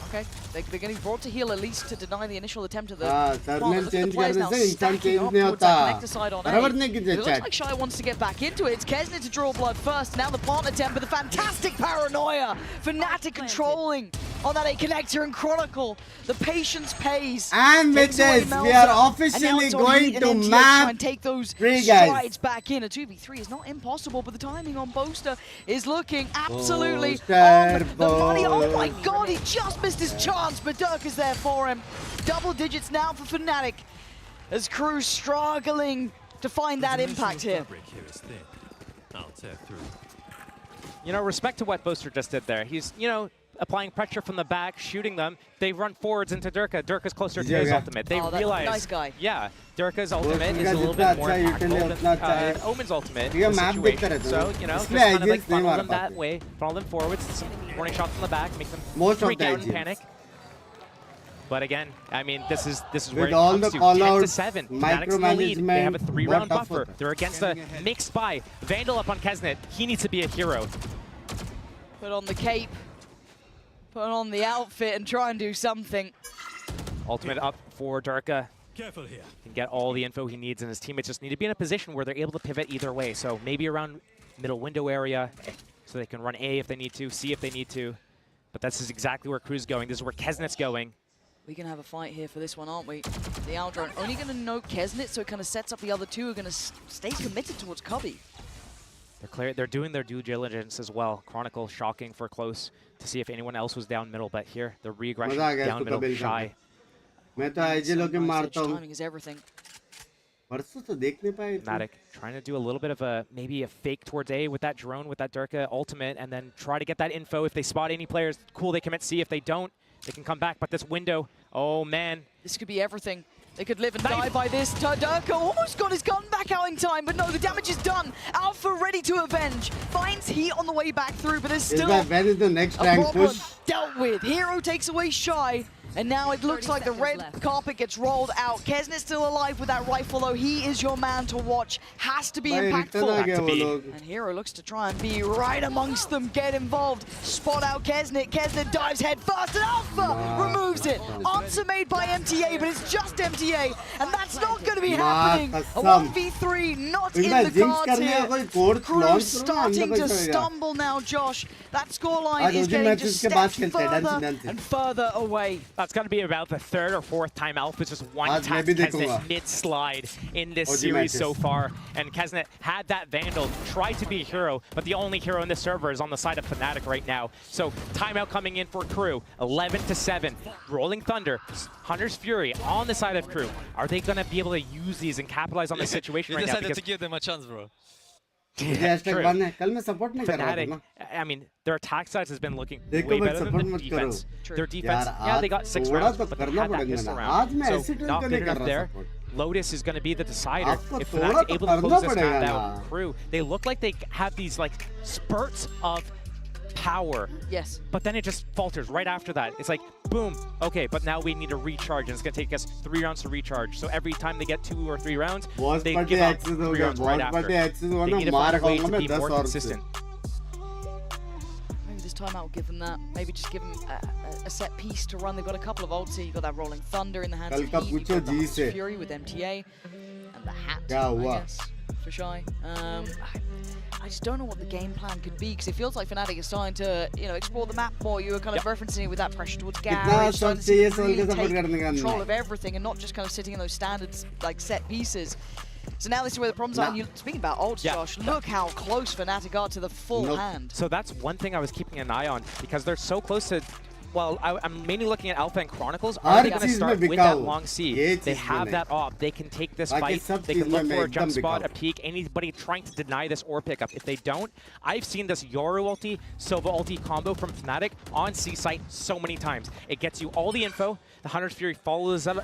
Okay, they're getting brought to heal at least to deny the initial attempt of the look at the players now stacking up towards that connector side on A. It looks like Shy wants to get back into it. It's Kesnet to draw blood first. Now the plant attempt, but the fantastic paranoia. Fnatic controlling on that A connector and Chronicle. The patience pays. And with this, we are officially going to map and take those strides back in. A 2v3 is not impossible, but the timing on Boaster is looking absolutely on the money. Oh my god, he just missed his chance, but Dirk is there for him. Double digits now for Fnatic as KRU struggling to find that impact here. You know, respect to what Boaster just did there. He's, you know, applying pressure from the back, shooting them. They run forwards into Durka. Durka's closer to his ultimate. They realize, nice guy. Yeah, Durka's ultimate is a little bit more impactful than Omen's ultimate in this situation. So, you know, just kind of like funnel them that way, funnel them forwards, some warning shots from the back, make them freak out and panic. But again, I mean, this is where it comes to 10-7. Fnatic's in the lead. They have a 3-round buffer. They're against a mixed buy. Vandal up on Kesnet. He needs to be a hero. Put on the cape, put on the outfit, and try and do something. Ultimate up for Durka. Careful here. Can get all the info he needs, and his teammates just need to be in a position where they're able to pivot either way. So maybe around middle window area, so they can run A if they need to, C if they need to. But this is exactly where Crew's going. This is where Kesnet's going. We're going to have a fight here for this one, aren't we? The Aldrone only going to know Kesnet, so it kind of sets up the other two who are going to stay committed towards Cubby. They're doing their due diligence as well. Chronicle shocking for close to see if anyone else was down middle, but here the re-aggression down middle shy. Timing is everything. Fnatic trying to do a little bit of maybe a fake towards A with that drone, with that Durka ultimate, and then try to get that info. If they spot any players, cool, they commit C. If they don't, they can come back. But this window, oh man. This could be everything. They could live and die by this. Durka almost got his gun back out in time, but no, the damage is done. Alpha ready to avenge. Finds heat on the way back through, but there's still when is the next rank push? Dealt with. Hero takes away Shy. And now it looks like the red carpet gets rolled out. Kesnet's still alive with that rifle, though. He is your man to watch. Has to be impactful. And Hero looks to try and be right amongst them. Get involved. Spot out Kesnet. Kesnet dives head first, and Alpha removes it. Answer made by MTA, but it's just MTA. And that's not going to be happening. A 1v3 not in the cards here. Crew starting to stumble now, Josh. That scoreline is getting just steps further and further away. That's going to be about the third or fourth time Alpha just one-tapped Kesnet mid-slide in this series so far. And Kesnet had that Vandal, tried to be a hero, but the only hero in this server is on the side of Fnatic right now. So timeout coming in for Crew, 11-7. Rolling Thunder, Hunter's Fury on the side of Crew. Are they going to be able to use these and capitalize on the situation right now? You decided to give them a chance, bro. Yeah, Fnatic, I mean, their attack size has been looking way better than their defense. Their defense, yeah, they got 6 rounds, but they had that pistol round. So not good enough there. Lotus is going to be the decider. If Fnatic's able to close this round out, Crew, they look like they have these like spurts of power. Yes. But then it just falters right after that. It's like, boom, okay, but now we need to recharge, and it's going to take us 3 rounds to recharge. So every time they get 2 or 3 rounds, they give up 3 rounds right after. They need to find a way to be more consistent. Maybe this timeout will give them that. Maybe just give them a set piece to run. They've got a couple of ults here. You've got that Rolling Thunder in the hands of Heat. You've got the Fury with MTA. And the hat, I guess, for Shy. I just don't know what the game plan could be, because it feels like Fnatic is starting to, you know, explore the map more. You were kind of referencing it with that pressure towards garage, starting to really take control of everything and not just kind of sitting in those standards, like, set pieces. So now this is where the problems are. And speaking about ults, Josh, look how close Fnatic are to the full hand. So that's one thing I was keeping an eye on, because they're so close to... Well, I'm mainly looking at Alpha and Chronicles. Are they going to start with that long C? They have that op. They can take this fight. They can look for a jump spot, a peek, anybody trying to deny this or pickup. If they don't, I've seen this Yoru ulti, Sova ulti combo from Fnatic on C site so many times. It gets you all the info. The Hunter's Fury follows it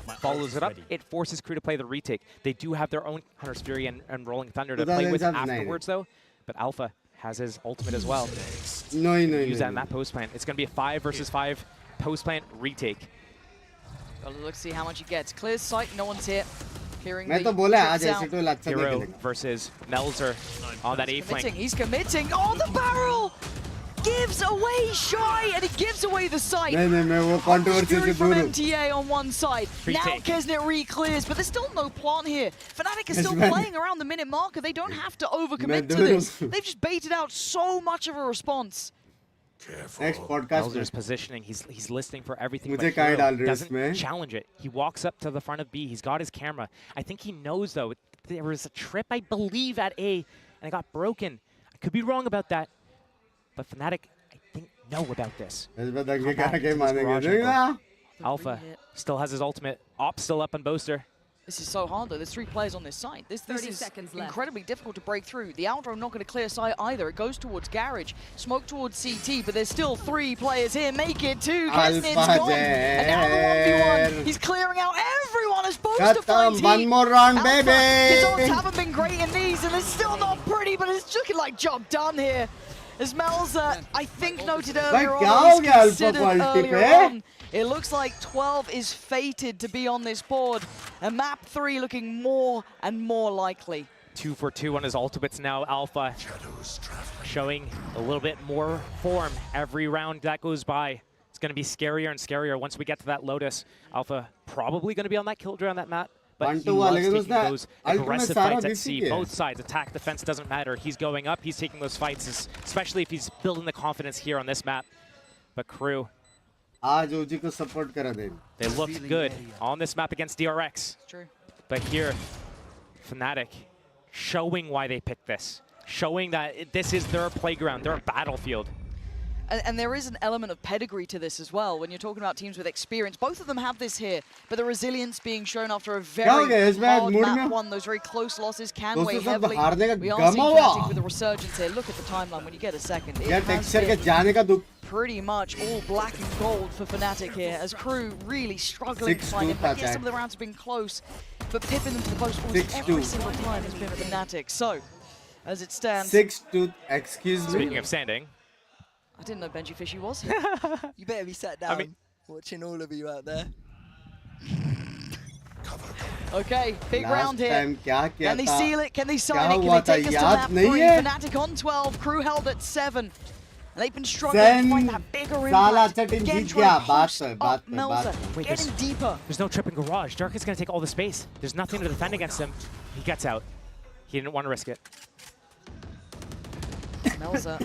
up. It forces Crew to play the retake. They do have their own Hunter's Fury and Rolling Thunder to play with afterwards, though. But Alpha has his ultimate as well. Use that in that post plant. It's going to be a 5 versus 5 post plant retake. Well, let's see how much he gets. Clears sight, no one's here. Clearing the Hero versus Melzer on that A flank. He's committing. Oh, the barrel! Gives away Shy, and he gives away the sight. Fury from MTA on one side. Now Kesnet re-clears, but there's still no plant here. Fnatic is still playing around the minute marker. They don't have to overcommit to this. They've just baited out so much of a response. Next podcast. Melzer's positioning. He's listening for everything, but Hero doesn't challenge it. He walks up to the front of B. He's got his camera. I think he knows, though. There was a trip, I believe, at A, and it got broken. I could be wrong about that. But Fnatic, I think, know about this. Alpha still has his ultimate. Op still up on Boaster. This is so hard though, there's 3 players on this side. This is incredibly difficult to break through. The Aldro not going to clear side either. It goes towards Garage, smoke towards CT, but there's still 3 players here. Make it 2, Kesnit's gone. And now the 1v1, he's clearing out everyone as opposed to fight. One more round, Alpha, baby. his odds haven't been great in these, and it's still not pretty, but it's looking like job done here. As Melza, I think, noted earlier on, he's considered earlier on. It looks like 12 is fated to be on this board, and map 3 looking more and more likely. 2 for 2 on his ultimates now. Alpha showing a little bit more form every round that goes by. It's going to be scarier and scarier once we get to that Lotus. Alpha probably going to be on that kill on that map, but he loves taking those aggressive fights at C. Both sides, attack, defense, doesn't matter. He's going up, he's taking those fights, especially if he's building the confidence here on this map. But KRU, they looked good on this map against DRX. True. But here, Fnatic showing why they picked this, showing that this is their playground, their battlefield. And there is an element of pedigree to this as well. When you're talking about teams with experience, both of them have this here, but the resilience being shown after a very hard map one, those very close losses can weigh heavily. We are seeing Fnatic with a resurgence here. Look at the timeline when you get a second. It has been pretty much all black and gold for Fnatic here, as KRU really struggling to find it. Yes, some of the rounds have been close, but pipping them to the post almost every single time has been Fnatic. So, as it stands... 6-2, excuse me. Speaking of standing, I didn't know Benji Fishy was. You better be sat down watching all of you out there. Okay, big round here. Can they seal it? Can they sign it? Can they take us to map 3? Fnatic on 12, KRU held at 7. And they've been struggling to find that bigger impact. Again, trying to post up Melza, getting deeper. There's no trip in Garage. Dark is going to take all the space. There's nothing to defend against him. He gets out. He didn't want to risk it. Melza.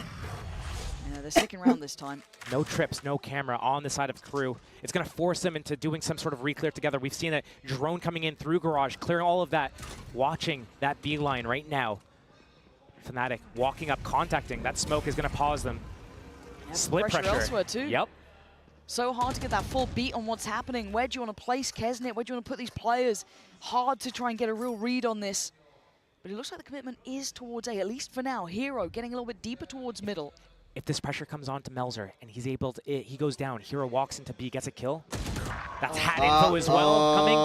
They're sticking around this time. No trips, no camera on the side of KRU. It's going to force them into doing some sort of re-clear together. We've seen a drone coming in through Garage, clearing all of that, watching that B line right now. Fnatic walking up, contacting. That smoke is going to pause them. Split pressure elsewhere too. Yep. So hard to get that full beat on what's happening. Where do you want to place Kesnit? Where do you want to put these players? Hard to try and get a real read on this. But it looks like the commitment is towards A, at least for now. Hero getting a little bit deeper towards middle. If this pressure comes on to Melzer and he's able to, he goes down, Hero walks into B, gets a kill. That's hat info as well coming.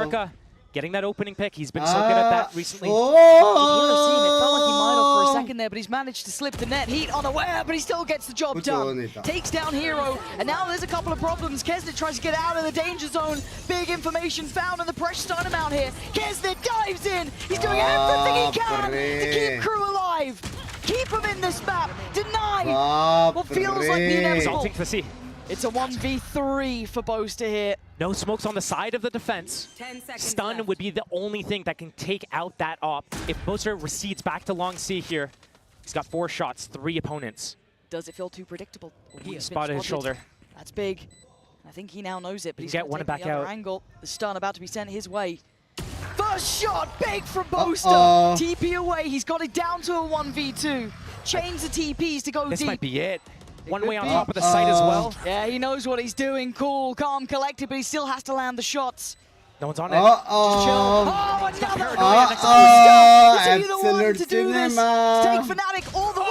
Durka getting that opening pick. He's been so good at that recently. It felt like he might have for a second there, but he's managed to slip the net. Heat unaware, but he still gets the job done. Takes down Hero, and now there's a couple of problems. Kesnit tries to get out of the danger zone. Big information found, and the pressure's starting him out here. Kesnit dives in. He's doing everything he can to keep KRU alive. Keep him in this map. Deny what feels like the inevitable. It's a 1v3 for Boaster here. No smokes on the side of the defense. Stun would be the only thing that can take out that op. If Boaster recedes back to long C here, he's got 4 shots, 3 opponents. Does it feel too predictable? He spotted his shoulder. That's big. I think he now knows it, but he's get one back out. Angle. The stun about to be sent his way. First shot, big from Boaster. TP away, he's got it down to a 1v2. Change the TPs to go deep. This might be it. One way on top of the site as well. Yeah, he knows what he's doing. Cool, calm, collected, but he still has to land the shots. No one's on it. Oh, another Absolute the one to do this. Take Fnatic all the way.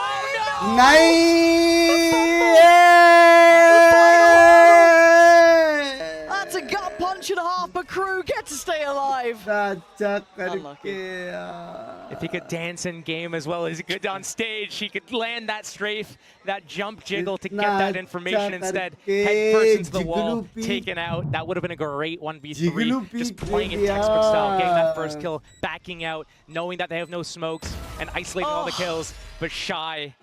That's a gut punch and a half, but KRU get to stay alive. If he could dance in game as well as he could on stage, he could land that strafe, that jump jiggle to get that information instead. Head first into the wall, taken out. That would have been a great 1v3. Just playing it textbook style, getting that first kill, backing out, knowing that they have no smokes, and isolating all the kills. But Shy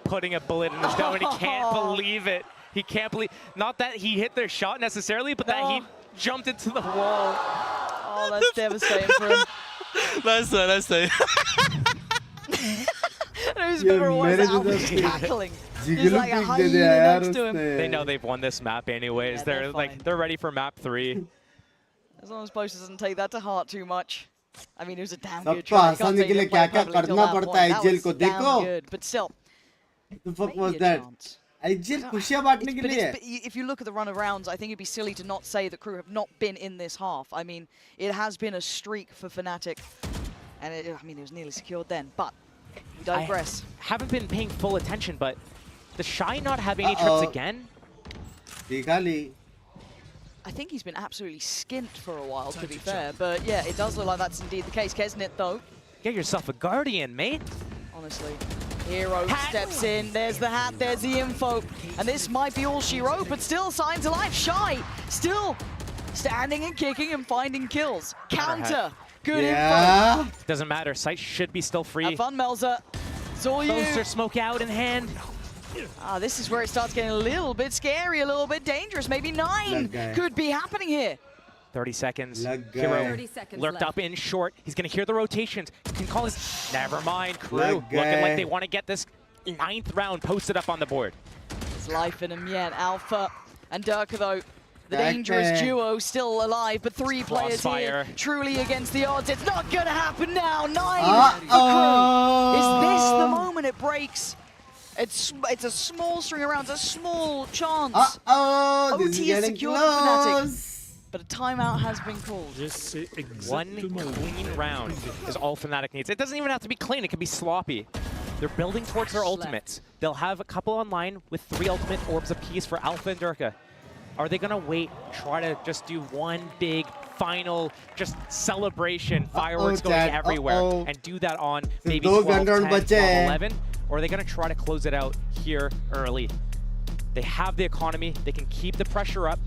putting a bullet in his dome, and he can't believe it. He can't believe, not that he hit their shot necessarily, but that he jumped into the wall. Oh, that's devastating for him. That's it. Who's better was out cackling. He's like a hyena next to him. They know they've won this map anyways. Yeah, they're ready for map 3. As long as Boaster doesn't take that to heart too much. I mean, it was a damn good try. Can't say he didn't play perfectly till that point. That was damn good, but still. The fuck was that? खुशियां बांटने के लिए है. If you look at the run of rounds, I think it'd be silly to not say that CRU have not been in this half. I mean, it has been a streak for Fnatic, and it was nearly secured then, but we digress. I haven't been paying full attention, but the Shy not have any trips again? I think he's been absolutely skint for a while, to be fair, but yeah, it does look like that's indeed the case. Kesnit, though. Get yourself a Guardian, mate. Honestly. Hero steps in, there's the hat, there's the info, and this might be all she wrote, but still signs of life. Shy, still standing and kicking and finding kills. Counter, good info. Doesn't matter, Sight should be still free. Have fun, Melza. It's all you. Poster smoke out in hand. This is where it starts getting a little bit scary, a little bit dangerous. Maybe 9 could be happening here. 30 seconds. Hero lurked up in short. He's going to hear the rotations. Can call his... Never mind. CRU looking like they want to get this 9th round posted up on the board. There's life in him yet. Alpha and Durka, though. The dangerous duo still alive, but 3 players here truly against the odds. It's not going to happen now. 9 for CRU. Is this the moment it breaks? It's a small string of rounds, a small chance. OT is secured for Fnatic. But a timeout has been called. One clean round is all Fnatic needs. It doesn't even have to be clean, it can be sloppy. They're building towards their ultimates. They'll have a couple online with 3 ultimate orbs apiece for Alpha and Durka. Are they gonna wait, try to just do one big final just celebration, fireworks going everywhere, and do that on maybe 12, 10, 12, 11? Or are they gonna try to close it out here early? They have the economy, they can keep the pressure up.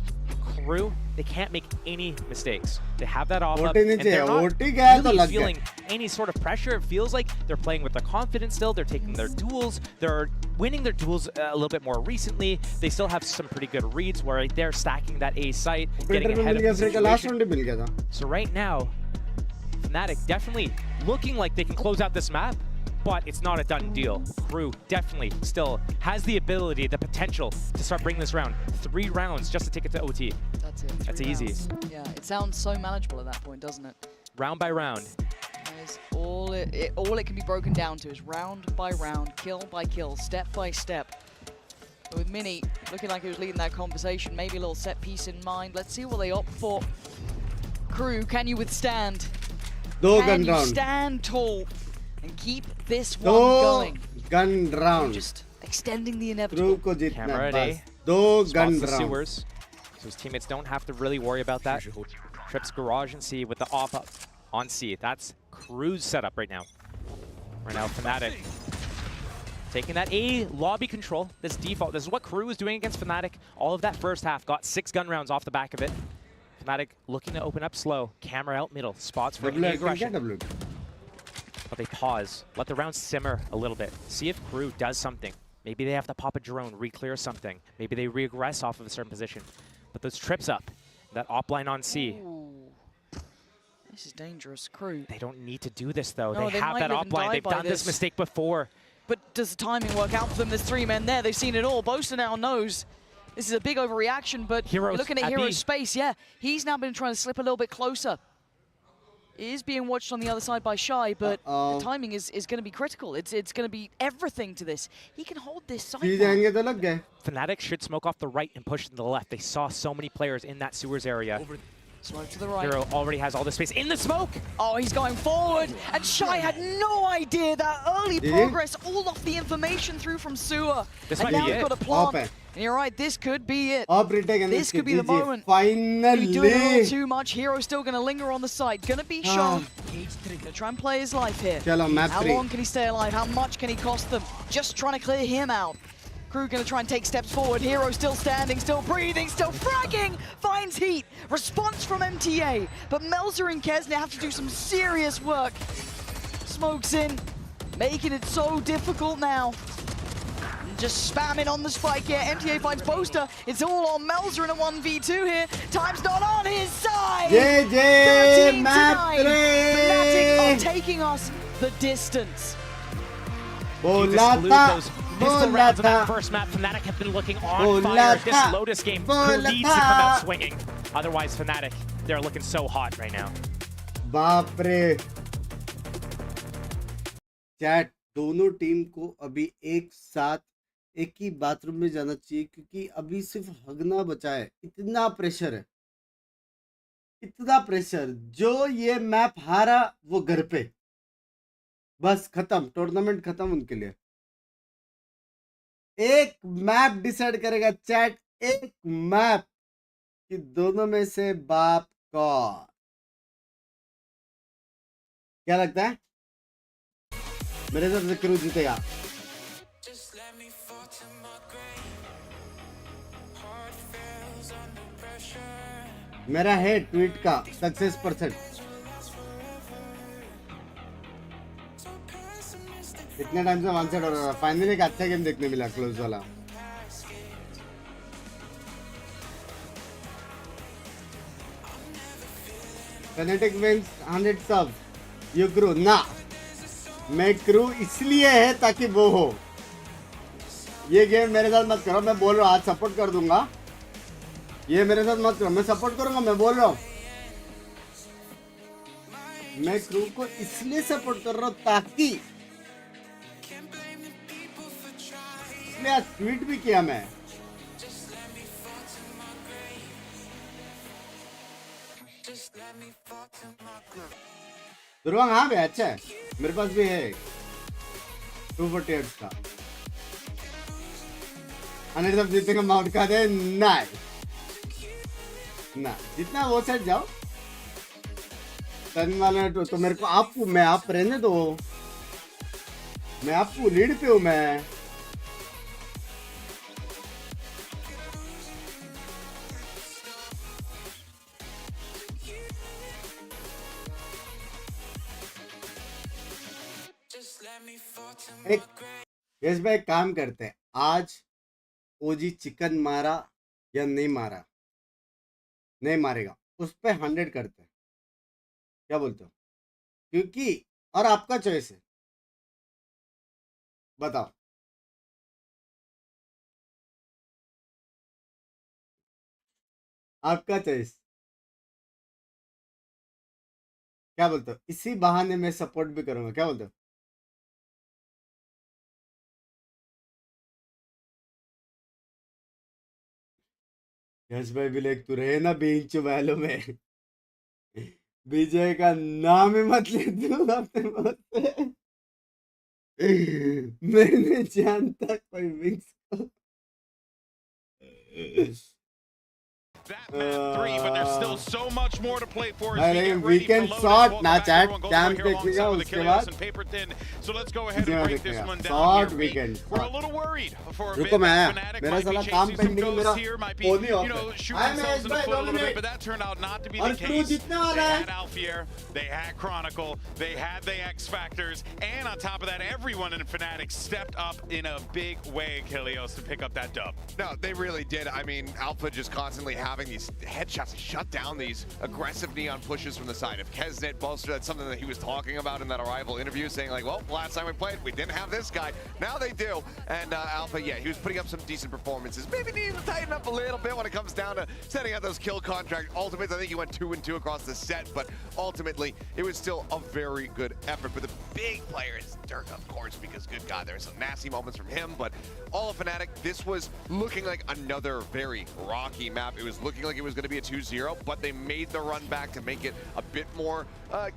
CRU, they can't make any mistakes. They have that off up, and they're not really feeling any sort of pressure. It feels like they're playing with their confidence still. They're taking their duels. They're winning their duels a little bit more recently. They still have some pretty good reads where they're stacking that A site, getting ahead of the situation. So right now, Fnatic definitely looking like they can close out this map, but it's not a done deal. CRU definitely still has the ability, the potential to start bringing this round. 3 rounds just to take it to OT. That's it. That's easy. Yeah, it sounds so manageable at that point, doesn't it? Round by round. All it can be broken down to is round by round, kill by kill, step by step. But with Mini looking like he was leading that conversation, maybe a little set piece in mind. Let's see what they opt for. CRU, can you withstand? Can you stand tall and keep this one going? Gun round. Just extending the inevitable. Camera at A. Spots gun the sewers. So his teammates don't have to really worry about that. Trips garage and C with the off up on C. That's CRU's setup right now. Right now, Fnatic taking that A lobby control. This default. This is what CRU was doing against Fnatic. All of that first half. Got 6 gun rounds off the back of it. Fnatic looking to open up slow. Camera out middle. Spots for aggression. But they pause, let the round simmer a little bit. See if CRU does something. Maybe they have to pop a drone, re-clear something. Maybe they regress off of a certain position. But those trips up, that op line on C. Ooh. This is dangerous, CRU. They don't need to do this though. No, they have that op line. They've done this mistake before. But does the timing work out for them? There's 3 men there. They've seen it all. Boaster now knows this is a big overreaction, but you're looking at Hero's space, yeah. He's now been trying to slip a little bit closer. He is being watched on the other side by Shy, but the timing is going to be critical. It's going to be everything to this. He can hold this side. Fnatic should smoke off the right and push to the left. They saw so many players in that sewers area. Smoke to the right. Hero already has all the space in the smoke. Oh, he's going forward. And Shy had no idea that early progress, all off the information through from Sewer. This and might now be he's it. got a plant. And you're right, this could be it. This could be the moment. Finally. He's doing a little too much. Hero's still going to linger on the side. Going to be shown. Going to try and play his life here. How long can he stay alive? How much can he cost them? Just trying to clear him out. CRU going to try and take steps forward. Hero still standing, still breathing, still fragging. Finds heat. Response from MTA. But Melzer and Kesnit have to do some serious work. Smokes in. Making it so difficult now. Just spamming on the spike here. MTA finds Boaster. It's all on Melzer in a 1v2 here. Time's not on his side. 13 map 3. Fnatic are taking us the distance. Pistol rounds of that first map. Fnatic have been looking on fire. This Lotus game needs to come out swinging. Otherwise, Fnatic, they're looking so hot right now. बापरे chat दोनों team को अभी एक साथ एक ही bathroom में जाना चाहिए क्योंकि अभी सिर्फ हगना बचा है। इतना प्रेशर है, इतना प्रेशर। जो ये मैप हारा वो घर पे, बस खत्म, टूर्नामेंट खत्म उनके लिए। एक मैप डिसाइड करेगा चैट, एक मैप कि दोनों में से बाप कौन। क्या लगता है? मेरे हिसाब से क्रू जीतेगा। मेरा है ट्वीट का सक्सेस परसेंट। इतने टाइम से वन साइड हो रहा था, फाइनली एक अच्छा गेम देखने मिला, क्लोज वाला। फेनेटिक विंस 100 सब। यू क्रू ना, मैं क्रू इसलिए है ताकि वो हो। ये गेम मेरे साथ मत करो, मैं बोल रहा हूँ आज सपोर्ट कर दूंगा। ये मेरे साथ मत करो, मैं सपोर्ट करूंगा, मैं बोल रहा हूँ। मैं क्रू को इसलिए सपोर्ट कर रहा हूँ ताकि, इसलिए आज ट्वीट भी किया मैं। दुर्वांग हाँ भाई अच्छा है, मेरे पास भी है 248 का। अनिल सब जीतेगा माउंट का दे ना ना, जितना वो साइड जाओ टर्न वाला तो मेरे को आप, मैं आप रहने दो, मैं आपको लीड पे हूँ मैं। एक यस भाई काम करते हैं, आज ओजी चिकन मारा या नहीं मारा, नहीं मारेगा उस पे 100 करते हैं। क्या बोलते हो? क्योंकि और आपका चॉइस है, बताओ। आपका चॉइस क्या बोलते हो? इसी बहाने मैं सपोर्ट भी करूंगा, क्या बोलते हो? यस भाई भी लेक तू रहे ना बेंच वालों में। विजय का नाम ही मत ले तू अपने मुंह से। मैं नहीं जानता कोई विंक्स को। अरे वीकेंड शॉट ना चैट, चैंप देखिएगा उसके बाद शॉट वीकेंड। रुको मैं आया, मेरा साला काम पेंडिंग, मेरा फोन ही ऑफ है। हाय मैच भाई 2 मिनट और क्रू जीतने वाला है। They had Chronicle, they had the X Factors, and on top of that, everyone in Fnatic stepped up in a big way, Kilios, to pick up that dub. No, they really did. I mean, Alpha just constantly having these headshots to shut down these aggressive neon pushes from the side of Kesnet. Bolster, that's something that he was talking about in that Arrival interview, saying like, well, last time we played, we didn't have this guy. Now they do. And Alpha, yeah, he was putting up some decent performances. Maybe needed to tighten up a little bit when it comes down to setting out those kill contract ultimates. I think he went 2 and 2 across the set, but ultimately, it was still a very good effort. But the big player is Dirk, of course, because good God, there were some nasty moments from him. But all of Fnatic, this was looking like another very rocky map. It was looking like it was going to be a 2-0, but they made the run back to make it a bit more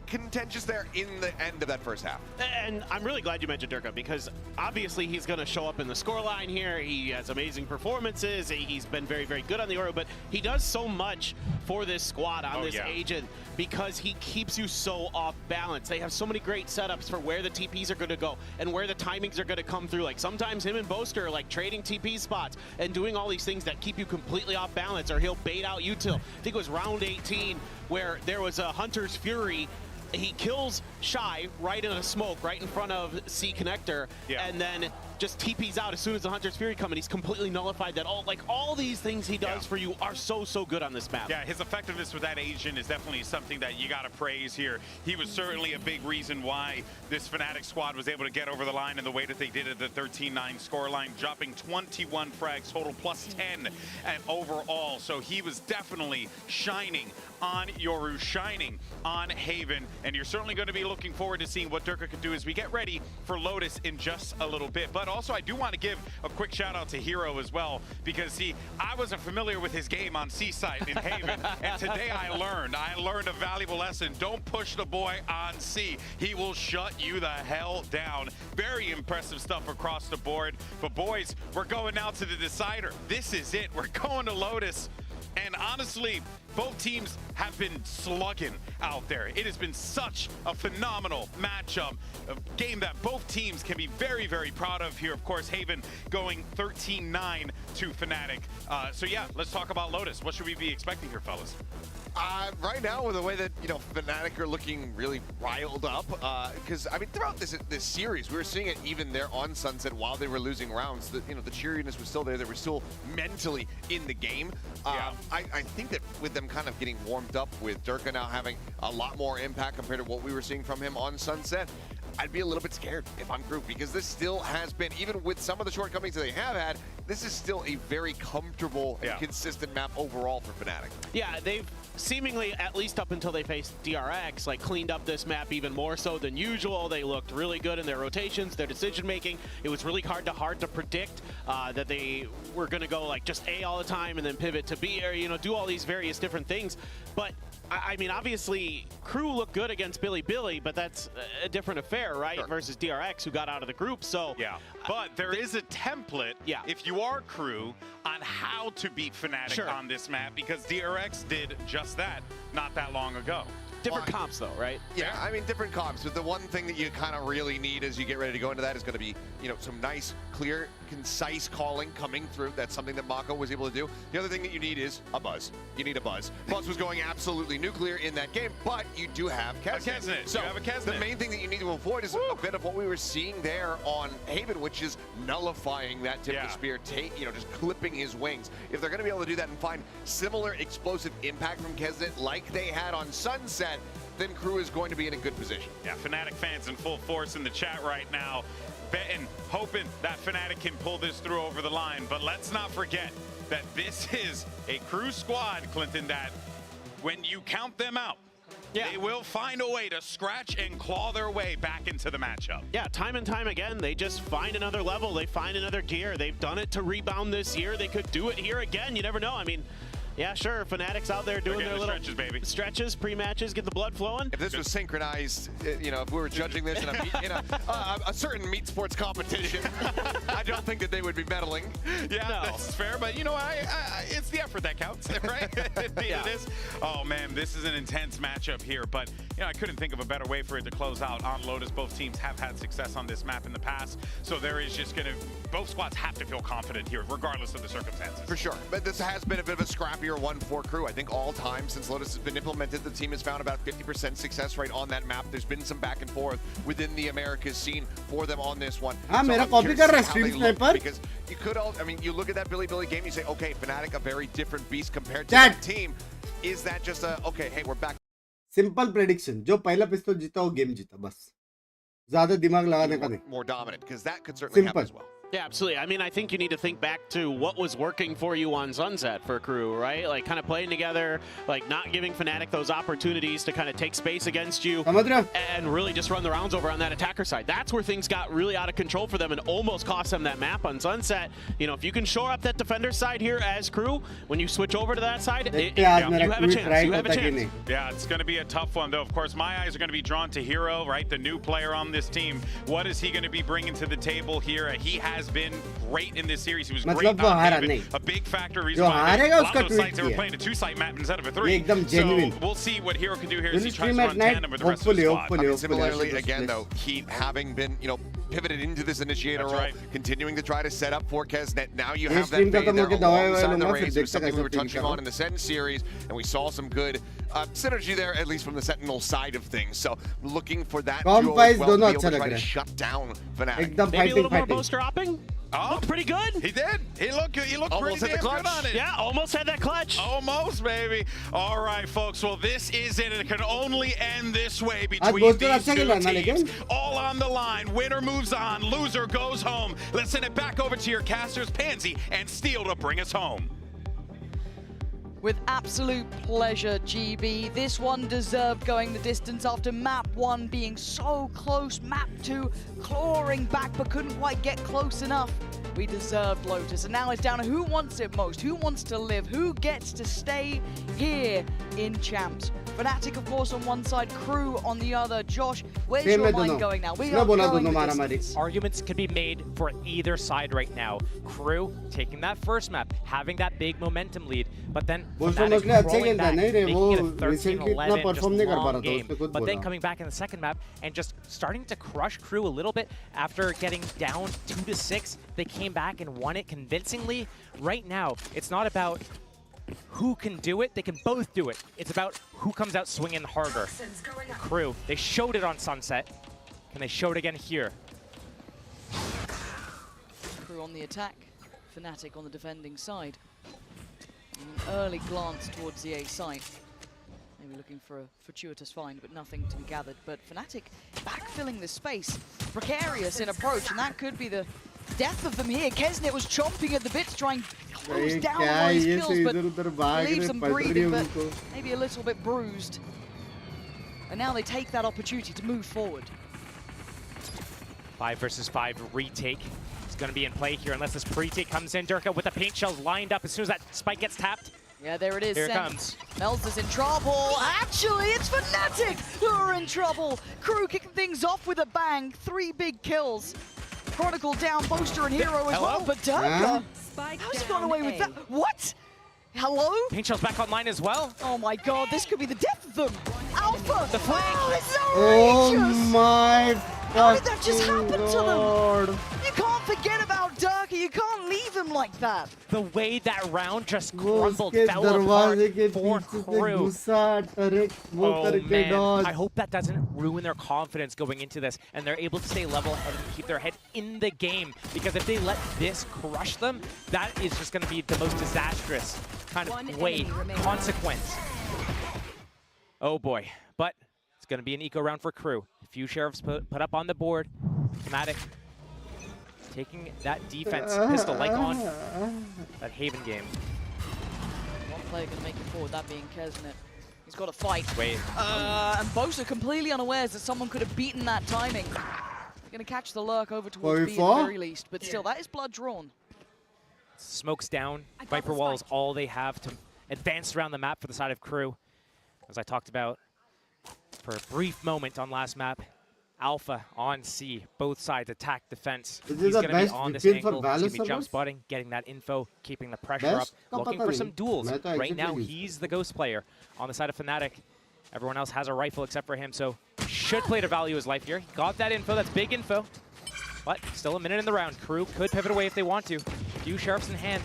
contentious there in the end of that first half. And I'm really glad you mentioned Dirka, because obviously he's going to show up in the scoreline here. He has amazing performances. He's been very, very good on the Oro, but he does so much for this squad on this agent because he keeps you so off balance. They have so many great setups for where the TPs are going to go and where the timings are going to come through. Like sometimes him and Boaster are like trading TP spots and doing all these things that keep you completely off balance, or he'll bait out you till, I think it was round 18, where there was a Hunter's Fury. He kills Shy right in a smoke, right in front of C Connector, and then just TP's out as soon as the Hunter's Fury come, and he's completely nullified that. All these things he does for you are so good on this map. Yeah, his effectiveness with that agent is definitely something that you gotta praise here. He was certainly a big reason why this Fnatic squad was able to get over the line in the way that they did at the 13-9 scoreline, dropping 21 frags total plus 10 and overall. So he was definitely shining on Yoru, shining on Haven, and you're certainly going to be looking forward to seeing what Durka can do as we get ready for Lotus in just a little bit. But But also, I do want to give a quick shout out to Hero as well, because see, I wasn't familiar with his game on C-site in Haven, and today I learned a valuable lesson. Don't push the boy on C. He will shut you the hell down. Very impressive stuff across the board. But boys, we're going now to the decider. This is it. We're going to Lotus. And honestly, both teams have been slugging out there. It has been such a phenomenal matchup, a game that both teams can be very, very proud of here. Of course, Haven going 13-9 to Fnatic. So yeah, let's talk about Lotus. What should we be expecting here, fellas? Right now, with the way that Fnatic are looking really riled up, because I mean, throughout this series, we were seeing it even there on Sunset while they were losing rounds. The cheeriness was still there. They were still mentally in the game. I think that with them kind of getting warmed up, with Durka now having a lot more impact compared to what we were seeing from him on Sunset, I'd be a little bit scared if I'm Crew, because this still has been, even with some of the shortcomings that they have had, this is still a very comfortable and consistent map overall for Fnatic. Yeah, they've seemingly, at least up until they faced DRX, like cleaned up this map even more so than usual. They looked really good in their rotations, their decision making. It was really hard to predict that they were going to go like just A all the time and then pivot to B, or do all these various different things. But I mean, obviously, Crew looked good against Billy, but that's a different affair, right? Sure. Versus DRX, who got out of the group. So yeah, but there is a template, if you are Crew, on how to beat Fnatic on this map, because DRX did just that not that long ago. Different comps, though, right? Yeah, I mean, different comps. But the one thing that you kind of really need as you get ready to go into that is going to be, some nice, clear, concise calling coming through. That's something that Mako was able to do. The other thing that you need is a buzz. You need a buzz. Buzz was going absolutely nuclear in that game, but you do have Kesnet. So you have a Kesnet. The main thing that you need to avoid is a bit of what we were seeing there on Haven, which is nullifying that tip of the spear, just clipping his wings. If they're going to be able to do that and find similar explosive impact from Kesnet like they had on Sunset, then Crew is going to be in a good position. Yeah, Fnatic fans in full force in the chat right now, betting, hoping that Fnatic can pull this through over the line. But let's not forget that this is a Crew squad, Clinton, that when you count them out, they will find a way to scratch and claw their way back into the matchup. Yeah, time and time again, they just find another level. They find another gear. They've done it to rebound this year. They could do it here again. You never know. I mean, yeah, sure, Fnatic's out there doing their little stretches, pre-matches, get the blood flowing. If this was synchronized, if we were judging this in a certain meat sports competition, I don't think that they would be meddling. Yeah, that's fair, but it's the effort that counts, right? It is. Oh man, this is an intense matchup here, but I couldn't think of a better way for it to close out on Lotus. Both teams have had success on this map in the past, so there is just both squads have to feel confident here, regardless of the circumstances. For sure, but this has been a bit of a scrappy 1-4 Crew. I think all time since Lotus has been implemented, the team has found about 50% success rate on that map. There's been some back and forth within the Americas scene for them on this one. Because you could you look at that Billy game, you say, okay, Fnatic, a very different beast compared to that team. Is that just okay, hey, we're back. Simple prediction. जो पहला पिस्तौल जीता वो game जीता बस. ज़्यादा दिमाग लगाने का नहीं. More dominant, because that could certainly happen as well. Yeah, absolutely. I mean, I think you need to think back to what was working for you on Sunset for Crew, right? Like, kind of playing together, like not giving Fnatic those opportunities to kind of take space against you and really just run the rounds over on that attacker side. That's where things got really out of control for them and almost cost them that map on Sunset. If you can shore up that defender side here as Crew, when you switch over to that side, you have a chance. You have a chance. Yeah, it's going to be a tough one, though. Of course, my eyes are going to be drawn to Hero, right? The new player on this team. What is he going to be bringing to the table here? He has been great in this series. He was great on Haven. A big factor reason why a lot of those sites they were playing a 2-site map instead of a 3. So we'll see what Hero can do here as he tries to run tandem with the rest of the squad. Similarly, again, though, Heat having been, pivoted into this initiator role, continuing to try to set up for Kesnet. Now you have that fade there alongside the Rays. It was something we were touching on in the SEN series, and we saw some good synergy there, at least from the Sentinel side of things. So looking for that duo as well to be able to try to shut down Fnatic. Maybe a little more bow dropping. Looked pretty good. He did. He looked almost pretty damn good on it. Yeah, almost had that clutch. Almost, baby. All right, folks. Well, this is it. It can only end this way between these two teams. All on the line. Winner moves on. Loser goes home. Let's send it back over to your casters, Pansy and Steel, to bring us home. with absolute pleasure, GB. This one deserved going the distance after map 1 being so close, map 2 clawing back but couldn't quite get close enough. We deserved Lotus, and now it's down to who wants it most, who wants to live, who gets to stay here in Champs. Fnatic, of course, on one side, CRU on the other. Josh, where's your mind going now? We are going the distance. Arguments can be made for either side right now. CRU taking that first map, having that big momentum lead, but then Fnatic crawling back, making it a 13-11 just long game, but then coming back in the second map and just starting to crush CRU a little bit after getting down 2-6. They came back and won it convincingly. Right now, it's not about who can do it, they can both do it. It's about who comes out swinging harder. CRU, they showed it on Sunset. Can they show it again here? CRU on the attack, Fnatic on the defending side. An early glance towards the A site. Maybe looking for a fortuitous find, but nothing to be gathered. But Fnatic backfilling the space, precarious in approach, and that could be the death of them here. Kesnet was chomping at the bit to try and close down on his kills, but leaves them breathing, but maybe a little bit bruised. And now they take that opportunity to move forward. 5 versus 5 retake. It's going to be in play here unless this pre-take comes in. Durka with the paint shells lined up as soon as that spike gets tapped. Yeah, there it is. Here it comes. Mel's in trouble. Actually, it's Fnatic who are in trouble. CRU kicking things off with a bang. 3 big kills. Chronicle down, Boaster and Hero as well, but Durka, how's he gone away with that? What? Hello? Paint shell's back online as well. Oh my god, this could be the death of them. Alpha! The flank! Oh, it's outrageous! Oh my How did that just happen Lord. to them? You can't forget about Durka, you can't leave him like that. The way that round just crumbled, fell apart for CRU. Oh man, I hope that doesn't ruin their confidence going into this and they're able to stay level-headed and keep their head in the game. Because if they let this crush them, that is just going to be the most disastrous kind of consequence. Oh boy, but it's going to be an eco round for CRU. A few sheriffs put up on the board. Fnatic taking that defense pistol like on that Haven game. One player going to make it forward, that being Kesnet. He's got to fight. Wait. And Bosa completely unawares that someone could have beaten that timing. They're going to catch the lurk over towards B at the very least, but still, that is blood drawn. Smokes down. Viper Wall is all they have to advance around the map for the side of CRU. As I talked about for a brief moment on last map, Alpha on C, both sides attack defense. He's going to be on this angle, he's going to be jump spotting, getting that info, keeping the pressure up, looking for some duels. Right now, he's the ghost player on the side of Fnatic. Everyone else has a rifle except for him, so should play to value his life here. He got that info, that's big info. But still a minute in the round. CRU could pivot away if they want to. Few sheriffs in hand.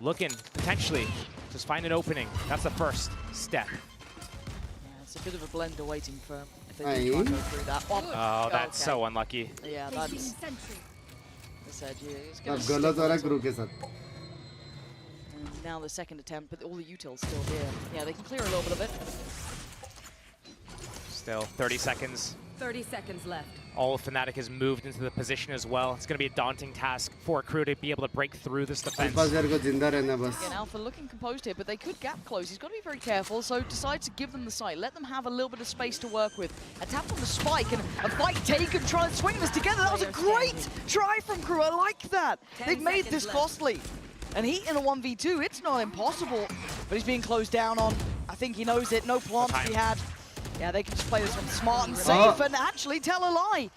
Looking, potentially, just find an opening. That's the first step. Yeah, it's a bit of a blender waiting for him. They do try to go through that one. Oh, that's so unlucky. Yeah, that's... I said, yeah, it's gonna and now the second attempt, but all the utils still here. Yeah, they can clear a little bit of it. Still 30 seconds. 30 seconds left. All of Fnatic has moved into the position as well. It's going to be a daunting task for CRU to be able to break through this defense. Again, Alpha looking composed here, but they could gap close. He's got to be very careful, so decides to give them the site. Let them have a little bit of space to work with. A tap on the spike and a fight taken, try and swing this together. That was a great try from CRU. I like that. They've made this costly. And he in a 1v2, it's not impossible, but he's being closed down on. I think he knows it. No plants to be had. Yeah, they can just play this one smart and safe and actually tell a lie.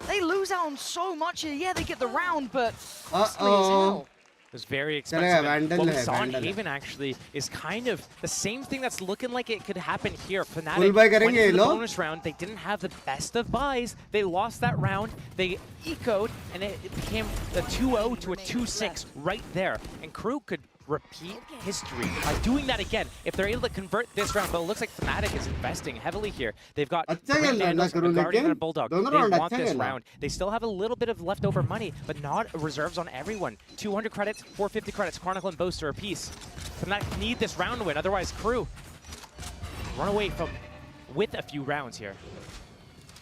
They lose out on so much here. Yeah, they get the round, but costly as hell. It was very expensive. And what we saw in Haven actually is kind of the same thing that's looking like it could happen here. Fnatic went into the bonus round. They didn't have the best of buys. They lost that round. They ecoed, and it became a 2-0 to a 2-6 right there. And CRU could repeat history by doing that again if they're able to convert this round. But it looks like Fnatic is investing heavily here. They've got a Guardian and a Bulldog. They want this round. They still have a little bit of leftover money, but not reserves on everyone. 200 credits, 450 credits, Chronicle and Boaster apiece. Fnatic need this round win, otherwise CRU run away from with a few rounds here.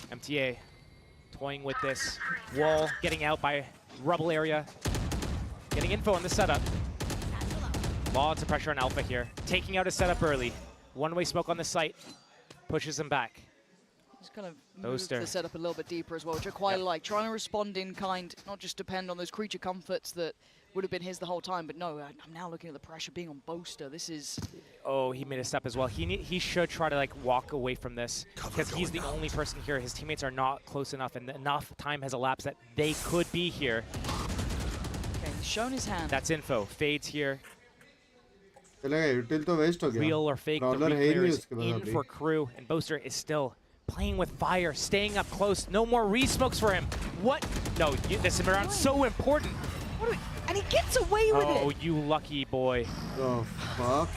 MTA toying with this wall, getting out by rubble area, getting info on the setup. Lots of pressure on Alpha here. Taking out his setup early. One-way smoke on the site. Pushes him back. Just kind of move the setup a little bit deeper as well, which I quite like. Trying to respond in kind, not just depend on those creature comforts that would have been his the whole time, but no, I'm now looking at the pressure being on Boaster. This is... Oh, he made a step as well. He should try to like walk away from this because he's the only person here. His teammates are not close enough, and enough time has elapsed that they could be here. Okay, he's shown his hand. That's info. Fades here. Real or fake, the reclear is in for Crew, and Boaster is still playing with fire, staying up close. No more re-smokes for him. What? No, this round's so important. And he gets away with it. Oh, you lucky boy. Oh, fuck.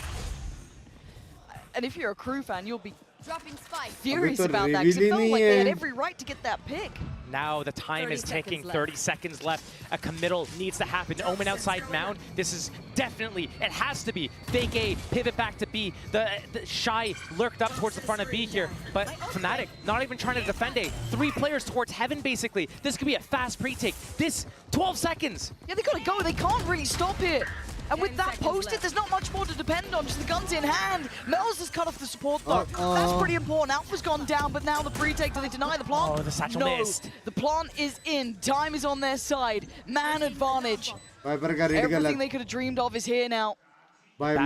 And if you're a Crew fan, you'll be dropping spike. Furious about that, because it felt like they had every right to get that pick. Now the time is ticking, 30 seconds left. A committal needs to happen. Omen outside mound. This is definitely, it has to be. Fake A, pivot back to B. The Shy lurked up towards the front of B here, but Fnatic not even trying to defend A. 3 players towards heaven, basically. This could be a fast pre-take. This, 12 seconds. Yeah, they gotta go. They can't really stop here. And with that post-it, there's not much more to depend on, just the guns in hand. Mel's has cut off the support though. That's pretty important. Alpha's gone down, but now the pre-take, do they deny the plant? Oh, the satchel missed. The plant is in. Time is on their side. Man advantage. Everything they could have dreamed of is here now. So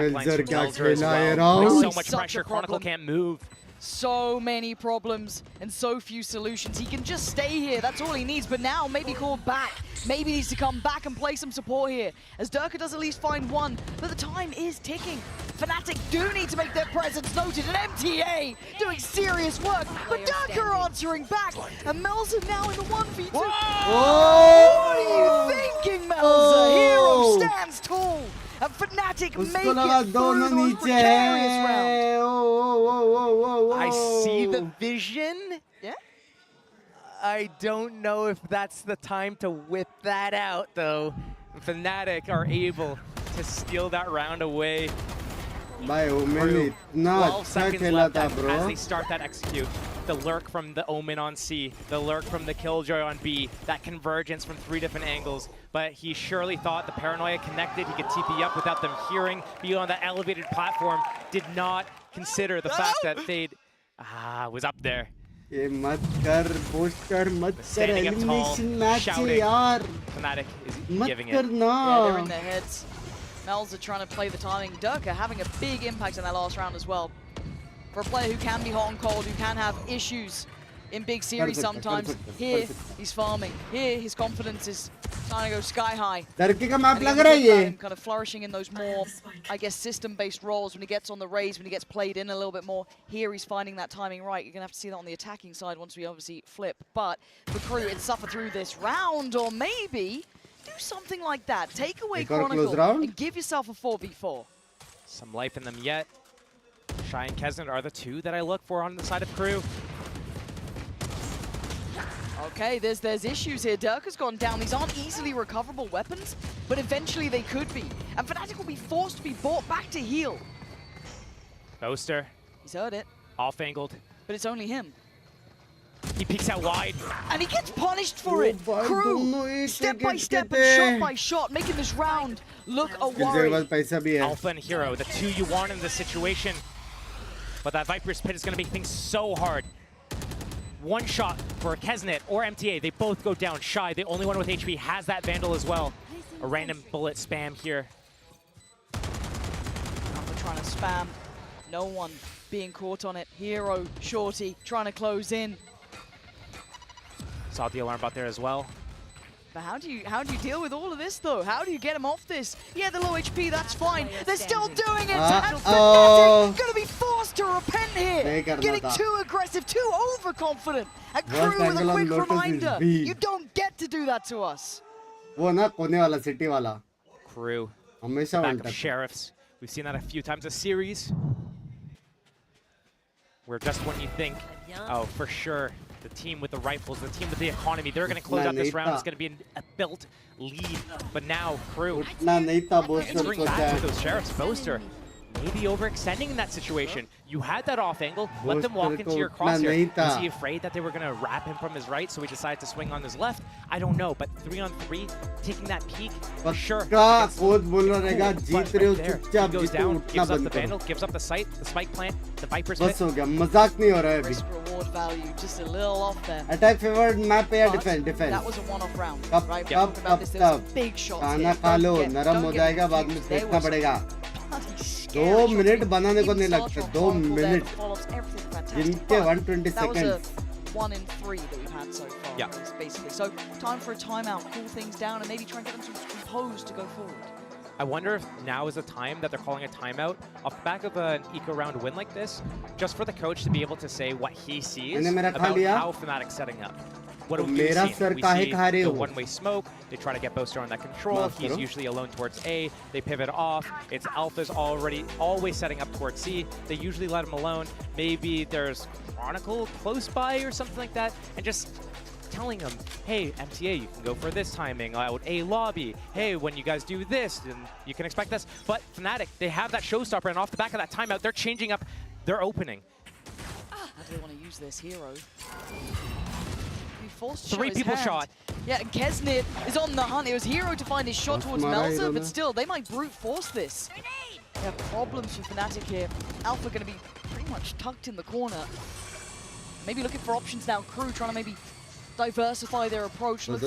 much pressure, Chronicle can't move. So many problems and so few solutions. He can just stay here, that's all he needs, but now maybe called back. Maybe needs to come back and play some support here, as Durka does at least find one, but the time is ticking. Fnatic do need to make their presence noted, and MTA doing serious work, but Durka are answering back, and Melza now in the 1v2. What are you thinking, Melza? Hero stands tall. And Fnatic make it through those precarious rounds. I see the vision. Yeah? I don't know if that's the time to whip that out, though. Fnatic are able to steal that round away. 12 seconds left as they start that execute. The lurk from the Omen on C, the lurk from the Killjoy on B, that convergence from 3 different angles. But he surely thought the Paranoia connected, he could TP up without them hearing, be on that elevated platform, did not consider the fact that Fade was up there. Standing up tall, shouting. Fnatic is giving it. Yeah, they're in their heads. Melza trying to play the timing. Durka having a big impact in that last round as well. For a player who can be hot and cold, who can have issues in big series sometimes. Here, he's farming. Here, his confidence is trying to go sky high. Him kind of flourishing in those more, I guess, system-based roles when he gets on the raise, when he gets played in a little bit more. Here, he's finding that timing right. You're going to have to see that on the attacking side once we obviously flip. But for Crew, it's suffer through this round, or maybe do something like that. Take away Chronicle and give yourself a 4v4. Some life in them yet. Shy and Kesnet are the 2 that I look for on the side of Crew. Okay, there's issues here. Durka's gone down. These aren't easily recoverable weapons, but eventually they could be. And Fnatic will be forced to be brought back to heal. Boaster. He's heard it. Off-angled. But it's only him. He peeks out wide. And he gets punished for it. Crew, step by step and shot by shot, making this round look a worry. Alpha and Hero, the 2 you want in this situation. But that Viper's Pit is going to make things so hard. One shot for Kesnet or MTA. They both go down. Shy, the only one with HP, has that Vandal as well. A random bullet spam here. Alpha trying to spam. No one being caught on it. Hero, Shorty, trying to close in. Saw the alarm bot there as well. But how do you deal with all of this though? How do you get him off this? Yeah, the low HP, that's fine. They're still doing it. And Fnatic gonna be forced to repent here. Getting too aggressive, too overconfident. And Crew with a quick reminder. You don't get to do that to us. Crew. Back of Sheriffs. We've seen that a few times this series. Where just when you think, oh, for sure, the team with the rifles, the team with the economy, they're going to close out this round. It's going to be a built lead. But now, Crew, entering back with those Sheriffs. Boaster maybe overextending in that situation. You had that off angle, let them walk into your crosshair. Was he afraid that they were going to wrap him from his right, so he decided to swing on his left? I don't know, but 3-on-3, taking that peek, sure. He goes down, gives up the vandal, gives up the sight, the spike plant, the Viper's hit. Risk reward value just a little off there. Attack favored map या defend. That was a one-off round, right? Tab. खाना खा लो, नरम हो जाएगा, बाद में फेंकना पड़ेगा. 2 मिनट बनाने को नहीं लगते. 2 मिनट. जिनके 120 seconds. 1 in 3 that we've had so far. Yeah. Basically. So time for a timeout, cool things down, and maybe try and get them to compose to go forward. I wonder if now is the time that they're calling a timeout off the back of an eco round win like this, just for the coach to be able to say what he sees about how Fnatic's setting up. What do we see? We see the one-way smoke. They try to get Boaster on that control. He's usually alone towards A. They pivot off. It's Alpha's always setting up towards C. They usually let him alone. Maybe there's Chronicle close by or something like that, and just telling them, hey, MTA, you can go for this timing out A lobby. Hey, when you guys do this, then you can expect this. But Fnatic, they have that showstopper, and off the back of that timeout, they're changing up their opening. How do they want to use this hero? Three people shot. Yeah, and Kesnit is on the hunt. It was Hero to find his shot towards Melzer, but still, they might brute force this. They have problems for Fnatic here. Alpha going to be pretty much tucked in the corner. Maybe looking for options now. Crew trying to maybe diversify their approach. Maybe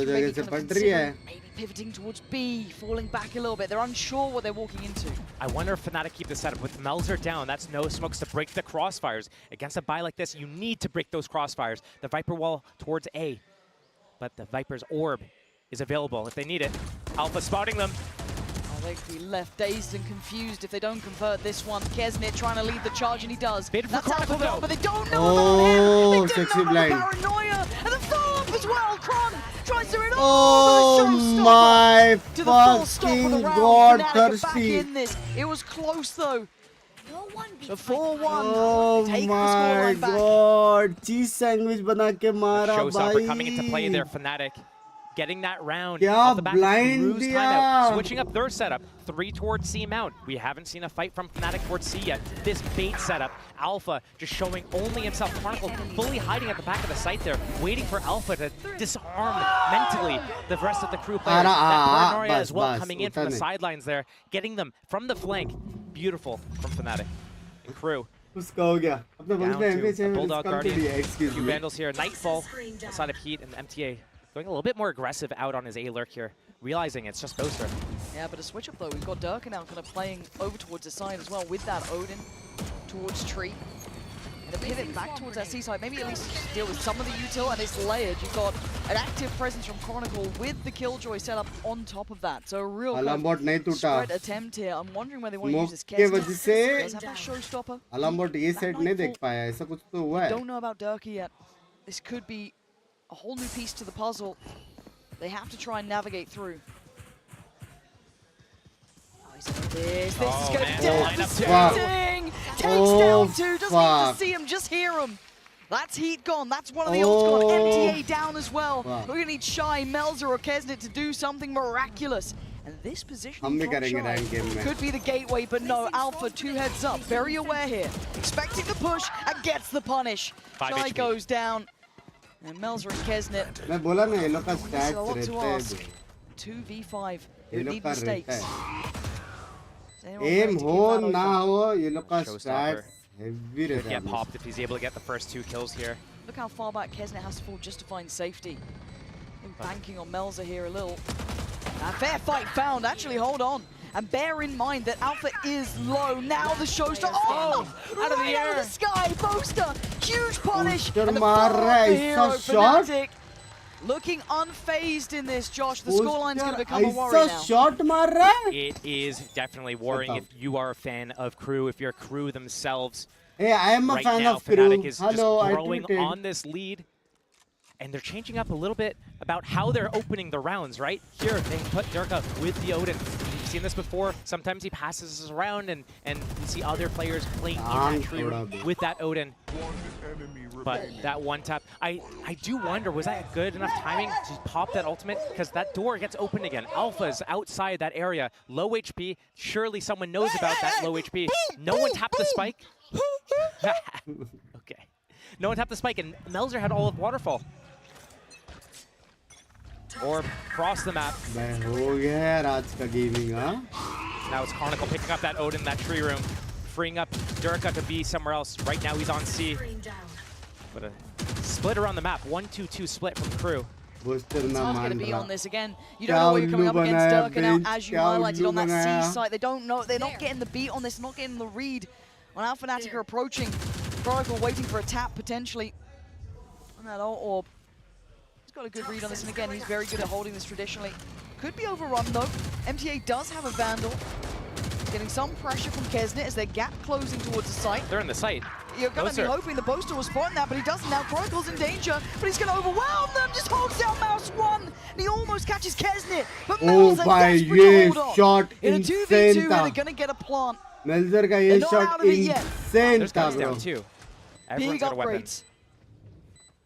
pivoting towards B, falling back a little bit. They're unsure what they're walking into. I wonder if Fnatic keep the setup. With Melzer down, that's no smokes to break the crossfires. Against a buy like this, you need to break those crossfires. The Viper wall towards A, but the Viper's orb is available if they need it. Alpha spotting them. Oh, they could be left dazed and confused if they don't convert this one. Kesnit trying to lead the charge, and he does. That's Chronicle though. But they don't know about him. They don't know about the paranoia. And the farm as well. Kron tries to my fucking god, Thirsty. It was close though. The 4-1. Oh my god. Cheese sandwich bana ke mara bhai. Showstopper coming into play there, Fnatic. Getting that round off the back of Crew's timeout, switching up their setup, 3 towards C mount. We haven't seen a fight from Fnatic towards C yet. This bait setup, Alpha just showing only himself. Chronicle fully hiding at the back of the site there, waiting for Alpha to disarm mentally the rest of the Crew players. That Paranoia as well coming in from the sidelines there, getting them from the flank. Beautiful from Fnatic and Crew. Down to a Bulldog Guardian, 2 Vandals here, Nightfall, a side of Heat, and MTA. Going a little bit more aggressive out on his A lurk here, realizing it's just Boaster. Yeah, but a switch up though. We've got Durka now kind of playing over towards the side as well with that Odin towards Tree. And a pivot back towards that C side. Maybe at least deal with some of the util, and it's layered. You've got an active presence from Chronicle with the Killjoy setup on top of that. So a real spread attempt here. I'm wondering where they want to use this Kesnit. Does have that showstopper. Don't know about Durka yet. This could be a whole new piece to the puzzle. They have to try and navigate through. This is going to be devastating! Takes down 2, doesn't need to see him, just hear him. That's Heat gone, that's one of the ults gone. MTA down as well. We're going to need Shy, Melzer or Kesnit to do something miraculous. And this position could be the gateway, but no, Alpha 2 heads up, very aware here. Expecting the push and gets the punish. Shy goes down. And Melzer and Kesnit. मैं बोला ना ये लोग का stats रहते हैं 2v5. You need mistakes. Aim हो ना हो ये लोग का stats heavy रहता है. Get popped if he's able to get the first 2 kills here. Look how far back Kesnit has to fall just to find safety. Banking on Melzer here a little. Fair fight found. Actually, hold on. And bear in mind that Alpha is low. Now the showstopper. Oh! Out of the air. Out of the sky. Boaster. Huge punish. And the hero Fnatic. Looking unfazed in this, Josh. The scoreline's going to become a worry now. Shot maar raha hai. It is definitely worrying if you are a fan of Crew, if you're Crew themselves. Hey, I am a fan of Crew. Fnatic is just growing on this lead. And they're changing up a little bit about how they're opening the rounds, right? Here, they put Durka with the Odin. We've seen this before. Sometimes he passes us around, and we see other players playing in that tree with that Odin. But that one tap, I do wonder, was that good enough timing to pop that ultimate? Because that door gets opened again. Alpha's outside that area, low HP. Surely someone knows about that low HP. No one tapped the spike. Okay. No one tapped the spike, and Melzer had all of Waterfall. Or cross the map. Now it's Chronicle picking up that Odin in that tree room, freeing up Durka to be somewhere else. Right now he's on C. But a split around the map. 1-2-2 split from Crew. It's going to be on this again. You don't know what you're coming up against Durka now, as you highlighted on that C site. They don't know. They're not getting the beat on this, not getting the read. When Fnatic are approaching, Chronicle waiting for a tap potentially on that ult orb. He's got a good read on this, and again, he's very good at holding this traditionally. Could be overrun though. MTA does have a Vandal. Getting some pressure from Kesnet as their gap closing towards the site. They're in the site. You're going to be hoping the Boaster was spotting that, but he doesn't now. Chronicle's in danger, but he's going to overwhelm them. Just holds down Mouse 1, and he almost catches Kesnet. But Melzer desperately hold on. Shot in a 2v2 where they're going to get a plant. Melzer ka ye shot insane tha, bro. Big upgrades.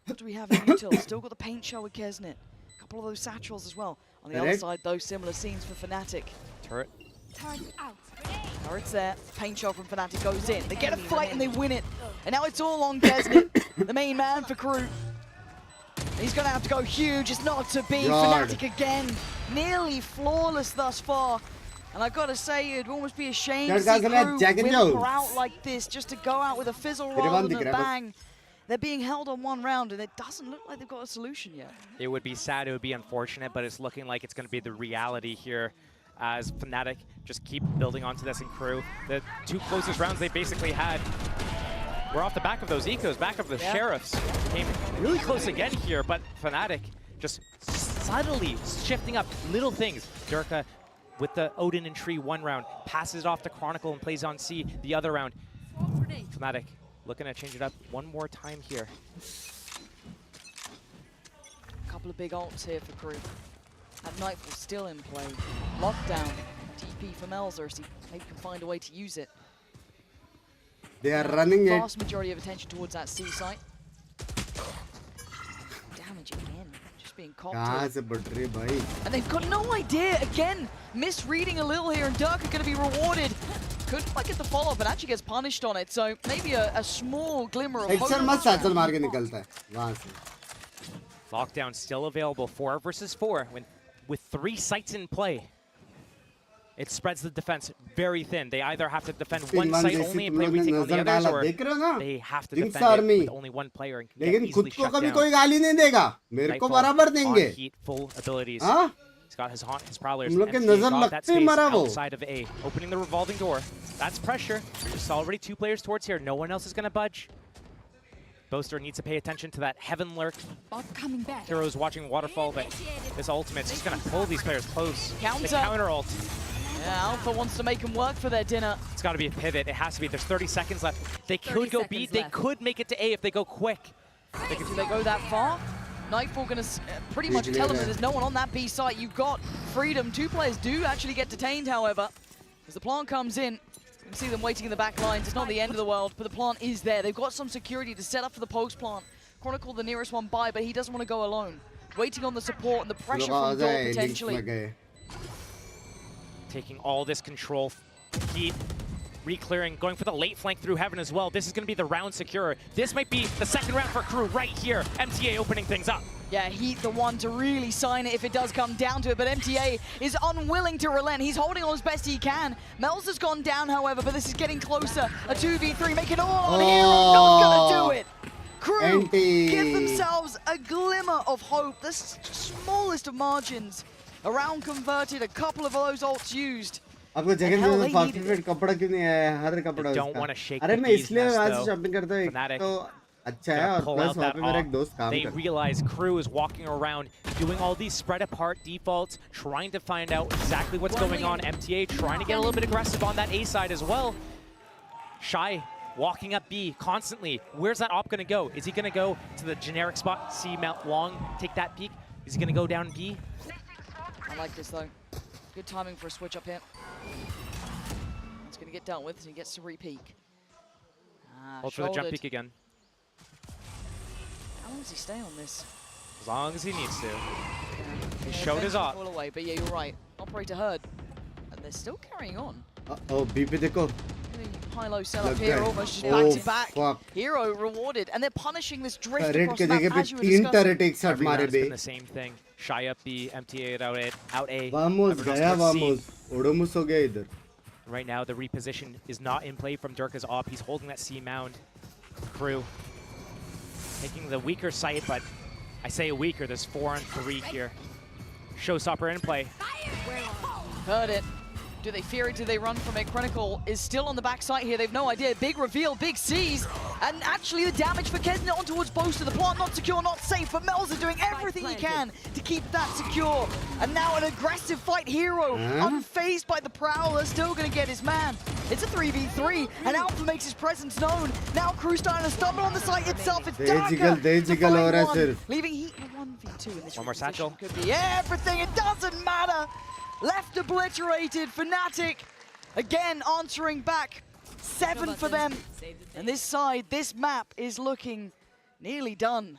What do we have in util? Still got the paint shell with Kesnet. A couple of those satchels as well. On the other side, those similar scenes for Fnatic. Turret. Turret's there. Paint shell from Fnatic goes in. They get a fight and they win it. And now it's all on Kesnet, the main man for Crew. He's going to have to go huge. It's not to be. Fnatic again. Nearly flawless thus far. And I've got to say, it'd almost be a shame to see Crew whimper out like this, just to go out with a fizzle rather than a bang. They're being held on one round, and it doesn't look like they've got a solution yet. It would be sad, it would be unfortunate, but it's looking like it's going to be the reality here as Fnatic just keep building onto this in Crew. The two closest rounds they basically had were off the back of those ecos, back of the Sheriffs. Came really close again here, but Fnatic just subtly shifting up little things. Durka with the Odin and Tree one round, passes it off to Chronicle and plays on C the other round. Fnatic looking to change it up one more time here. A couple of big ults here for Crew. That Nightfall still in play. Lockdown. TP for Melzer, so he maybe can find a way to use it. They are running it. Vast majority of attention towards that C site. Damage again. Just being caught. And they've got no idea. Again, misreading a little here, and Durka going to be rewarded. Could quite get the follow-up, but actually gets punished on it. So maybe a small glimmer of hope. Lockdown still available, 4 versus 4, with 3 sites in play. It spreads the defense very thin. They either have to defend one site only and play retake on the others, or they have to defend it with only one player and can get easily shut down. Nightfall on heat, full abilities. He's got his prowlers. MTA got that space outside of A, opening the revolving door. That's pressure. There's already 2 players towards here. No one else is going to budge. Boaster needs to pay attention to that Heaven Lurk. Heroes watching Waterfall, but this ultimate's just going to pull these players close. The counter ult. Yeah, Alpha wants to make them work for their dinner. It's got to be a pivot. It has to be. There's 30 seconds left. They could go B. They could make it to A if they go quick. Do they go that far? Nightfall going to pretty much tell them that there's no one on that B site. You've got freedom. 2 players do actually get detained, however. As the plant comes in, you can see them waiting in the back lines. It's not the end of the world, but the plant is there. They've got some security to set up for the post plant. Chronicle the nearest one by, but he doesn't want to go alone. Waiting on the support and the pressure from Door potentially. Taking all this control. Heat re-clearing, going for the late flank through Heaven as well. This is going to be the round secure. This might be the second round for Crew right here. MTA opening things up. Yeah, Heat the one to really sign it if it does come down to it, but MTA is unwilling to relent. He's holding on as best he can. Melzer's gone down, however, but this is getting closer. A 2v3, make it all on here. Not gonna do it. Crew give themselves a glimmer of hope. The smallest of margins. Around converted, a couple of those ults used. आपको जगह में perfect कपड़ा क्यों नहीं है? हर कपड़ा उसका। अरे मैं इसलिए आज शॉपिंग करता हूँ तो अच्छा है और प्लस वहाँ पे मेरा एक दोस्त काम They realize Crew is walking around doing all these spread apart defaults, trying to find out exactly what's going on. MTA trying to get a little bit aggressive on that A side as well. Shy walking up B constantly. Where's that op going to go? Is he going to go to the generic spot, see Mount Long, take that peek? Is he going to go down B? I like this though. Good timing for a switch up here. It's going to get dealt with as he gets to re-peek. Hold for the jump peek again. How long does he stay on this? As long as he needs to. Yeah. He showed his op. Away, but yeah, you're right. Operator heard. And they're still carrying on. Oh, BP dekho. High-low setup here, almost just back-to-back. Hero rewarded, and they're punishing this drift across the map as you were discussing. Every round's been the same thing. Shy up B, MTA out A. Vamos, gaya vamos. Odomus ho gaya idhar. Right now, the reposition is not in play from Durka's op. He's holding that C mound. Crew taking the weaker site, but I say weaker. There's 4-on-3 here. Showstopper in play. Heard it. Do they fear it? Do they run from it? Chronicle is still on the backside here. They've no idea. Big reveal, big C's. And actually the damage for Kesnet on towards Boaster. The plant not secure, not safe, but Mel's are doing everything he can to keep that secure. And now an aggressive fight. Hero, unfazed by the Prowler, still going to get his man. It's a 3v3, and Alpha makes his presence known. Now Crew starting to stumble on the site itself. It's Darker, leaving Heat in a 1v2 in this. One more satchel. Could be everything. It doesn't matter. Left obliterated. Fnatic again answering back. 7 for them. And this side, this map is looking nearly done.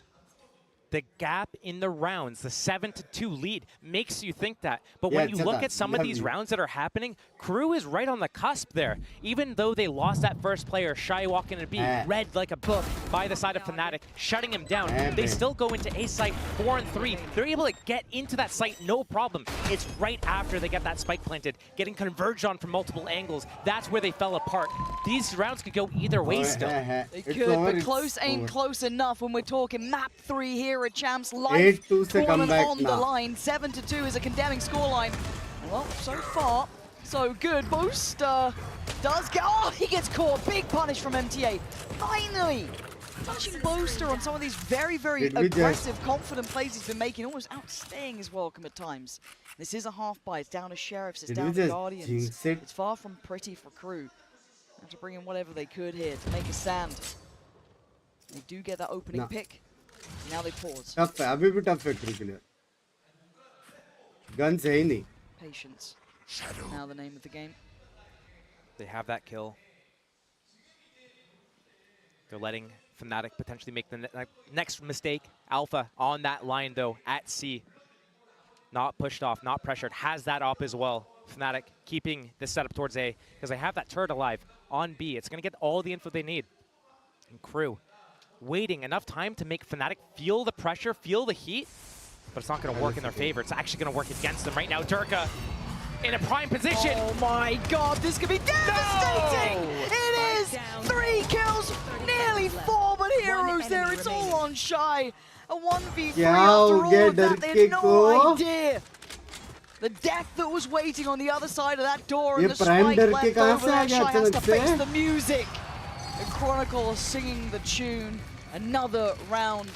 The gap in the rounds, the 7-2 lead, makes you think that. But when you look at some of these rounds that are happening, Crew is right on the cusp there. Even though they lost that first player, Shy walking in B, read like a book by the side of Fnatic, shutting him down. They still go into A site 4-3. They're able to get into that site, no problem. It's right after they get that spike planted, getting converged on from multiple angles. That's where they fell apart. These rounds could go either way still. They could, but close ain't close enough when we're talking map 3 here at Champs. Life tournament on the line. 7-2 is a condemning scoreline. Well, so far, so good. Boaster does get... Oh, he gets caught. Big punish from MTA. Finally! Touching Boaster on some of these very, very aggressive, confident plays he's been making. Almost outstaying his welcome at times. This is a half buy. It's down to Sheriffs. It's down to Guardians. It's far from pretty for Crew. They have to bring in whatever they could here to make a stand. They do get that opening pick. Now they pause. Tough है, अभी भी tough है Crew के लिए. Guns है ही नहीं. Patience. Now the name of the game. They have that kill. They're letting Fnatic potentially make the next mistake. Alpha on that line though, at C. Not pushed off, not pressured, has that op as well. Fnatic keeping this setup towards A, because they have that turret alive on B. It's gonna get all the info they need. And Crew waiting enough time to make Fnatic feel the pressure, feel the heat, but it's not gonna work in their favor. It's actually gonna work against them right now. Durka in a prime position. Oh my god, this could be devastating! No. It is 3 kills, nearly 4, but Heroes there, it's all on Shy. A 1v3 after all of that, they had no idea. The death that was waiting on the other side of that door, and the spike left over there. Shy has to face the music. And Chronicle singing the tune. Another round.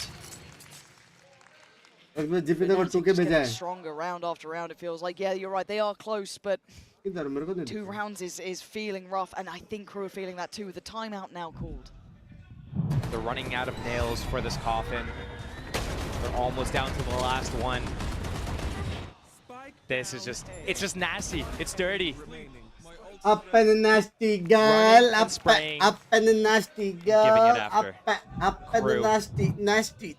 Stronger round after round, it feels like. Yeah, you're right, they are close, but 2 rounds is feeling rough, and I think Crew are feeling that too, with the timeout now called. They're running out of nails for this coffin. They're almost down to the last one. This is just, it's just nasty, it's dirty. Up and nasty girl, up and nasty girl, giving it after. Up and nasty.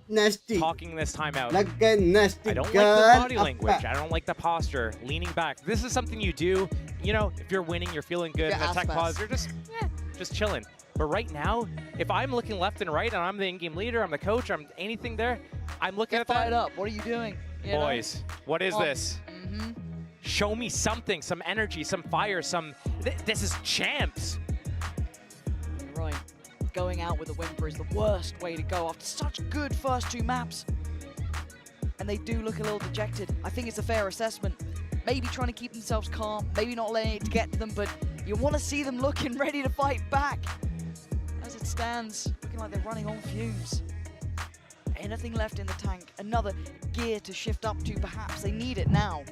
Talking this time out. Like a nasty I don't girl, like the body language. I don't like the posture. Leaning back. This is something you do. You know, if you're winning, you're feeling good. In the tech pause, you're just chilling. But right now, if I'm looking left and right, and I'm the in-game leader, I'm the coach, I'm anything there, I'm looking at that. Fired up. What are you doing? Boys, what is this? Show me something, some energy, some fire, some... This is champs. Right. Going out with a whimper is the worst way to go after such good first 2 maps. And they do look a little dejected. I think it's a fair assessment. Maybe trying to keep themselves calm, maybe not letting it get to them, but you want to see them looking ready to fight back. As it stands, looking like they're running on fumes. Anything left in the tank? Another gear to shift up to, perhaps. They need it now.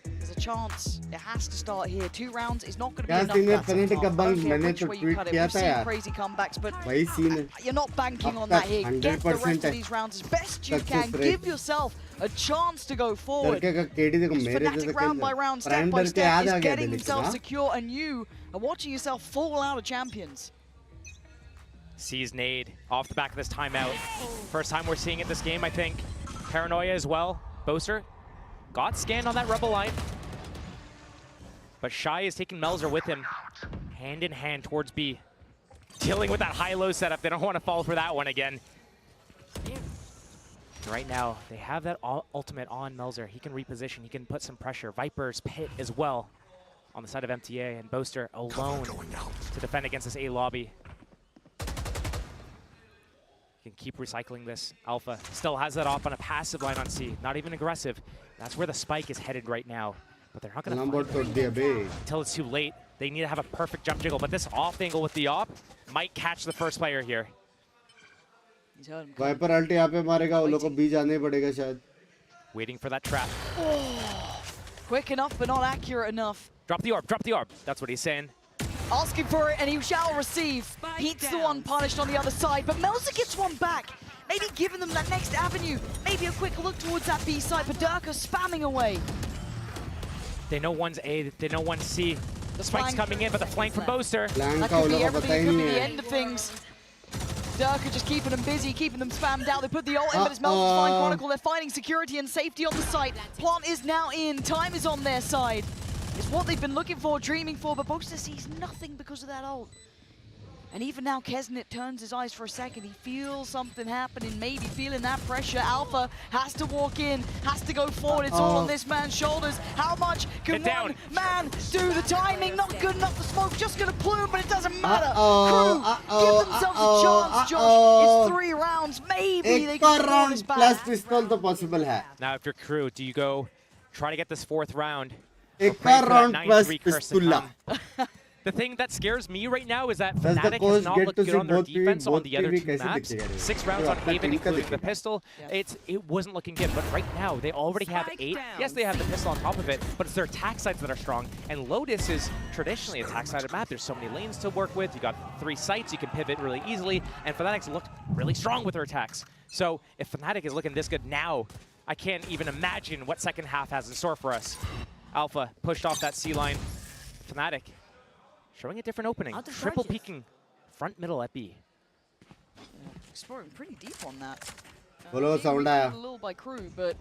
There's a chance. It has to start here. 2 rounds is not going to be क्या enough. Scene है That's FNC का enough. I bunk don't care मैंने which तो way you tweet cut it. किया We've था seen यार crazy comebacks, but वही scene है you're not banking अब on तक that here. Get the 100% rest of है these rounds as best you Success can. rate. Give yourself a chance to go forward. लड़के का KD देखो Because मेरे जैसे Fnatic round by round, step prime by डर के step, याद is आ गया getting दिल themselves ना secure, and you are watching yourself fall out of Champions. Sees nade off the back of this timeout. First time we're seeing it this game, I think. Paranoia as well. Boaster got scanned on that Rebel line. But Shy is taking Melzer with him, hand in hand towards B. Dealing with that high-low setup. They don't want to fall for that one again. Right now, they have that ultimate on Melzer. He can reposition, he can put some pressure. Viper's pit as well on the side of MTA, and Boaster alone to defend against this A lobby. Can keep recycling this. Alpha still has that off on a passive line on C. Not even aggressive. That's where the spike is headed right now. But they're not going to until it's too late. They need to have a perfect jump jiggle. But this off angle with the op might catch the first player here. Viper ulti यहाँ पे मारेगा वो लोग को B जाने पड़ेगा शायद. Waiting for that trap. Oh, quick enough but not accurate enough. Drop the orb, drop the orb. That's what he's saying. Asking for it, and he shall receive. He's the one punished on the other side, but Melzer gets one back. Maybe giving them that next avenue. Maybe a quick look towards that B side, but Durka spamming away. They know one's A, they know one's C. The spike's coming in, but the flank from Boaster. That could be everything, it could be the end of things. Durka just keeping them busy, keeping them spammed out. They put the ult in, but it's Melzer's Flying Chronicle. They're finding security and safety on the site. Plant is now in, time is on their side. It's what they've been looking for, dreaming for, but Boaster sees nothing because of that ult. And even now, Kesnet turns his eyes for a second. He feels something happening, maybe feeling that pressure. Alpha has to walk in, has to go forward. It's all on this man's shoulders. How much can one man do? The timing, not good enough. The smoke just going to plume, but it doesn't matter. Crew, give themselves a chance, Josh. It's 3 rounds. Maybe they can round this back. Plus pistol तो possible है. Now, if you're Crew, do you go try to get this 4th round? एक round plus pistol. The thing that scares me right now is that Fnatic has not looked good on their defense on the other 2 maps. 6 rounds on Haven, including the pistol. It wasn't looking good, but right now they already have 8. Yes, they have the pistol on top of it, but it's their attack sides that are strong. And Lotus is traditionally an attack-sided map. There's so many lanes to work with. You got 3 sites, you can pivot really easily, and Fnatic's looked really strong with their attacks. So if Fnatic is looking this good now, I can't even imagine what second half has in store for us. Alpha pushed off that C line. Fnatic showing a different opening. Triple peeking front middle at B. Yeah, exploring pretty deep on that. Follow sound a little by Crew, but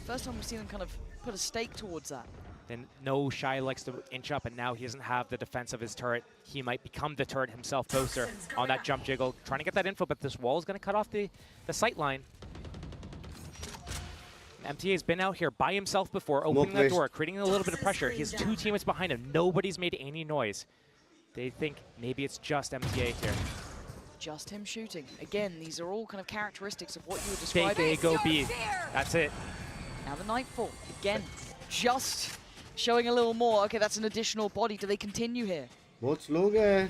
first time we've seen them kind of put a stake towards that. Then no, Shy likes to inch up, and now he doesn't have the defense of his turret. He might become the turret himself, Boaster, on that jump jiggle. Trying to get that info, but this wall is going to cut off the sight line. MTA's been out here by himself before, opening that door, creating a little bit of pressure. He has 2 teammates behind him. Nobody's made any noise. They think maybe it's just MTA here. Just him shooting. Again, these are all kind of characteristics of what you were describing. They go B. That's it. Now the Nightfall. Again, just showing a little more. Okay, that's an additional body. Do they continue here? बहुत slow है.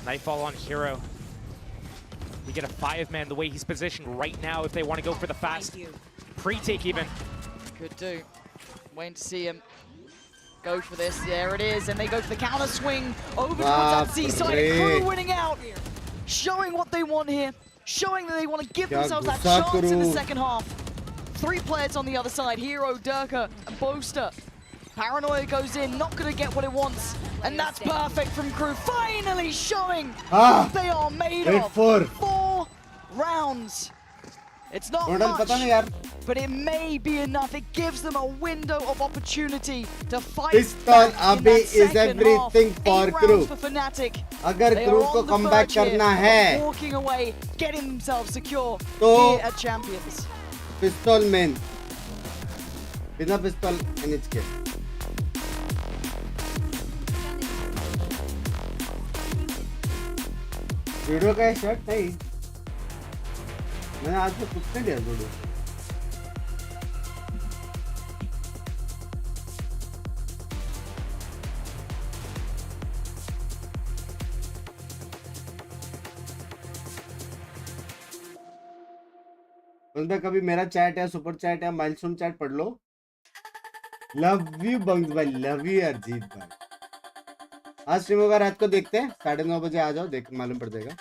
Nightfall on Hero. We get a 5-man the way he's positioned right now if they want to go for the fast pre-take even. Could do. Waiting to see him go for this. There it is, and they go for the counter swing over towards that C side. Crew winning out, showing what they want here, showing that they want to give themselves that chance in the second half. 3 players on the other side, Hero, Durka, and Boaster. Paranoia goes in, not going to get what it wants. And that's perfect from Crew, finally showing what they are made of. 4 rounds. It's not much, but it may be enough. It gives them a window of opportunity to fight Pistol abhi is everything for Crew. For Fnatic. अगर Crew को comeback करना है, walking away, getting themselves secure here at Champions. Pistol main. बिना pistol NHK. Video का shirt नहीं, मैंने आज तो कुछ नहीं लिया वीडियो. कभी मेरा चैट या सुपर चैट या माइलस्टोन चैट पढ़ लो. लव यू बंग्स भाई, लव यू अरजीत भाई। आज स्ट्रीम होगा रात को, देखते हैं 9:30 बजे आ जाओ, देख मालूम पड़ जाएगा।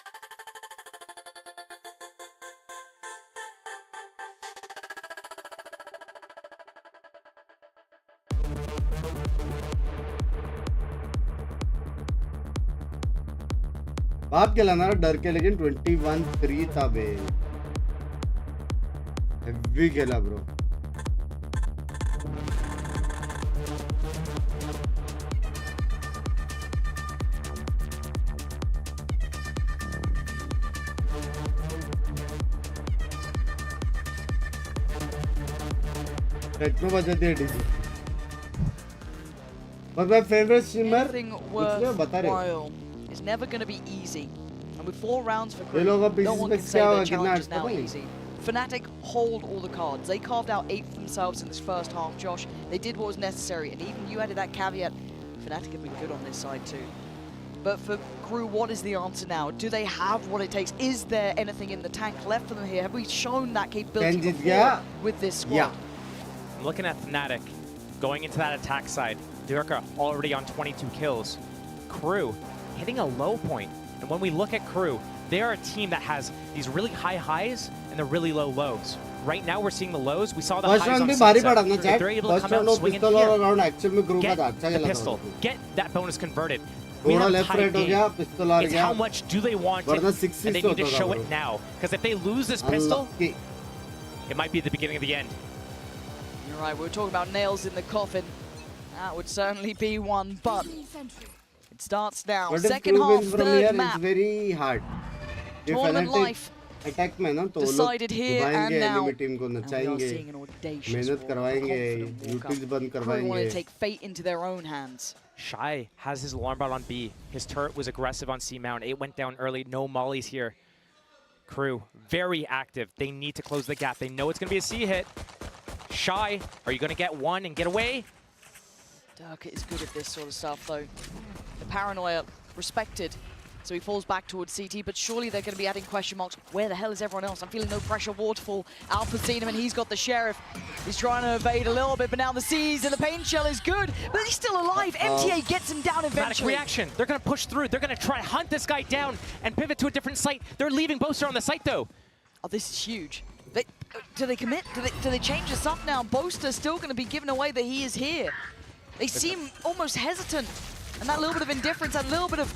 बाप खिलाना डर के, लेकिन 21-3 था बे, हेवी खेला ब्रो। टेक्नो बजाते हैं DJ. But my favorite streamer, बता रहे हो, is never going to be easy. And with 4 rounds for ये Crew, लोग no one can say their challenge is now नहीं। easy. Fnatic hold all the cards. They carved out 8 for themselves in this first half, Josh. They did what was necessary, and even you added that caveat. Fnatic have been good on this side too. But for Crew, what is the answer now? Do they have what it takes? Is there anything in the tank left for them here? Have we shown that capability before with this squad? Yeah. I'm looking at Fnatic going into that attack side. Durka already on 22 kills. Crew hitting a low point. And when we look at Crew, they are a team that has these really high highs and the really low lows. Right now we're seeing the lows. We saw the highs on Sunset. If they're able to come out and swing in here, get the pistol, get that bonus converted. We have a tight game. It's how much do they want it, and they need to show it now. Because if they lose this pistol, it might be the beginning of the end. You're right, we were talking about nails in the coffin. That would certainly be one, but it starts now. But Second half, third it's map. very hard. Tournament life attack में ना तो वो लोग decided here and now. Enemy team को नचाएंगे, मेहनत करवाएंगे, UTs बंद Crew want करवाएंगे। to take fate into their own hands. Shy has his alarm bot on B. His turret was aggressive on C mount. It went down early. No mollies here. Crew very active. They need to close the gap. They know it's going to be a C hit. Shy, are you going to get one and get away? Durka is good at this sort of stuff, though. The paranoia respected, so he falls back towards CT, but surely they're going to be adding question marks. Where the hell is everyone else? I'm feeling no pressure. Waterfall, Alpha's seen him, and he's got the Sheriff. He's trying to evade a little bit, but now the C's and the Pain Shell is good, but he's still alive. MTA gets him down eventually. Reaction. They're going to push through. They're going to try hunt this guy down and pivot to a different site. They're leaving Boaster on the site, though. Oh, this is huge. Do they commit? Do they change this up now? Boaster's still going to be given away that he is here. They seem almost hesitant, and that little bit of indifference, that little bit of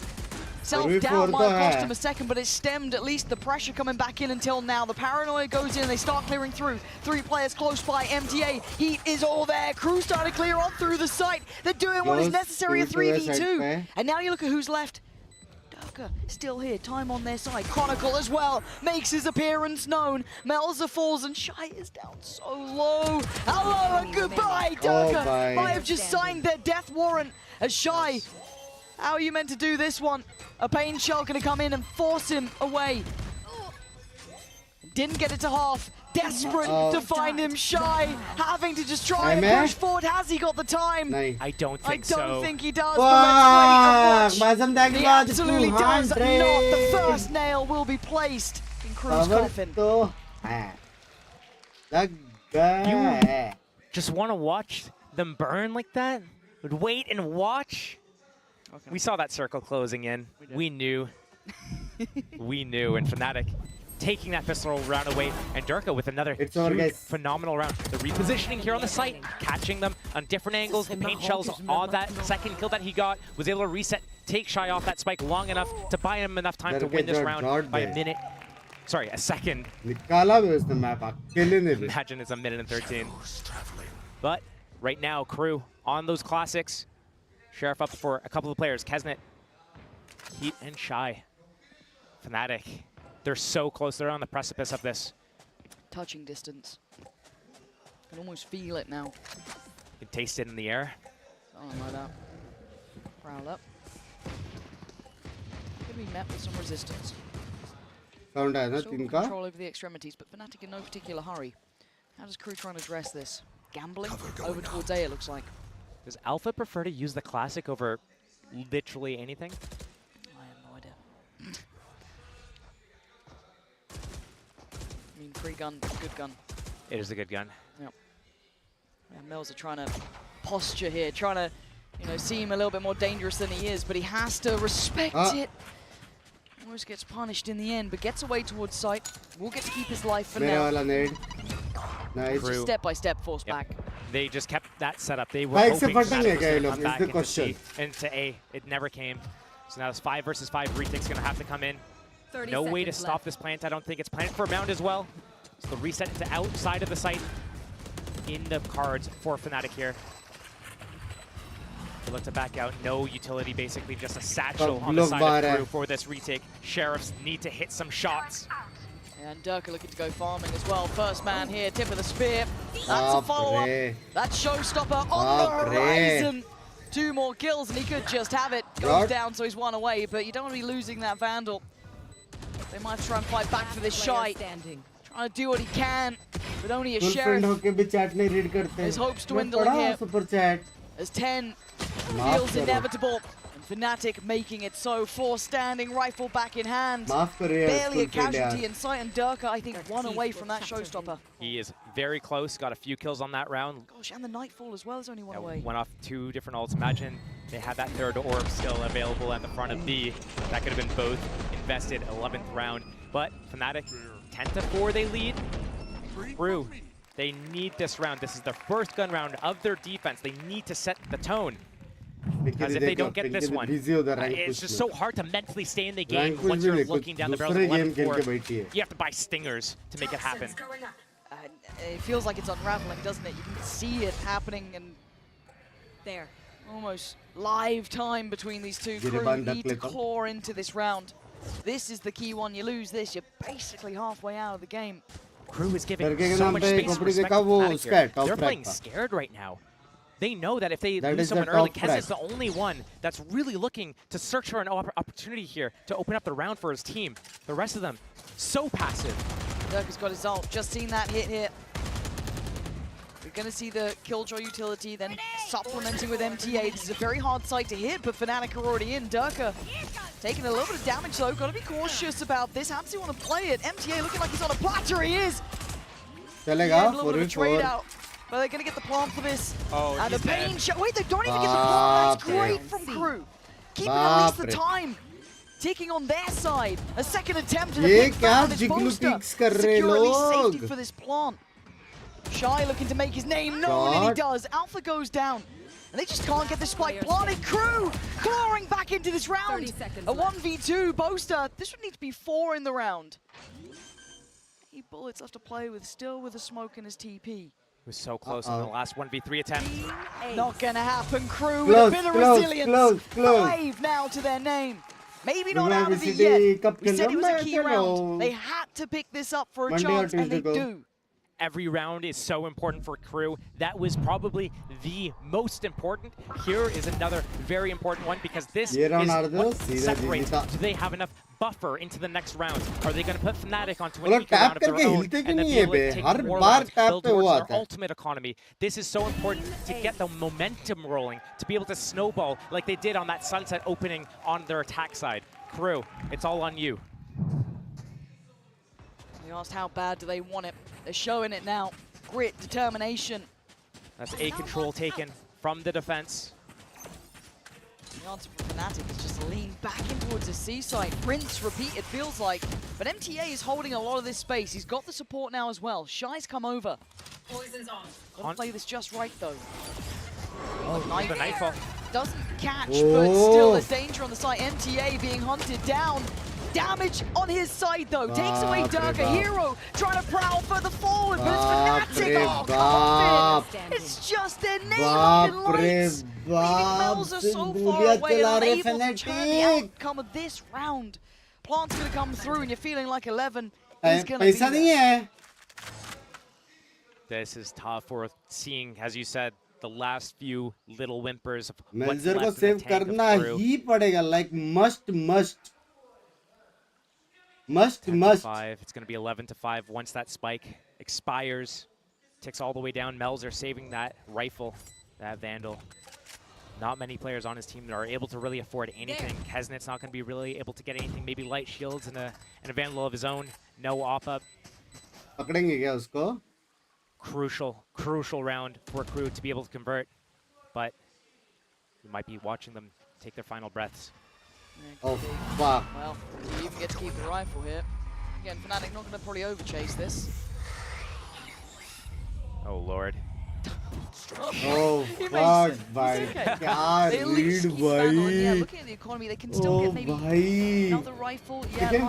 self-doubt might have cost him a second, but it stemmed at least the pressure coming back in until now. The paranoia goes in and they start clearing through. 3 players close by. MTA, he is all there. Crew starting to clear on through the site. They're doing what is necessary, a 3v2. And now you look at who's left. Durka still here, time on their side. Chronicle as well makes his appearance known. Melza falls and Shy is down so low. Hello and goodbye, Durka. Might have just signed their death warrant as Shy. How are you meant to do this one? A Pain Shell gonna come in and force him away. Didn't get it to half. Desperate to find him. Shy, having to just try and push forward. Has he got the time? I don't think so. I don't think he does, but let's wait and watch. He absolutely does not. The first nail will be placed in Crew's coffin. You just want to watch them burn like that? Would wait and watch? Okay. We saw that circle closing in. We knew. We knew. And Fnatic taking that pistol round away, and Durka with another huge, phenomenal round. The repositioning here on the site, catching them on different angles. The Paint Shells on that second kill that he got, was able to reset, take Shy off that spike long enough to buy him enough time to win this round by a minute. Sorry, a second. Imagine it's a minute and 13. But right now, Crew on those classics. Sheriff up for a couple of players. Kesnet, Heat, and Shy. Fnatic. They're so close. They're on the precipice of this. Touching distance. You can almost feel it now. You can taste it in the air. Something like that. Prowl up. Could be met with some resistance. Still control over the extremities, but Fnatic in no particular hurry. How does Crew try and address this? Gambling over towards A, it looks like. Does Alpha prefer to use the classic over literally anything? I have no idea. I mean, free gun, good gun. It is a good gun. Yep. Yeah, Mel's are trying to posture here, trying to, seem a little bit more dangerous than he is, but he has to respect it. Almost gets punished in the end, but gets away towards site. Will get to keep his life for now. Nice. Just step by step, force back. They just kept that setup. They were hoping that was going to come back into A. It never came. So now this 5 versus 5 retake's going to have to come in. No way to stop this plant. I don't think it's planned for a round as well. So the reset to outside of the site in the cards for Fnatic here. They look to back out. No utility, basically just a satchel on the side of KRU for this retake. Sheriffs need to hit some shots. And Durka looking to go farming as well. First man here, tip of the spear. That's a follow-up. That's showstopper on the horizon. 2 more kills and he could just have it. Goes down, so he's 1 away, but you don't want to be losing that Vandal. They might try and fight back for this Shy. Trying to do what he can, but only a Sheriff. His hopes dwindling here. As 10 feels inevitable. Fnatic making it so, 4 standing, rifle back in hand. Barely a casualty in sight, and Durka, I think, 1 away from that showstopper. He is very close, got a few kills on that round. Gosh, and the Nightfall as well is only 1 away. Went off 2 different ults. Imagine they had that 3rd orb still available at the front of B. That could have been both invested 11th round. But Fnatic, 10-4 they lead. KRU, they need this round. This is the first gun round of their defense. They need to set the tone. Because if they don't get this one, it's just so hard to mentally stay in the game once you're looking down the barrel of 11-4. You have to buy stingers to make it happen. It feels like it's unraveling, doesn't it? You can see it happening, and there, almost live time between these two. KRU need to claw into this round. This is the key one. You lose this, you're basically halfway out of the game. KRU is giving so much space and respect to Fnatic here. They're playing scared right now. They know that if they lose someone early, Kez is the only one that's really looking to search for an opportunity here to open up the round for his team. The rest of them, so passive. Durka's got his ult, just seen that hit here. We're going to see the Killjoy utility, then supplementing with MTA. This is a very hard site to hit, but Fnatic are already in. Durka taking a little bit of damage though, got to be cautious about this. How does he want to play it? MTA looking like he's on a platter, he is! A little bit of a trade out. But they're going to get the plant for this. Oh, and the pain shot. Wait, they don't even get the plant. That's great from KRU. Keeping at least the time ticking on their side. A second attempt at a pick down this poster. Secure at least safety for this plant. Shy looking to make his name known, and he does. Alpha goes down. And they just can't get the spike planted. KRU clawing back into this round. A 1v2 Boaster. This would need to be 4 in the round. 8 bullets left to play with, still with a smoke in his TP. Was so close on the last 1v3 attempt. Not gonna happen. KRU with a bit of resilience. 5 now to their name. Maybe not out of it yet. We said it was a key round. They had to pick this up for a chance, and they do. Every round is so important for KRU. That was probably the most important. Here is another very important one because this is what separates. Do they have enough buffer into the next round? Are they going to put Fnatic onto an eco round of their own and then be able to take more rounds, build towards their ultimate economy? This is so important to get the momentum rolling, to be able to snowball like they did on that Sunset opening on their attack side. KRU, it's all on you. They asked how bad do they want it. They're showing it now. Grit, determination. That's A control taken from the defense. The answer from Fnatic is just lean back in towards the C side. Rinse, repeat, it feels like. But MTA is holding a lot of this space. He's got the support now as well. Shy's come over. Poison's on. Gotta play this just right though. Oh, the Nightfall. Doesn't catch, but still there's danger on the side. MTA being hunted down. Damage on his side though. Takes away Durka. Hero trying to prowl further forward, but it's Fnatic. Oh, come on. It's just their name up in lights. Leaving Melza so far away and unable to turn the outcome of this round. Plant's going to come through and you're feeling like 11 is going to be there. This is tough for seeing, as you said, the last few little whimpers of what's Melzer left को in the save tank of करना KRU. ही पड़ेगा, like must. 10-5. It's going to be 11-5 once that spike expires. Ticks all the way down. Melzer saving that rifle, that Vandal. Not many players on his team that are able to really afford anything. Kesnet's not going to be really able to get anything. Maybe light shields and a Vandal of his own. No op-up. पकड़ेंगे क्या उसको? Crucial round for KRU to be able to convert. but you might be watching them take their final breaths. Oh, fuck. Well, you even get to keep the rifle here. Again, Fnatic not going to probably overchase this. Oh, Lord. Oh, fuck, bhai. Kya read, bhai. Yeah, looking at the economy, they can still get maybe another rifle. Yeah, two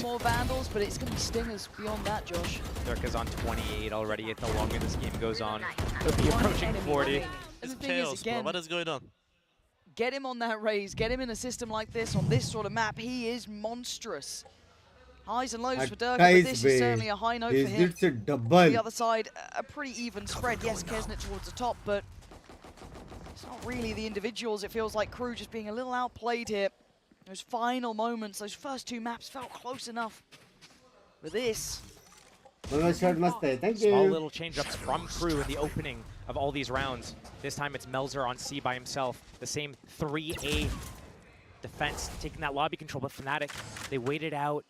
more vandals, but it's going to be stingers beyond that, Josh. Durka's on 28 already. The longer this game goes on, he'll be approaching 40. And the thing is, again, what is going on? Get him on that raise, get him in a system like this, on this sort of map. He is monstrous. Highs and lows for Durka, but this is certainly a high note for him. On the other side, a pretty even spread. Yes, Kesnet towards the top, but it's not really the individuals. It feels like KRU just being a little outplayed here. Those final moments, those first two maps felt close enough. But this... Thank you. Small little change-ups from KRU in the opening of all these rounds. This time it's Melzer on C by himself. The same 3A defense, taking that lobby control, but Fnatic, they waited out.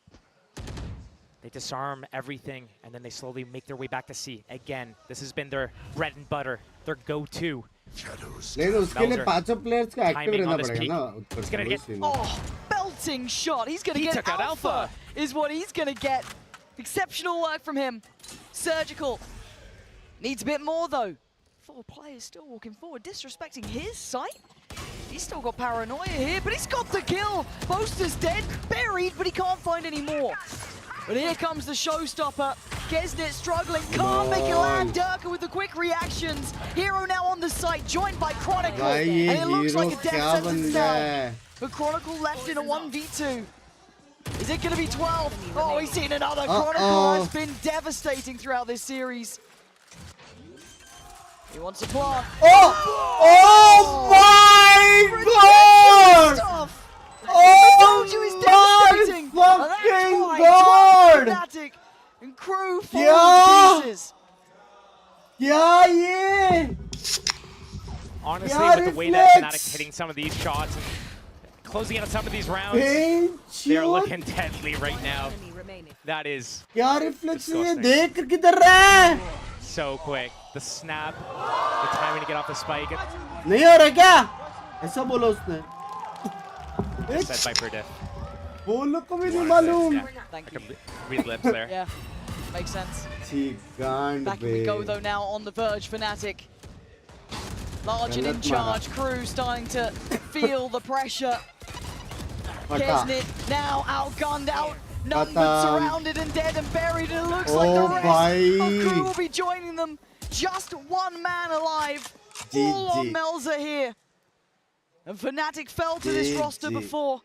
They disarm everything, and then they slowly make their way back to C. Again, this has been their bread and butter, their go-to. Melzer, timing on this peak. He's gonna get... Oh, belting shot. He's gonna get alpha, is what he's gonna get. Exceptional work from him. Surgical. Needs a bit more, though. 4 players still walking forward, disrespecting his sight. He's still got paranoia here, but he's got the kill. Boaster's dead, buried, but he can't find any more. But here comes the showstopper. Kesnet struggling, can't make it land. Durka with the quick reactions. Hero now on the site, joined by Chronicle. And it looks like a death sentence now. But Chronicle left in a 1v2. Is it going to be 12? Oh, he's seen another. Chronicle has been devastating throughout this series. He wants to plant. Oh my god! Oh, he's devastating. Fucking god! Fnatic and KRU fall to pieces. Yeah. Honestly, with the way that Fnatic's hitting some of these shots and closing out some of these rounds, they're looking deadly right now. That is so quick. The snap, the timing to get off the spike. नहीं हो रहा क्या? ऐसा बोला उसने. Said by Diff. बोलो को भी नहीं मालूम. Thank you. Read lips there. Yeah, makes sense. Gigant, back we go though now on the verge, Fnatic. Large and in charge, KRU starting to feel the pressure. Kesnet now outgunned, outnumbered, surrounded and dead and buried. And it looks like the rest of KRU will be joining them. Just one man alive. All on Melzer here. And Fnatic fell to this roster before.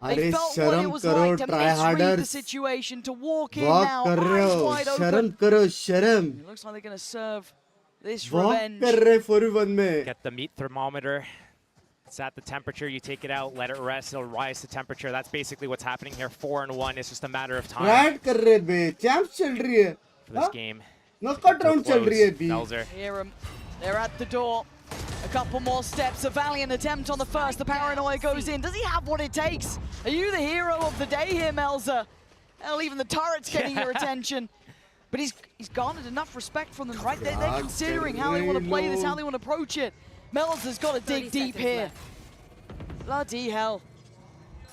They felt what it was like to misread the situation, to walk in now, eyes wide open. It looks like they're going to serve this revenge. Get the meat thermometer. It's at the temperature, you take it out, let it rest, it'll rise to temperature. That's basically what's happening here. 4-1, it's just a matter of time. For this game. Melzer. Hear him. They're at the door. A couple more steps. A valiant attempt on the first. The paranoia goes in. Does he have what it takes? Are you the hero of the day here, Melzer? Hell, even the turret's getting your attention. But he's garnered enough respect from them, right? They're considering how they want to play this, how they want to approach it. Melzer's got to dig deep here. Bloody hell.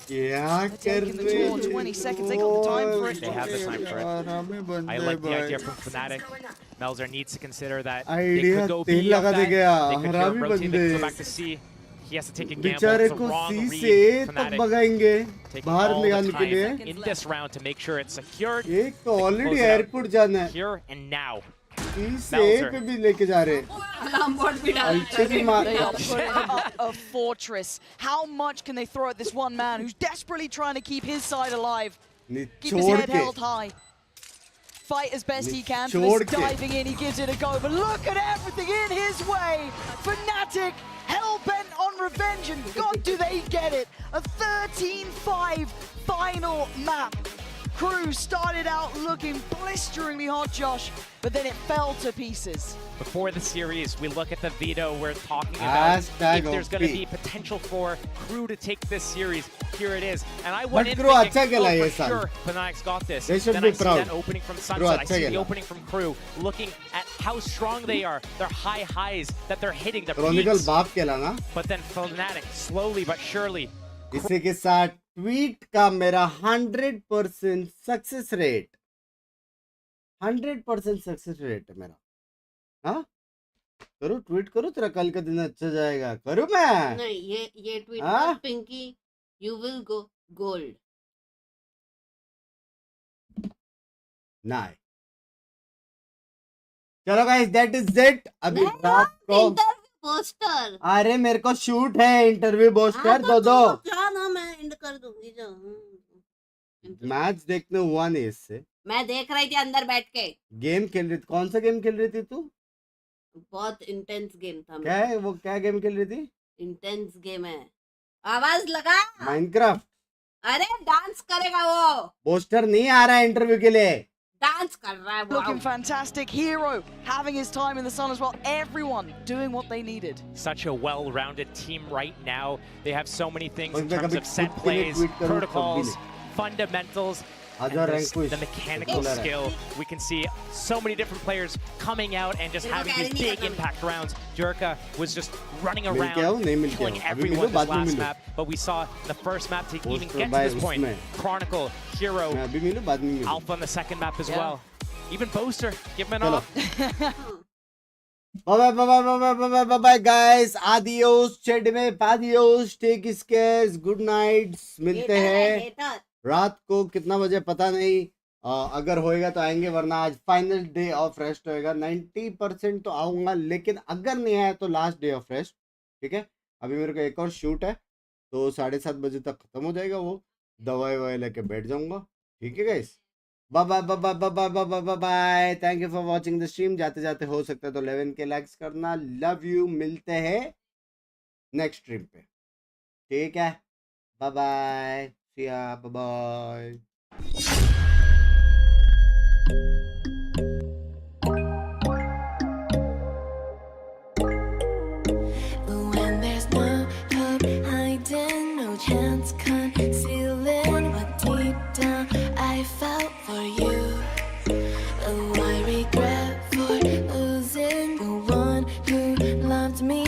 Yeah, taking the tour, 20 seconds. They got the time for it. They have the time for it. I like the idea from Fnatic. Melzer needs to consider that they could go B up that. They could hero rotate, they could go back to C. He has to take a gamble. It's a wrong read. Fnatic taking all the time in this round to make sure it's secured. Already airport जाना है. Here and now. पे भी लेके जा रहे. They are putting up a fortress. How much can they throw at this one man who's desperately trying to keep his side alive? Keep his head held high. Fight as best he can. He's diving in, he gives it a go, but look at everything in his way. Fnatic, hell-bent on revenge, and God, do they get it. A 13-5 final map. KRU started out looking blisteringly hot, Josh, but then it fell to pieces. Before the series, we look at the veto. We're talking about if there's going to be potential for KRU to take this series. Here it is. And I went in thinking, oh, for sure, Panax got this. Then I see that opening from Sunset. I see the opening from KRU, looking at how strong they are, their high highs that they're hitting, the peaks. But then Fnatic, slowly but surely. इसी के साथ tweet का मेरा 100% success rate 100% success rate है मेरा. हाँ करो tweet करो, तेरा कल का दिन अच्छा जाएगा. करूँ मैं नहीं, ये tweet Pinky you will go gold. नहीं चलो गाइस, दैट इज इट. अभी रात को पोस्टर. अरे मेरे को शूट है, इंटरव्यू पोस्टर दो. क्या ना मैं एंड कर दूंगी. जो मैच देखने हुआ नहीं इससे. मैं देख रही थी अंदर बैठ के. गेम खेल रही थी. कौन सा गेम खेल रही थी तू? बहुत इंटेंस गेम था. क्या है वो? क्या गेम खेल रही थी? इंटेंस गेम है. आवाज लगा. माइनक्राफ्ट. अरे डांस करेगा वो. पोस्टर नहीं आ रहा है इंटरव्यू के लिए. Dance कर रहा है. Looking fantastic. Hero having his time in the sun as well. Everyone doing what they needed. Such a well-rounded team right now. They have so many things in terms of set plays, protocols, fundamentals, and the mechanical skill. We can see so many different players coming out and just having these big impact rounds. Jurka was just running around, killing everyone this last map, but we saw the first map to even get to this point. Chronicle, Hero, Alpha on the second map as well. Even Boaster, give him an off. Bye bye guys. Adios, chat में adios, take cares, good nights. मिलते हैं रात को. कितना बजे पता नहीं. अगर होएगा तो आएंगे, वरना आज फाइनल डे ऑफ रेस्ट होएगा. 90% तो आऊंगा, लेकिन अगर नहीं आया तो लास्ट डे ऑफ रेस्ट. ठीक है. अभी मेरे को एक और शूट है, तो 7:30 बजे तक खत्म हो जाएगा वो. दवाई ववाई लेके बैठ जाऊंगा. ठीक है guys. Bye bye bye bye bye bye bye bye. Thank you for watching the stream. जाते जाते हो सकता है तो 11K लाइक्स करना. Love you. मिलते हैं नेक्स्ट स्ट्रीम पे. ठीक है. Bye bye. See ya. Bye bye. When there's no hope hiding, no chance concealing what deep down I felt for you. Oh, I regret for losing the one who loved me.